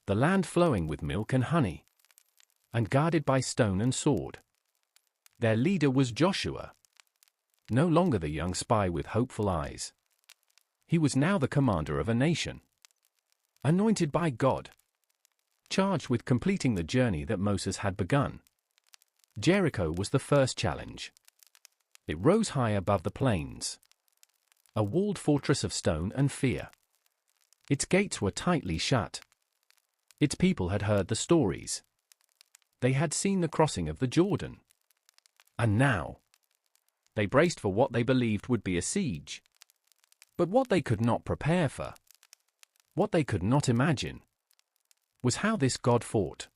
the land flowing with milk and honey, and guarded by stone and sword. Their leader was Joshua, no longer the young spy with hopeful eyes, He was now the commander of a nation, anointed by God, charged with completing the journey that Moses had begun. Jericho was the first challenge. It rose high above the plains, a walled fortress of stone and fear. Its gates were tightly shut. Its people had heard the stories. They had seen the crossing of the Jordan. And now, they braced for what they believed would be a siege. But what they could not prepare for, what they could not imagine, was how this God fought.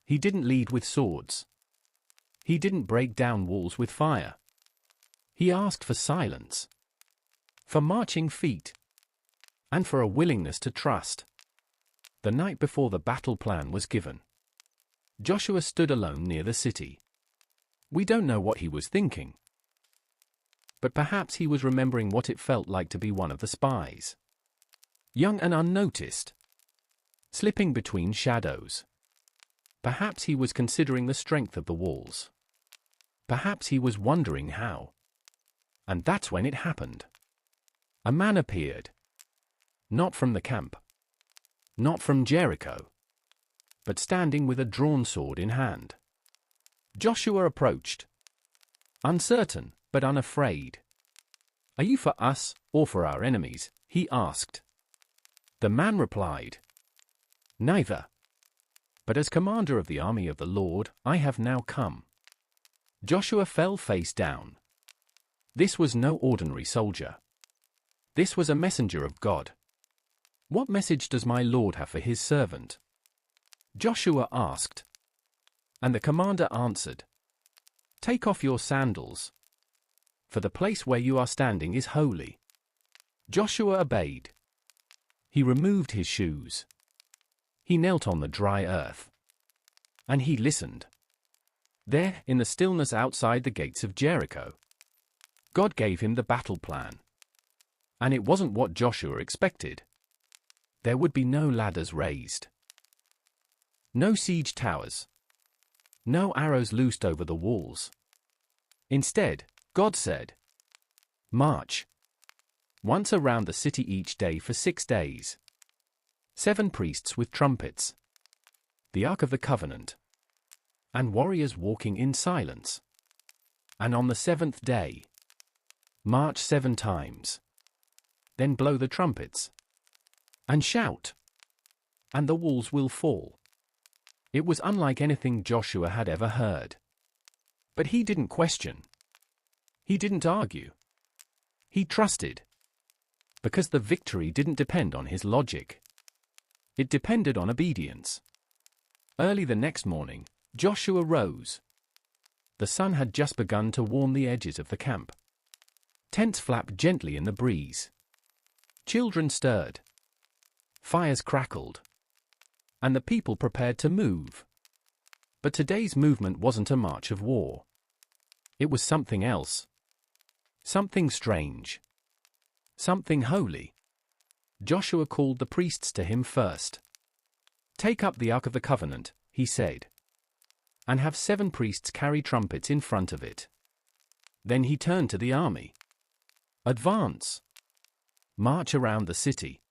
He didn't lead with swords. He didn't break down walls with fire. He asked for silence, for marching feet, and for a willingness to trust. The night before the battle plan was given, Joshua stood alone near the city. We don't know what he was thinking, but perhaps he was remembering what it felt like to be one of the spies. Young and unnoticed, slipping between shadows. Perhaps he was considering the strength of the walls. Perhaps he was wondering how. And that's when it happened. A man appeared. Not from the camp. Not from Jericho. But standing with a drawn sword in hand. Joshua approached. Uncertain, but unafraid. "Are you for us, or for our enemies?" he asked. The man replied, "Neither. But as commander of the army of the Lord, I have now come." Joshua fell face down. This was no ordinary soldier. This was a messenger of God. "What message does my Lord have for his servant?" Joshua asked. And the commander answered, "Take off your sandals, for the place where you are standing is holy." Joshua obeyed. He removed his shoes. He knelt on the dry earth. And he listened. There, in the stillness outside the gates of Jericho, God gave him the battle plan. And it wasn't what Joshua expected. There would be no ladders raised, no siege towers, no arrows loosed over the walls. Instead, God said, "March once around the city each day for 6 days. 7 priests with trumpets, the Ark of the Covenant, and warriors walking in silence. And on the 7th day, march 7 times. Then blow the trumpets and shout, and the walls will fall." It was unlike anything Joshua had ever heard. But he didn't question. He didn't argue. He trusted. Because the victory didn't depend on his logic. It depended on obedience. Early the next morning, Joshua rose. The sun had just begun to warm the edges of the camp. Tents flapped gently in the breeze. Children stirred. Fires crackled. And the people prepared to move. But today's movement wasn't a march of war. It was something else. Something strange. Something holy. Joshua called the priests to him first. "Take up the Ark of the Covenant," he said, "and have 7 priests carry trumpets in front of it." Then he turned to the army. "Advance. March around the city,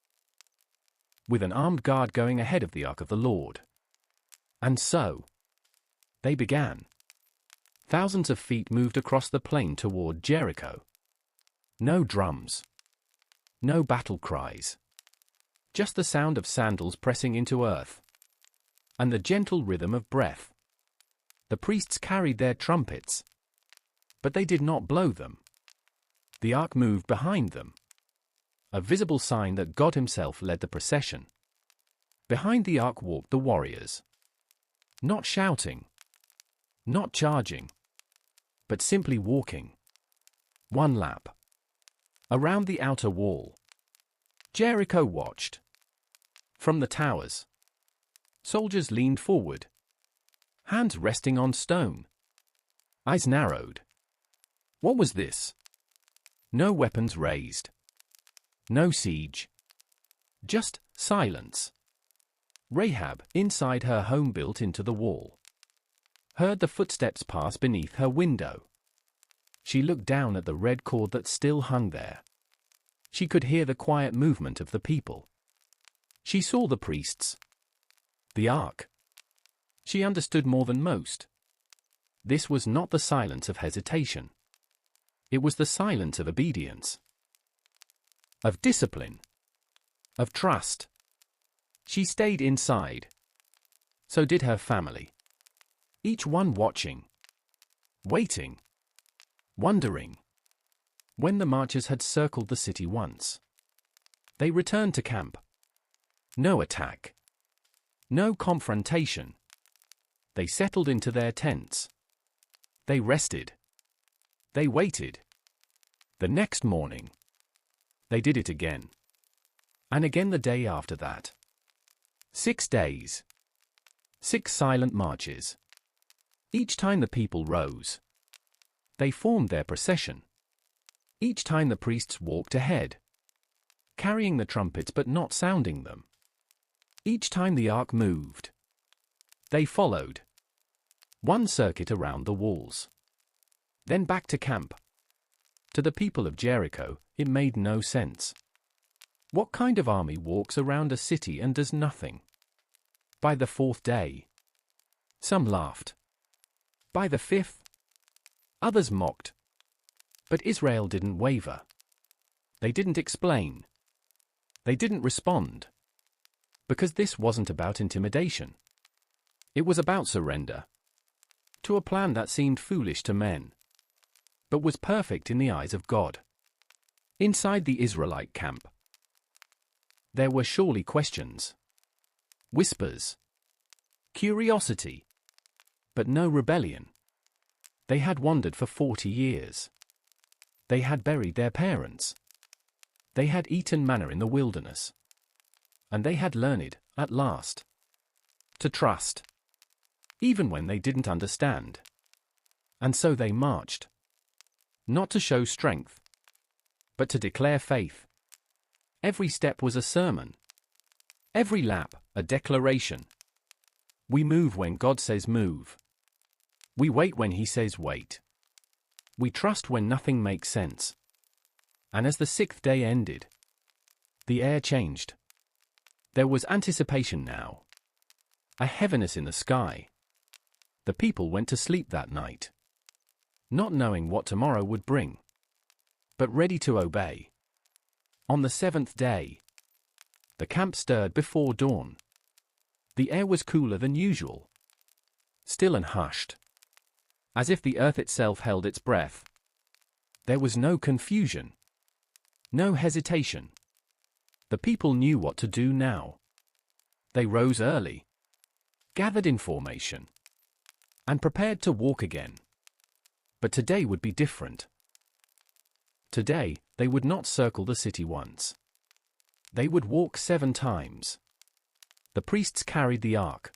with an armed guard going ahead of the Ark of the Lord." And so, they began. Thousands of feet moved across the plain toward Jericho. No drums. No battle cries. Just the sound of sandals pressing into earth. And the gentle rhythm of breath. The priests carried their trumpets. But they did not blow them. The ark moved behind them. A visible sign that God himself led the procession. Behind the ark walked the warriors. Not shouting. Not charging. But simply walking. One lap. Around the outer wall. Jericho watched. From the towers, soldiers leaned forward. Hands resting on stone. Eyes narrowed. What was this? No weapons raised. No siege. Just silence. Rahab, inside her home built into the wall, heard the footsteps pass beneath her window. She looked down at the red cord that still hung there. She could hear the quiet movement of the people. She saw the priests. The ark. She understood more than most. This was not the silence of hesitation. It was the silence of obedience. Of discipline. Of trust. She stayed inside. So did her family. Each one watching. Waiting. Wondering. When the marchers had circled the city once, they returned to camp. No attack. No confrontation. They settled into their tents. They rested. They waited. The next morning, they did it again. And again the day after that. 6 days. 6 silent marches. Each time the people rose, they formed their procession. Each time the priests walked ahead, carrying the trumpets but not sounding them. Each time the ark moved, they followed. One circuit around the walls. Then back to camp. To the people of Jericho, it made no sense. What kind of army walks around a city and does nothing? By the 4th day, some laughed. By the 5th, others mocked. But Israel didn't waver. They didn't explain. They didn't respond. Because this wasn't about intimidation. It was about surrender. To a plan that seemed foolish to men, but was perfect in the eyes of God. Inside the Israelite camp, there were surely questions. Whispers. Curiosity. But no rebellion. They had wandered for 40 years. They had buried their parents. They had eaten manna in the wilderness. And they had learned, at last, to trust, even when they didn't understand. And so they marched. Not to show strength, but to declare faith. Every step was a sermon. Every lap, a declaration. We move when God says move. We wait when He says wait. We trust when nothing makes sense. And as the 6th day ended, the air changed. There was anticipation now. A heaviness in the sky. The people went to sleep that night, not knowing what tomorrow would bring, but ready to obey. On the 7th day, the camp stirred before dawn. The air was cooler than usual, still and hushed, as if the earth itself held its breath. There was no confusion, no hesitation. The people knew what to do now. They rose early, gathered in formation, and prepared to walk again. But today would be different. Today, they would not circle the city once. They would walk 7 times. The priests carried the ark.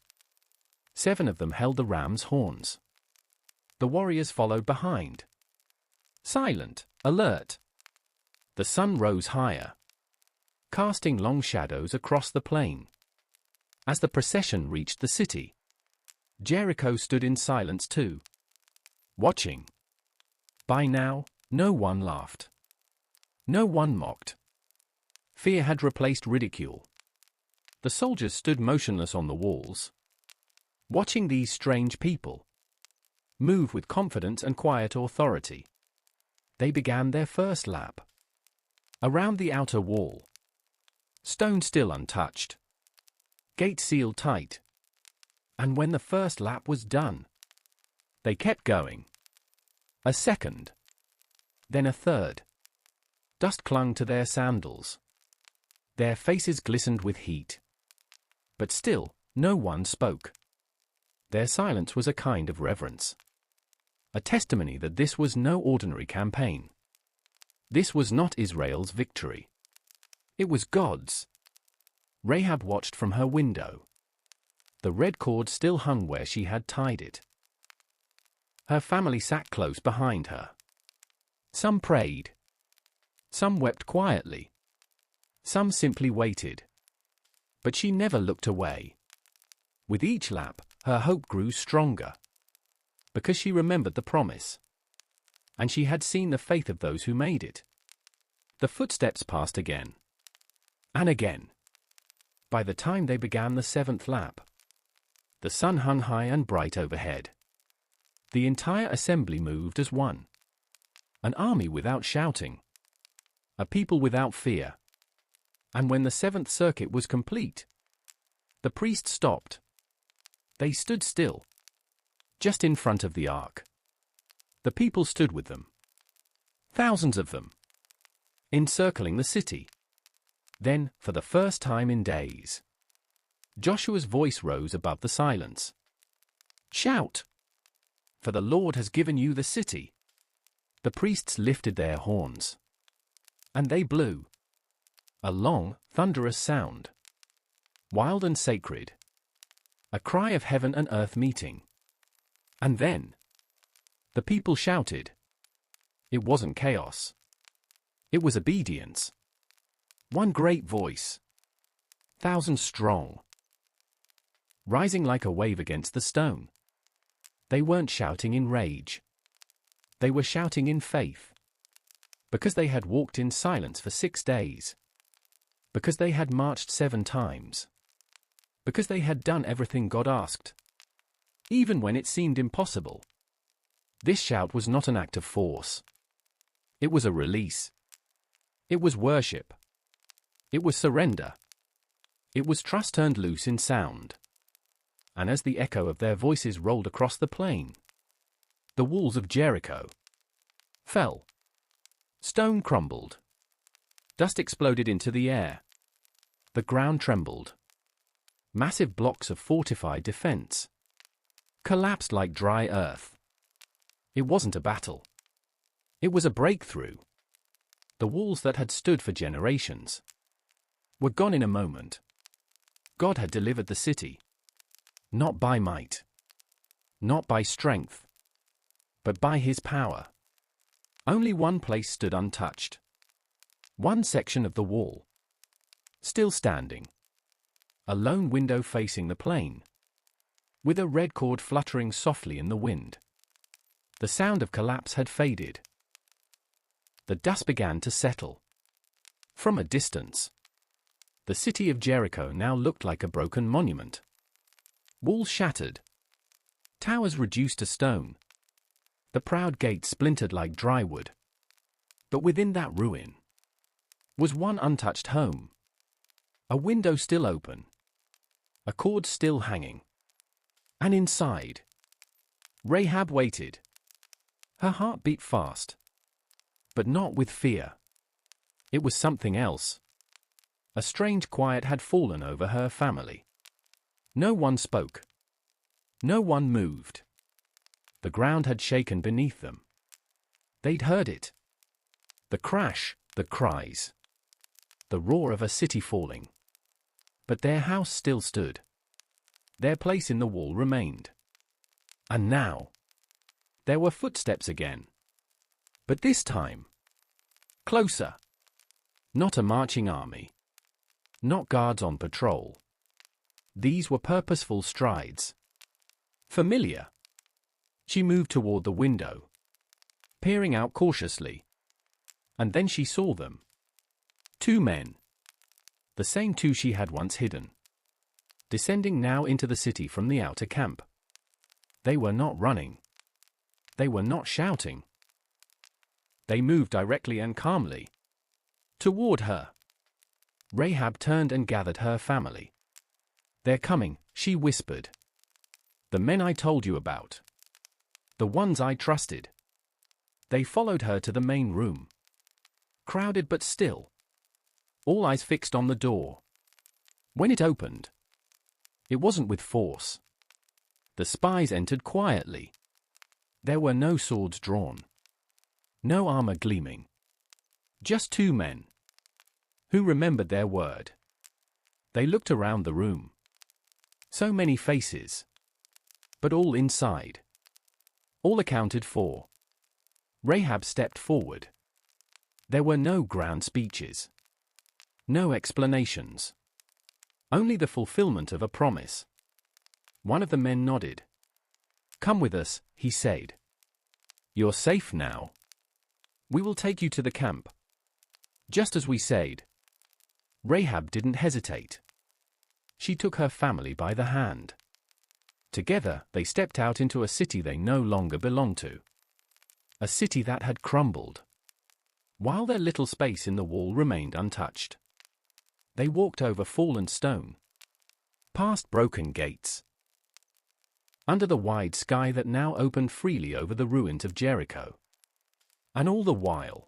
7 of them held the ram's horns. The warriors followed behind. Silent, alert. The sun rose higher, casting long shadows across the plain. As the procession reached the city, Jericho stood in silence too, watching. By now, no one laughed. No one mocked. Fear had replaced ridicule. The soldiers stood motionless on the walls, watching these strange people move with confidence and quiet authority. They began their first lap. Around the outer wall. Stone still untouched. Gate sealed tight. And when the first lap was done, they kept going. A second. Then a third. Dust clung to their sandals. Their faces glistened with heat. But still, no one spoke. Their silence was a kind of reverence. A testimony that this was no ordinary campaign. This was not Israel's victory. It was God's. Rahab watched from her window. The red cord still hung where she had tied it. Her family sat close behind her. Some prayed. Some wept quietly. Some simply waited. But she never looked away. With each lap, her hope grew stronger. Because she remembered the promise. And she had seen the faith of those who made it. The footsteps passed again. And again. By the time they began the 7th lap, the sun hung high and bright overhead. The entire assembly moved as one. An army without shouting. A people without fear. And when the 7th circuit was complete, the priest stopped. They stood still, just in front of the ark. The people stood with them. Thousands of them, encircling the city. Then, for the first time in days, Joshua's voice rose above the silence. Shout! For the Lord has given you the city. The priests lifted their horns, and they blew. A long, thunderous sound. Wild and sacred. A cry of heaven and earth meeting. And then, the people shouted. It wasn't chaos. It was obedience. One great voice. Thousands strong. Rising like a wave against the stone. They weren't shouting in rage. They were shouting in faith. Because they had walked in silence for 6 days. Because they had marched 7 times. Because they had done everything God asked. Even when it seemed impossible. This shout was not an act of force. It was a release. It was worship. It was surrender. It was trust turned loose in sound. And as the echo of their voices rolled across the plain, the walls of Jericho fell. Stone crumbled. Dust exploded into the air. The ground trembled. Massive blocks of fortified defense collapsed like dry earth. It wasn't a battle. It was a breakthrough. The walls that had stood for generations were gone in a moment. God had delivered the city. Not by might. Not by strength. But by His power. Only one place stood untouched. One section of the wall. Still standing. A lone window facing the plain. With a red cord fluttering softly in the wind. The sound of collapse had faded. The dust began to settle. From a distance, the city of Jericho now looked like a broken monument. Walls shattered. Towers reduced to stone. The proud gates splintered like dry wood. But within that ruin was one untouched home. A window still open. A cord still hanging. And inside, Rahab waited. Her heart beat fast. But not with fear. It was something else. A strange quiet had fallen over her family. No one spoke. No one moved. The ground had shaken beneath them. They'd heard it. The crash, the cries. The roar of a city falling. But their house still stood. Their place in the wall remained. And now, there were footsteps again. But this time, closer. Not a marching army. Not guards on patrol. These were purposeful strides. Familiar. She moved toward the window, peering out cautiously. And then she saw them. 2 men. The same 2 she had once hidden. Descending now into the city from the outer camp. They were not running. They were not shouting. They moved directly and calmly. Toward her. Rahab turned and gathered her family. They're coming, she whispered. The men I told you about. The ones I trusted. They followed her to the main room. Crowded but still. All eyes fixed on the door. When it opened, it wasn't with force. The spies entered quietly. There were no swords drawn. No armor gleaming. Just 2 men. Who remembered their word. They looked around the room. So many faces. But all inside. All accounted for. Rahab stepped forward. There were no grand speeches. No explanations. Only the fulfillment of a promise. One of the men nodded. Come with us, he said. You're safe now. We will take you to the camp. Just as we said, Rahab didn't hesitate. She took her family by the hand. Together, they stepped out into a city they no longer belonged to. A city that had crumbled, while their little space in the wall remained untouched. They walked over fallen stone, past broken gates, under the wide sky that now opened freely over the ruins of Jericho. And all the while,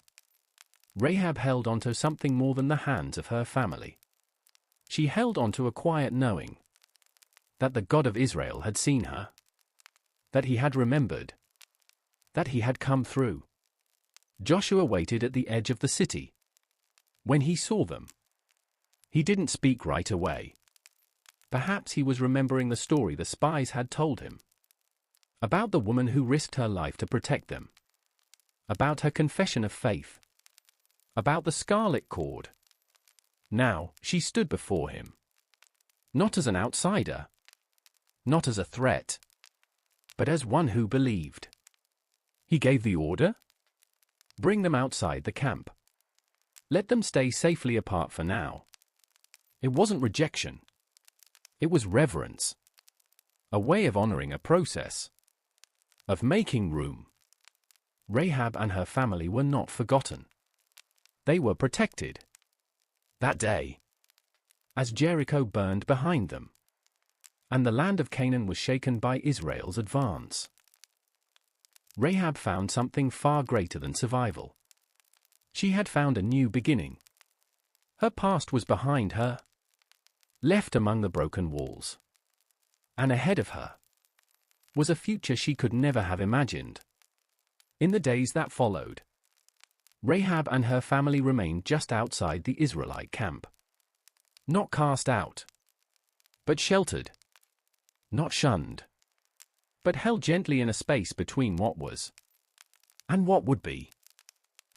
Rahab held onto something more than the hands of her family. She held onto a quiet knowing that the God of Israel had seen her, that he had remembered, that he had come through. Joshua waited at the edge of the city. When he saw them, he didn't speak right away. Perhaps he was remembering the story the spies had told him, about the woman who risked her life to protect them, about her confession of faith, about the scarlet cord. Now, she stood before him, not as an outsider, not as a threat, but as one who believed. He gave the order? Bring them outside the camp. Let them stay safely apart for now. It wasn't rejection. It was reverence. A way of honoring a process, of making room. Rahab and her family were not forgotten. They were protected. That day, as Jericho burned behind them, and the land of Canaan was shaken by Israel's advance, Rahab found something far greater than survival. She had found a new beginning. Her past was behind her, left among the broken walls. And ahead of her was a future she could never have imagined. In the days that followed, Rahab and her family remained just outside the Israelite camp. Not cast out, but sheltered. Not shunned, but held gently in a space between what was and what would be.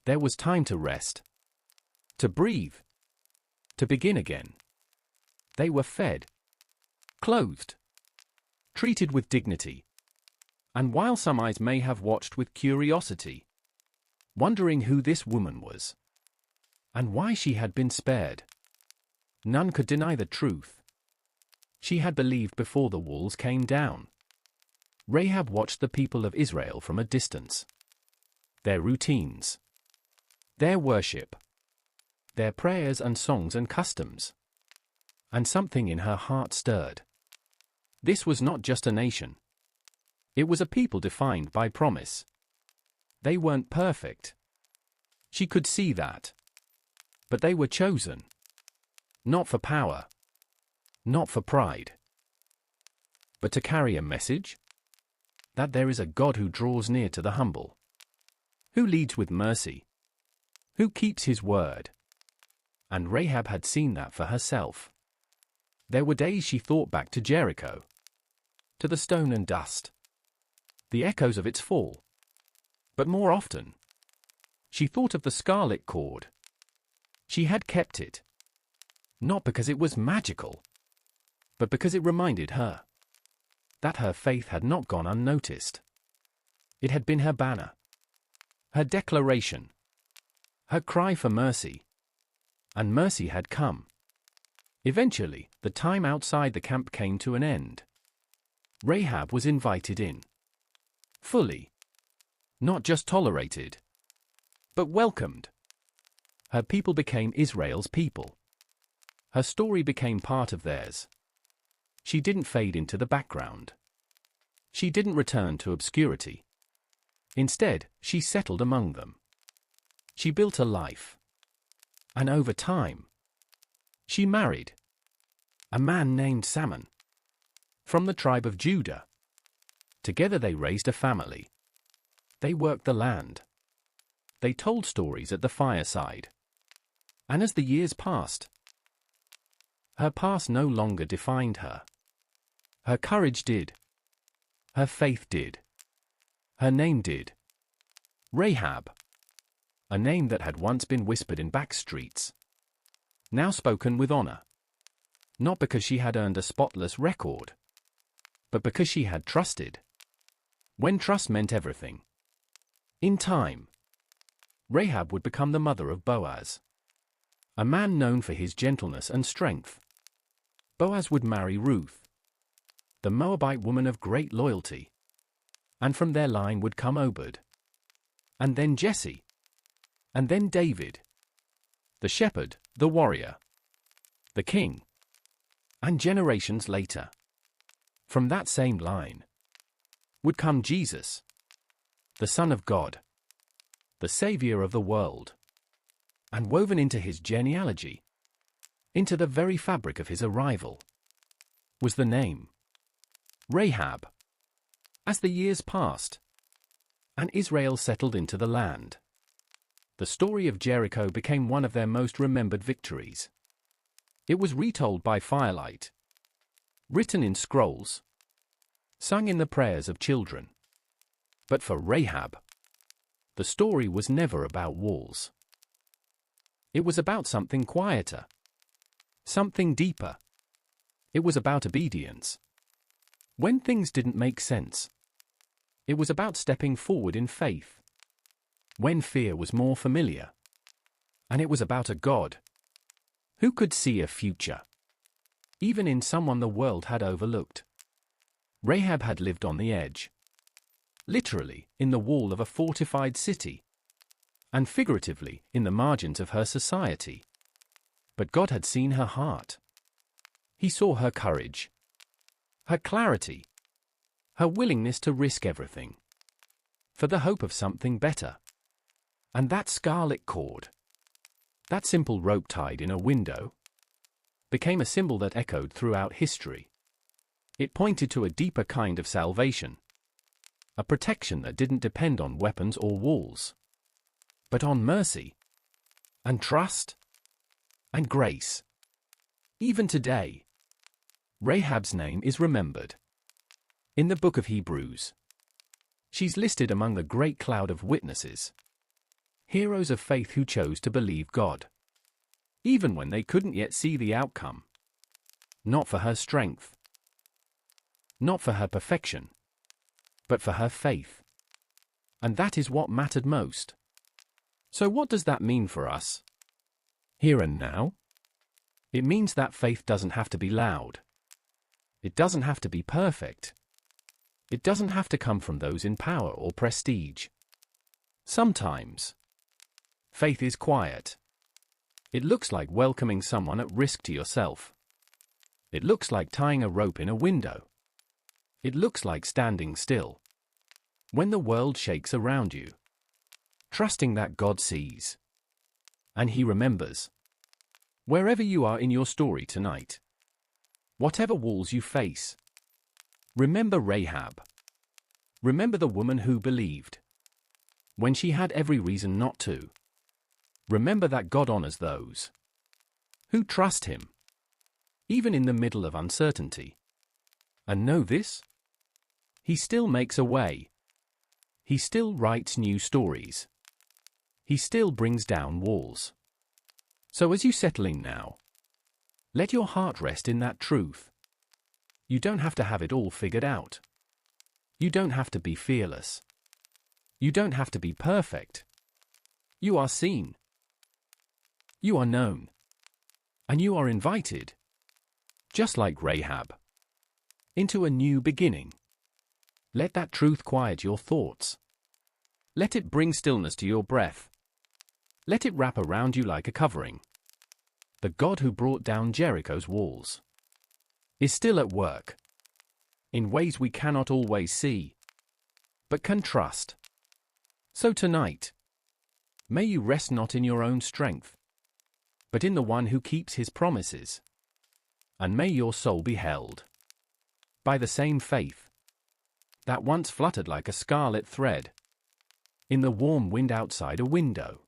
There was time to rest, to breathe, to begin again. They were fed, clothed, treated with dignity. And while some eyes may have watched with curiosity, wondering who this woman was, and why she had been spared, none could deny the truth. She had believed before the walls came down. Rahab watched the people of Israel from a distance. Their routines, their worship, their prayers and songs and customs. And something in her heart stirred. This was not just a nation. It was a people defined by promise. They weren't perfect. She could see that. But they were chosen. Not for power. Not for pride. But to carry a message? That there is a God who draws near to the humble. Who leads with mercy. Who keeps his word. And Rahab had seen that for herself. There were days she thought back to Jericho, to the stone and dust, the echoes of its fall. But more often, she thought of the scarlet cord. She had kept it, not because it was magical, but because it reminded her that her faith had not gone unnoticed. It had been her banner, her declaration, her cry for mercy, and mercy had come. Eventually, the time outside the camp came to an end. Rahab was invited in. Fully. Not just tolerated, but welcomed. Her people became Israel's people. Her story became part of theirs. She didn't fade into the background. She didn't return to obscurity. Instead, she settled among them. She built a life. And over time, she married a man named Salmon from the tribe of Judah. Together they raised a family. They worked the land. They told stories at the fireside. And as the years passed, her past no longer defined her. Her courage did. Her faith did. Her name did. Rahab. A name that had once been whispered in back streets. Now spoken with honor. Not because she had earned a spotless record, but because she had trusted. When trust meant everything. In time, Rahab would become the mother of Boaz. a man known for his gentleness and strength. Boaz would marry Ruth, the Moabite woman of great loyalty. And from their line would come Obed, and then Jesse, and then David, the shepherd, the warrior, the king. And generations later, from that same line, would come Jesus, the Son of God, the Savior of the world. And woven into his genealogy, into the very fabric of his arrival, was the name Rahab. As the years passed, and Israel settled into the land, the story of Jericho became one of their most remembered victories. It was retold by firelight, written in scrolls, sung in the prayers of children. But for Rahab, the story was never about walls. It was about something quieter, something deeper. It was about obedience. When things didn't make sense, it was about stepping forward in faith. When fear was more familiar, and it was about a God who could see a future, even in someone the world had overlooked. Rahab had lived on the edge, literally in the wall of a fortified city, and figuratively in the margins of her society. But God had seen her heart. He saw her courage, her clarity, her willingness to risk everything for the hope of something better. And that scarlet cord, that simple rope tied in a window, became a symbol that echoed throughout history. It pointed to a deeper kind of salvation, a protection that didn't depend on weapons or walls, but on mercy, and trust, and grace. Even today, Rahab's name is remembered. In the book of Hebrews, she's listed among the great cloud of witnesses, heroes of faith who chose to believe God, even when they couldn't yet see the outcome. Not for her strength, not for her perfection, but for her faith. And that is what mattered most. So what does that mean for us? Here and now? It means that faith doesn't have to be loud. It doesn't have to be perfect. It doesn't have to come from those in power or prestige. Sometimes, faith is quiet. It looks like welcoming someone at risk to yourself. It looks like tying a rope in a window. It looks like standing still when the world shakes around you, trusting that God sees and He remembers. Wherever you are in your story tonight, whatever walls you face, remember Rahab. Remember the woman who believed when she had every reason not to. Remember that God honors those who trust Him, even in the middle of uncertainty. And know this: He still makes a way. He still writes new stories. He still brings down walls. So as you settle in now, let your heart rest in that truth. You don't have to have it all figured out. You don't have to be fearless. You don't have to be perfect. You are seen. You are known. And you are invited, just like Rahab, into a new beginning. Let that truth quiet your thoughts. Let it bring stillness to your breath. Let it wrap around you like a covering. The God who brought down Jericho's walls is still at work, in ways we cannot always see, but can trust. So tonight, may you rest not in your own strength, but in the one who keeps His promises. And may your soul be held by the same faith that once fluttered like a scarlet thread in the warm wind outside a window.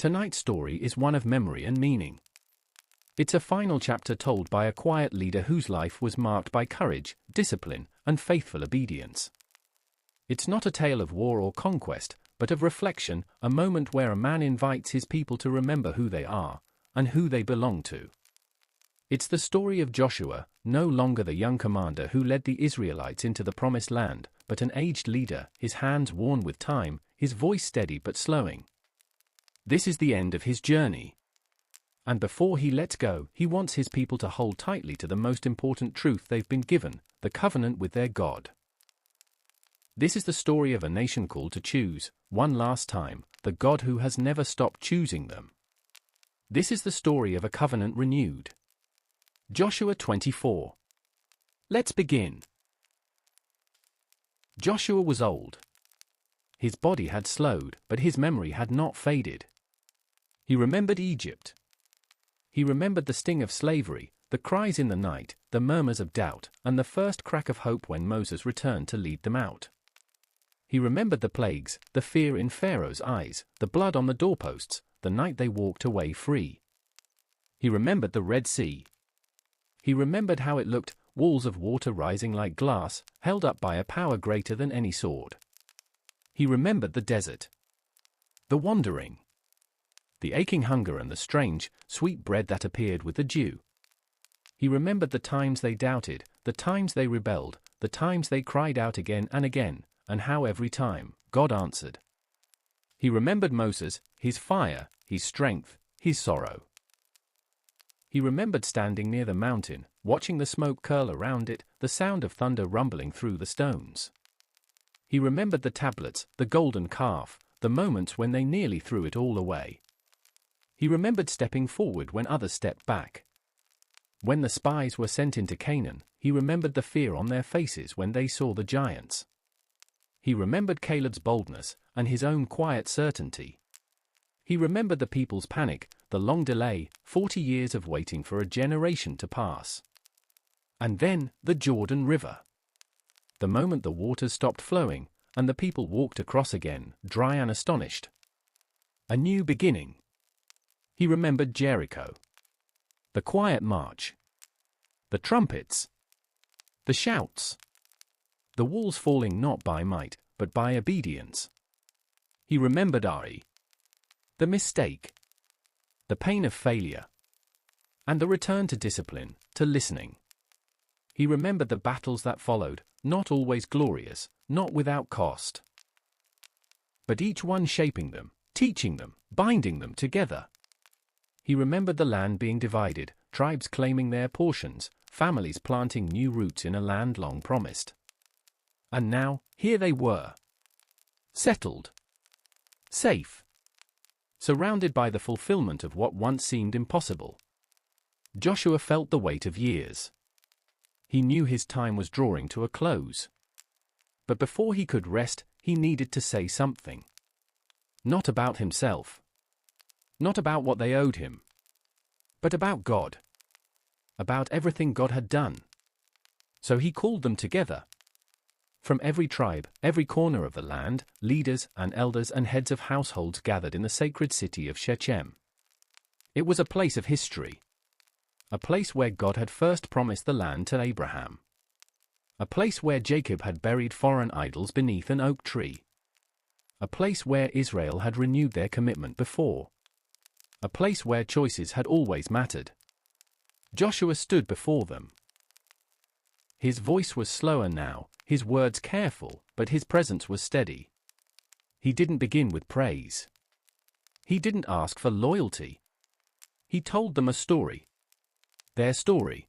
Tonight's story is one of memory and meaning. It's a final chapter told by a quiet leader whose life was marked by courage, discipline, and faithful obedience. It's not a tale of war or conquest, but of reflection, a moment where a man invites his people to remember who they are and who they belong to. It's the story of Joshua, no longer the young commander who led the Israelites into the promised land, but an aged leader, his hands worn with time, his voice steady but slowing. This is the end of his journey. And before he lets go, he wants his people to hold tightly to the most important truth they've been given, the covenant with their God. This is the story of a nation called to choose, one last time, the God who has never stopped choosing them. This is the story of a covenant renewed. Joshua 24. Let's begin. Joshua was old. His body had slowed, but his memory had not faded. He remembered Egypt. He remembered the sting of slavery, the cries in the night, the murmurs of doubt, and the first crack of hope when Moses returned to lead them out. He remembered the plagues, the fear in Pharaoh's eyes, the blood on the doorposts, the night they walked away free. He remembered the Red Sea. He remembered how it looked, walls of water rising like glass, held up by a power greater than any sword. He remembered the desert. The wandering. The aching hunger and the strange, sweet bread that appeared with the dew. He remembered the times they doubted, the times they rebelled, the times they cried out again and again, and how every time, God answered. He remembered Moses, his fire, his strength, his sorrow. He remembered standing near the mountain, watching the smoke curl around it, the sound of thunder rumbling through the stones. He remembered the tablets, the golden calf, the moments when they nearly threw it all away. He remembered stepping forward when others stepped back. When the spies were sent into Canaan, he remembered the fear on their faces when they saw the giants. He remembered Caleb's boldness and his own quiet certainty. He remembered the people's panic, the long delay, 40 years of waiting for a generation to pass. And then, the Jordan River. The moment the waters stopped flowing, and the people walked across again, dry and astonished. A new beginning. He remembered Jericho. The quiet march. The trumpets. The shouts. The walls falling not by might, but by obedience. He remembered Ari. The mistake. The pain of failure. And the return to discipline, to listening. He remembered the battles that followed, not always glorious, not without cost. But each one shaping them, teaching them, binding them together. He remembered the land being divided, tribes claiming their portions, families planting new roots in a land long promised. And now, here they were. Settled. Safe. Surrounded by the fulfillment of what once seemed impossible. Joshua felt the weight of years. He knew his time was drawing to a close. But before he could rest, he needed to say something. Not about himself. Not about what they owed him. But about God. About everything God had done. So he called them together. From every tribe, every corner of the land, leaders and elders and heads of households gathered in the sacred city of Shechem. It was a place of history. A place where God had first promised the land to Abraham. A place where Jacob had buried foreign idols beneath an oak tree. A place where Israel had renewed their commitment before. A place where choices had always mattered. Joshua stood before them. His voice was slower now, his words careful, but his presence was steady. He didn't begin with praise. He didn't ask for loyalty. He told them a story. Their story.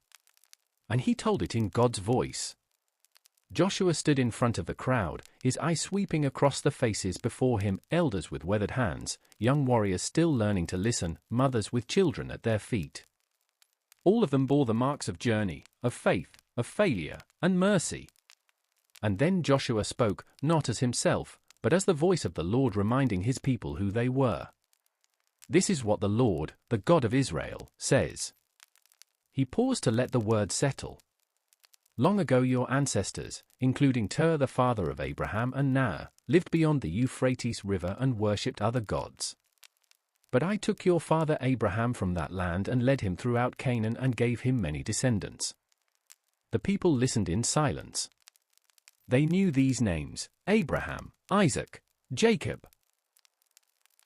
And he told it in God's voice. Joshua stood in front of the crowd, his eyes sweeping across the faces before him, elders with weathered hands, young warriors still learning to listen, mothers with children at their feet. All of them bore the marks of journey, of faith, of failure, and mercy. And then Joshua spoke, not as himself, but as the voice of the Lord reminding his people who they were. This is what the Lord, the God of Israel, says. He paused to let the word settle. Long ago your ancestors, including Terah the father of Abraham and Nahor, lived beyond the Euphrates River and worshipped other gods. But I took your father Abraham from that land and led him throughout Canaan and gave him many descendants." The people listened in silence. They knew these names: Abraham, Isaac, Jacob.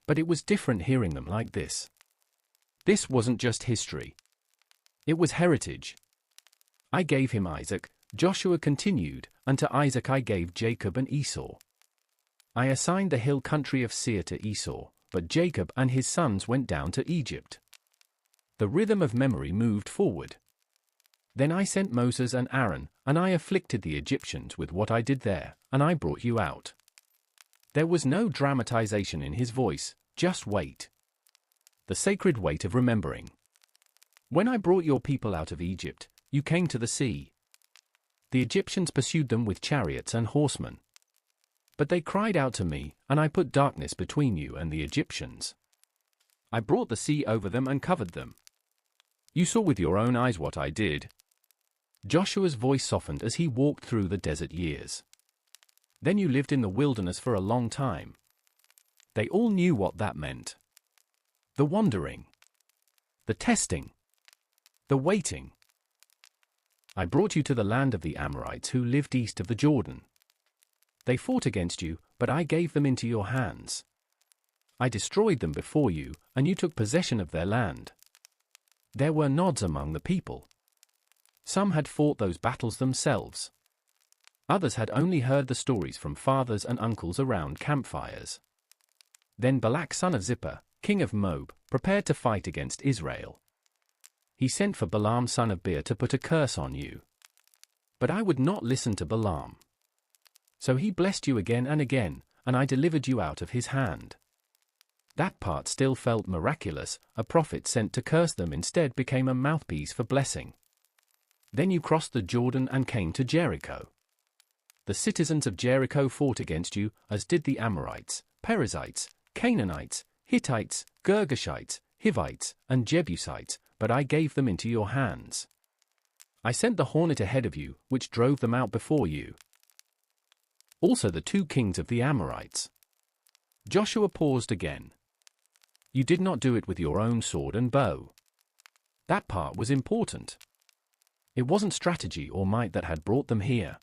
But it was different hearing them like this. This wasn't just history. It was heritage. "I gave him Isaac," Joshua continued, "and to Isaac I gave Jacob and Esau. I assigned the hill country of Seir to Esau, but Jacob and his sons went down to Egypt." The rhythm of memory moved forward. "Then I sent Moses and Aaron, and I afflicted the Egyptians with what I did there, and I brought you out." There was no dramatization in his voice, just weight. The sacred weight of remembering. "When I brought your people out of Egypt, you came to the sea. The Egyptians pursued them with chariots and horsemen. But they cried out to me, and I put darkness between you and the Egyptians. I brought the sea over them and covered them. You saw with your own eyes what I did." Joshua's voice softened as he walked through the desert years. "Then you lived in the wilderness for a long time." They all knew what that meant. The wandering. The testing. The waiting. "I brought you to the land of the Amorites who lived east of the Jordan. They fought against you, but I gave them into your hands. I destroyed them before you, and you took possession of their land." There were nods among the people. Some had fought those battles themselves. Others had only heard the stories from fathers and uncles around campfires. Then Balak son of Zippor, king of Moab, prepared to fight against Israel. He sent for Balaam son of Beor to put a curse on you. But I would not listen to Balaam. So he blessed you again and again, and I delivered you out of his hand. That part still felt miraculous. A prophet sent to curse them instead became a mouthpiece for blessing. Then you crossed the Jordan and came to Jericho. The citizens of Jericho fought against you, as did the Amorites, Perizzites, Canaanites, Hittites, Girgashites, Hivites, and Jebusites, but I gave them into your hands. I sent the hornet ahead of you, which drove them out before you. Also the 2 kings of the Amorites." Joshua paused again. "You did not do it with your own sword and bow." That part was important. It wasn't strategy or might that had brought them here.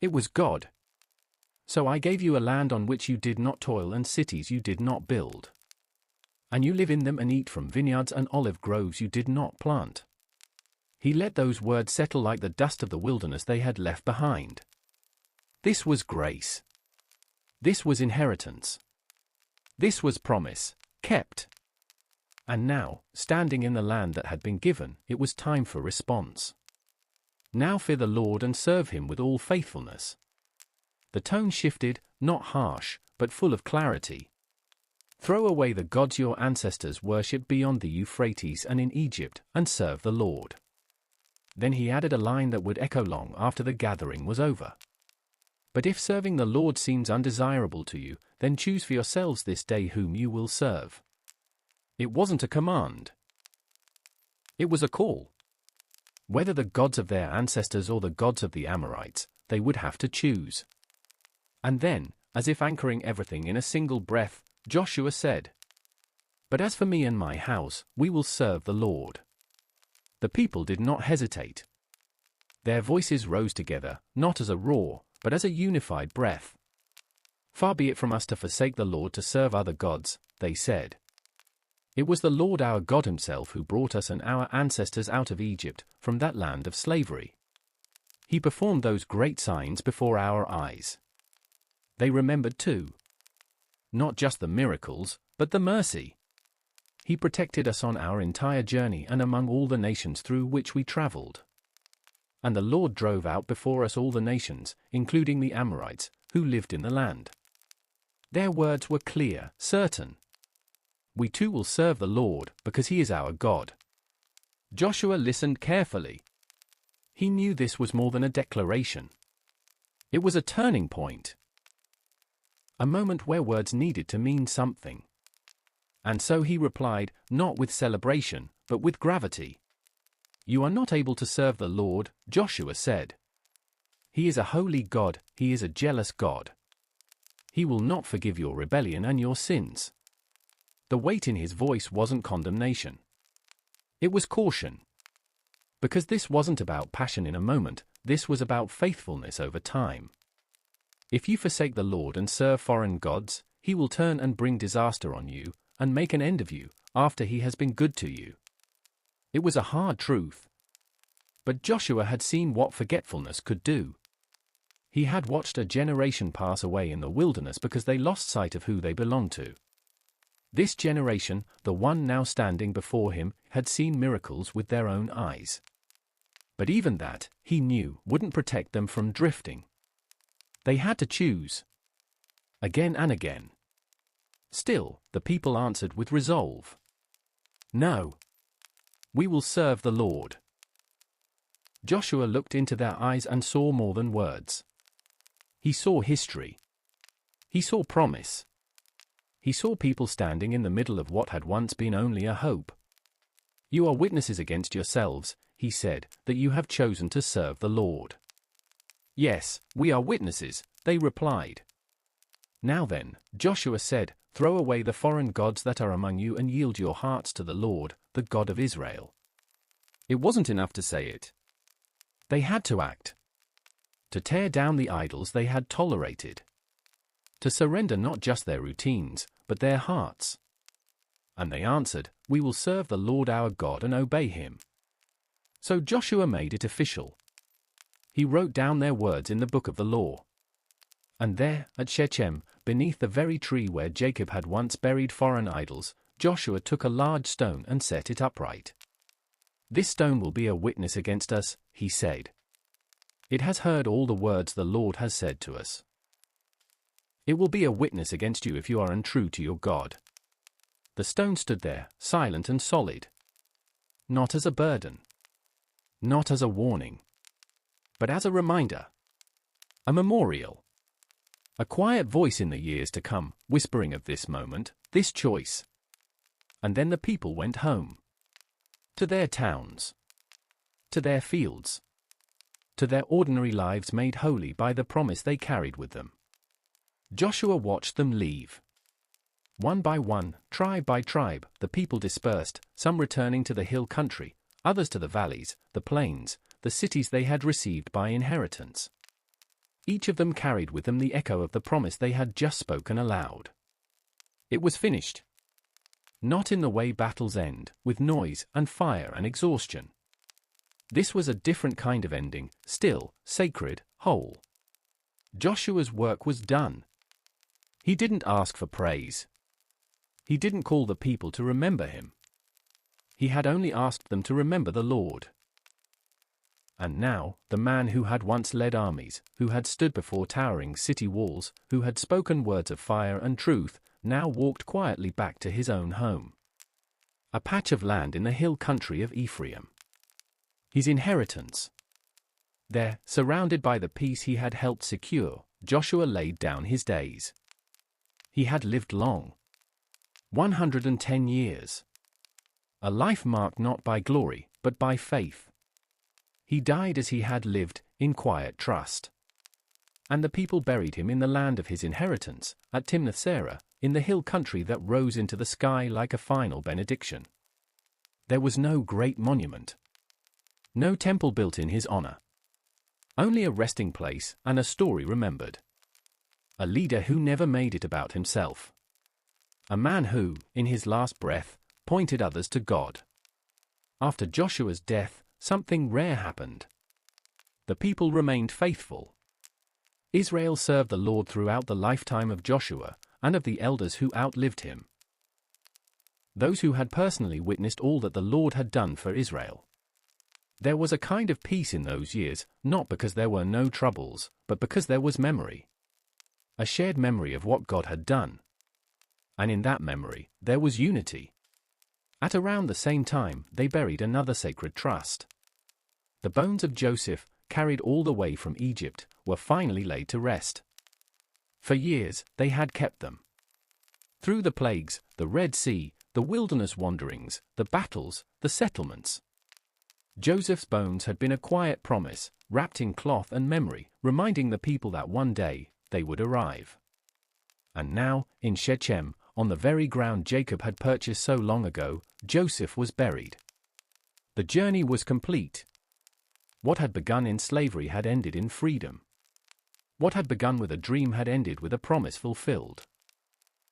It was God. "So I gave you a land on which you did not toil and cities you did not build. And you live in them and eat from vineyards and olive groves you did not plant." He let those words settle like the dust of the wilderness they had left behind. This was grace. This was inheritance. This was promise, kept. And now, standing in the land that had been given, it was time for response. Now fear the Lord and serve him with all faithfulness. The tone shifted, not harsh, but full of clarity. Throw away the gods your ancestors worshipped beyond the Euphrates and in Egypt, and serve the Lord. Then he added a line that would echo long after the gathering was over. But if serving the Lord seems undesirable to you, then choose for yourselves this day whom you will serve. It wasn't a command. It was a call. Whether the gods of their ancestors or the gods of the Amorites, they would have to choose. And then, as if anchoring everything in a single breath, Joshua said, "But as for me and my house, we will serve the Lord." The people did not hesitate. Their voices rose together, not as a roar, but as a unified breath. "Far be it from us to forsake the Lord to serve other gods," they said. "It was the Lord our God himself who brought us and our ancestors out of Egypt, from that land of slavery. He performed those great signs before our eyes." They remembered too. Not just the miracles, but the mercy. He protected us on our entire journey and among all the nations through which we traveled. And the Lord drove out before us all the nations, including the Amorites, who lived in the land. Their words were clear, certain. We too will serve the Lord, because he is our God. Joshua listened carefully. He knew this was more than a declaration. It was a turning point. A moment where words needed to mean something. And so he replied, not with celebration, but with gravity. "You are not able to serve the Lord," Joshua said. "He is a holy God, he is a jealous God. He will not forgive your rebellion and your sins. The weight in his voice wasn't condemnation. It was caution. Because this wasn't about passion in a moment, this was about faithfulness over time. If you forsake the Lord and serve foreign gods, he will turn and bring disaster on you, and make an end of you, after he has been good to you. It was a hard truth. But Joshua had seen what forgetfulness could do. He had watched a generation pass away in the wilderness because they lost sight of who they belonged to. This generation, the one now standing before him, had seen miracles with their own eyes. But even that, he knew, wouldn't protect them from drifting. They had to choose. Again and again. Still, the people answered with resolve. No. We will serve the Lord. Joshua looked into their eyes and saw more than words. He saw history. He saw promise. He saw people standing in the middle of what had once been only a hope. You are witnesses against yourselves, he said, that you have chosen to serve the Lord. Yes, we are witnesses, they replied. Now then, Joshua said, throw away the foreign gods that are among you and yield your hearts to the Lord, the God of Israel. It wasn't enough to say it. They had to act. To tear down the idols they had tolerated. To surrender not just their routines, but their hearts. And they answered, we will serve the Lord our God and obey him. So Joshua made it official. He wrote down their words in the book of the law. And there, at Shechem, beneath the very tree where Jacob had once buried foreign idols, Joshua took a large stone and set it upright. This stone will be a witness against us, he said. It has heard all the words the Lord has said to us. It will be a witness against you if you are untrue to your God. The stone stood there, silent and solid. Not as a burden. Not as a warning. But as a reminder. A memorial. A quiet voice in the years to come, whispering of this moment, this choice. And then the people went home. To their towns. To their fields. To their ordinary lives made holy by the promise they carried with them. Joshua watched them leave. One by one, tribe by tribe, the people dispersed, some returning to the hill country, others to the valleys, the plains, the cities they had received by inheritance. Each of them carried with them the echo of the promise they had just spoken aloud. It was finished. Not in the way battles end, with noise and fire and exhaustion. This was a different kind of ending, still, sacred, whole. Joshua's work was done. He didn't ask for praise. He didn't call the people to remember him. He had only asked them to remember the Lord. And now, the man who had once led armies, who had stood before towering city walls, who had spoken words of fire and truth, now walked quietly back to his own home. A patch of land in the hill country of Ephraim. His inheritance. There, surrounded by the peace he had helped secure, Joshua laid down his days. He had lived long. 110 years. A life marked not by glory, but by faith. He died as he had lived, in quiet trust. And the people buried him in the land of his inheritance, at Timnath-Serah, in the hill country that rose into the sky like a final benediction. There was no great monument. No temple built in his honor. Only a resting place and a story remembered. A leader who never made it about himself. A man who, in his last breath, pointed others to God. After Joshua's death, something rare happened. The people remained faithful. Israel served the Lord throughout the lifetime of Joshua and of the elders who outlived him. Those who had personally witnessed all that the Lord had done for Israel. There was a kind of peace in those years, not because there were no troubles, but because there was memory. A shared memory of what God had done. And in that memory, there was unity. At around the same time, they buried another sacred trust. The bones of Joseph, carried all the way from Egypt, were finally laid to rest. For years, they had kept them. Through the plagues, the Red Sea, the wilderness wanderings, the battles, the settlements. Joseph's bones had been a quiet promise, wrapped in cloth and memory, reminding the people that one day, they would arrive. And now, in Shechem, on the very ground Jacob had purchased so long ago, Joseph was buried. The journey was complete. What had begun in slavery had ended in freedom. What had begun with a dream had ended with a promise fulfilled.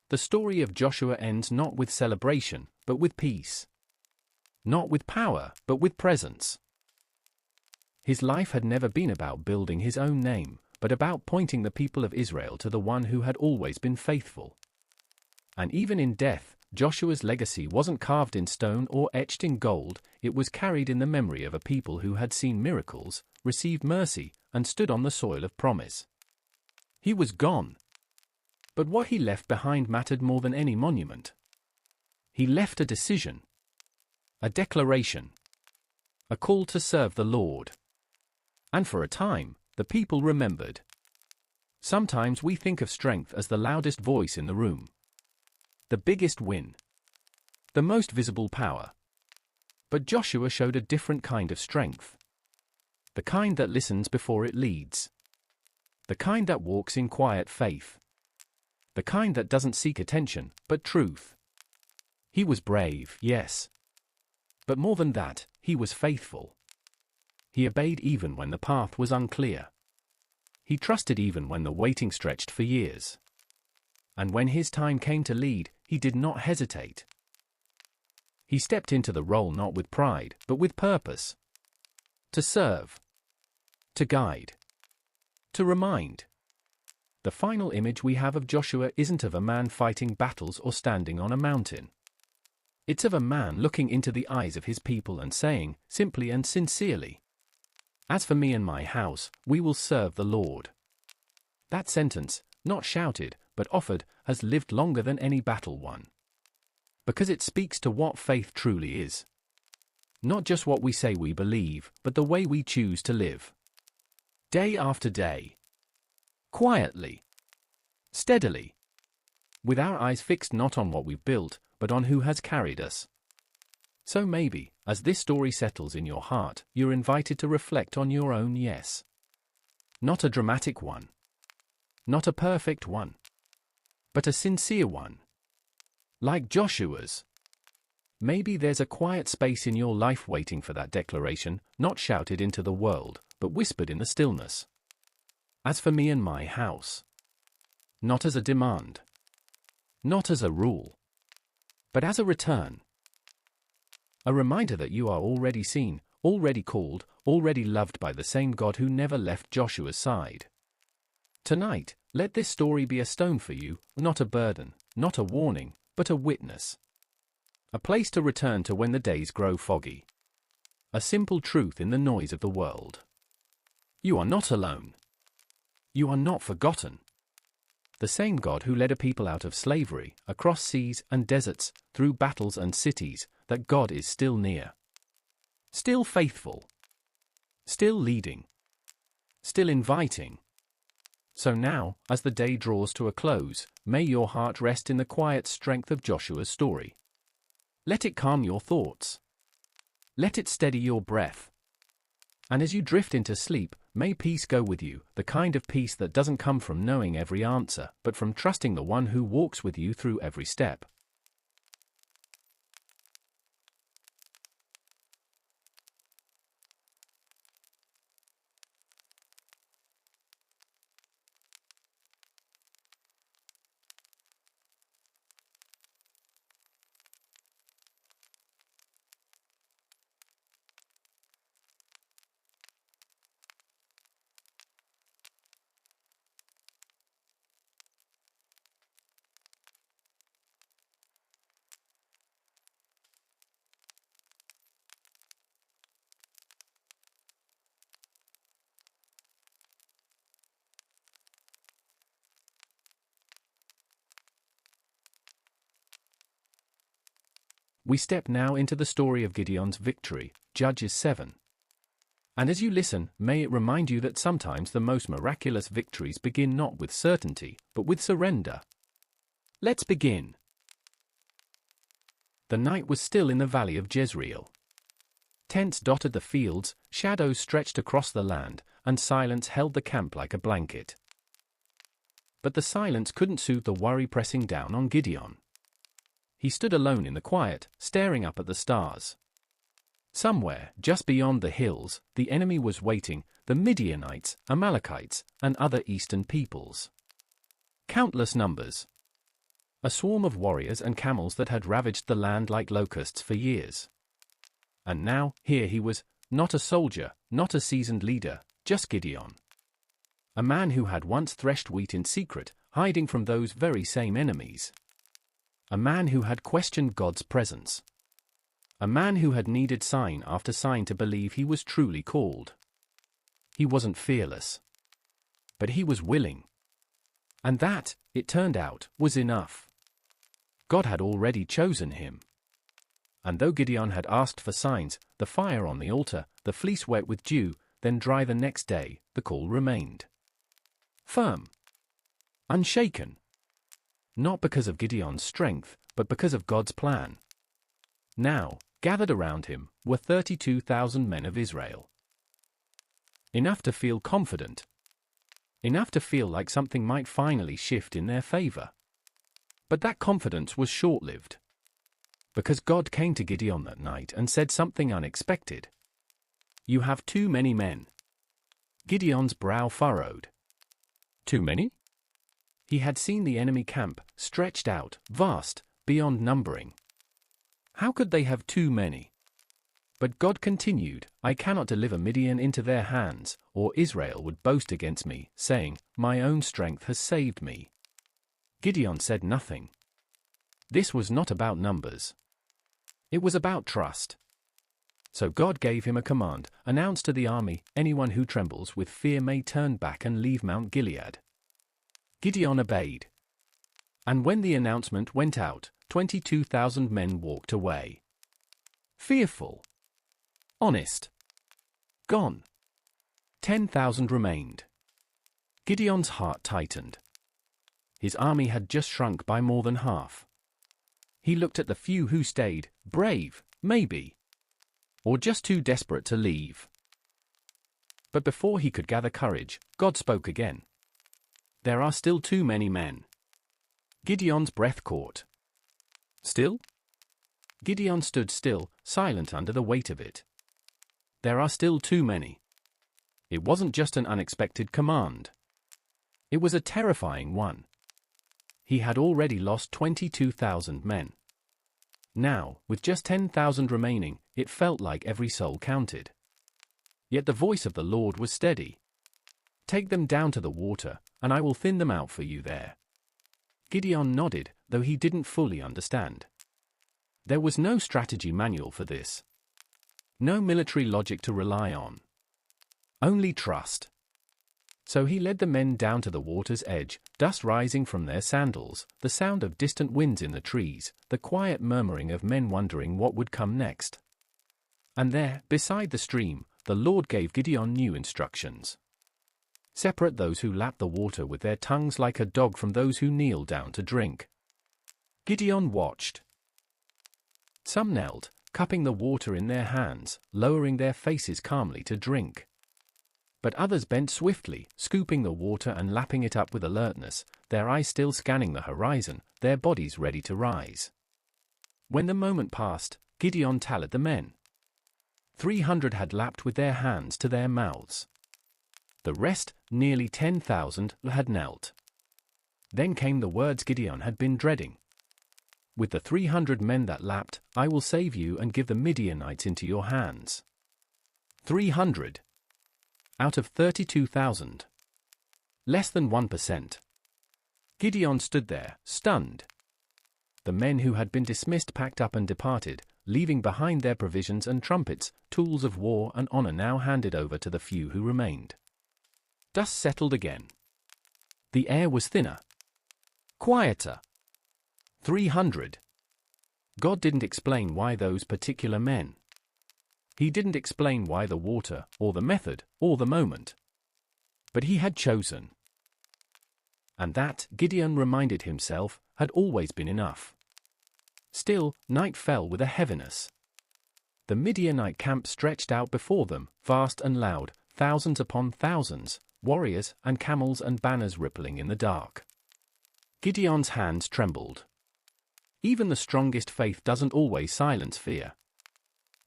The story of Joshua ends not with celebration, but with peace. Not with power, but with presence. His life had never been about building his own name, but about pointing the people of Israel to the one who had always been faithful. And even in death, Joshua's legacy wasn't carved in stone or etched in gold, it was carried in the memory of a people who had seen miracles, received mercy, and stood on the soil of promise. He was gone. But what he left behind mattered more than any monument. He left a decision. A declaration. A call to serve the Lord. And for a time, the people remembered. Sometimes we think of strength as the loudest voice in the room. The biggest win. The most visible power. But Joshua showed a different kind of strength. The kind that listens before it leads. The kind that walks in quiet faith. The kind that doesn't seek attention, but truth. He was brave, yes. But more than that, he was faithful. He obeyed even when the path was unclear. He trusted even when the waiting stretched for years. And when his time came to lead, he did not hesitate. He stepped into the role not with pride, but with purpose. To serve. To guide. To remind. The final image we have of Joshua isn't of a man fighting battles or standing on a mountain. It's of a man looking into the eyes of his people and saying, simply and sincerely, "As for me and my house, we will serve the Lord." That sentence, not shouted, but offered, has lived longer than any battle won. Because it speaks to what faith truly is. Not just what we say we believe, but the way we choose to live. Day after day. Quietly. Steadily. With our eyes fixed not on what we've built, but on who has carried us. So maybe, as this story settles in your heart, you're invited to reflect on your own yes. Not a dramatic one. Not a perfect one. But a sincere one. Like Joshua's. Maybe there's a quiet space in your life waiting for that declaration, not shouted into the world, but whispered in the stillness. As for me and my house. Not as a demand. Not as a rule. But as a return. A reminder that you are already seen, already called, already loved by the same God who never left Joshua's side. Tonight, let this story be a stone for you, not a burden, not a warning, but a witness. A place to return to when the days grow foggy. A simple truth in the noise of the world. You are not alone. You are not forgotten. The same God who led a people out of slavery, across seas and deserts, through battles and cities, that God is still near. Still faithful. Still leading. Still inviting. So now, as the day draws to a close, may your heart rest in the quiet strength of Joshua's story. Let it calm your thoughts. Let it steady your breath. And as you drift into sleep, may peace go with you, the kind of peace that doesn't come from knowing every answer, but from trusting the one who walks with you through every step. We step now into the story of Gideon's victory, Judges 7. And as you listen, may it remind you that sometimes the most miraculous victories begin not with certainty, but with surrender. Let's begin. The night was still in the valley of Jezreel. Tents dotted the fields, shadows stretched across the land, and silence held the camp like a blanket. But the silence couldn't soothe the worry pressing down on Gideon. he stood alone in the quiet, staring up at the stars. Somewhere, just beyond the hills, the enemy was waiting, the Midianites, Amalekites, and other eastern peoples. Countless numbers. A swarm of warriors and camels that had ravaged the land like locusts for years. And now, here he was, not a soldier, not a seasoned leader, just Gideon. A man who had once threshed wheat in secret, hiding from those very same enemies. A man who had questioned God's presence. A man who had needed sign after sign to believe he was truly called. He wasn't fearless. But he was willing. And that, it turned out, was enough. God had already chosen him. And though Gideon had asked for signs, the fire on the altar, the fleece wet with dew, then dry the next day, the call remained. Firm. Unshaken. Not because of Gideon's strength, but because of God's plan. Now, gathered around him, were 32,000 men of Israel. Enough to feel confident. Enough to feel like something might finally shift in their favor. But that confidence was short-lived. Because God came to Gideon that night and said something unexpected. You have too many men. Gideon's brow furrowed. Too many? He had seen the enemy camp, stretched out, vast, beyond numbering. How could they have too many? But God continued, I cannot deliver Midian into their hands, or Israel would boast against me, saying, my own strength has saved me. Gideon said nothing. This was not about numbers. It was about trust. So God gave him a command, announce to the army, anyone who trembles with fear may turn back and leave Mount Gilead. Gideon obeyed. And when the announcement went out, 22,000 men walked away. Fearful. Honest. Gone. 10,000 remained. Gideon's heart tightened. His army had just shrunk by more than half. He looked at the few who stayed, brave, maybe. Or just too desperate to leave. But before he could gather courage, God spoke again. There are still too many men. Gideon's breath caught. Still? Gideon stood still, silent under the weight of it. There are still too many. It wasn't just an unexpected command. It was a terrifying one. He had already lost 22,000 men. Now, with just 10,000 remaining, it felt like every soul counted. Yet the voice of the Lord was steady. Take them down to the water, and I will thin them out for you there. Gideon nodded, though he didn't fully understand. There was no strategy manual for this. No military logic to rely on. Only trust. So he led the men down to the water's edge, dust rising from their sandals, the sound of distant winds in the trees, the quiet murmuring of men wondering what would come next. And there, beside the stream, the Lord gave Gideon new instructions. Separate those who lap the water with their tongues like a dog from those who kneel down to drink. Gideon watched. Some knelt, cupping the water in their hands, lowering their faces calmly to drink. But others bent swiftly, scooping the water and lapping it up with alertness, their eyes still scanning the horizon, their bodies ready to rise. When the moment passed, Gideon tallied the men. 300 had lapped with their hands to their mouths. The rest, nearly 10,000, had knelt. Then came the words Gideon had been dreading. With the 300 men that lapped, I will save you and give the Midianites into your hands. 300. Out of 32,000. Less than 1%. Gideon stood there, stunned. The men who had been dismissed packed up and departed, leaving behind their provisions and trumpets, tools of war and honor now handed over to the few who remained. Dust settled again. The air was thinner. Quieter. 300. God didn't explain why those particular men. He didn't explain why the water, or the method, or the moment. But he had chosen. And that, Gideon reminded himself, had always been enough. Still, night fell with a heaviness. The Midianite camp stretched out before them, vast and loud, thousands upon thousands, warriors and camels and banners rippling in the dark. Gideon's hands trembled. Even the strongest faith doesn't always silence fear.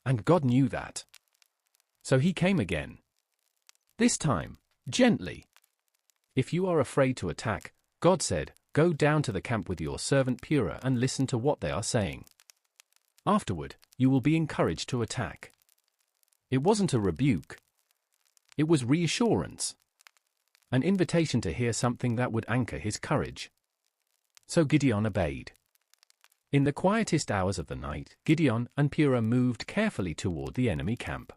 And God knew that. So he came again. This time, gently. If you are afraid to attack, God said, go down to the camp with your servant Purah and listen to what they are saying. Afterward, you will be encouraged to attack. It wasn't a rebuke. It was reassurance. An invitation to hear something that would anchor his courage. So Gideon obeyed. In the quietest hours of the night, Gideon and Purah moved carefully toward the enemy camp.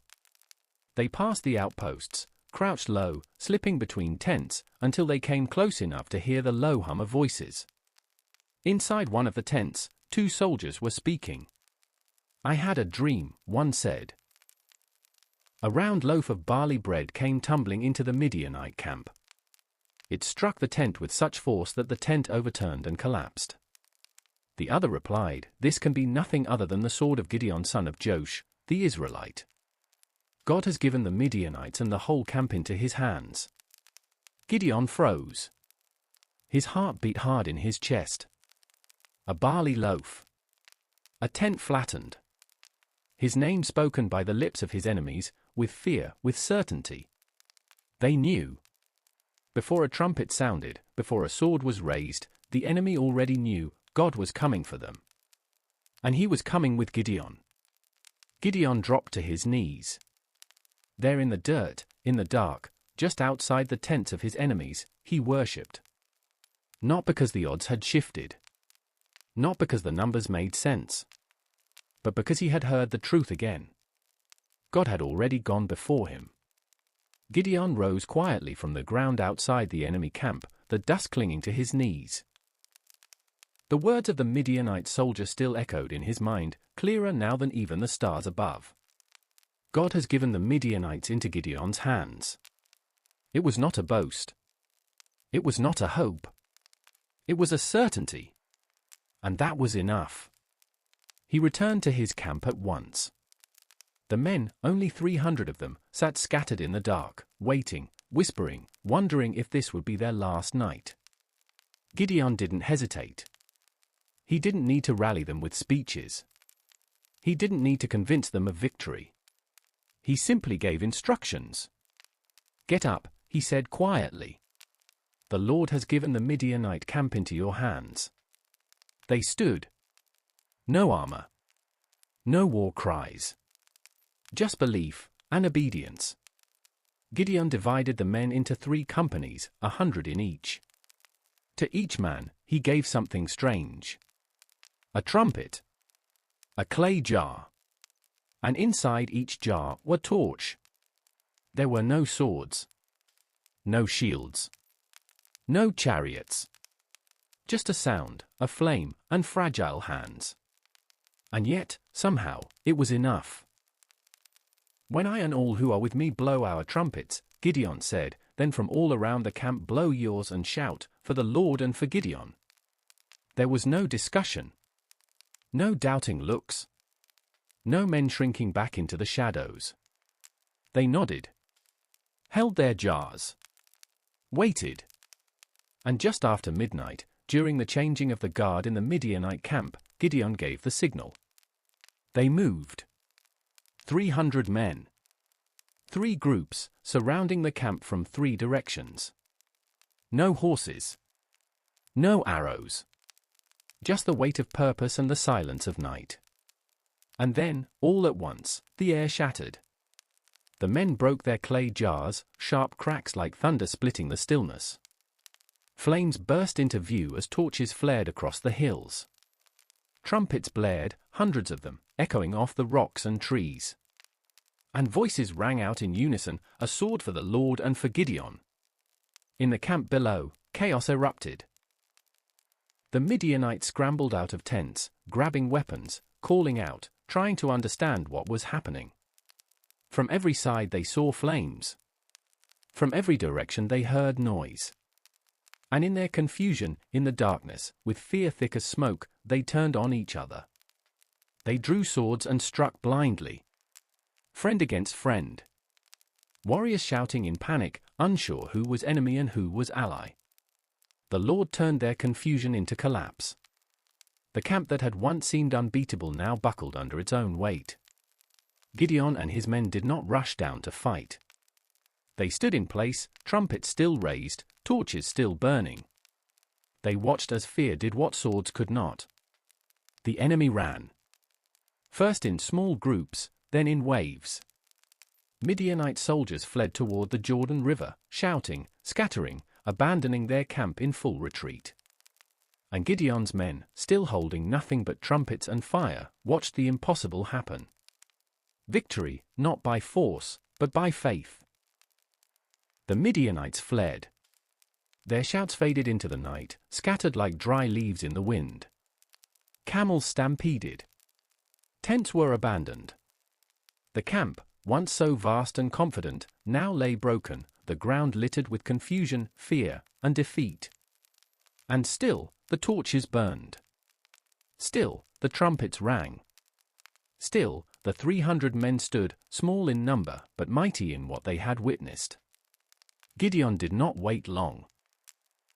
They passed the outposts, crouched low, slipping between tents, until they came close enough to hear the low hum of voices. Inside one of the tents, 2 soldiers were speaking. I had a dream, one said. A round loaf of barley bread came tumbling into the Midianite camp. It struck the tent with such force that the tent overturned and collapsed. The other replied, this can be nothing other than the sword of Gideon son of Joash, the Israelite. God has given the Midianites and the whole camp into his hands. Gideon froze. His heart beat hard in his chest. A barley loaf. A tent flattened. His name spoken by the lips of his enemies, with fear, with certainty. They knew. Before a trumpet sounded, before a sword was raised, the enemy already knew God was coming for them. And he was coming with Gideon. Gideon dropped to his knees. There in the dirt, in the dark, just outside the tents of his enemies, he worshipped. Not because the odds had shifted. Not because the numbers made sense. But because he had heard the truth again. God had already gone before him. Gideon rose quietly from the ground outside the enemy camp, the dust clinging to his knees. The words of the Midianite soldier still echoed in his mind, clearer now than even the stars above. God has given the Midianites into Gideon's hands. It was not a boast. It was not a hope. It was a certainty. And that was enough. He returned to his camp at once. The men, only 300 of them, sat scattered in the dark, waiting, whispering, wondering if this would be their last night. Gideon didn't hesitate. He didn't need to rally them with speeches. He didn't need to convince them of victory. He simply gave instructions. Get up, he said quietly. The Lord has given the Midianite camp into your hands. They stood. No armor. No war cries. Just belief and obedience. Gideon divided the men into 3 companies, 100 in each. To each man, he gave something strange. A trumpet. A clay jar. And inside each jar were torch. There were no swords. No shields. No chariots. Just a sound, a flame, and fragile hands. And yet, somehow, it was enough. When I and all who are with me blow our trumpets, Gideon said, then from all around the camp blow yours and shout, for the Lord and for Gideon. There was no discussion. No doubting looks. No men shrinking back into the shadows. They nodded. Held their jars. Waited. And just after midnight, during the changing of the guard in the Midianite camp, Gideon gave the signal. They moved. 300 men. 3 groups, surrounding the camp from 3 directions. No horses. No arrows. Just the weight of purpose and the silence of night. And then, all at once, the air shattered. The men broke their clay jars, sharp cracks like thunder splitting the stillness. Flames burst into view as torches flared across the hills. Trumpets blared, hundreds of them, echoing off the rocks and trees. And voices rang out in unison, a sword for the Lord and for Gideon. In the camp below, chaos erupted. The Midianites scrambled out of tents, grabbing weapons, calling out, trying to understand what was happening. From every side they saw flames. From every direction they heard noise. And in their confusion, in the darkness, with fear thick as smoke, they turned on each other. They drew swords and struck blindly. Friend against friend. Warriors shouting in panic, unsure who was enemy and who was ally. The Lord turned their confusion into collapse. The camp that had once seemed unbeatable now buckled under its own weight. Gideon and his men did not rush down to fight. They stood in place, trumpets still raised, torches still burning. They watched as fear did what swords could not. The enemy ran. First in small groups, then in waves. Midianite soldiers fled toward the Jordan River, shouting, scattering, abandoning their camp in full retreat. And Gideon's men, still holding nothing but trumpets and fire, watched the impossible happen. Victory, not by force, but by faith. The Midianites fled. Their shouts faded into the night, scattered like dry leaves in the wind. Camels stampeded. Tents were abandoned. The camp, once so vast and confident, now lay broken, the ground littered with confusion, fear, and defeat. And still, the torches burned. Still, the trumpets rang. Still, the 300 men stood, small in number, but mighty in what they had witnessed. Gideon did not wait long.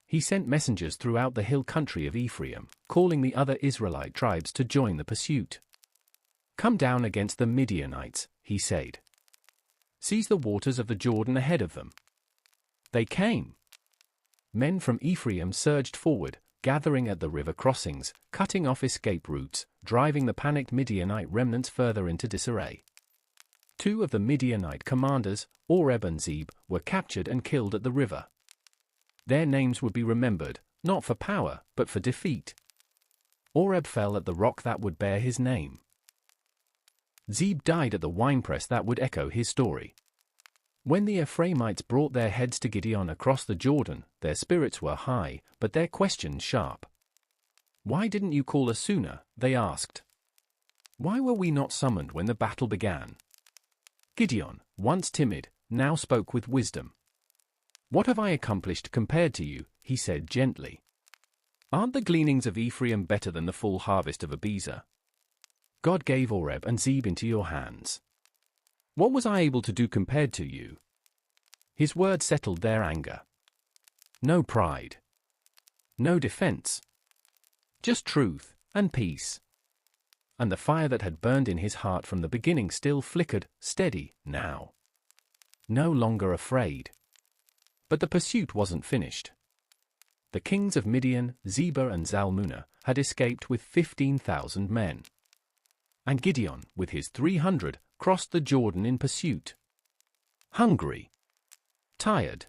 He sent messengers throughout the hill country of Ephraim, calling the other Israelite tribes to join the pursuit. "Come down against the Midianites," he said. "Seize the waters of the Jordan ahead of them." They came. Men from Ephraim surged forward, gathering at the river crossings, cutting off escape routes, driving the panicked Midianite remnants further into disarray. 2 of the Midianite commanders, Oreb and Zeb, were captured and killed at the river. Their names would be remembered, not for power, but for defeat. Oreb fell at the rock that would bear his name. Zeb died at the winepress that would echo his story. When the Ephraimites brought their heads to Gideon across the Jordan, their spirits were high, but their questions sharp. "Why didn't you call us sooner?" they asked. "Why were we not summoned when the battle began?" Gideon, once timid, now spoke with wisdom. "What have I accomplished compared to you?" he said gently. "Aren't the gleanings of Ephraim better than the full harvest of Abiezer? God gave Oreb and Zeb into your hands. What was I able to do compared to you?" His words settled their anger. No pride. No defense. Just truth and peace. And the fire that had burned in his heart from the beginning still flickered, steady, now. No longer afraid. But the pursuit wasn't finished. The kings of Midian, Zebah and Zalmunna, had escaped with 15,000 men. And Gideon, with his 300, crossed the Jordan in pursuit. Hungry. Tired.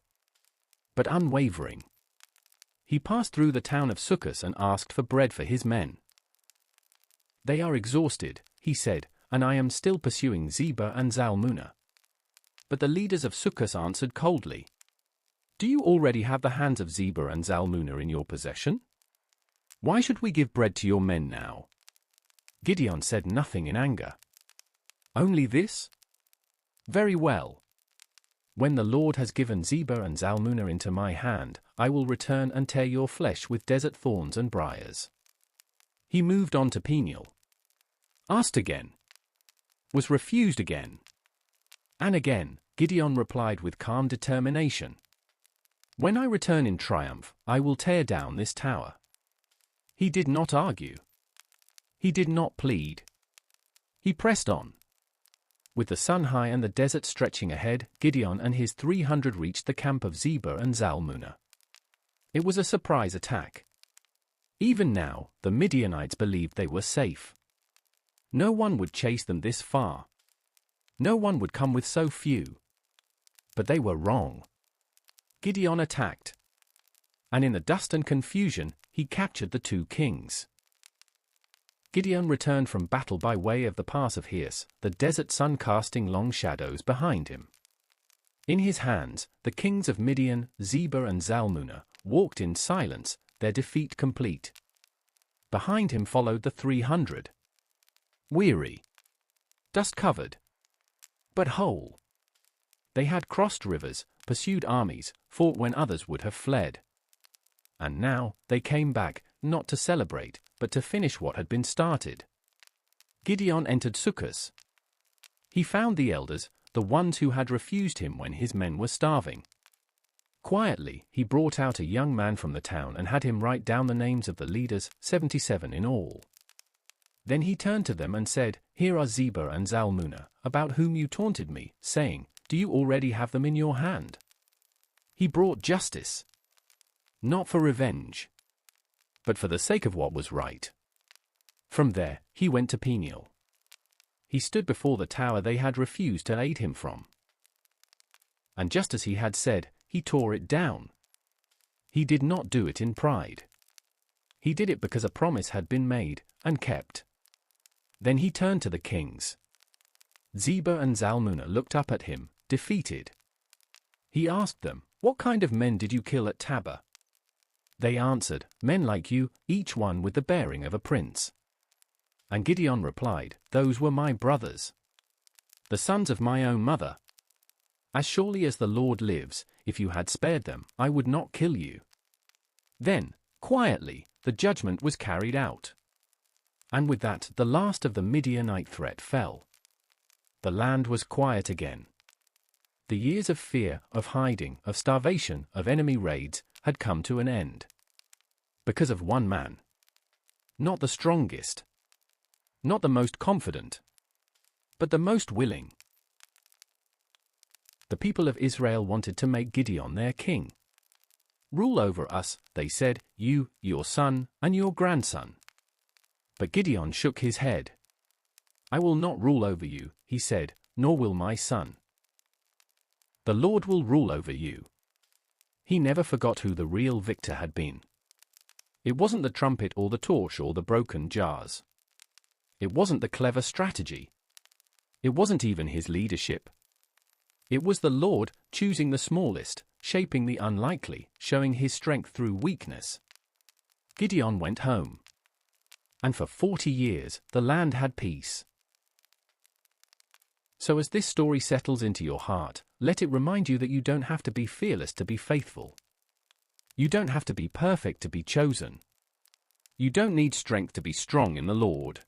But unwavering. He passed through the town of Sukkos and asked for bread for his men. "They are exhausted," he said, "and I am still pursuing Zebah and Zalmunna." But the leaders of Sukkos answered coldly, "Do you already have the hands of Zebah and Zalmunna in your possession? Why should we give bread to your men now?" Gideon said nothing in anger. "Only this? Very well. When the Lord has given Zebah and Zalmunna into my hand, I will return and tear your flesh with desert thorns and briars." He moved on to Peniel. Asked again. Was refused again. And again, Gideon replied with calm determination. "When I return in triumph, I will tear down this tower." He did not argue. He did not plead. He pressed on. With the sun high and the desert stretching ahead, Gideon and his 300 reached the camp of Zebah and Zalmunna. It was a surprise attack. Even now, the Midianites believed they were safe. No one would chase them this far. No one would come with so few. But they were wrong. Gideon attacked. And in the dust and confusion, he captured the 2 kings. Gideon returned from battle by way of the pass of Heres, the desert sun casting long shadows behind him. In his hands, the kings of Midian, Zebah and Zalmunna, walked in silence, their defeat complete. Behind him followed the 300. Weary. Dust-covered. But whole. They had crossed rivers, pursued armies, fought when others would have fled. And now, they came back, not to celebrate, but to finish what had been started. Gideon entered Sukkos. He found the elders, the ones who had refused him when his men were starving. Quietly, he brought out a young man from the town and had him write down the names of the leaders, 77 in all. Then he turned to them and said, "Here are Zebah and Zalmunna, about whom you taunted me, saying, 'Do you already have them in your hand?'" He brought justice, not for revenge, but for the sake of what was right. From there, he went to Peniel. He stood before the tower they had refused to aid him from. And just as he had said, he tore it down. He did not do it in pride. He did it because a promise had been made and kept. Then he turned to the kings. Zebah and Zalmunna looked up at him, defeated. He asked them, "What kind of men did you kill at Tabor?" They answered, "Men like you, each one with the bearing of a prince." And Gideon replied, "Those were my brothers, the sons of my own mother. As surely as the Lord lives, if you had spared them, I would not kill you." Then, quietly, the judgment was carried out. And with that, the last of the Midianite threat fell. The land was quiet again. The years of fear, of hiding, of starvation, of enemy raids, had come to an end. Because of one man. Not the strongest. Not the most confident. But the most willing. The people of Israel wanted to make Gideon their king. "Rule over us," they said, "you, your son, and your grandson." But Gideon shook his head. "I will not rule over you," he said, "nor will my son. The Lord will rule over you." He never forgot who the real victor had been. It wasn't the trumpet or the torch or the broken jars. It wasn't the clever strategy. It wasn't even his leadership. It was the Lord, choosing the smallest, shaping the unlikely, showing his strength through weakness. Gideon went home. And for 40 years, the land had peace. So as this story settles into your heart, let it remind you that you don't have to be fearless to be faithful. You don't have to be perfect to be chosen. You don't need strength to be strong in the Lord.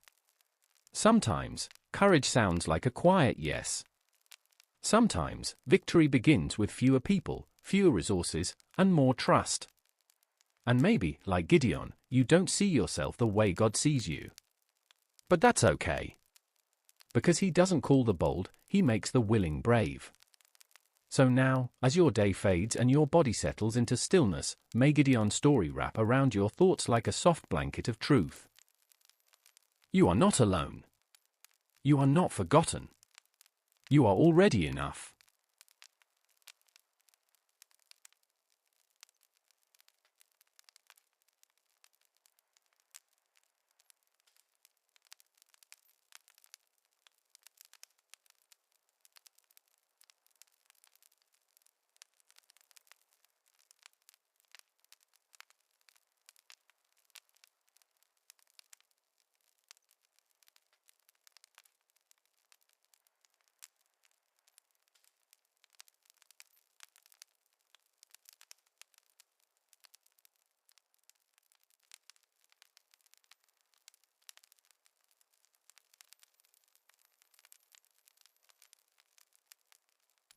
Sometimes, courage sounds like a quiet yes. Sometimes, victory begins with fewer people, fewer resources, and more trust. And maybe, like Gideon, you don't see yourself the way God sees you. But that's okay. Because he doesn't call the bold, he makes the willing brave. So now, as your day fades and your body settles into stillness, may Gideon's story wrap around your thoughts like a soft blanket of truth. You are not alone. You are not forgotten. You are already enough.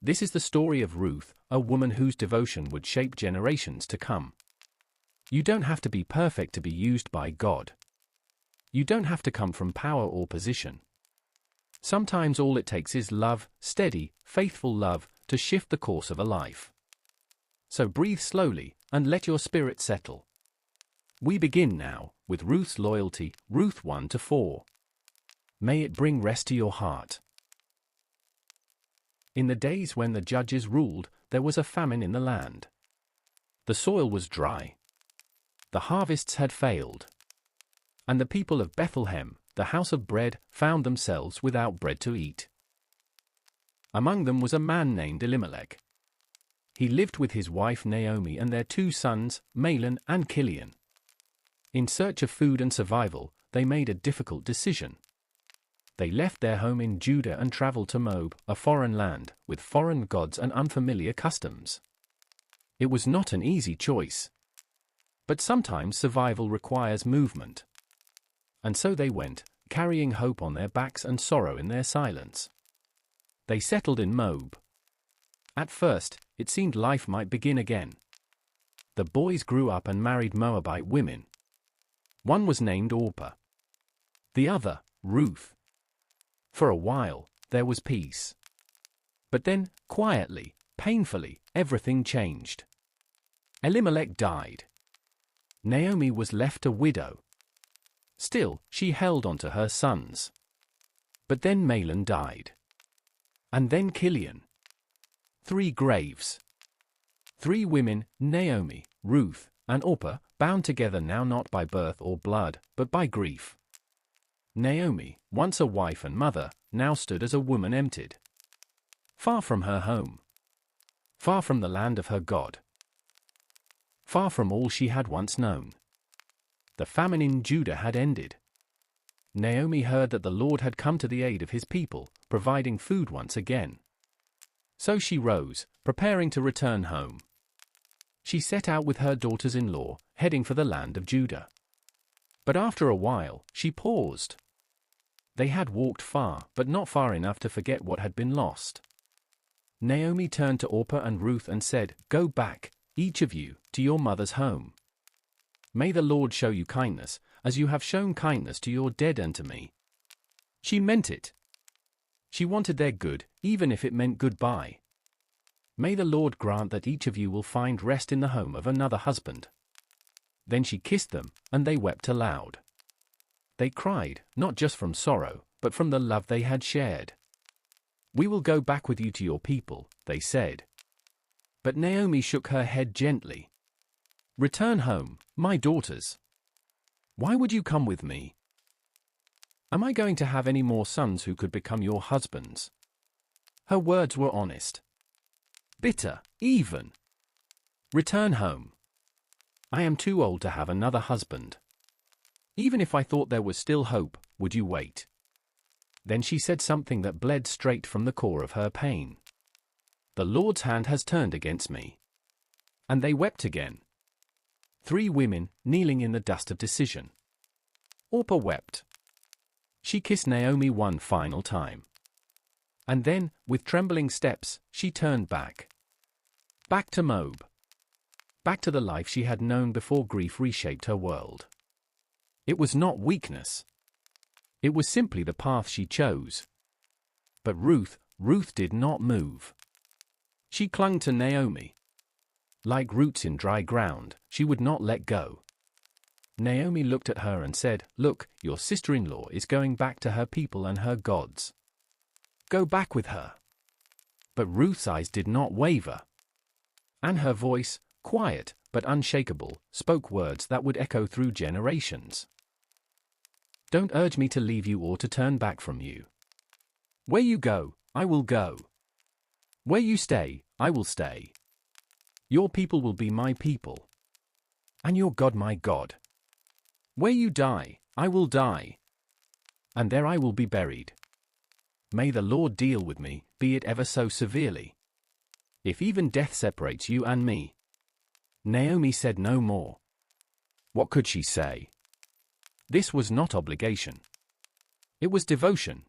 This is the story of Ruth, a woman whose devotion would shape generations to come. You don't have to be perfect to be used by God. You don't have to come from power or position. Sometimes all it takes is love, steady, faithful love, to shift the course of a life. So breathe slowly, and let your spirit settle. We begin now, with Ruth's loyalty, Ruth 1-4. May it bring rest to your heart. In the days when the judges ruled, there was a famine in the land. The soil was dry. The harvests had failed. And the people of Bethlehem, the house of bread, found themselves without bread to eat. Among them was a man named Elimelech. He lived with his wife Naomi and their 2 sons, Mahlon and Chilion. In search of food and survival, they made a difficult decision. They left their home in Judah and traveled to Moab, a foreign land, with foreign gods and unfamiliar customs. It was not an easy choice. But sometimes survival requires movement. And so they went, carrying hope on their backs and sorrow in their silence. They settled in Moab. At first, it seemed life might begin again. The boys grew up and married Moabite women. One was named Orpah. The other, Ruth. For a while, there was peace. But then, quietly, painfully, everything changed. Elimelech died. Naomi was left a widow. Still, she held on to her sons. But then Mahlon died. And then Gideon. 3 graves. 3 women, Naomi, Ruth, and Orpah, bound together now not by birth or blood, but by grief. Naomi, once a wife and mother, now stood as a woman emptied. Far from her home. Far from the land of her God. Far from all she had once known. The famine in Judah had ended. Naomi heard that the Lord had come to the aid of his people, providing food once again. So she rose, preparing to return home. She set out with her daughters-in-law, heading for the land of Judah. But after a while, she paused. They had walked far, but not far enough to forget what had been lost. Naomi turned to Orpah and Ruth and said, "Go back, each of you, to your mother's home. May the Lord show you kindness, as you have shown kindness to your dead and to me." She meant it. She wanted their good, even if it meant goodbye. May the Lord grant that each of you will find rest in the home of another husband. Then she kissed them, and they wept aloud. They cried, not just from sorrow, but from the love they had shared. "We will go back with you to your people," they said. But Naomi shook her head gently. "Return home, my daughters. Why would you come with me? Am I going to have any more sons who could become your husbands?" Her words were honest. Bitter, even. "Return home. I am too old to have another husband. Even if I thought there was still hope, would you wait?" Then she said something that bled straight from the core of her pain. "The Lord's hand has turned against me." And they wept again. 3 women, kneeling in the dust of decision. Orpah wept. She kissed Naomi one final time. And then, with trembling steps, she turned back. Back to Moab. Back to the life she had known before grief reshaped her world. It was not weakness. It was simply the path she chose. But Ruth did not move. She clung to Naomi. Like roots in dry ground, she would not let go. Naomi looked at her and said, "Look, your sister-in-law is going back to her people and her gods. Go back with her." But Ruth's eyes did not waver. And her voice, quiet but unshakable, spoke words that would echo through generations. "Don't urge me to leave you or to turn back from you. Where you go, I will go. Where you stay, I will stay. Your people will be my people. And your God my God. Where you die, I will die. And there I will be buried. May the Lord deal with me, be it ever so severely. If even death separates you and me." Naomi said no more. What could she say? This was not obligation. It was devotion.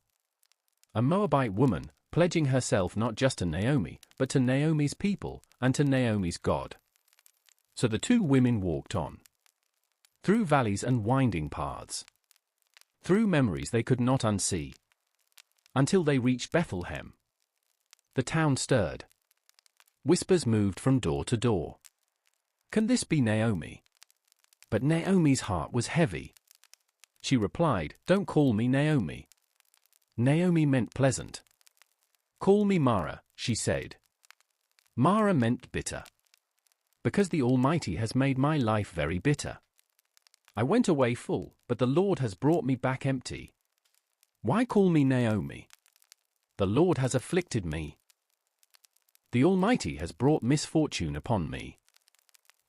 A Moabite woman, pledging herself not just to Naomi, but to Naomi's people, and to Naomi's God. So the 2 women walked on. Through valleys and winding paths. Through memories they could not unsee. Until they reached Bethlehem. The town stirred. Whispers moved from door to door. Can this be Naomi? But Naomi's heart was heavy. She replied, "Don't call me Naomi." Naomi meant pleasant. "Call me Mara," she said. Mara meant bitter. Because the Almighty has made my life very bitter. I went away full, but the Lord has brought me back empty. Why call me Naomi? The Lord has afflicted me. The Almighty has brought misfortune upon me.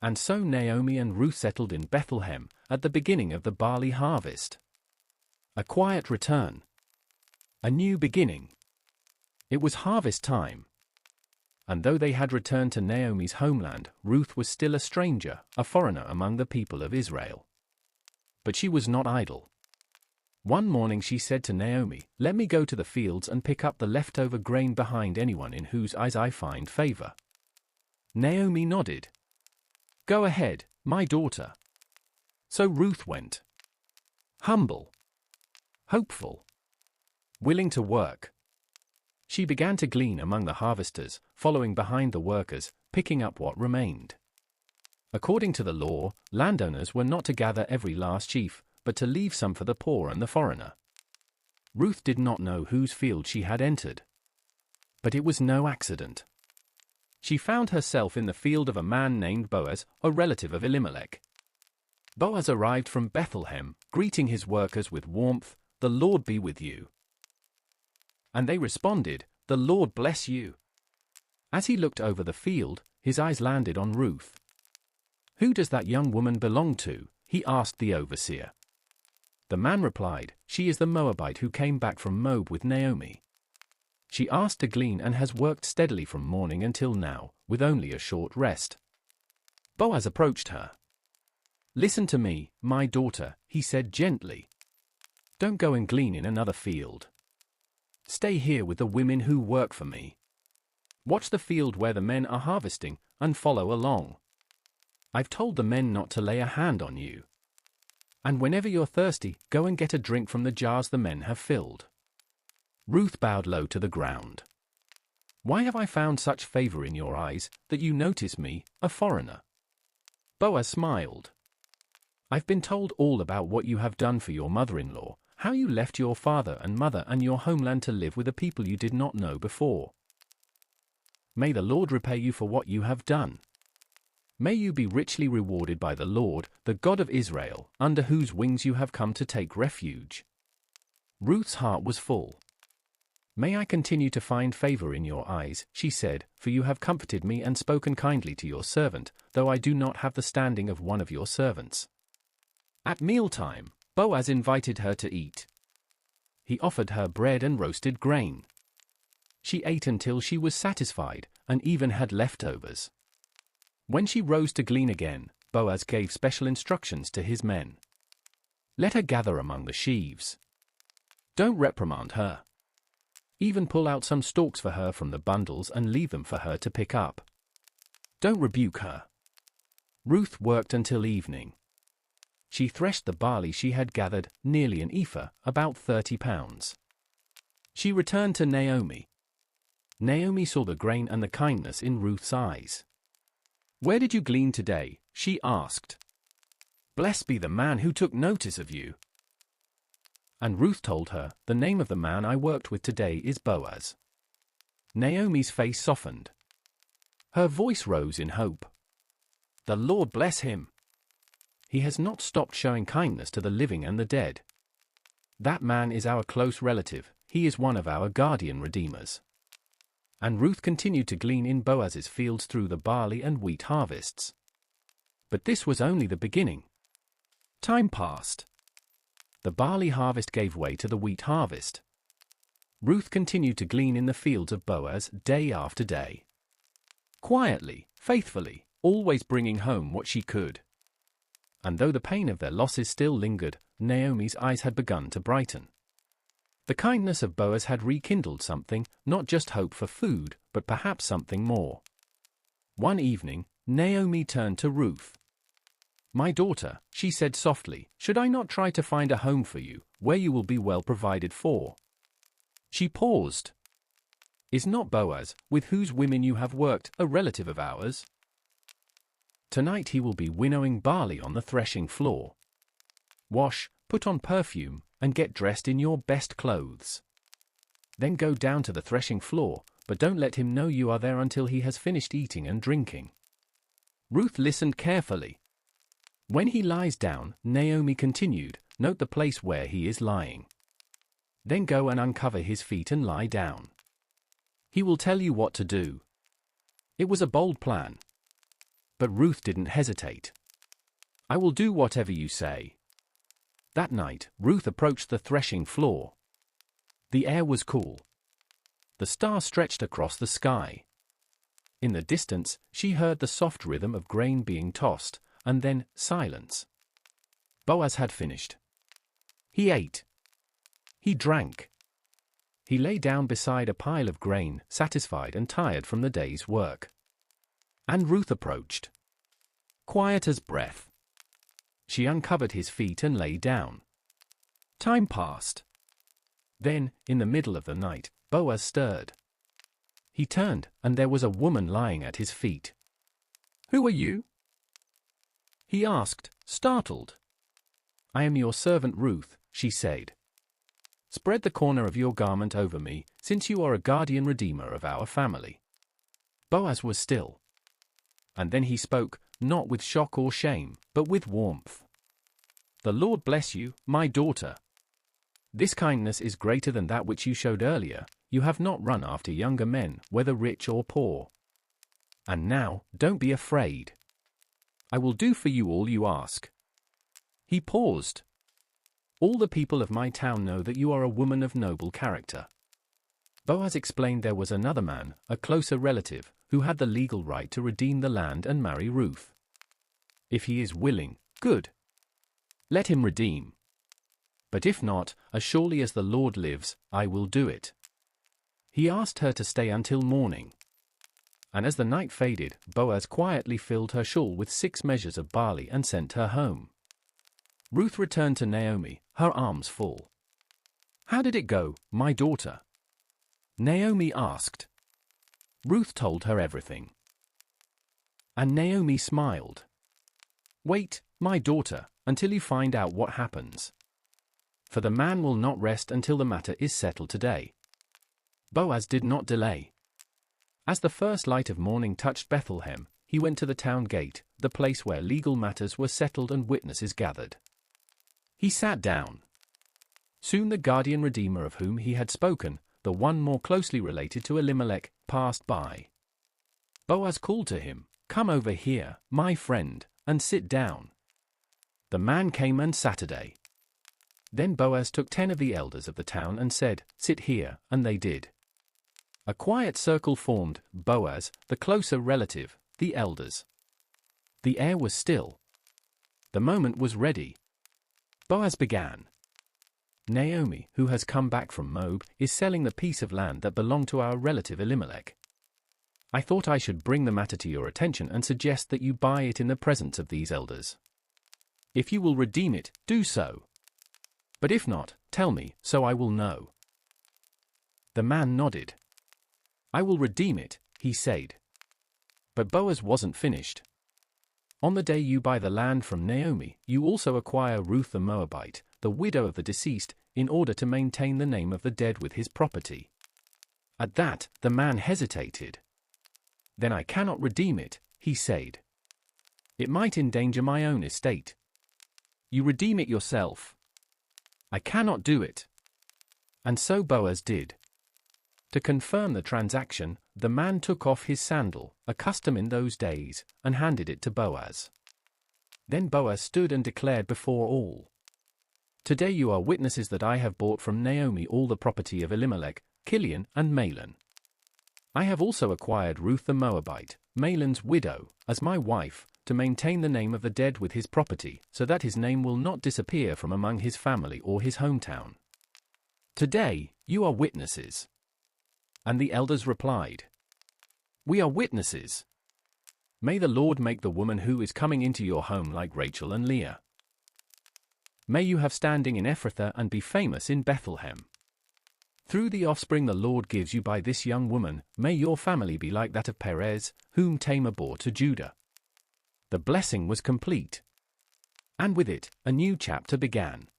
And so Naomi and Ruth settled in Bethlehem at the beginning of the barley harvest. A quiet return. A new beginning. It was harvest time. And though they had returned to Naomi's homeland, Ruth was still a stranger, a foreigner among the people of Israel. But she was not idle. One morning she said to Naomi, "Let me go to the fields and pick up the leftover grain behind anyone in whose eyes I find favor." Naomi nodded. "Go ahead, my daughter." So Ruth went. Humble. Hopeful. Willing to work. She began to glean among the harvesters, following behind the workers, picking up what remained. According to the law, landowners were not to gather every last sheaf, but to leave some for the poor and the foreigner. Ruth did not know whose field she had entered. But it was no accident. She found herself in the field of a man named Boaz, a relative of Elimelech. Boaz arrived from Bethlehem, greeting his workers with warmth, "The Lord be with you." And they responded, "The Lord bless you." As he looked over the field, his eyes landed on Ruth. "Who does that young woman belong to?" he asked the overseer. The man replied, "She is the Moabite who came back from Moab with Naomi. She asked to glean and has worked steadily from morning until now, with only a short rest." Boaz approached her. "Listen to me, my daughter," he said gently. "Don't go and glean in another field. Stay here with the women who work for me. Watch the field where the men are harvesting, and follow along. I've told the men not to lay a hand on you. And whenever you're thirsty, go and get a drink from the jars the men have filled." Ruth bowed low to the ground. "Why have I found such favor in your eyes, that you notice me, a foreigner?" Boaz smiled. "I've been told all about what you have done for your mother-in-law, how you left your father and mother and your homeland to live with a people you did not know before. May the Lord repay you for what you have done. May you be richly rewarded by the Lord, the God of Israel, under whose wings you have come to take refuge." Ruth's heart was full. "May I continue to find favor in your eyes," she said, "for you have comforted me and spoken kindly to your servant, though I do not have the standing of one of your servants." At mealtime, Boaz invited her to eat. He offered her bread and roasted grain. She ate until she was satisfied, and even had leftovers. When she rose to glean again, Boaz gave special instructions to his men. "Let her gather among the sheaves. Don't reprimand her. Even pull out some stalks for her from the bundles and leave them for her to pick up. Don't rebuke her." Ruth worked until evening. She threshed the barley she had gathered, nearly an ephah, about 30 pounds. She returned to Naomi. Naomi saw the grain and the kindness in Ruth's eyes. "Where did you glean today?" she asked. "Blessed be the man who took notice of you." And Ruth told her, "The name of the man I worked with today is Boaz." Naomi's face softened. Her voice rose in hope. "The Lord bless him. He has not stopped showing kindness to the living and the dead. That man is our close relative, he is one of our guardian redeemers." And Ruth continued to glean in Boaz's fields through the barley and wheat harvests. But this was only the beginning. Time passed. The barley harvest gave way to the wheat harvest. Ruth continued to glean in the fields of Boaz day after day. Quietly, faithfully, always bringing home what she could. And though the pain of their losses still lingered, Naomi's eyes had begun to brighten. The kindness of Boaz had rekindled something, not just hope for food, but perhaps something more. One evening, Naomi turned to Ruth. "My daughter," she said softly, "should I not try to find a home for you, where you will be well provided for?" She paused. "Is not Boaz, with whose women you have worked, a relative of ours? Tonight he will be winnowing barley on the threshing floor. Wash, put on perfume, and get dressed in your best clothes. Then go down to the threshing floor, but don't let him know you are there until he has finished eating and drinking." Ruth listened carefully. "When he lies down," Naomi continued, "note the place where he is lying. Then go and uncover his feet and lie down. He will tell you what to do." It was a bold plan. But Ruth didn't hesitate. "I will do whatever you say." That night, Ruth approached the threshing floor. The air was cool. The stars stretched across the sky. In the distance, she heard the soft rhythm of grain being tossed, and then silence. Boaz had finished. He ate. He drank. He lay down beside a pile of grain, satisfied and tired from the day's work. And Ruth approached. Quiet as breath. She uncovered his feet and lay down. Time passed. Then, in the middle of the night, Boaz stirred. He turned, and there was a woman lying at his feet. "Who are you?" he asked, startled. "I am your servant Ruth," she said. "Spread the corner of your garment over me, since you are a guardian redeemer of our family." Boaz was still. And then he spoke, not with shock or shame, but with warmth. "The Lord bless you, my daughter. This kindness is greater than that which you showed earlier. You have not run after younger men, whether rich or poor. And now, don't be afraid. I will do for you all you ask." He paused. "All the people of my town know that you are a woman of noble character." Boaz explained there was another man, a closer relative, who had the legal right to redeem the land and marry Ruth. "If he is willing, good. Let him redeem. But if not, as surely as the Lord lives, I will do it." He asked her to stay until morning. And as the night faded, Boaz quietly filled her shawl with 6 measures of barley and sent her home. Ruth returned to Naomi, her arms full. "How did it go, my daughter?" Naomi asked. Ruth told her everything. And Naomi smiled. "Wait, my daughter, until you find out what happens. For the man will not rest until the matter is settled today." Boaz did not delay. As the first light of morning touched Bethlehem, he went to the town gate, the place where legal matters were settled and witnesses gathered. He sat down. Soon the guardian redeemer of whom he had spoken, the one more closely related to Elimelech, passed by. Boaz called to him, "Come over here, my friend, and sit down." The man came and sat. Then Boaz took 10 of the elders of the town and said, "Sit here," and they did. A quiet circle formed, Boaz, the closer relative, the elders. The air was still. The moment was ready. Boaz began. "Naomi, who has come back from Moab, is selling the piece of land that belonged to our relative Elimelech. I thought I should bring the matter to your attention and suggest that you buy it in the presence of these elders. If you will redeem it, do so. But if not, tell me, so I will know." The man nodded. "I will redeem it," he said. But Boaz wasn't finished. "On the day you buy the land from Naomi, you also acquire Ruth the Moabite, the widow of the deceased, in order to maintain the name of the dead with his property." At that, the man hesitated. "Then I cannot redeem it," he said. "It might endanger my own estate. You redeem it yourself." "I cannot do it." And so Boaz did. To confirm the transaction, the man took off his sandal, a custom in those days, and handed it to Boaz. Then Boaz stood and declared before all, "Today you are witnesses that I have bought from Naomi all the property of Elimelech, Gideon, and Mahlon. I have also acquired Ruth the Moabite, Mahlon's widow, as my wife, to maintain the name of the dead with his property, so that his name will not disappear from among his family or his hometown. Today, you are witnesses." And the elders replied, "We are witnesses. May the Lord make the woman who is coming into your home like Rachel and Leah. May you have standing in Ephrathah and be famous in Bethlehem. Through the offspring the Lord gives you by this young woman, may your family be like that of Perez, whom Tamar bore to Judah." The blessing was complete. And with it, a new chapter began.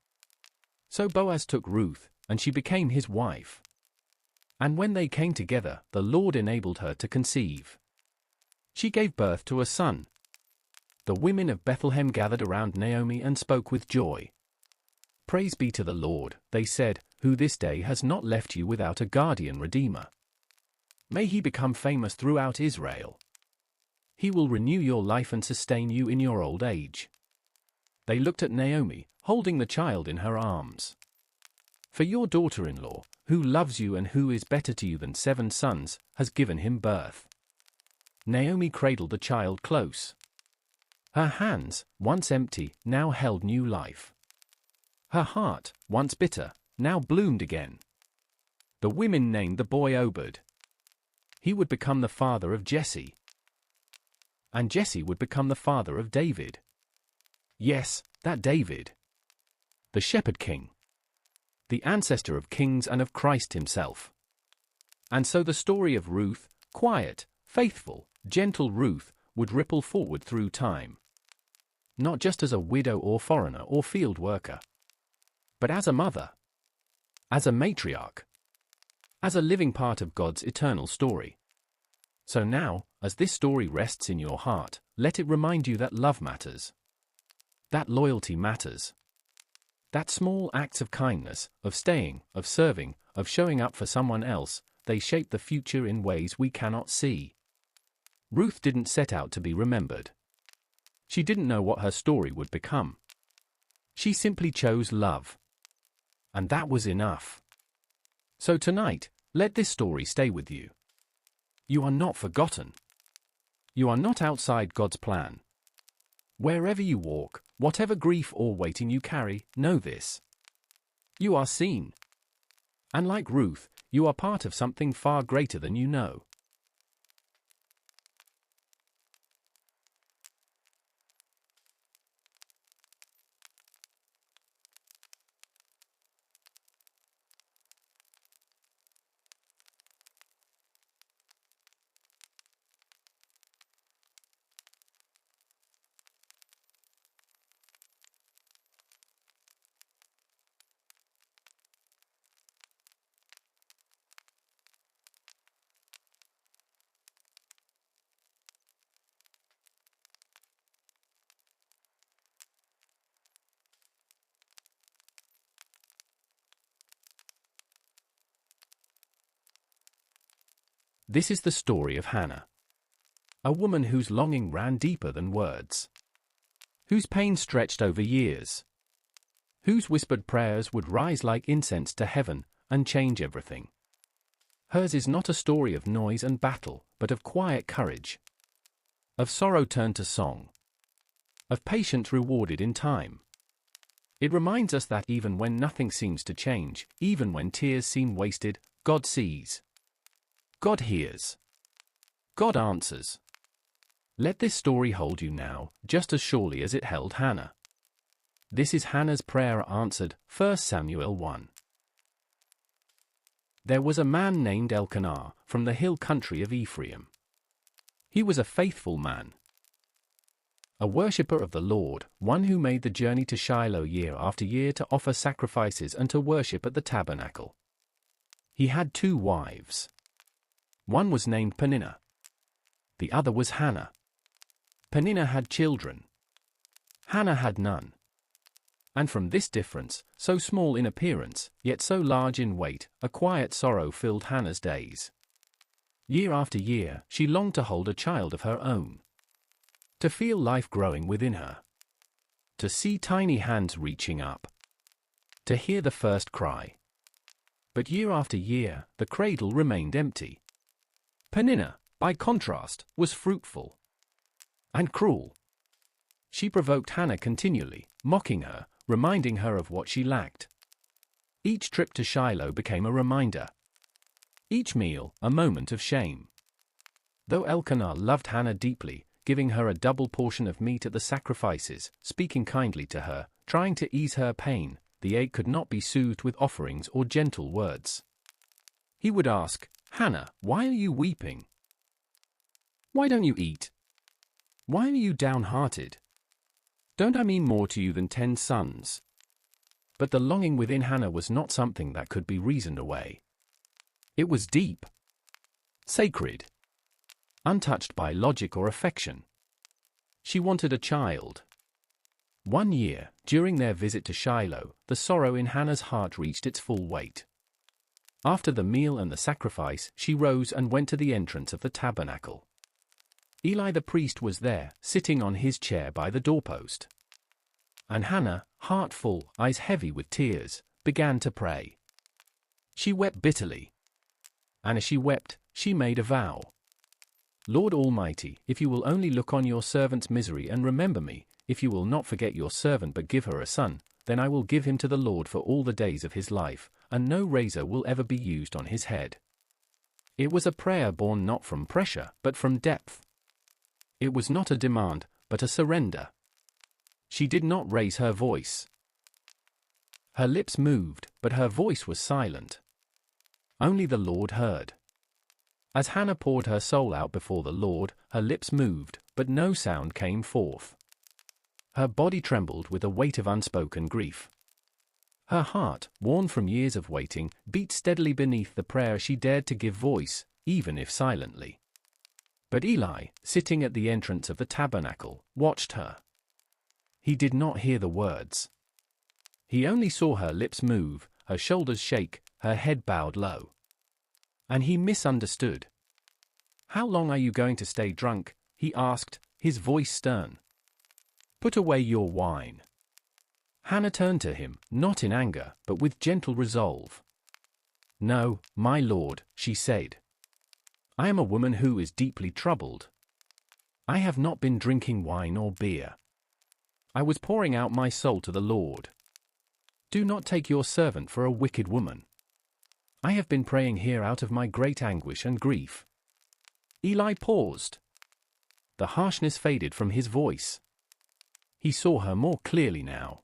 So Boaz took Ruth, and she became his wife. And when they came together, the Lord enabled her to conceive. She gave birth to a son. The women of Bethlehem gathered around Naomi and spoke with joy. "Praise be to the Lord," they said, "who this day has not left you without a guardian redeemer. May he become famous throughout Israel. He will renew your life and sustain you in your old age." They looked at Naomi, holding the child in her arms. "For your daughter-in-law, who loves you and who is better to you than 7 sons, has given him birth." Naomi cradled the child close. Her hands, once empty, now held new life. Her heart, once bitter, now bloomed again. The women named the boy Obed. He would become the father of Jesse. And Jesse would become the father of David. Yes, that David. The shepherd king. The ancestor of kings and of Christ himself. And so the story of Ruth, quiet, faithful, gentle Ruth, would ripple forward through time. Not just as a widow or foreigner or field worker, but as a mother, as a matriarch, as a living part of God's eternal story. So now, as this story rests in your heart, let it remind you that love matters, that loyalty matters, that small acts of kindness, of staying, of serving, of showing up for someone else, they shape the future in ways we cannot see. Ruth didn't set out to be remembered. She didn't know what her story would become. She simply chose love. And that was enough. So tonight, let this story stay with you. You are not forgotten. You are not outside God's plan. Wherever you walk, whatever grief or waiting you carry, know this. You are seen. And like Ruth, you are part of something far greater than you know. This is the story of Hannah. A woman whose longing ran deeper than words. Whose pain stretched over years. Whose whispered prayers would rise like incense to heaven and change everything. Hers is not a story of noise and battle, but of quiet courage. Of sorrow turned to song. Of patience rewarded in time. It reminds us that even when nothing seems to change, even when tears seem wasted, God sees. God hears. God answers. Let this story hold you now, just as surely as it held Hannah. This is Hannah's prayer answered, 1 Samuel 1. There was a man named Elkanah, from the hill country of Ephraim. He was a faithful man, a worshipper of the Lord, one who made the journey to Shiloh year after year to offer sacrifices and to worship at the tabernacle. He had 2 wives. One was named Peninnah. The other was Hannah. Peninnah had children. Hannah had none. And from this difference, so small in appearance, yet so large in weight, a quiet sorrow filled Hannah's days. Year after year, she longed to hold a child of her own. To feel life growing within her. To see tiny hands reaching up. To hear the first cry. But year after year, the cradle remained empty. Peninnah, by contrast, was fruitful and cruel. She provoked Hannah continually, mocking her, reminding her of what she lacked. Each trip to Shiloh became a reminder. Each meal, a moment of shame. Though Elkanah loved Hannah deeply, giving her a double portion of meat at the sacrifices, speaking kindly to her, trying to ease her pain, the ache could not be soothed with offerings or gentle words. He would ask, "Hannah, why are you weeping? Why don't you eat? Why are you downhearted? Don't I mean more to you than 10 sons?" But the longing within Hannah was not something that could be reasoned away. It was deep, sacred, untouched by logic or affection. She wanted a child. One year, during their visit to Shiloh, the sorrow in Hannah's heart reached its full weight. After the meal and the sacrifice, she rose and went to the entrance of the tabernacle. Eli the priest was there, sitting on his chair by the doorpost. And Hannah, heart full, eyes heavy with tears, began to pray. She wept bitterly. And as she wept, she made a vow. "Lord Almighty, if you will only look on your servant's misery and remember me, if you will not forget your servant but give her a son, then I will give him to the Lord for all the days of his life, and no razor will ever be used on his head." It was a prayer born not from pressure, but from depth. It was not a demand, but a surrender. She did not raise her voice. Her lips moved, but her voice was silent. Only the Lord heard. As Hannah poured her soul out before the Lord, her lips moved, but no sound came forth. Her body trembled with a weight of unspoken grief. Her heart, worn from years of waiting, beat steadily beneath the prayer she dared to give voice, even if silently. But Eli, sitting at the entrance of the tabernacle, watched her. He did not hear the words. He only saw her lips move, her shoulders shake, her head bowed low. And he misunderstood. "How long are you going to stay drunk?" he asked, his voice stern. "Put away your wine." Hannah turned to him, not in anger, but with gentle resolve. "No, my lord," she said. "I am a woman who is deeply troubled. I have not been drinking wine or beer. I was pouring out my soul to the Lord. Do not take your servant for a wicked woman. I have been praying here out of my great anguish and grief." Eli paused. The harshness faded from his voice. He saw her more clearly now.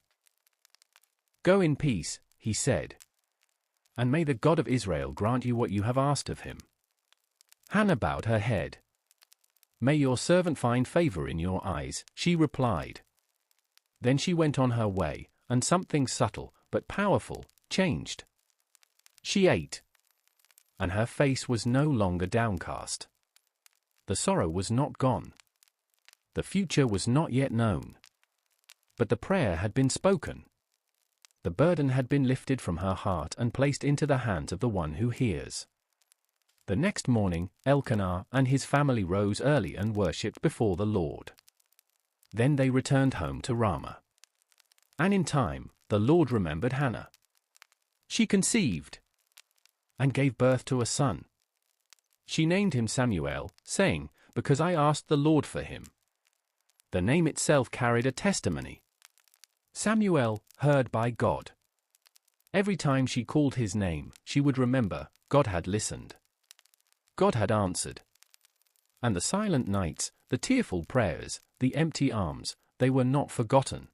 "Go in peace," he said. "And may the God of Israel grant you what you have asked of him." Hannah bowed her head. "May your servant find favor in your eyes," she replied. Then she went on her way, and something subtle, but powerful, changed. She ate. And her face was no longer downcast. The sorrow was not gone. The future was not yet known. But the prayer had been spoken. The burden had been lifted from her heart and placed into the hands of the one who hears. The next morning, Elkanah and his family rose early and worshipped before the Lord. Then they returned home to Ramah. And in time, the Lord remembered Hannah. She conceived and gave birth to a son. She named him Samuel, saying, "Because I asked the Lord for him." The name itself carried a testimony. Samuel, heard by God. Every time she called his name, she would remember, God had listened. God had answered. And the silent nights, the tearful prayers, the empty arms, they were not forgotten.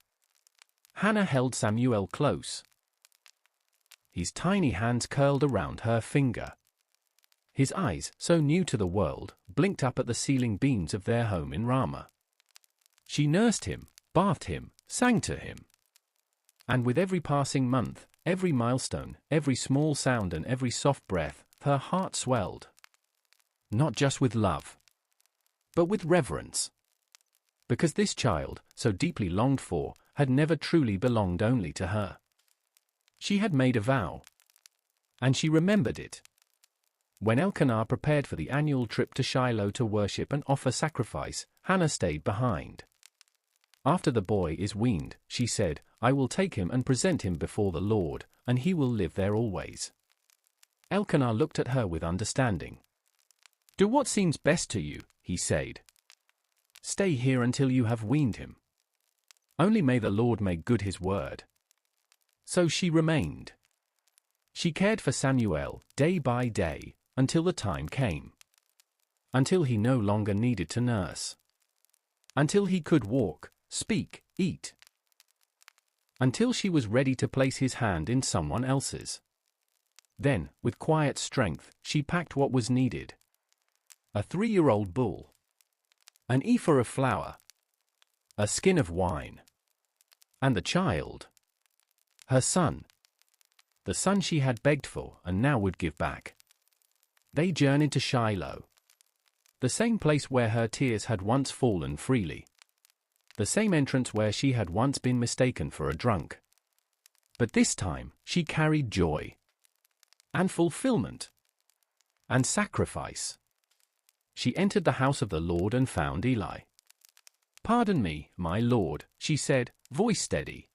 Hannah held Samuel close. His tiny hands curled around her finger. His eyes, so new to the world, blinked up at the ceiling beams of their home in Ramah. She nursed him, bathed him, sang to him. And with every passing month, every milestone, every small sound and every soft breath, her heart swelled. Not just with love, but with reverence. Because this child, so deeply longed for, had never truly belonged only to her. She had made a vow. And she remembered it. When Elkanah prepared for the annual trip to Shiloh to worship and offer sacrifice, Hannah stayed behind. "After the boy is weaned," she said, "I will take him and present him before the Lord, and he will live there always." Elkanah looked at her with understanding. "Do what seems best to you," he said. "Stay here until you have weaned him. Only may the Lord make good his word." So she remained. She cared for Samuel, day by day, until the time came. Until he no longer needed to nurse. Until he could walk, speak, eat. Until she was ready to place his hand in someone else's. Then, with quiet strength, she packed what was needed. A 3-year-old bull. An ephah of flour. A skin of wine. And the child. Her son. The son she had begged for and now would give back. They journeyed to Shiloh. The same place where her tears had once fallen freely. The same entrance where she had once been mistaken for a drunk. But this time, she carried joy. And fulfillment. And sacrifice. She entered the house of the Lord and found Eli. "Pardon me, my lord," she said, voice steady.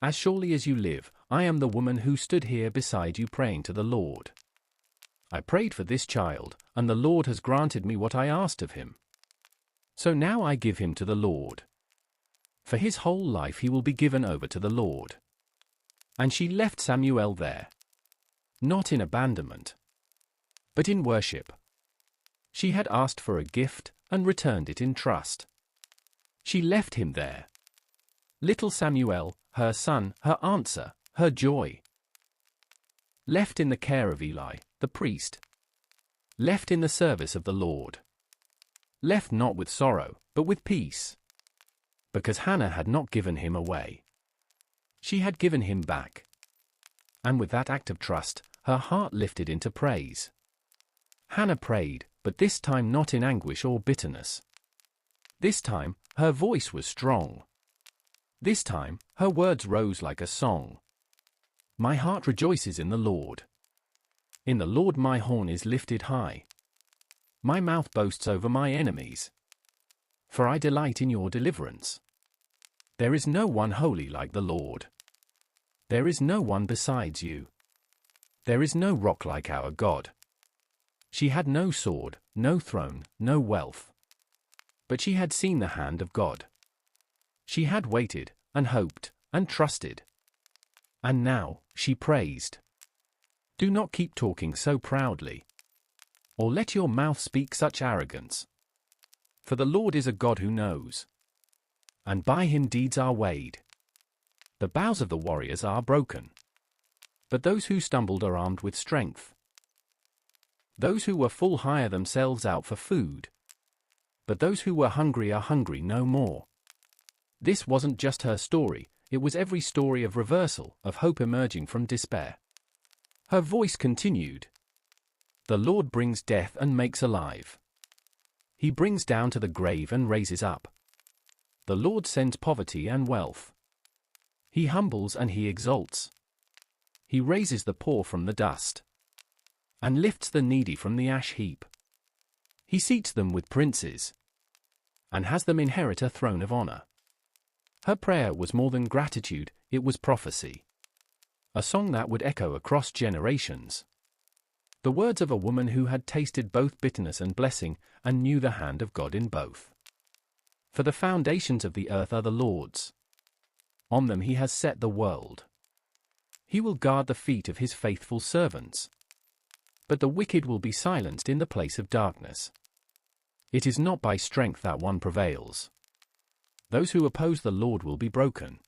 "As surely as you live, I am the woman who stood here beside you praying to the Lord. I prayed for this child, and the Lord has granted me what I asked of him. So now I give him to the Lord. For his whole life he will be given over to the Lord." And she left Samuel there. Not in abandonment, but in worship. She had asked for a gift and returned it in trust. She left him there. Little Samuel, her son, her answer, her joy. Left in the care of Eli, the priest. Left in the service of the Lord. Left not with sorrow, but with peace. Because Hannah had not given him away. She had given him back. And with that act of trust, her heart lifted into praise. Hannah prayed, but this time not in anguish or bitterness. This time, her voice was strong. This time, her words rose like a song. My heart rejoices in the Lord. In the Lord my horn is lifted high. My mouth boasts over my enemies. For I delight in your deliverance. There is no one holy like the Lord. There is no one besides you. There is no rock like our God. She had no sword, no throne, no wealth. But she had seen the hand of God. She had waited, and hoped, and trusted. And now, she praised. Do not keep talking so proudly. Or let your mouth speak such arrogance. For the Lord is a God who knows. And by him deeds are weighed. The bows of the warriors are broken. But those who stumbled are armed with strength. Those who were full hire themselves out for food. But those who were hungry are hungry no more. This wasn't just her story, it was every story of reversal, of hope emerging from despair. Her voice continued. The Lord brings death and makes alive. He brings down to the grave and raises up. The Lord sends poverty and wealth. He humbles and he exalts. He raises the poor from the dust. And lifts the needy from the ash heap. He seats them with princes. And has them inherit a throne of honor. Her prayer was more than gratitude, it was prophecy. A song that would echo across generations. The words of a woman who had tasted both bitterness and blessing, and knew the hand of God in both. For the foundations of the earth are the Lord's. On them he has set the world. He will guard the feet of his faithful servants. But the wicked will be silenced in the place of darkness. It is not by strength that one prevails. Those who oppose the Lord will be broken.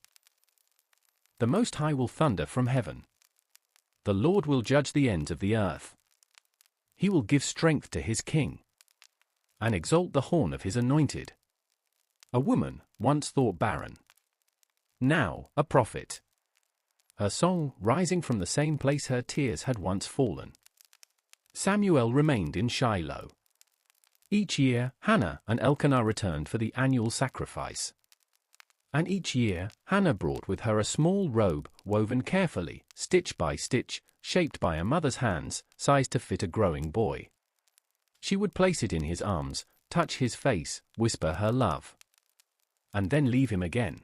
The Most High will thunder from heaven. The Lord will judge the ends of the earth. He will give strength to his king. And exalt the horn of his anointed. A woman, once thought barren. Now, a prophet. Her song rising from the same place her tears had once fallen. Samuel remained in Shiloh. Each year, Hannah and Elkanah returned for the annual sacrifice. And each year, Hannah brought with her a small robe, woven carefully, stitch by stitch, shaped by a mother's hands, sized to fit a growing boy. She would place it in his arms, touch his face, whisper her love. And then leave him again.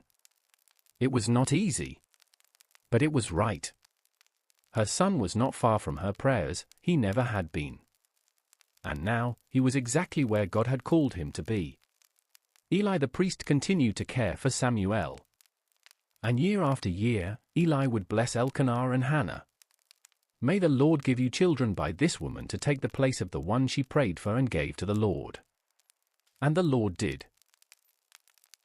It was not easy. But it was right. Her son was not far from her prayers, he never had been. And now, he was exactly where God had called him to be. Eli the priest continued to care for Samuel. And year after year, Eli would bless Elkanah and Hannah. May the Lord give you children by this woman to take the place of the one she prayed for and gave to the Lord. And the Lord did.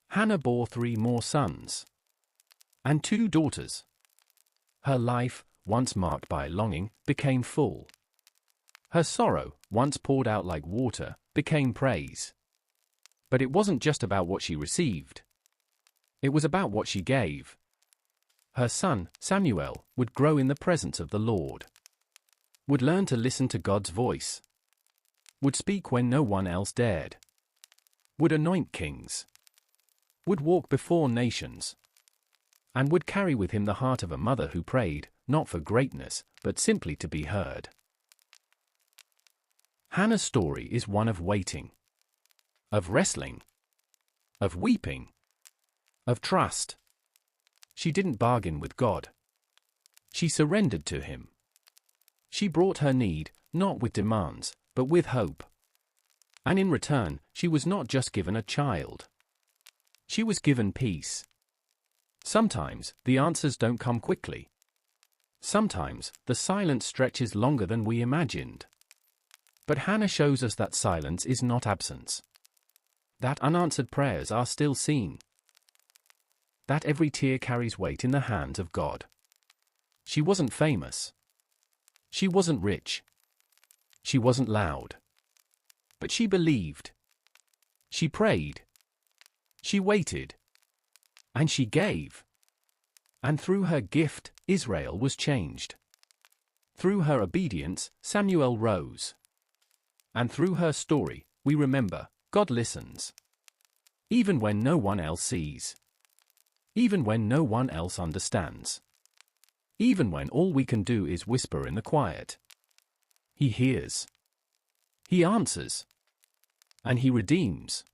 Hannah bore 3 more sons. And 2 daughters. Her life, once marked by longing, became full. Her sorrow, once poured out like water, became praise. But it wasn't just about what she received. It was about what she gave. Her son, Samuel, would grow in the presence of the Lord. Would learn to listen to God's voice. Would speak when no one else dared. Would anoint kings. Would walk before nations. And would carry with him the heart of a mother who prayed, not for greatness, but simply to be heard. Hannah's story is one of waiting. Of wrestling. Of weeping. Of trust. She didn't bargain with God. She surrendered to him. She brought her need, not with demands, but with hope. And in return, she was not just given a child. She was given peace. Sometimes, the answers don't come quickly. Sometimes, the silence stretches longer than we imagined. But Hannah shows us that silence is not absence. That unanswered prayers are still seen. That every tear carries weight in the hands of God. She wasn't famous. She wasn't rich. She wasn't loud. But she believed. She prayed. She waited. And she gave. And through her gift, Israel was changed. Through her obedience, Samuel rose. And through her story, we remember, God listens. Even when no one else sees. Even when no one else understands. Even when all we can do is whisper in the quiet. He hears. He answers. And he redeems.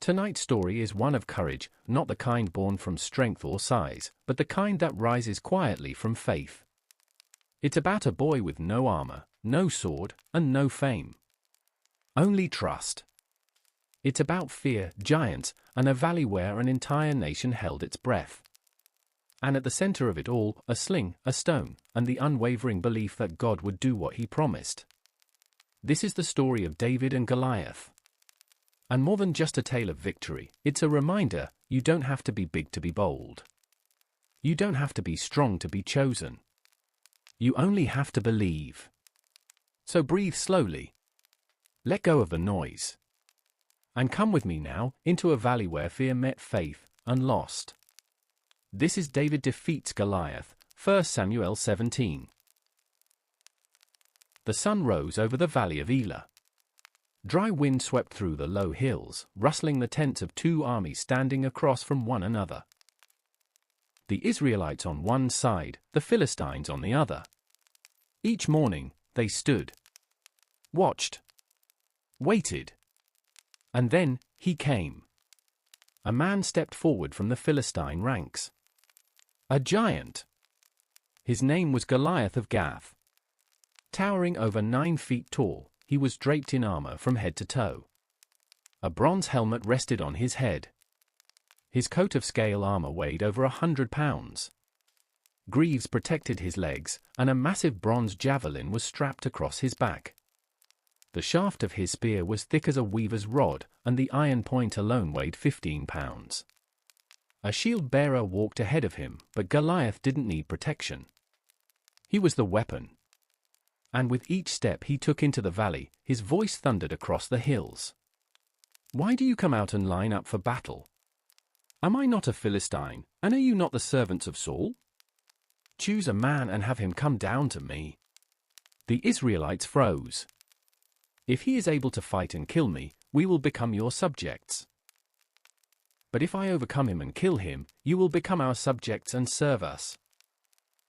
Tonight's story is one of courage, not the kind born from strength or size, but the kind that rises quietly from faith. It's about a boy with no armor, no sword, and no fame. Only trust. It's about fear, giants, and a valley where an entire nation held its breath. And at the center of it all, a sling, a stone, and the unwavering belief that God would do what he promised. This is the story of David and Goliath. And more than just a tale of victory, it's a reminder, you don't have to be big to be bold. You don't have to be strong to be chosen. You only have to believe. So breathe slowly. Let go of the noise. And come with me now, into a valley where fear met faith, and lost. This is David defeats Goliath, 1 Samuel 17. The sun rose over the valley of Elah. Dry wind swept through the low hills, rustling the tents of two armies standing across from one another. The Israelites on one side, the Philistines on the other. Each morning, they stood, watched, waited. And then, he came. A man stepped forward from the Philistine ranks. A giant. His name was Goliath of Gath. Towering over 9 feet tall, he was draped in armor from head to toe. A bronze helmet rested on his head. His coat of scale armor weighed over 100 pounds. Greaves protected his legs, and a massive bronze javelin was strapped across his back. The shaft of his spear was thick as a weaver's rod, and the iron point alone weighed 15 pounds. A shield-bearer walked ahead of him, but Goliath didn't need protection. He was the weapon. And with each step he took into the valley, his voice thundered across the hills. Why do you come out and line up for battle? Am I not a Philistine, and are you not the servants of Saul? Choose a man and have him come down to me. The Israelites froze. If he is able to fight and kill me, we will become your subjects. But if I overcome him and kill him, you will become our subjects and serve us.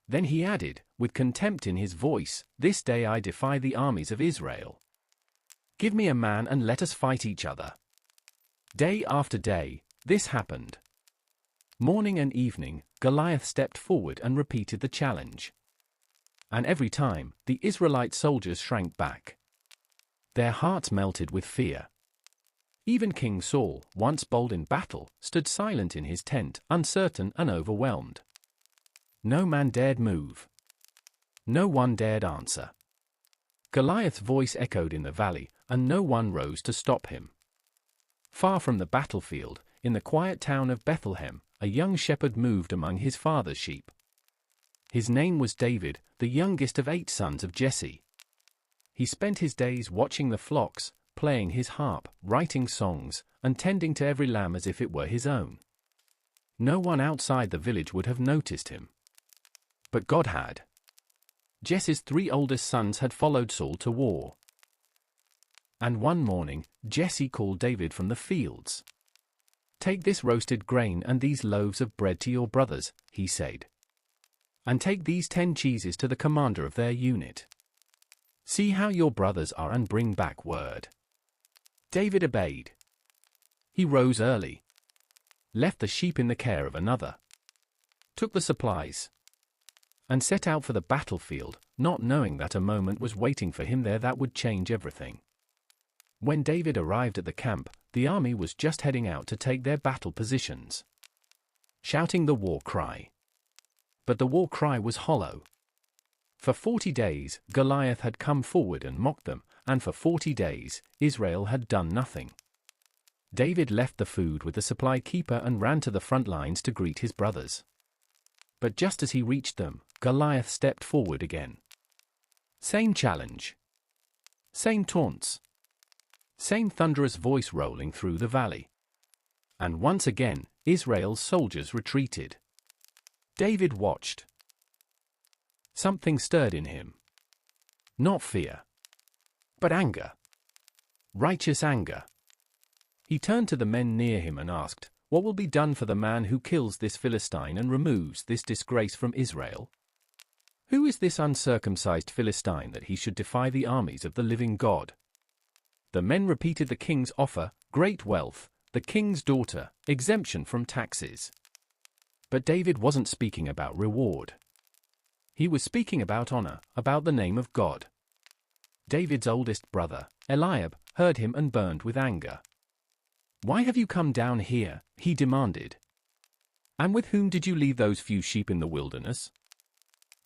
Then he added, with contempt in his voice, this day I defy the armies of Israel. Give me a man and let us fight each other. Day after day, this happened. Morning and evening, Goliath stepped forward and repeated the challenge. And every time, the Israelite soldiers shrank back. Their hearts melted with fear. Even King Saul, once bold in battle, stood silent in his tent, uncertain and overwhelmed. No man dared move. No one dared answer. Goliath's voice echoed in the valley, and no one rose to stop him. Far from the battlefield, in the quiet town of Bethlehem, a young shepherd moved among his father's sheep. His name was David, the youngest of 8 sons of Jesse. He spent his days watching the flocks, playing his harp, writing songs, and tending to every lamb as if it were his own. No one outside the village would have noticed him. But God had. Jesse's 3 oldest sons had followed Saul to war. And one morning, Jesse called David from the fields. "Take this roasted grain and these loaves of bread to your brothers," he said. "And take these 10 cheeses to the commander of their unit. See how your brothers are and bring back word." David obeyed. He rose early, left the sheep in the care of another, took the supplies, and set out for the battlefield, not knowing that a moment was waiting for him there that would change everything. When David arrived at the camp, the army was just heading out to take their battle positions, shouting the war cry. But the war cry was hollow. For 40 days, Goliath had come forward and mocked them, and for 40 days, Israel had done nothing. David left the food with the supply keeper and ran to the front lines to greet his brothers. But just as he reached them, Goliath stepped forward again. Same challenge. Same taunts. Same thunderous voice rolling through the valley. And once again, Israel's soldiers retreated. David watched. Something stirred in him. Not fear, but anger. Righteous anger. He turned to the men near him and asked, "What will be done for the man who kills this Philistine and removes this disgrace from Israel? Who is this uncircumcised Philistine that he should defy the armies of the living God?" The men repeated the king's offer: great wealth, the king's daughter, exemption from taxes. But David wasn't speaking about reward. He was speaking about honor, about the name of God. David's oldest brother, Eliab, heard him and burned with anger. "Why have you come down here?" he demanded. "And with whom did you leave those few sheep in the wilderness?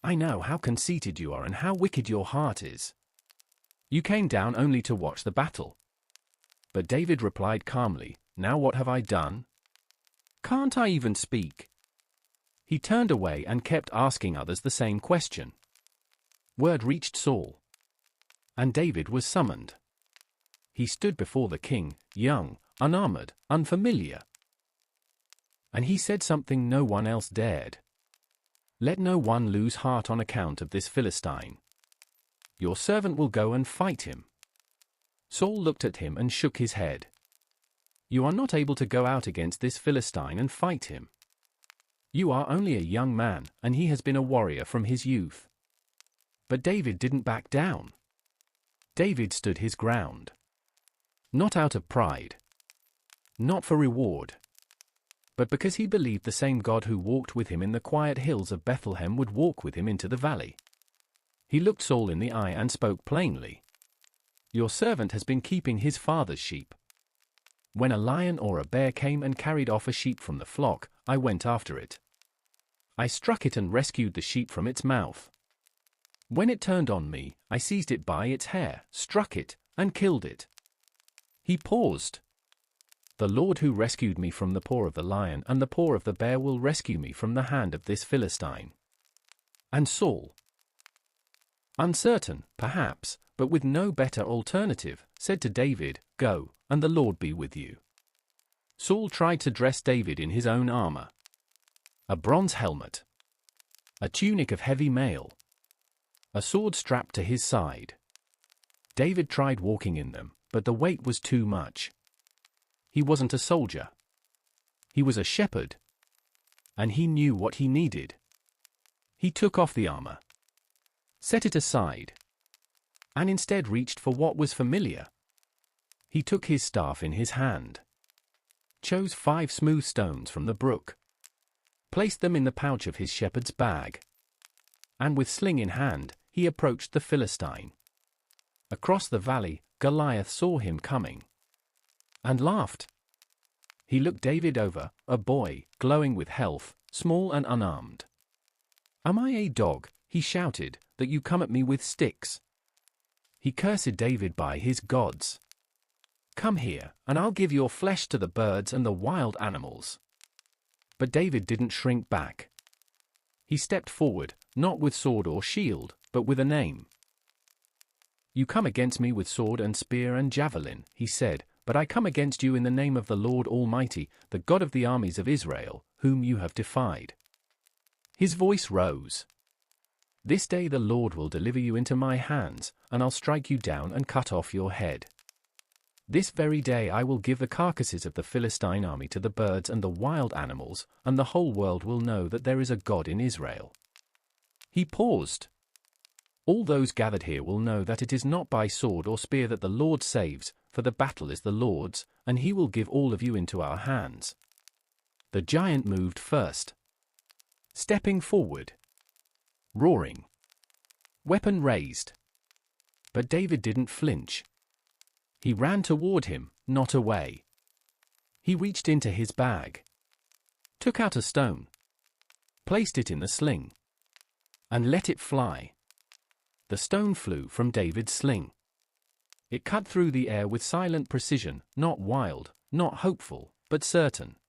I know how conceited you are and how wicked your heart is. You came down only to watch the battle." But David replied calmly, "Now what have I done? Can't I even speak?" He turned away and kept asking others the same question. Word reached Saul, and David was summoned. He stood before the king, young, unarmored, unfamiliar. And he said something no one else dared. "Let no one lose heart on account of this Philistine. Your servant will go and fight him." Saul looked at him and shook his head. "You are not able to go out against this Philistine and fight him. You are only a young man, and he has been a warrior from his youth." But David didn't back down. David stood his ground. Not out of pride. Not for reward. But because he believed the same God who walked with him in the quiet hills of Bethlehem would walk with him into the valley. He looked Saul in the eye and spoke plainly. "Your servant has been keeping his father's sheep. When a lion or a bear came and carried off a sheep from the flock, I went after it. I struck it and rescued the sheep from its mouth. When it turned on me, I seized it by its hair, struck it, and killed it." He paused. "The Lord who rescued me from the paw of the lion and the paw of the bear will rescue me from the hand of this Philistine." And Saul, uncertain, perhaps, but with no better alternative, said to David, "Go, and the Lord be with you." Saul tried to dress David in his own armor. A bronze helmet, a tunic of heavy mail, a sword strapped to his side. David tried walking in them, but the weight was too much. He wasn't a soldier. He was a shepherd. And he knew what he needed. He took off the armor, set it aside, and instead reached for what was familiar. He took his staff in his hand, chose 5 smooth stones from the brook, placed them in the pouch of his shepherd's bag, and with sling in hand, he approached the Philistine. Across the valley, Goliath saw him coming and laughed. He looked David over, a boy, glowing with health, small and unarmed. "Am I a dog," he shouted, "that you come at me with sticks?" He cursed David by his gods. "Come here, and I'll give your flesh to the birds and the wild animals." But David didn't shrink back. He stepped forward, not with sword or shield, but with a name. "You come against me with sword and spear and javelin," he said, "but I come against you in the name of the Lord Almighty, the God of the armies of Israel, whom you have defied." His voice rose. "This day the Lord will deliver you into my hands, and I'll strike you down and cut off your head." This very day I will give the carcasses of the Philistine army to the birds and the wild animals, and the whole world will know that there is a God in Israel." He paused. "All those gathered here will know that it is not by sword or spear that the Lord saves, for the battle is the Lord's, and he will give all of you into our hands." The giant moved first, stepping forward, roaring, weapon raised. But David didn't flinch. He ran toward him, not away. He reached into his bag, took out a stone, placed it in the sling, and let it fly. The stone flew from David's sling. It cut through the air with silent precision, not wild, not hopeful, but certain.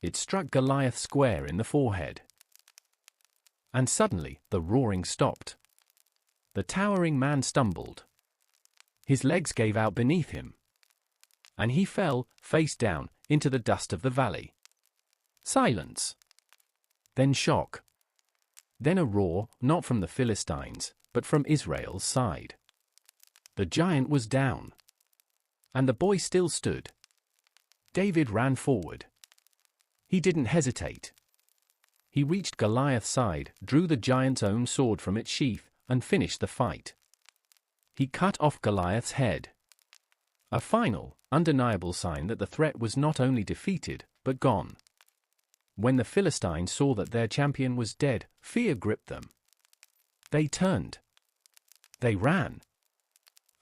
It struck Goliath square in the forehead. And suddenly, the roaring stopped. The towering man stumbled. His legs gave out beneath him, and he fell, face down, into the dust of the valley. Silence. Then shock. Then a roar, not from the Philistines, but from Israel's side. The giant was down, and the boy still stood. David ran forward. He didn't hesitate. He reached Goliath's side, drew the giant's own sword from its sheath, and finished the fight. He cut off Goliath's head. A final, undeniable sign that the threat was not only defeated, but gone. When the Philistines saw that their champion was dead, fear gripped them. They turned. They ran.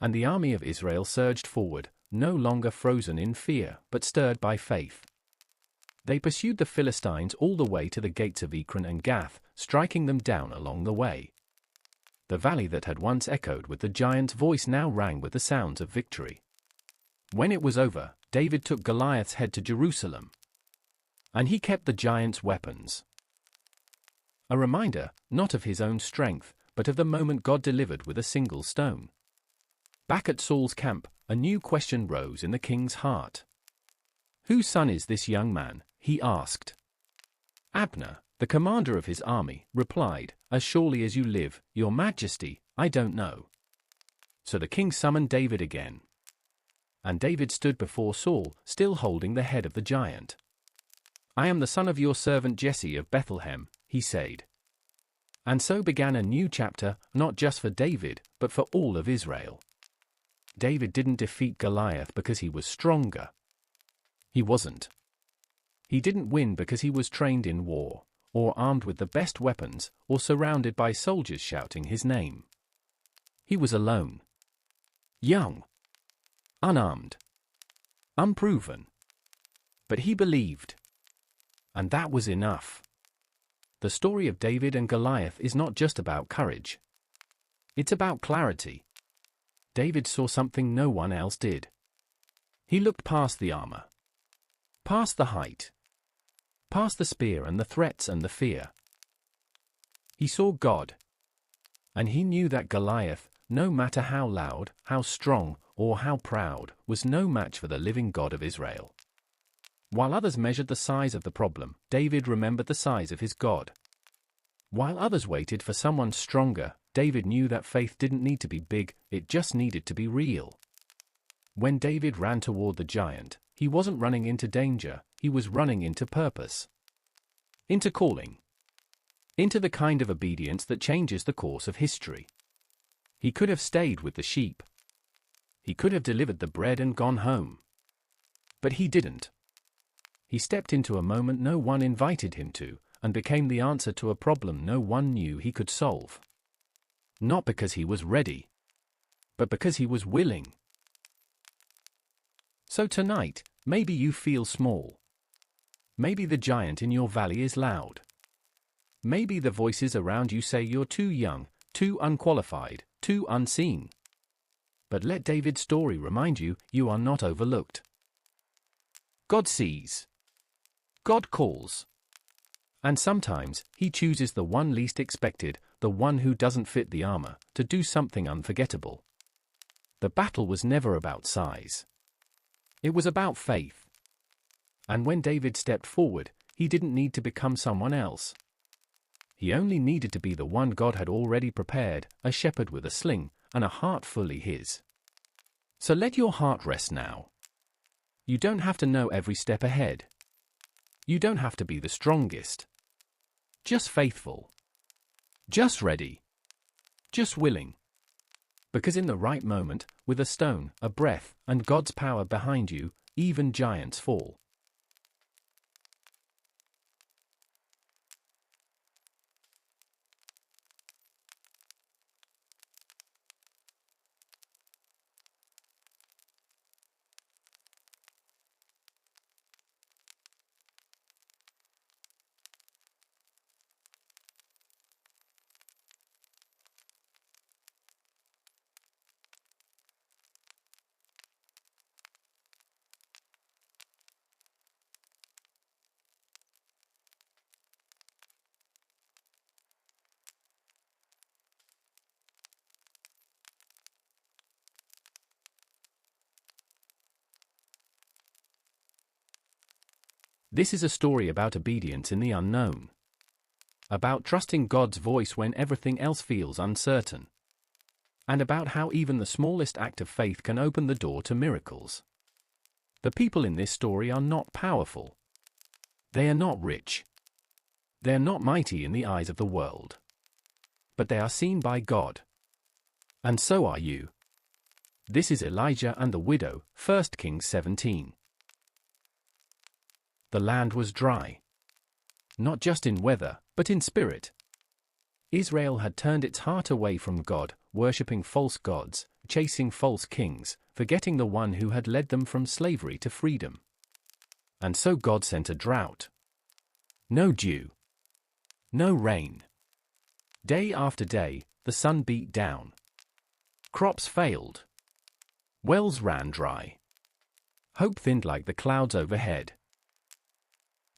And the army of Israel surged forward, no longer frozen in fear, but stirred by faith. They pursued the Philistines all the way to the gates of Ekron and Gath, striking them down along the way. The valley that had once echoed with the giant's voice now rang with the sounds of victory. When it was over, David took Goliath's head to Jerusalem. And he kept the giant's weapons. A reminder, not of his own strength, but of the moment God delivered with a single stone. Back at Saul's camp, a new question rose in the king's heart. "Whose son is this young man?" he asked. Abner, the commander of his army, replied, "As surely as you live, your majesty, I don't know." So the king summoned David again. And David stood before Saul, still holding the head of the giant. "I am the son of your servant Jesse of Bethlehem," he said. And so began a new chapter, not just for David, but for all of Israel. David didn't defeat Goliath because he was stronger. He wasn't. He didn't win because he was trained in war, or armed with the best weapons, or surrounded by soldiers shouting his name. He was alone. Young. Unarmed. Unproven. But he believed. And that was enough. The story of David and Goliath is not just about courage. It's about clarity. David saw something no one else did. He looked past the armor. Past the height. Past the spear and the threats and the fear. He saw God. And he knew that Goliath, no matter how loud, how strong, or how proud, was no match for the living God of Israel. While others measured the size of the problem, David remembered the size of his God. While others waited for someone stronger, David knew that faith didn't need to be big, it just needed to be real. When David ran toward the giant, he wasn't running into danger, he was running into purpose. Into calling. Into the kind of obedience that changes the course of history. He could have stayed with the sheep. He could have delivered the bread and gone home. But he didn't. He stepped into a moment no one invited him to, and became the answer to a problem no one knew he could solve. Not because he was ready, but because he was willing. So tonight, maybe you feel small. Maybe the giant in your valley is loud. Maybe the voices around you say you're too young, too unqualified, too unseen. But let David's story remind you, you are not overlooked. God sees. God calls. And sometimes, he chooses the one least expected, the one who doesn't fit the armor, to do something unforgettable. The battle was never about size. It was about faith. And when David stepped forward, he didn't need to become someone else. He only needed to be the one God had already prepared, a shepherd with a sling, and a heart fully his. So let your heart rest now. You don't have to know every step ahead. You don't have to be the strongest. Just faithful. Just ready. Just willing. Because in the right moment, with a stone, a breath, and God's power behind you, even giants fall. This is a story about obedience in the unknown. About trusting God's voice when everything else feels uncertain. And about how even the smallest act of faith can open the door to miracles. The people in this story are not powerful. They are not rich. They are not mighty in the eyes of the world. But they are seen by God. And so are you. This is Elijah and the widow, 1 Kings 17. The land was dry. Not just in weather, but in spirit. Israel had turned its heart away from God, worshipping false gods, chasing false kings, forgetting the one who had led them from slavery to freedom. And so God sent a drought. No dew. No rain. Day after day, the sun beat down. Crops failed. Wells ran dry. Hope thinned like the clouds overhead.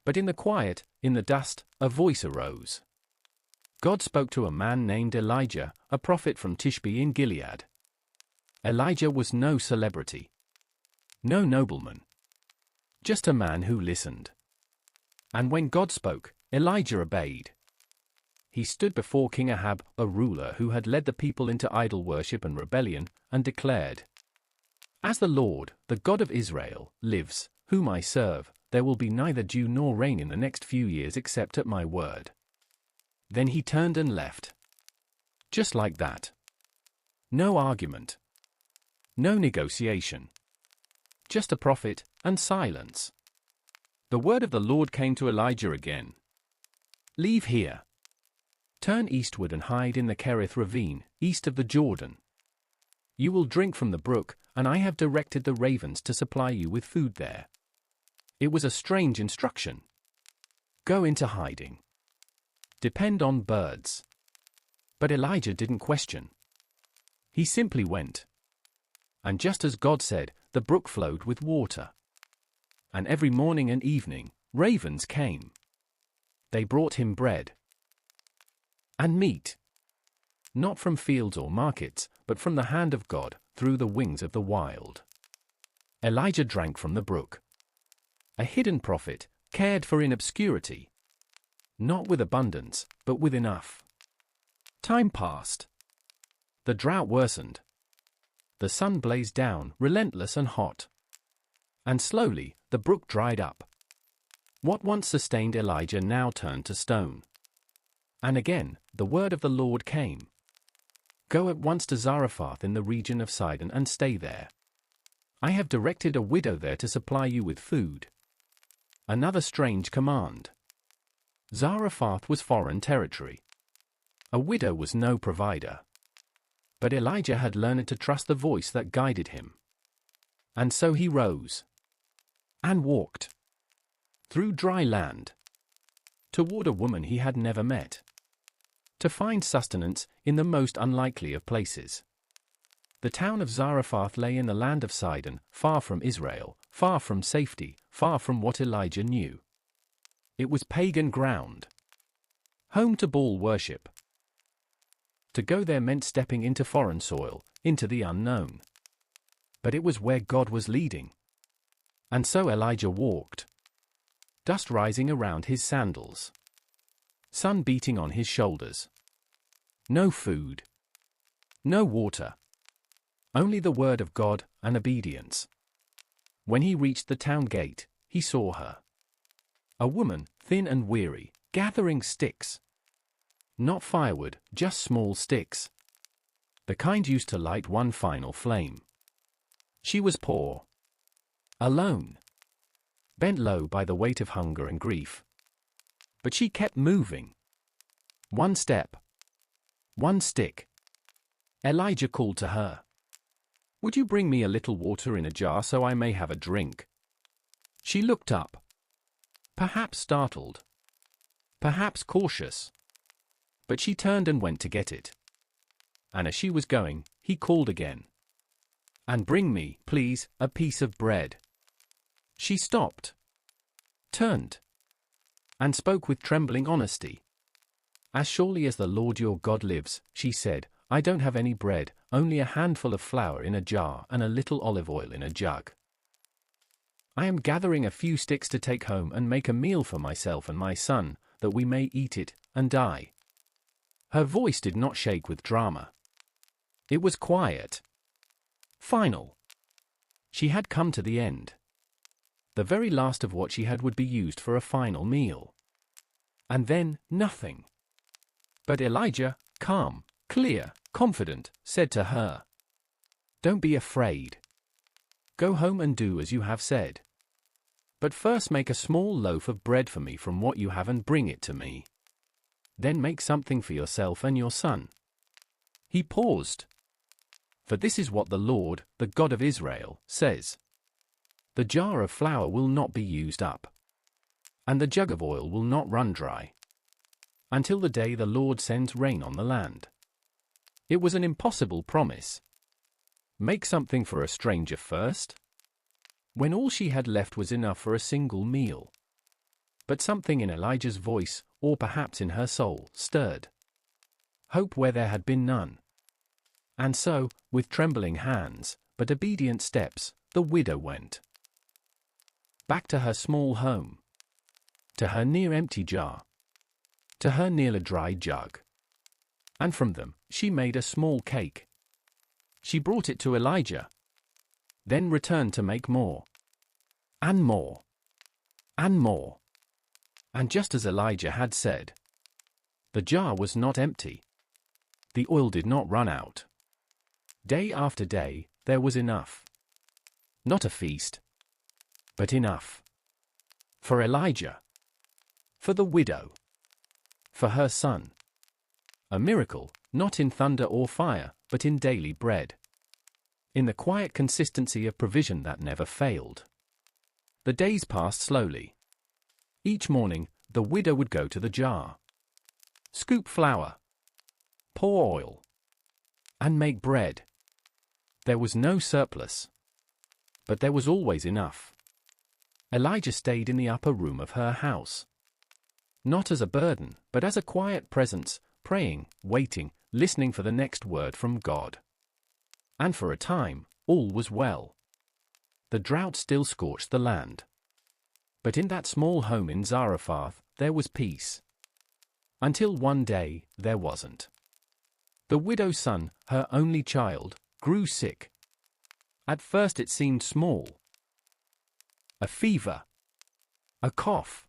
But in the quiet, in the dust, a voice arose. God spoke to a man named Elijah, a prophet from Tishbe in Gilead. Elijah was no celebrity. No nobleman. Just a man who listened. And when God spoke, Elijah obeyed. He stood before King Ahab, a ruler who had led the people into idol worship and rebellion, and declared, "As the Lord, the God of Israel, lives, whom I serve, there will be neither dew nor rain in the next few years except at my word." Then he turned and left. Just like that. No argument. No negotiation. Just a prophet, and silence. The word of the Lord came to Elijah again. "Leave here. Turn eastward and hide in the Kerith ravine, east of the Jordan. You will drink from the brook, and I have directed the ravens to supply you with food there." It was a strange instruction. Go into hiding. Depend on birds. But Elijah didn't question. He simply went. And just as God said, the brook flowed with water. And every morning and evening, ravens came. They brought him bread. And meat. Not from fields or markets, but from the hand of God, through the wings of the wild. Elijah drank from the brook. A hidden prophet, cared for in obscurity. Not with abundance, but with enough. Time passed. The drought worsened. The sun blazed down, relentless and hot. And slowly, the brook dried up. What once sustained Elijah now turned to stone. And again, the word of the Lord came. Go at once to Zarephath in the region of Sidon and stay there. I have directed a widow there to supply you with food. Another strange command. Zarephath was foreign territory. A widow was no provider. But Elijah had learned to trust the voice that guided him. And so he rose. And walked. Through dry land. Toward a woman he had never met. To find sustenance in the most unlikely of places. The town of Zarephath lay in the land of Sidon, far from Israel, far from safety, far from what Elijah knew. It was pagan ground. Home to Baal worship. To go there meant stepping into foreign soil, into the unknown. But it was where God was leading. And so Elijah walked. Dust rising around his sandals. Sun beating on his shoulders. No food. No water. Only the word of God and obedience. When he reached the town gate, he saw her. A woman, thin and weary, gathering sticks. Not firewood, just small sticks. The kind used to light one final flame. She was poor. Alone. Bent low by the weight of hunger and grief. But she kept moving. One step. One stick. Elijah called to her. "Would you bring me a little water in a jar so I may have a drink?" She looked up. Perhaps startled. Perhaps cautious. But she turned and went to get it. And as she was going, he called again. "And bring me, please, a piece of bread." She stopped. Turned. And spoke with trembling honesty. "As surely as the Lord your God lives," she said, "I don't have any bread, only a handful of flour in a jar and a little olive oil in a jug. I am gathering a few sticks to take home and make a meal for myself and my son, that we may eat it and die." Her voice did not shake with drama. It was quiet. Final. She had come to the end. The very last of what she had would be used for a final meal. And then, nothing. But Elijah, calm, clear, confident, said to her, "Don't be afraid. Go home and do as you have said. But first make a small loaf of bread for me from what you have and bring it to me. Then make something for yourself and your son." He paused. "For this is what the Lord, the God of Israel, says. The jar of flour will not be used up, and the jug of oil will not run dry, until the day the Lord sends rain on the land." It was an impossible promise. Make something for a stranger first? When all she had left was enough for a single meal. But something in Elijah's voice, or perhaps in her soul, stirred hope where there had been none. And so, with trembling hands, but obedient steps, the widow went back to her small home, to her near-empty jar, to her near-dry jug. And from them, she made a small cake. She brought it to Elijah, then returned to make more, and more, and more. And just as Elijah had said, the jar was not empty. The oil did not run out. Day after day, there was enough. Not a feast, but enough. For Elijah. For the widow. For her son. A miracle, not in thunder or fire, but in daily bread. In the quiet consistency of provision that never failed. The days passed slowly. Each morning, the widow would go to the jar, scoop flour, pour oil, and make bread. There was no surplus, but there was always enough. Elijah stayed in the upper room of her house. Not as a burden, but as a quiet presence, praying, waiting, listening for the next word from God. And for a time, all was well. The drought still scorched the land. But in that small home in Zarephath, there was peace. Until one day, there wasn't. The widow's son, her only child, grew sick. At first it seemed small. A fever. A cough.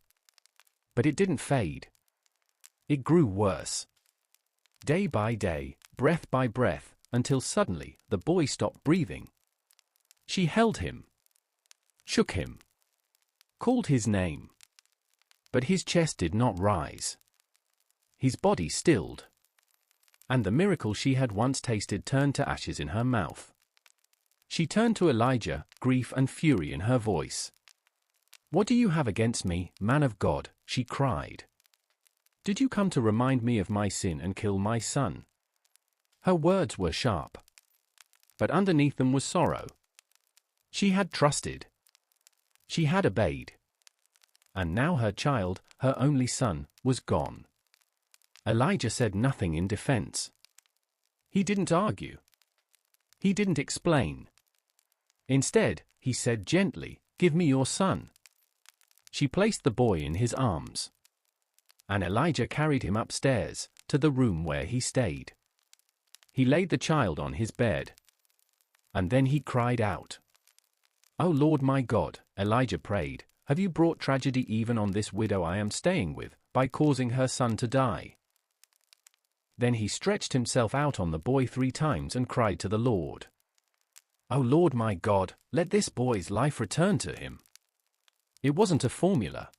But it didn't fade. It grew worse. Day by day, breath by breath, until suddenly, the boy stopped breathing. She held him. Shook him. Called his name. But his chest did not rise. His body stilled. And the miracle she had once tasted turned to ashes in her mouth. She turned to Elijah, grief and fury in her voice. "What do you have against me, man of God?" she cried. "Did you come to remind me of my sin and kill my son?" Her words were sharp. But underneath them was sorrow. She had trusted. She had obeyed. And now her child, her only son, was gone. Elijah said nothing in defense. He didn't argue. He didn't explain. Instead, he said gently, "Give me your son." She placed the boy in his arms. And Elijah carried him upstairs, to the room where he stayed. He laid the child on his bed. And then he cried out, "O Lord my God," Elijah prayed, "have you brought tragedy even on this widow I am staying with, by causing her son to die?" Then he stretched himself out on the boy 3 times and cried to the Lord, "O Lord my God, let this boy's life return to him." It wasn't a formula.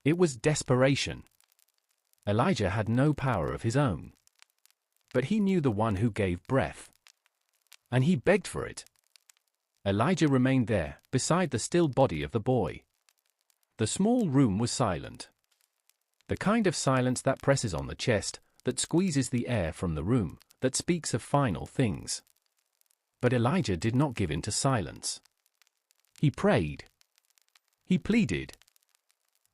It was desperation. Elijah had no power of his own. But he knew the one who gave breath. And he begged for it. Elijah remained there, beside the still body of the boy. The small room was silent. The kind of silence that presses on the chest, that squeezes the air from the room, that speaks of final things. But Elijah did not give in to silence. He prayed. He pleaded.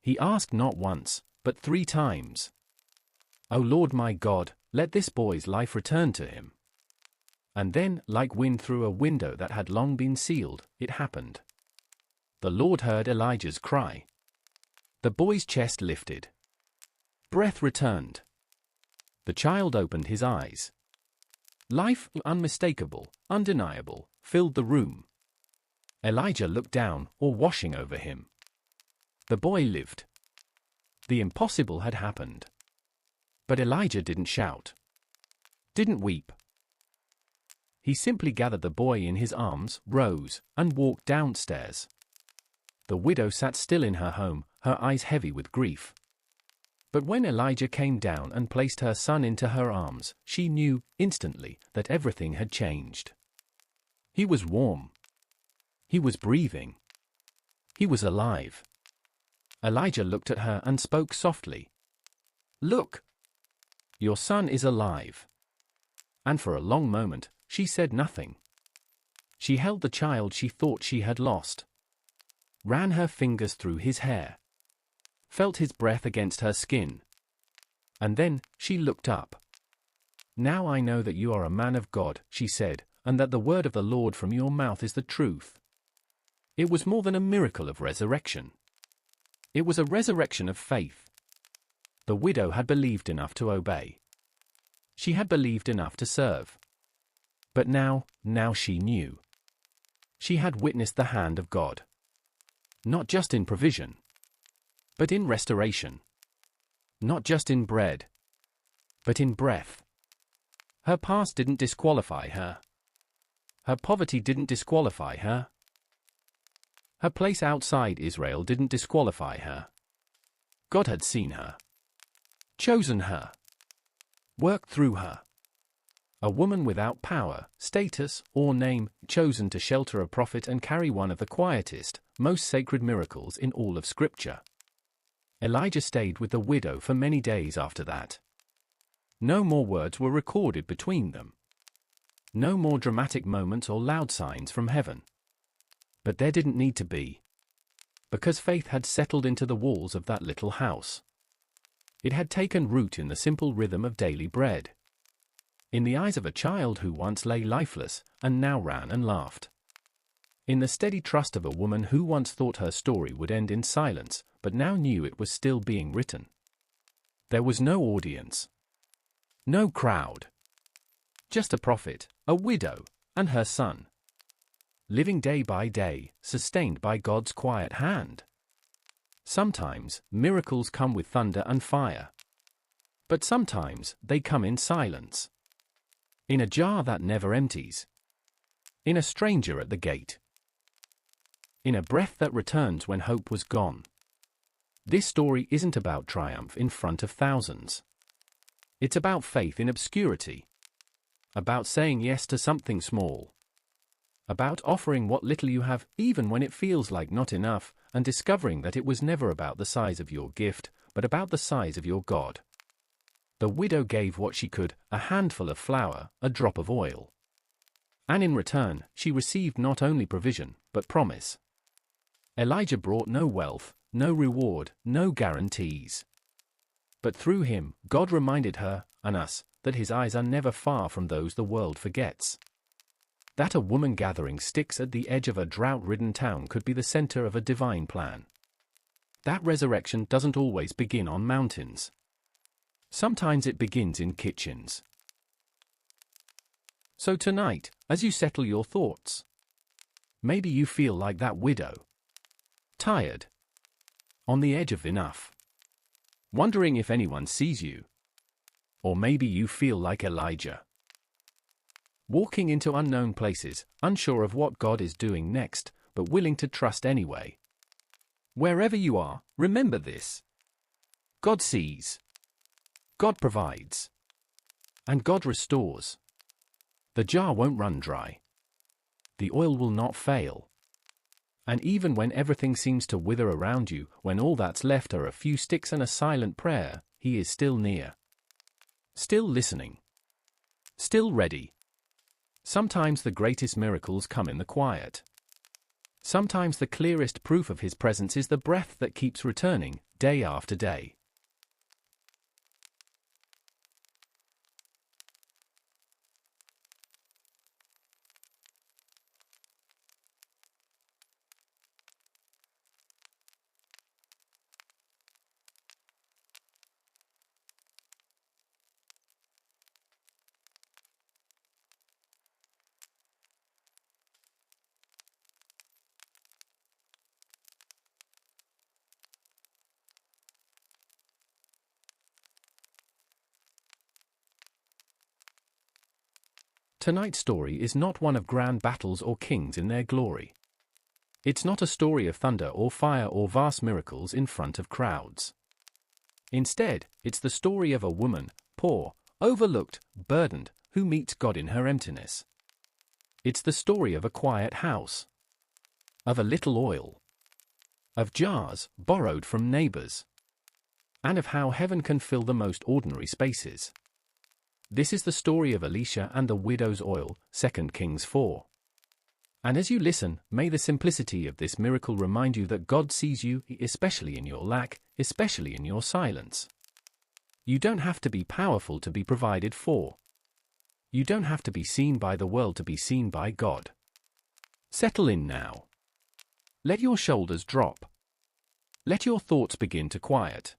He asked not once, but 3 times. "O Lord my God, let this boy's life return to him." And then, like wind through a window that had long been sealed, it happened. The Lord heard Elijah's cry. The boy's chest lifted. Breath returned. The child opened his eyes. Life, unmistakable, undeniable, filled the room. Elijah looked down, or washing over him. The boy lived. The impossible had happened. But Elijah didn't shout. Didn't weep. He simply gathered the boy in his arms, rose, and walked downstairs. The widow sat still in her home, her eyes heavy with grief. But when Elijah came down and placed her son into her arms, she knew, instantly, that everything had changed. He was warm. He was breathing. He was alive. Elijah looked at her and spoke softly. "Look! Your son is alive." And for a long moment, she said nothing. She held the child she thought she had lost. Ran her fingers through his hair. Felt his breath against her skin. And then, she looked up. "Now I know that you are a man of God," she said, "and that the word of the Lord from your mouth is the truth." It was more than a miracle of resurrection. It was a resurrection of faith. The widow had believed enough to obey. She had believed enough to serve. But now she knew. She had witnessed the hand of God. Not just in provision, but in restoration. Not just in bread, but in breath. Her past didn't disqualify her. Her poverty didn't disqualify her. Her place outside Israel didn't disqualify her. God had seen her. Chosen her. Worked through her. A woman without power, status, or name, chosen to shelter a prophet and carry one of the quietest, most sacred miracles in all of Scripture. Elijah stayed with the widow for many days after that. No more words were recorded between them. No more dramatic moments or loud signs from heaven. But there didn't need to be. Because faith had settled into the walls of that little house. It had taken root in the simple rhythm of daily bread. In the eyes of a child who once lay lifeless, and now ran and laughed. In the steady trust of a woman who once thought her story would end in silence, but now knew it was still being written. There was no audience. No crowd. Just a prophet, a widow, and her son. Living day by day, sustained by God's quiet hand. Sometimes, miracles come with thunder and fire. But sometimes, they come in silence. In a jar that never empties. In a stranger at the gate. In a breath that returns when hope was gone. This story isn't about triumph in front of thousands. It's about faith in obscurity. About saying yes to something small. About offering what little you have, even when it feels like not enough, and discovering that it was never about the size of your gift, but about the size of your God. The widow gave what she could, a handful of flour, a drop of oil. And in return, she received not only provision, but promise. Elijah brought no wealth, no reward, no guarantees. But through him, God reminded her, and us, that his eyes are never far from those the world forgets. That a woman gathering sticks at the edge of a drought-ridden town could be the center of a divine plan. That resurrection doesn't always begin on mountains. Sometimes it begins in kitchens. So tonight, as you settle your thoughts. Maybe you feel like that widow. Tired. On the edge of enough. Wondering if anyone sees you. Or maybe you feel like Elijah. Walking into unknown places, unsure of what God is doing next, but willing to trust anyway. Wherever you are, remember this. God sees. God provides. And God restores. The jar won't run dry. The oil will not fail. And even when everything seems to wither around you, when all that's left are a few sticks and a silent prayer, He is still near. Still listening. Still ready. Sometimes the greatest miracles come in the quiet. Sometimes the clearest proof of His presence is the breath that keeps returning, day after day. Tonight's story is not one of grand battles or kings in their glory. It's not a story of thunder or fire or vast miracles in front of crowds. Instead, it's the story of a woman, poor, overlooked, burdened, who meets God in her emptiness. It's the story of a quiet house. Of a little oil. Of jars borrowed from neighbors. And of how heaven can fill the most ordinary spaces. This is the story of Elisha and the widow's oil, 2 Kings 4. And as you listen, may the simplicity of this miracle remind you that God sees you, especially in your lack, especially in your silence. You don't have to be powerful to be provided for. You don't have to be seen by the world to be seen by God. Settle in now. Let your shoulders drop. Let your thoughts begin to quiet.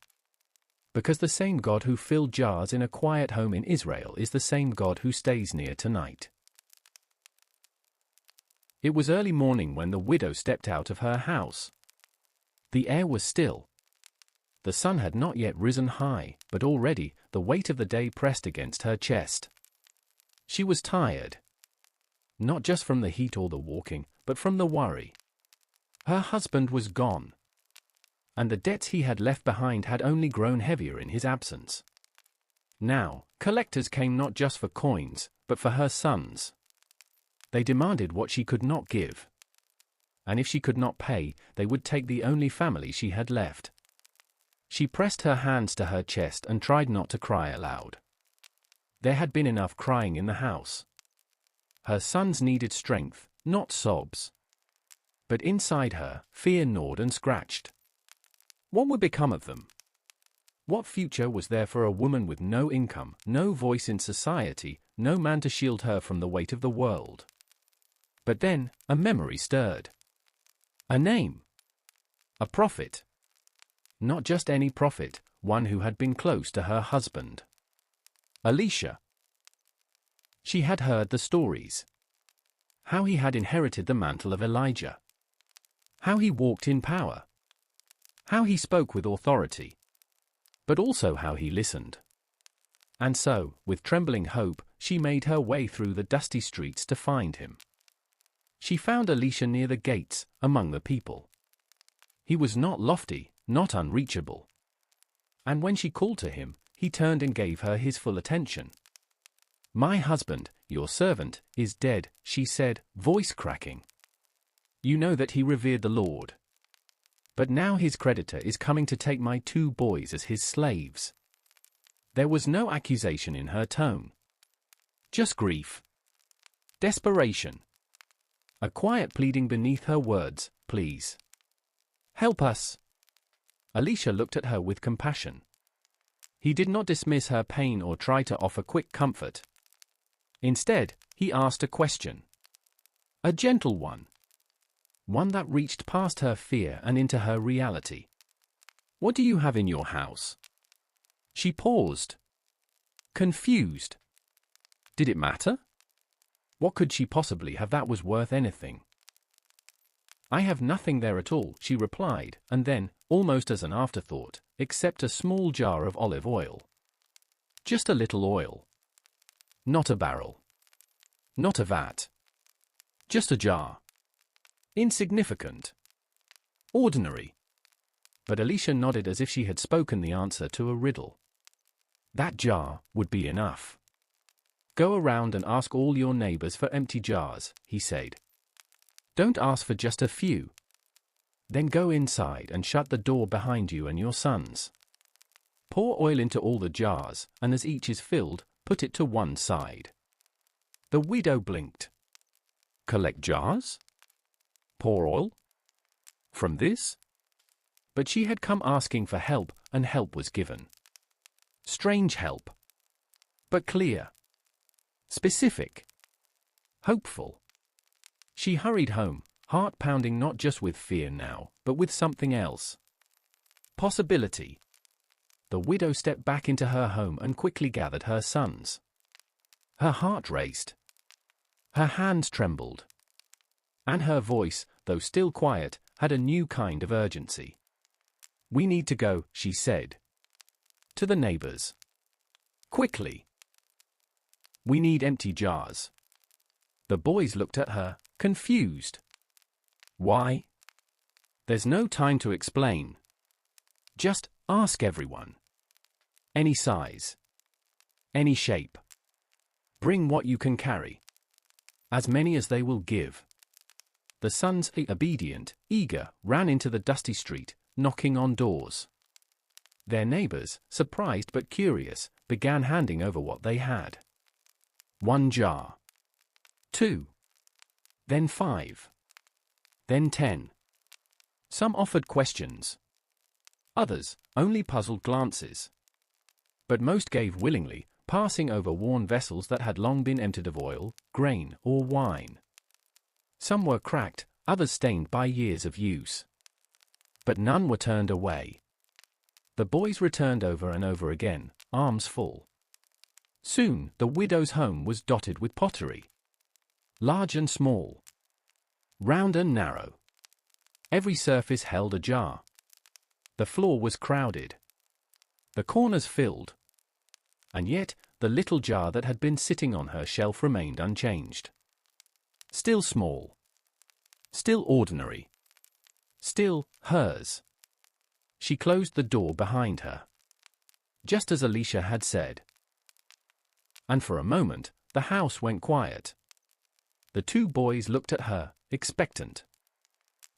Because the same God who filled jars in a quiet home in Israel is the same God who stays near tonight. It was early morning when the widow stepped out of her house. The air was still. The sun had not yet risen high, but already the weight of the day pressed against her chest. She was tired. Not just from the heat or the walking, but from the worry. Her husband was gone. And the debts he had left behind had only grown heavier in his absence. Now, collectors came not just for coins, but for her sons. They demanded what she could not give. And if she could not pay, they would take the only family she had left. She pressed her hands to her chest and tried not to cry aloud. There had been enough crying in the house. Her sons needed strength, not sobs. But inside her, fear gnawed and scratched. What would become of them? What future was there for a woman with no income, no voice in society, no man to shield her from the weight of the world? But then, a memory stirred. A name. A prophet. Not just any prophet, one who had been close to her husband. Elisha. She had heard the stories. How he had inherited the mantle of Elijah. How he walked in power. How he spoke with authority. But also how he listened. And so, with trembling hope, she made her way through the dusty streets to find him. She found Elisha near the gates, among the people. He was not lofty, not unreachable. And when she called to him, he turned and gave her his full attention. "My husband, your servant, is dead," she said, voice cracking. "You know that he revered the Lord. But now his creditor is coming to take my 2 boys as his slaves." There was no accusation in her tone. Just grief. Desperation. A quiet pleading beneath her words, "Please. Help us." Elisha looked at her with compassion. He did not dismiss her pain or try to offer quick comfort. Instead, he asked a question. A gentle one. One that reached past her fear and into her reality. "What do you have in your house?" She paused. Confused. Did it matter? What could she possibly have that was worth anything? I have nothing there at all, she replied, and then, almost as an afterthought, except a small jar of olive oil. Just a little oil. Not a barrel. Not a vat. Just a jar. Insignificant. Ordinary. But Alicia nodded as if she had spoken the answer to a riddle. That jar would be enough. Go around and ask all your neighbors for empty jars, he said. Don't ask for just a few. Then go inside and shut the door behind you and your sons. Pour oil into all the jars, and as each is filled, put it to one side. The widow blinked. Collect jars? Pour oil? From this? But she had come asking for help, and help was given. Strange help. But clear. Specific. Hopeful. She hurried home, heart pounding not just with fear now, but with something else. Possibility. The widow stepped back into her home and quickly gathered her sons. Her heart raced. Her hands trembled. And her voice, though still quiet, had a new kind of urgency. We need to go, she said. To the neighbors. Quickly. We need empty jars. The boys looked at her, confused. Why? There's no time to explain. Just ask everyone. Any size. Any shape. Bring what you can carry. As many as they will give. The sons, obedient, eager, ran into the dusty street, knocking on doors. Their neighbors, surprised but curious, began handing over what they had. 1 jar. 2. Then 5. Then 10. Some offered questions. Others, only puzzled glances. But most gave willingly, passing over worn vessels that had long been emptied of oil, grain, or wine. Some were cracked, others stained by years of use. But none were turned away. The boys returned over and over again, arms full. Soon, the widow's home was dotted with pottery. Large and small. Round and narrow. Every surface held a jar. The floor was crowded. The corners filled. And yet, the little jar that had been sitting on her shelf remained unchanged. Still small. Still ordinary. Still hers. She closed the door behind her. Just as Alicia had said. And for a moment, the house went quiet. The 2 boys looked at her, expectant.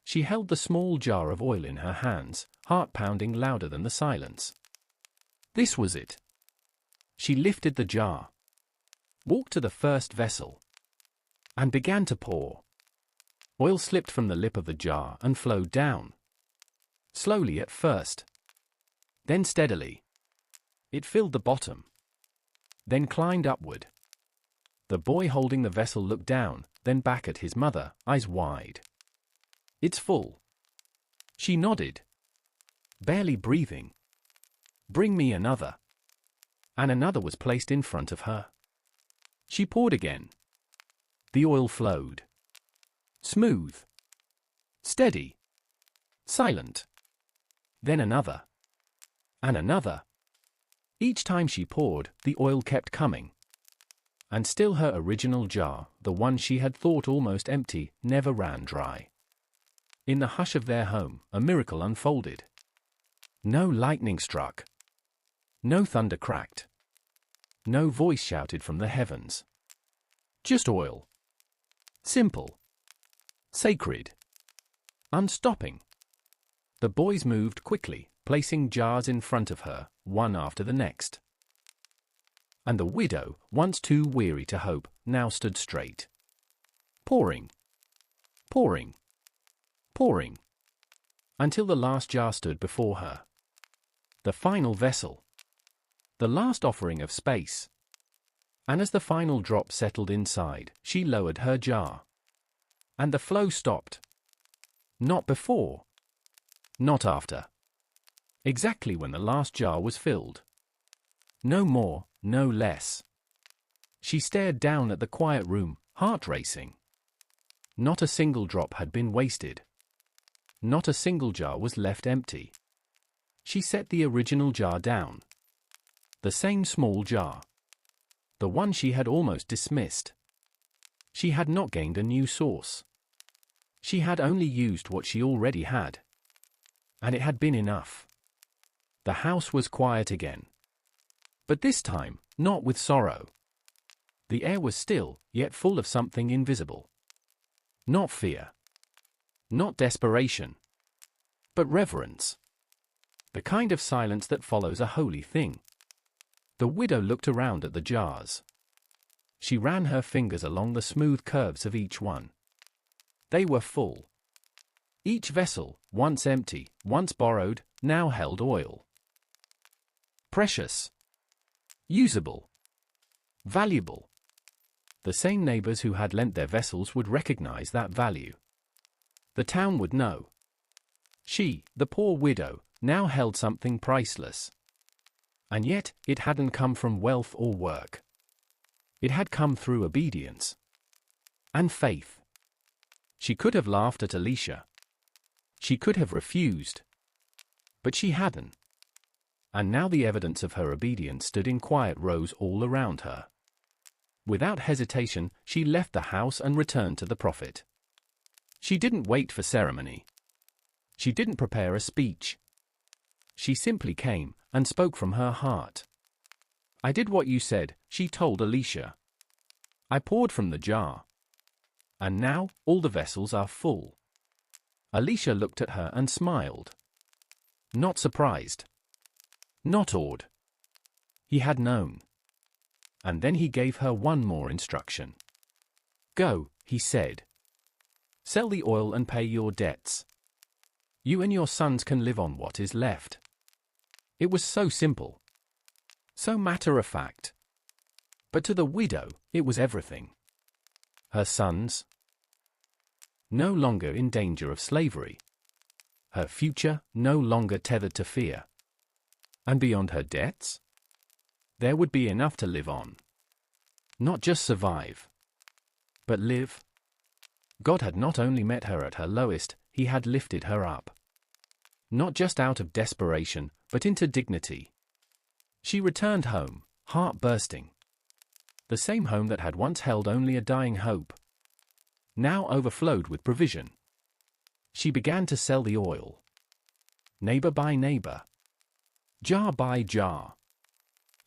She held the small jar of oil in her hands, heart pounding louder than the silence. This was it. She lifted the jar, walked to the first vessel, and began to pour. Oil slipped from the lip of the jar and flowed down. Slowly at first. Then steadily. It filled the bottom. Then climbed upward. The boy holding the vessel looked down, then back at his mother, eyes wide. It's full. She nodded. Barely breathing. Bring me another. And another was placed in front of her. She poured again. The oil flowed. Smooth. Steady. Silent. Then another. And another. Each time she poured, the oil kept coming. And still her original jar, the one she had thought almost empty, never ran dry. In the hush of their home, a miracle unfolded. No lightning struck. No thunder cracked. No voice shouted from the heavens. Just oil. Simple. Sacred. Unstopping. The boys moved quickly, placing jars in front of her, one after the next. And the widow, once too weary to hope, now stood straight. Pouring. Pouring. Pouring. Until the last jar stood before her. The final vessel. The last offering of space. And as the final drop settled inside, she lowered her jar. And the flow stopped. Not before. Not after. Exactly when the last jar was filled. No more, no less. She stared down at the quiet room, heart racing. Not a single drop had been wasted. Not a single jar was left empty. She set the original jar down. The same small jar. The one she had almost dismissed. She had not gained a new source. She had only used what she already had. And it had been enough. The house was quiet again. But this time, not with sorrow. The air was still, yet full of something invisible. Not fear. Not desperation. But reverence. The kind of silence that follows a holy thing. The widow looked around at the jars. She ran her fingers along the smooth curves of each one. They were full. Each vessel, once empty, once borrowed, now held oil. Precious. Usable. Valuable. The same neighbors who had lent their vessels would recognize that value. The town would know. She, the poor widow, now held something priceless. And yet, it hadn't come from wealth or work. It had come through obedience. And faith. She could have laughed at Elisha. She could have refused. But she hadn't. And now the evidence of her obedience stood in quiet rows all around her. Without hesitation, she left the house and returned to the prophet. She didn't wait for ceremony. She didn't prepare a speech. She simply came and spoke from her heart. I did what you said, she told Elisha. I poured from the jar. And now, all the vessels are full. Elisha looked at her and smiled. Not surprised. Not awed. He had known. And then he gave her one more instruction. Go, he said. Sell the oil and pay your debts. You and your sons can live on what is left. It was so simple. So matter-of-fact. But to the widow, it was everything. Her sons, no longer in danger of slavery. Her future, no longer tethered to fear. And beyond her debts, there would be enough to live on. Not just survive, but live. God had not only met her at her lowest, he had lifted her up. Not just out of desperation, but into dignity. She returned home, heart bursting. The same home that had once held only a dying hope. Now overflowed with provision. She began to sell the oil. Neighbor by neighbor. Jar by jar.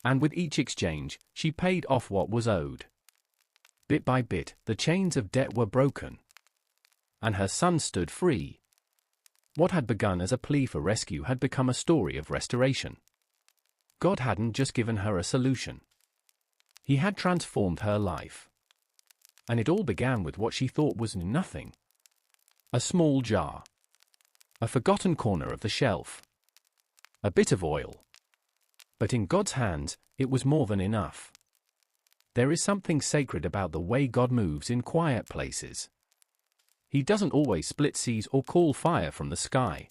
And with each exchange, she paid off what was owed. Bit by bit, the chains of debt were broken. And her son stood free. What had begun as a plea for rescue had become a story of restoration. God hadn't just given her a solution. He had transformed her life. And it all began with what she thought was nothing. A small jar. A forgotten corner of the shelf. A bit of oil. But in God's hands, it was more than enough. There is something sacred about the way God moves in quiet places. He doesn't always split seas or call fire from the sky.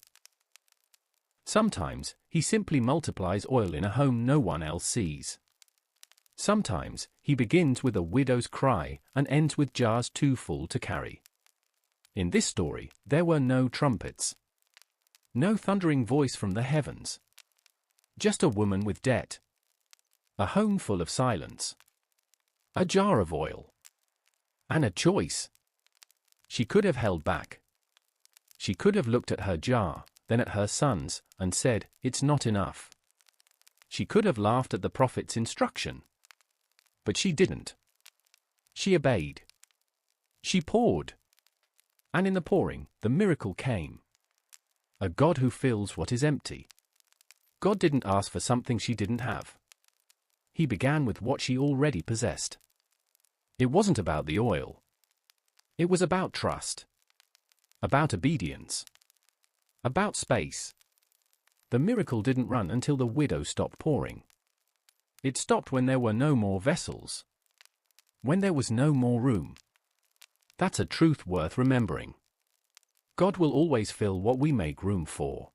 Sometimes, he simply multiplies oil in a home no one else sees. Sometimes, he begins with a widow's cry and ends with jars too full to carry. In this story, there were no trumpets. No thundering voice from the heavens. Just a woman with debt. A home full of silence. A jar of oil. And a choice. She could have held back. She could have looked at her jar, then at her sons, and said, "It's not enough." She could have laughed at the prophet's instruction. But she didn't. She obeyed. She poured. And in the pouring, the miracle came. A God who fills what is empty. God didn't ask for something she didn't have. He began with what she already possessed. It wasn't about the oil. It was about trust. About obedience. About space. The miracle didn't run until the widow stopped pouring. It stopped when there were no more vessels. When there was no more room. That's a truth worth remembering. God will always fill what we make room for.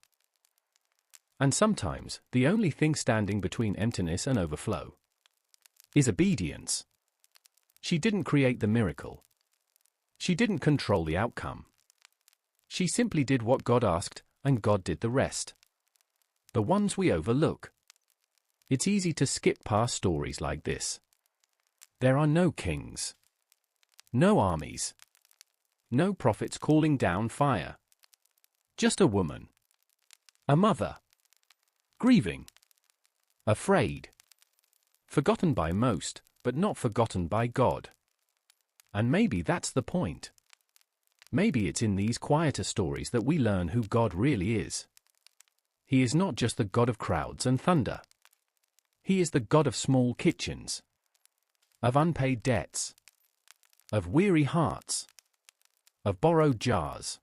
And sometimes, the only thing standing between emptiness and overflow is obedience. She didn't create the miracle. She didn't control the outcome. She simply did what God asked, and God did the rest. The ones we overlook. It's easy to skip past stories like this. There are no kings. No armies. No prophets calling down fire. Just a woman. A mother. Grieving. Afraid. Forgotten by most, but not forgotten by God. And maybe that's the point. Maybe it's in these quieter stories that we learn who God really is. He is not just the God of crowds and thunder. He is the God of small kitchens. Of unpaid debts. Of weary hearts. Of borrowed jars.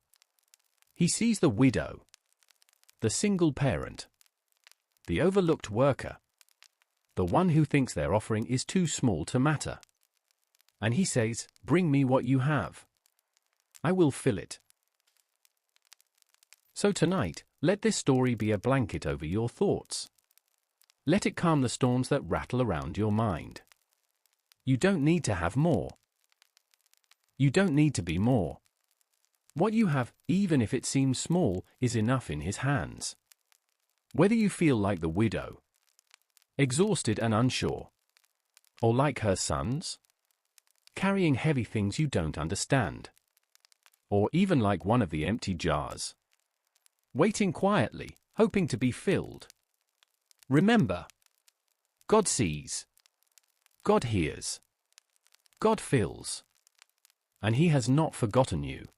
He sees the widow. The single parent. The overlooked worker. The one who thinks their offering is too small to matter. And he says, "Bring me what you have. I will fill it." So tonight, let this story be a blanket over your thoughts. Let it calm the storms that rattle around your mind. You don't need to have more. You don't need to be more. What you have, even if it seems small, is enough in His hands. Whether you feel like the widow, exhausted and unsure, or like her sons, carrying heavy things you don't understand, or even like one of the empty jars, waiting quietly, hoping to be filled. Remember, God sees, God hears, God fills, and He has not forgotten you.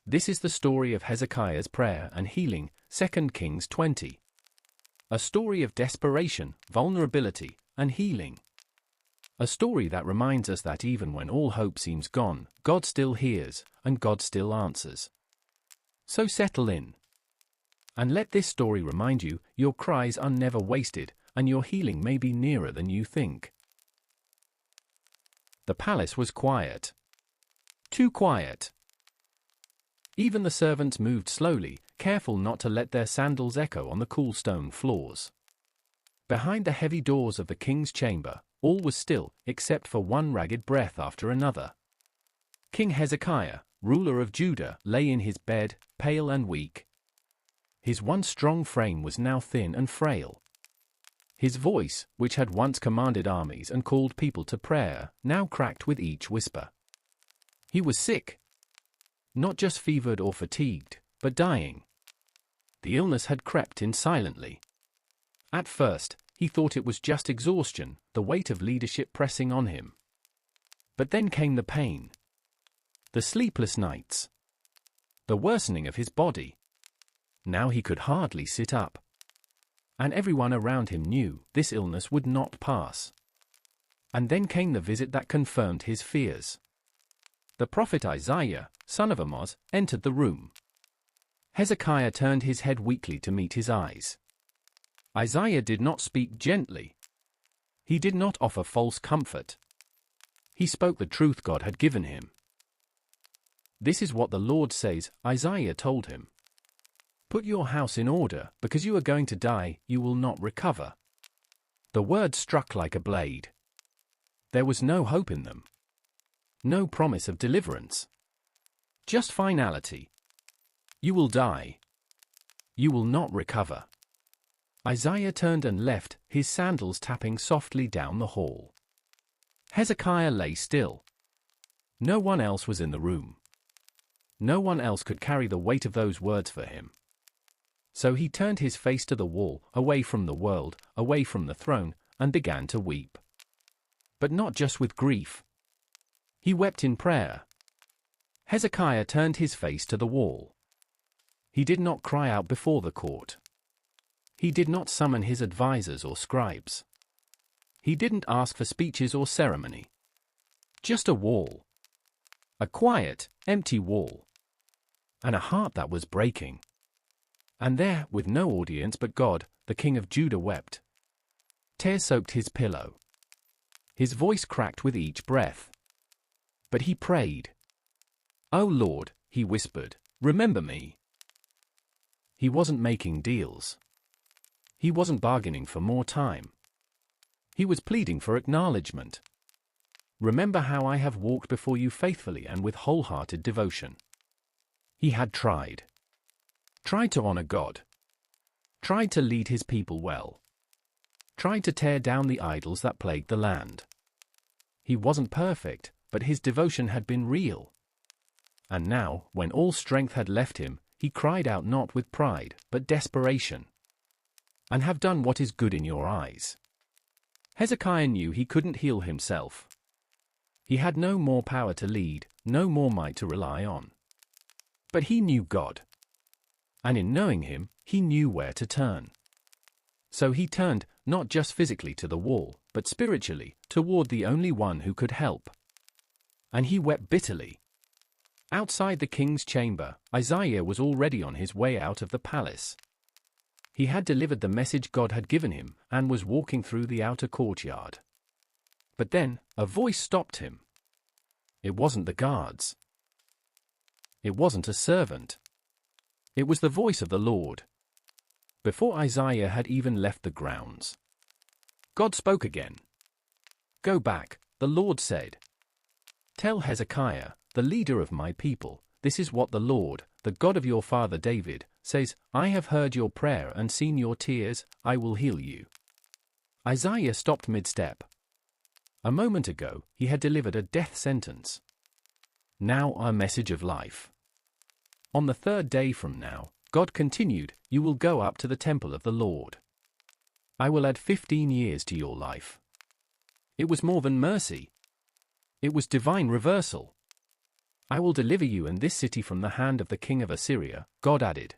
This is the story of Hezekiah's prayer and healing, 2 Kings 20. A story of desperation, vulnerability, and healing. A story that reminds us that even when all hope seems gone, God still hears, and God still answers. So settle in. And let this story remind you, your cries are never wasted, and your healing may be nearer than you think. The palace was quiet. Too quiet. Even the servants moved slowly, careful not to let their sandals echo on the cool stone floors. Behind the heavy doors of the king's chamber, all was still, except for one ragged breath after another. King Hezekiah, ruler of Judah, lay in his bed, pale and weak. His once strong frame was now thin and frail. His voice, which had once commanded armies and called people to prayer, now cracked with each whisper. He was sick. Not just fevered or fatigued, but dying. The illness had crept in silently. At first, he thought it was just exhaustion, the weight of leadership pressing on him. But then came the pain. The sleepless nights. The worsening of his body. Now he could hardly sit up. And everyone around him knew this illness would not pass. And then came the visit that confirmed his fears. The prophet Isaiah, son of Amoz, entered the room. Hezekiah turned his head weakly to meet his eyes. Isaiah did not speak gently. He did not offer false comfort. He spoke the truth God had given him. "This is what the Lord says," Isaiah told him. "Put your house in order, because you are going to die, you will not recover." The words struck like a blade. There was no hope in them. No promise of deliverance. Just finality. You will die. You will not recover. Isaiah turned and left, his sandals tapping softly down the hall. Hezekiah lay still. No one else was in the room. No one else could carry the weight of those words for him. So he turned his face to the wall, away from the world, away from the throne, and began to weep. But not just with grief. He wept in prayer. Hezekiah turned his face to the wall. He did not cry out before the court. He did not summon his advisers or scribes. He didn't ask for speeches or ceremony. Just a wall. A quiet, empty wall. And a heart that was breaking. And there, with no audience but God, the king of Judah wept. Tears soaked his pillow. His voice cracked with each breath. But he prayed. "Oh Lord," he whispered, "remember me." He wasn't making deals. He wasn't bargaining for more time. He was pleading for acknowledgement. "Remember how I have walked before you faithfully and with wholehearted devotion." He had tried. Tried to honor God. Tried to lead his people well. Tried to tear down the idols that plagued the land. He wasn't perfect, but his devotion had been real. And now, when all strength had left him, he cried out not with pride, but desperation. "And have done what is good in your eyes." Hezekiah knew he couldn't heal himself. He had no more power to lead, no more might to rely on. But he knew God. And in knowing him, he knew where to turn. So he turned, not just physically to the wall, but spiritually, toward the only one who could help. And he wept bitterly. Outside the king's chamber, Isaiah was already on his way out of the palace. He had delivered the message God had given him, and was walking through the outer courtyard. But then, a voice stopped him. It wasn't the guards. It wasn't a servant. It was the voice of the Lord. Before Isaiah had even left the grounds, God spoke again. "Go back," the Lord said. "Tell Hezekiah, the leader of my people, this is what the Lord, the God of your father David, says, I have heard your prayer and seen your tears, I will heal you." Isaiah stopped mid-step. A moment ago, he had delivered a death sentence. Now a message of life. On the third day from now, God continued, "You will go up to the temple of the Lord. I will add 15 years to your life." It was more than mercy. It was divine reversal. "I will deliver you and this city from the hand of the king of Assyria," God added.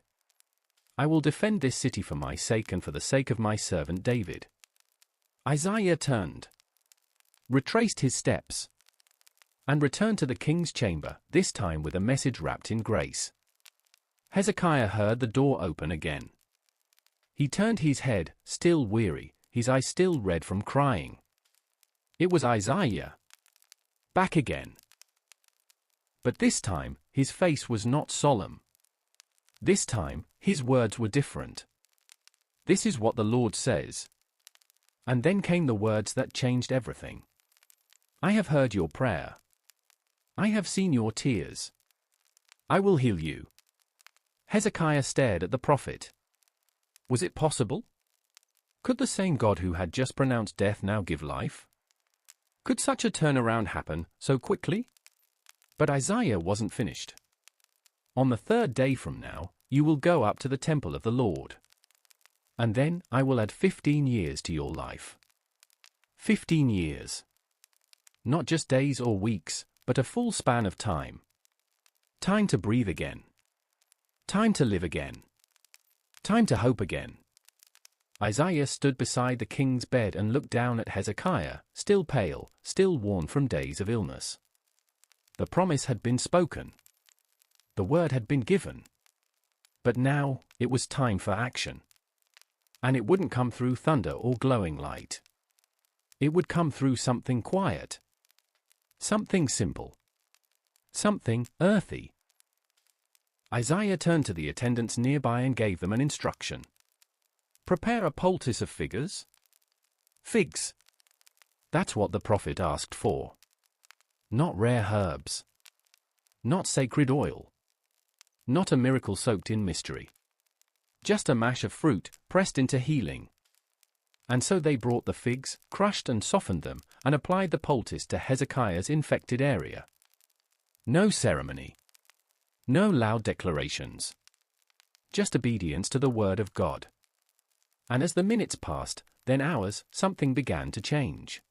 "I will defend this city for my sake and for the sake of my servant David." Isaiah turned, retraced his steps, and returned to the king's chamber, this time with a message wrapped in grace. Hezekiah heard the door open again. He turned his head, still weary, his eyes still red from crying. It was Isaiah. Back again. But this time, his face was not solemn. This time, his words were different. "This is what the Lord says." And then came the words that changed everything. "I have heard your prayer. I have seen your tears. I will heal you." Hezekiah stared at the prophet. Was it possible? Could the same God who had just pronounced death now give life? Could such a turnaround happen so quickly? But Isaiah wasn't finished. "On the third day from now, you will go up to the temple of the Lord. And then I will add 15 years to your life." 15 years. Not just days or weeks, but a full span of time. Time to breathe again. Time to live again. Time to hope again. Isaiah stood beside the king's bed and looked down at Hezekiah, still pale, still worn from days of illness. The promise had been spoken. The word had been given. But now, it was time for action. And it wouldn't come through thunder or glowing light. It would come through something quiet. Something simple. Something earthy. Isaiah turned to the attendants nearby and gave them an instruction. "Prepare a poultice of figs." Figs. That's what the prophet asked for. Not rare herbs. Not sacred oil. Not a miracle soaked in mystery. Just a mash of fruit, pressed into healing. And so they brought the figs, crushed and softened them, and applied the poultice to Hezekiah's infected area. No ceremony. No loud declarations. Just obedience to the word of God. And as the minutes passed, then hours, something began to change.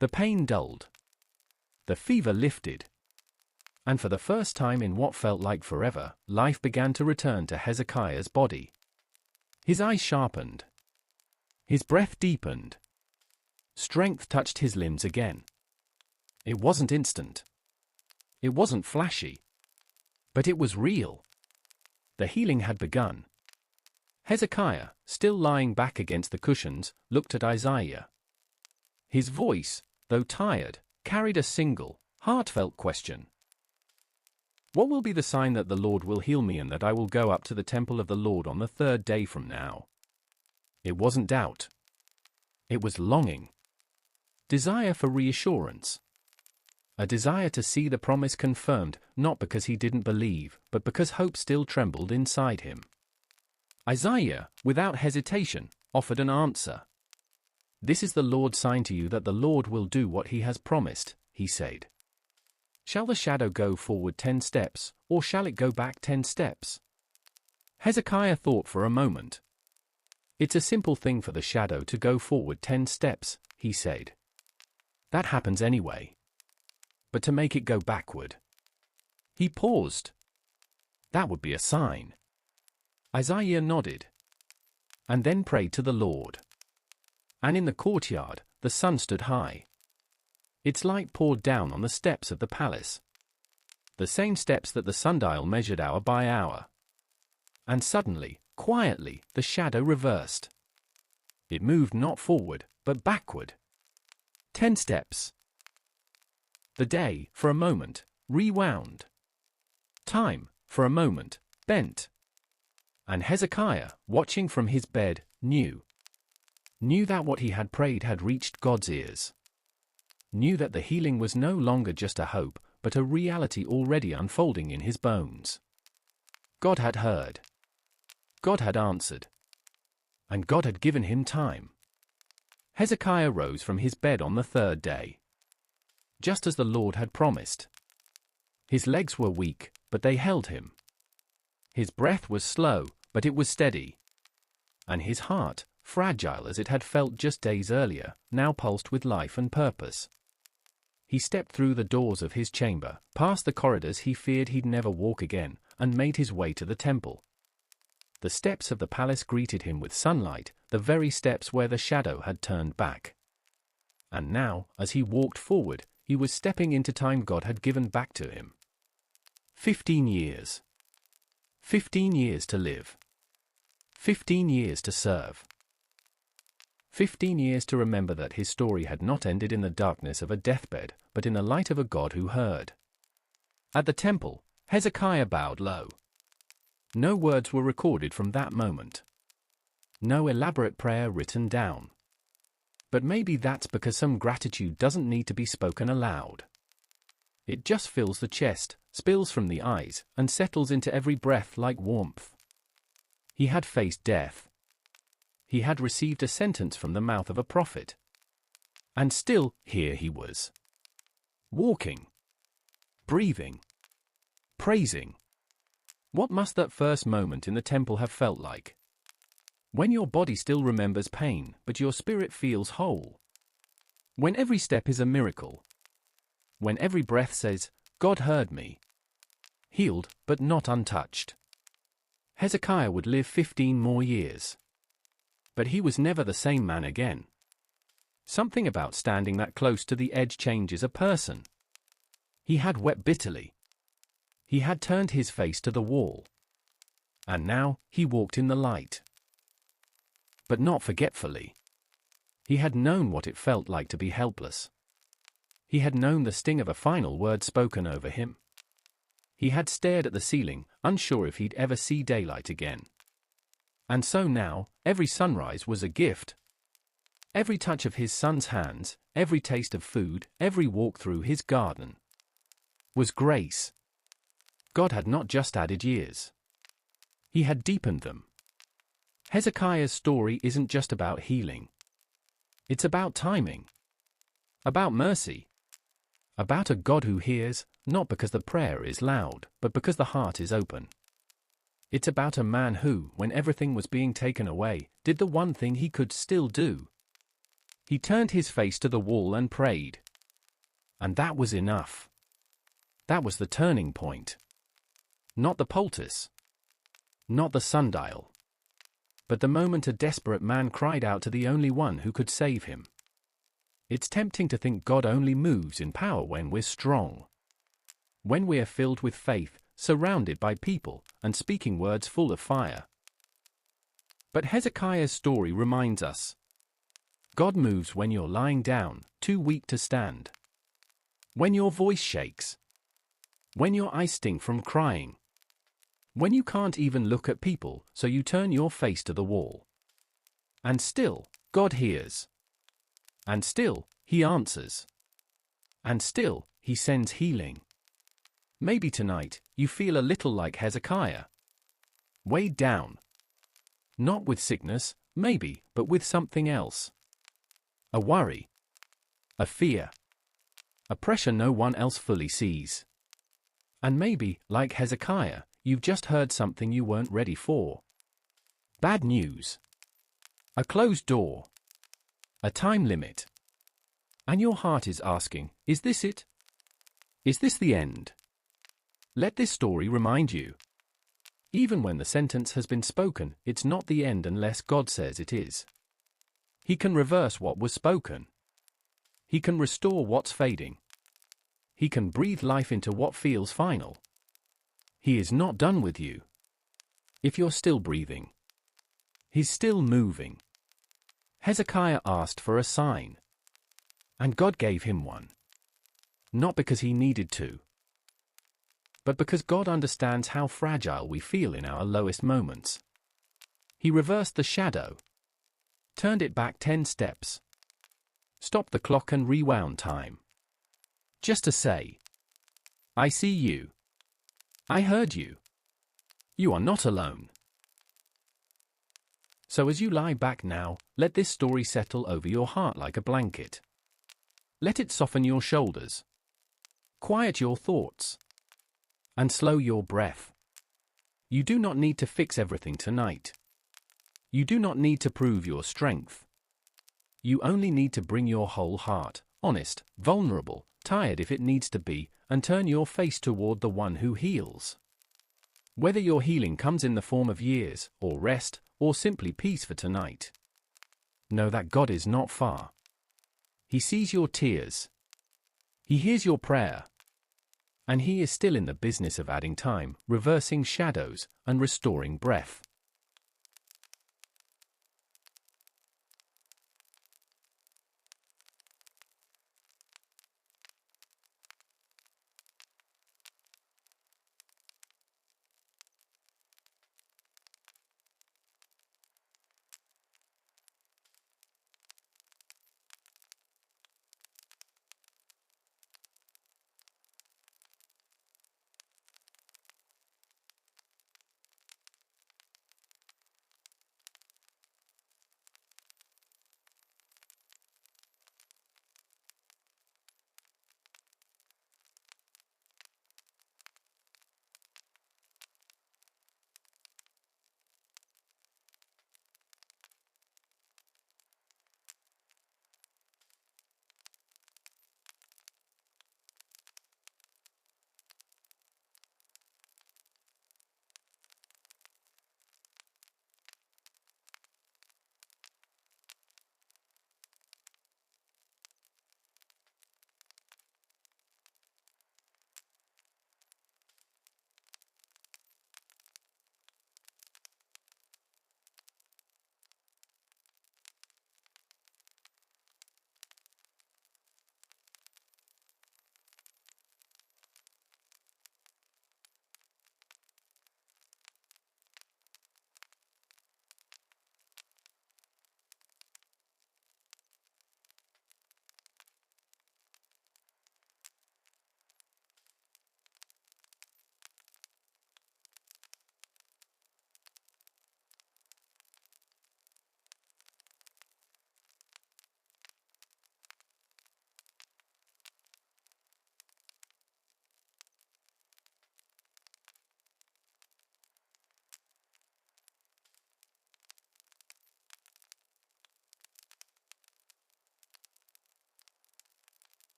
The pain dulled. The fever lifted. And for the first time in what felt like forever, life began to return to Hezekiah's body. His eyes sharpened. His breath deepened. Strength touched his limbs again. It wasn't instant. It wasn't flashy. But it was real. The healing had begun. Hezekiah, still lying back against the cushions, looked at Isaiah. His voice, though tired, carried a single, heartfelt question. What will be the sign that the Lord will heal me and that I will go up to the temple of the Lord on the 3rd day from now? It wasn't doubt. It was longing. Desire for reassurance. A desire to see the promise confirmed, not because he didn't believe, but because hope still trembled inside him. Isaiah, without hesitation, offered an answer. "This is the Lord's sign to you that the Lord will do what he has promised," he said. "Shall the shadow go forward 10 steps, or shall it go back 10 steps? Hezekiah thought for a moment. "It's a simple thing for the shadow to go forward 10 steps, he said. "That happens anyway. But to make it go backward." He paused. "That would be a sign." Isaiah nodded. And then prayed to the Lord. And in the courtyard, the sun stood high. Its light poured down on the steps of the palace. The same steps that the sundial measured hour by hour. And suddenly, quietly, the shadow reversed. It moved not forward, but backward. 10 steps. The day, for a moment, rewound. Time, for a moment, bent. And Hezekiah, watching from his bed, knew that what he had prayed had reached God's ears. Knew that the healing was no longer just a hope, but a reality already unfolding in his bones. God had heard. God had answered. And God had given him time. Hezekiah rose from his bed on the 3rd day. Just as the Lord had promised. His legs were weak, but they held him. His breath was slow, but it was steady. And his heart, fragile as it had felt just days earlier, now pulsed with life and purpose. He stepped through the doors of his chamber, past the corridors he feared he'd never walk again, and made his way to the temple. The steps of the palace greeted him with sunlight, the very steps where the shadow had turned back. And now, as he walked forward, he was stepping into time God had given back to him. 15 years. 15 years to live. 15 years to serve. 15 years to remember that his story had not ended in the darkness of a deathbed, but in the light of a God who heard. At the temple, Hezekiah bowed low. No words were recorded from that moment. No elaborate prayer written down. But maybe that's because some gratitude doesn't need to be spoken aloud. It just fills the chest, spills from the eyes, and settles into every breath like warmth. He had faced death. He had received a sentence from the mouth of a prophet. And still, here he was. Walking. Breathing. Praising. What must that first moment in the temple have felt like? When your body still remembers pain, but your spirit feels whole. When every step is a miracle. When every breath says, God heard me. Healed, but not untouched. Hezekiah would live 15 more years. But he was never the same man again. Something about standing that close to the edge changes a person. He had wept bitterly. He had turned his face to the wall. And now, he walked in the light. But not forgetfully. He had known what it felt like to be helpless. He had known the sting of a final word spoken over him. He had stared at the ceiling, unsure if he'd ever see daylight again. And so now, every sunrise was a gift. Every touch of his son's hands, every taste of food, every walk through his garden was grace. God had not just added years. He had deepened them. Hezekiah's story isn't just about healing. It's about timing. About mercy. About a God who hears, not because the prayer is loud, but because the heart is open. It's about a man who, when everything was being taken away, did the one thing he could still do. He turned his face to the wall and prayed. And that was enough. That was the turning point. Not the poultice. Not the sundial. But the moment a desperate man cried out to the only one who could save him. It's tempting to think God only moves in power when we're strong. When we're filled with faith, surrounded by people, and speaking words full of fire. But Hezekiah's story reminds us. God moves when you're lying down, too weak to stand. When your voice shakes. When your eyes sting from crying. When you can't even look at people, so you turn your face to the wall. And still, God hears. And still, He answers. And still, He sends healing. Maybe tonight, you feel a little like Hezekiah. Weighed down. Not with sickness, maybe, but with something else. A worry. A fear. A pressure no one else fully sees. And maybe, like Hezekiah, you've just heard something you weren't ready for. Bad news. A closed door. A time limit. And your heart is asking, is this it? Is this the end? Let this story remind you. Even when the sentence has been spoken, it's not the end unless God says it is. He can reverse what was spoken. He can restore what's fading. He can breathe life into what feels final. He is not done with you. If you're still breathing. He's still moving. Hezekiah asked for a sign. And God gave him one. Not because he needed to. But because God understands how fragile we feel in our lowest moments. He reversed the shadow. Turned it back 10 steps. Stopped the clock and rewound time. Just to say, I see you. I heard you. You are not alone. So as you lie back now, let this story settle over your heart like a blanket. Let it soften your shoulders. Quiet your thoughts. And slow your breath. You do not need to fix everything tonight. You do not need to prove your strength. You only need to bring your whole heart, honest, vulnerable, tired if it needs to be, and turn your face toward the one who heals. Whether your healing comes in the form of years, or rest, or simply peace for tonight. Know that God is not far. He sees your tears. He hears your prayer. And He is still in the business of adding time, reversing shadows, and restoring breath.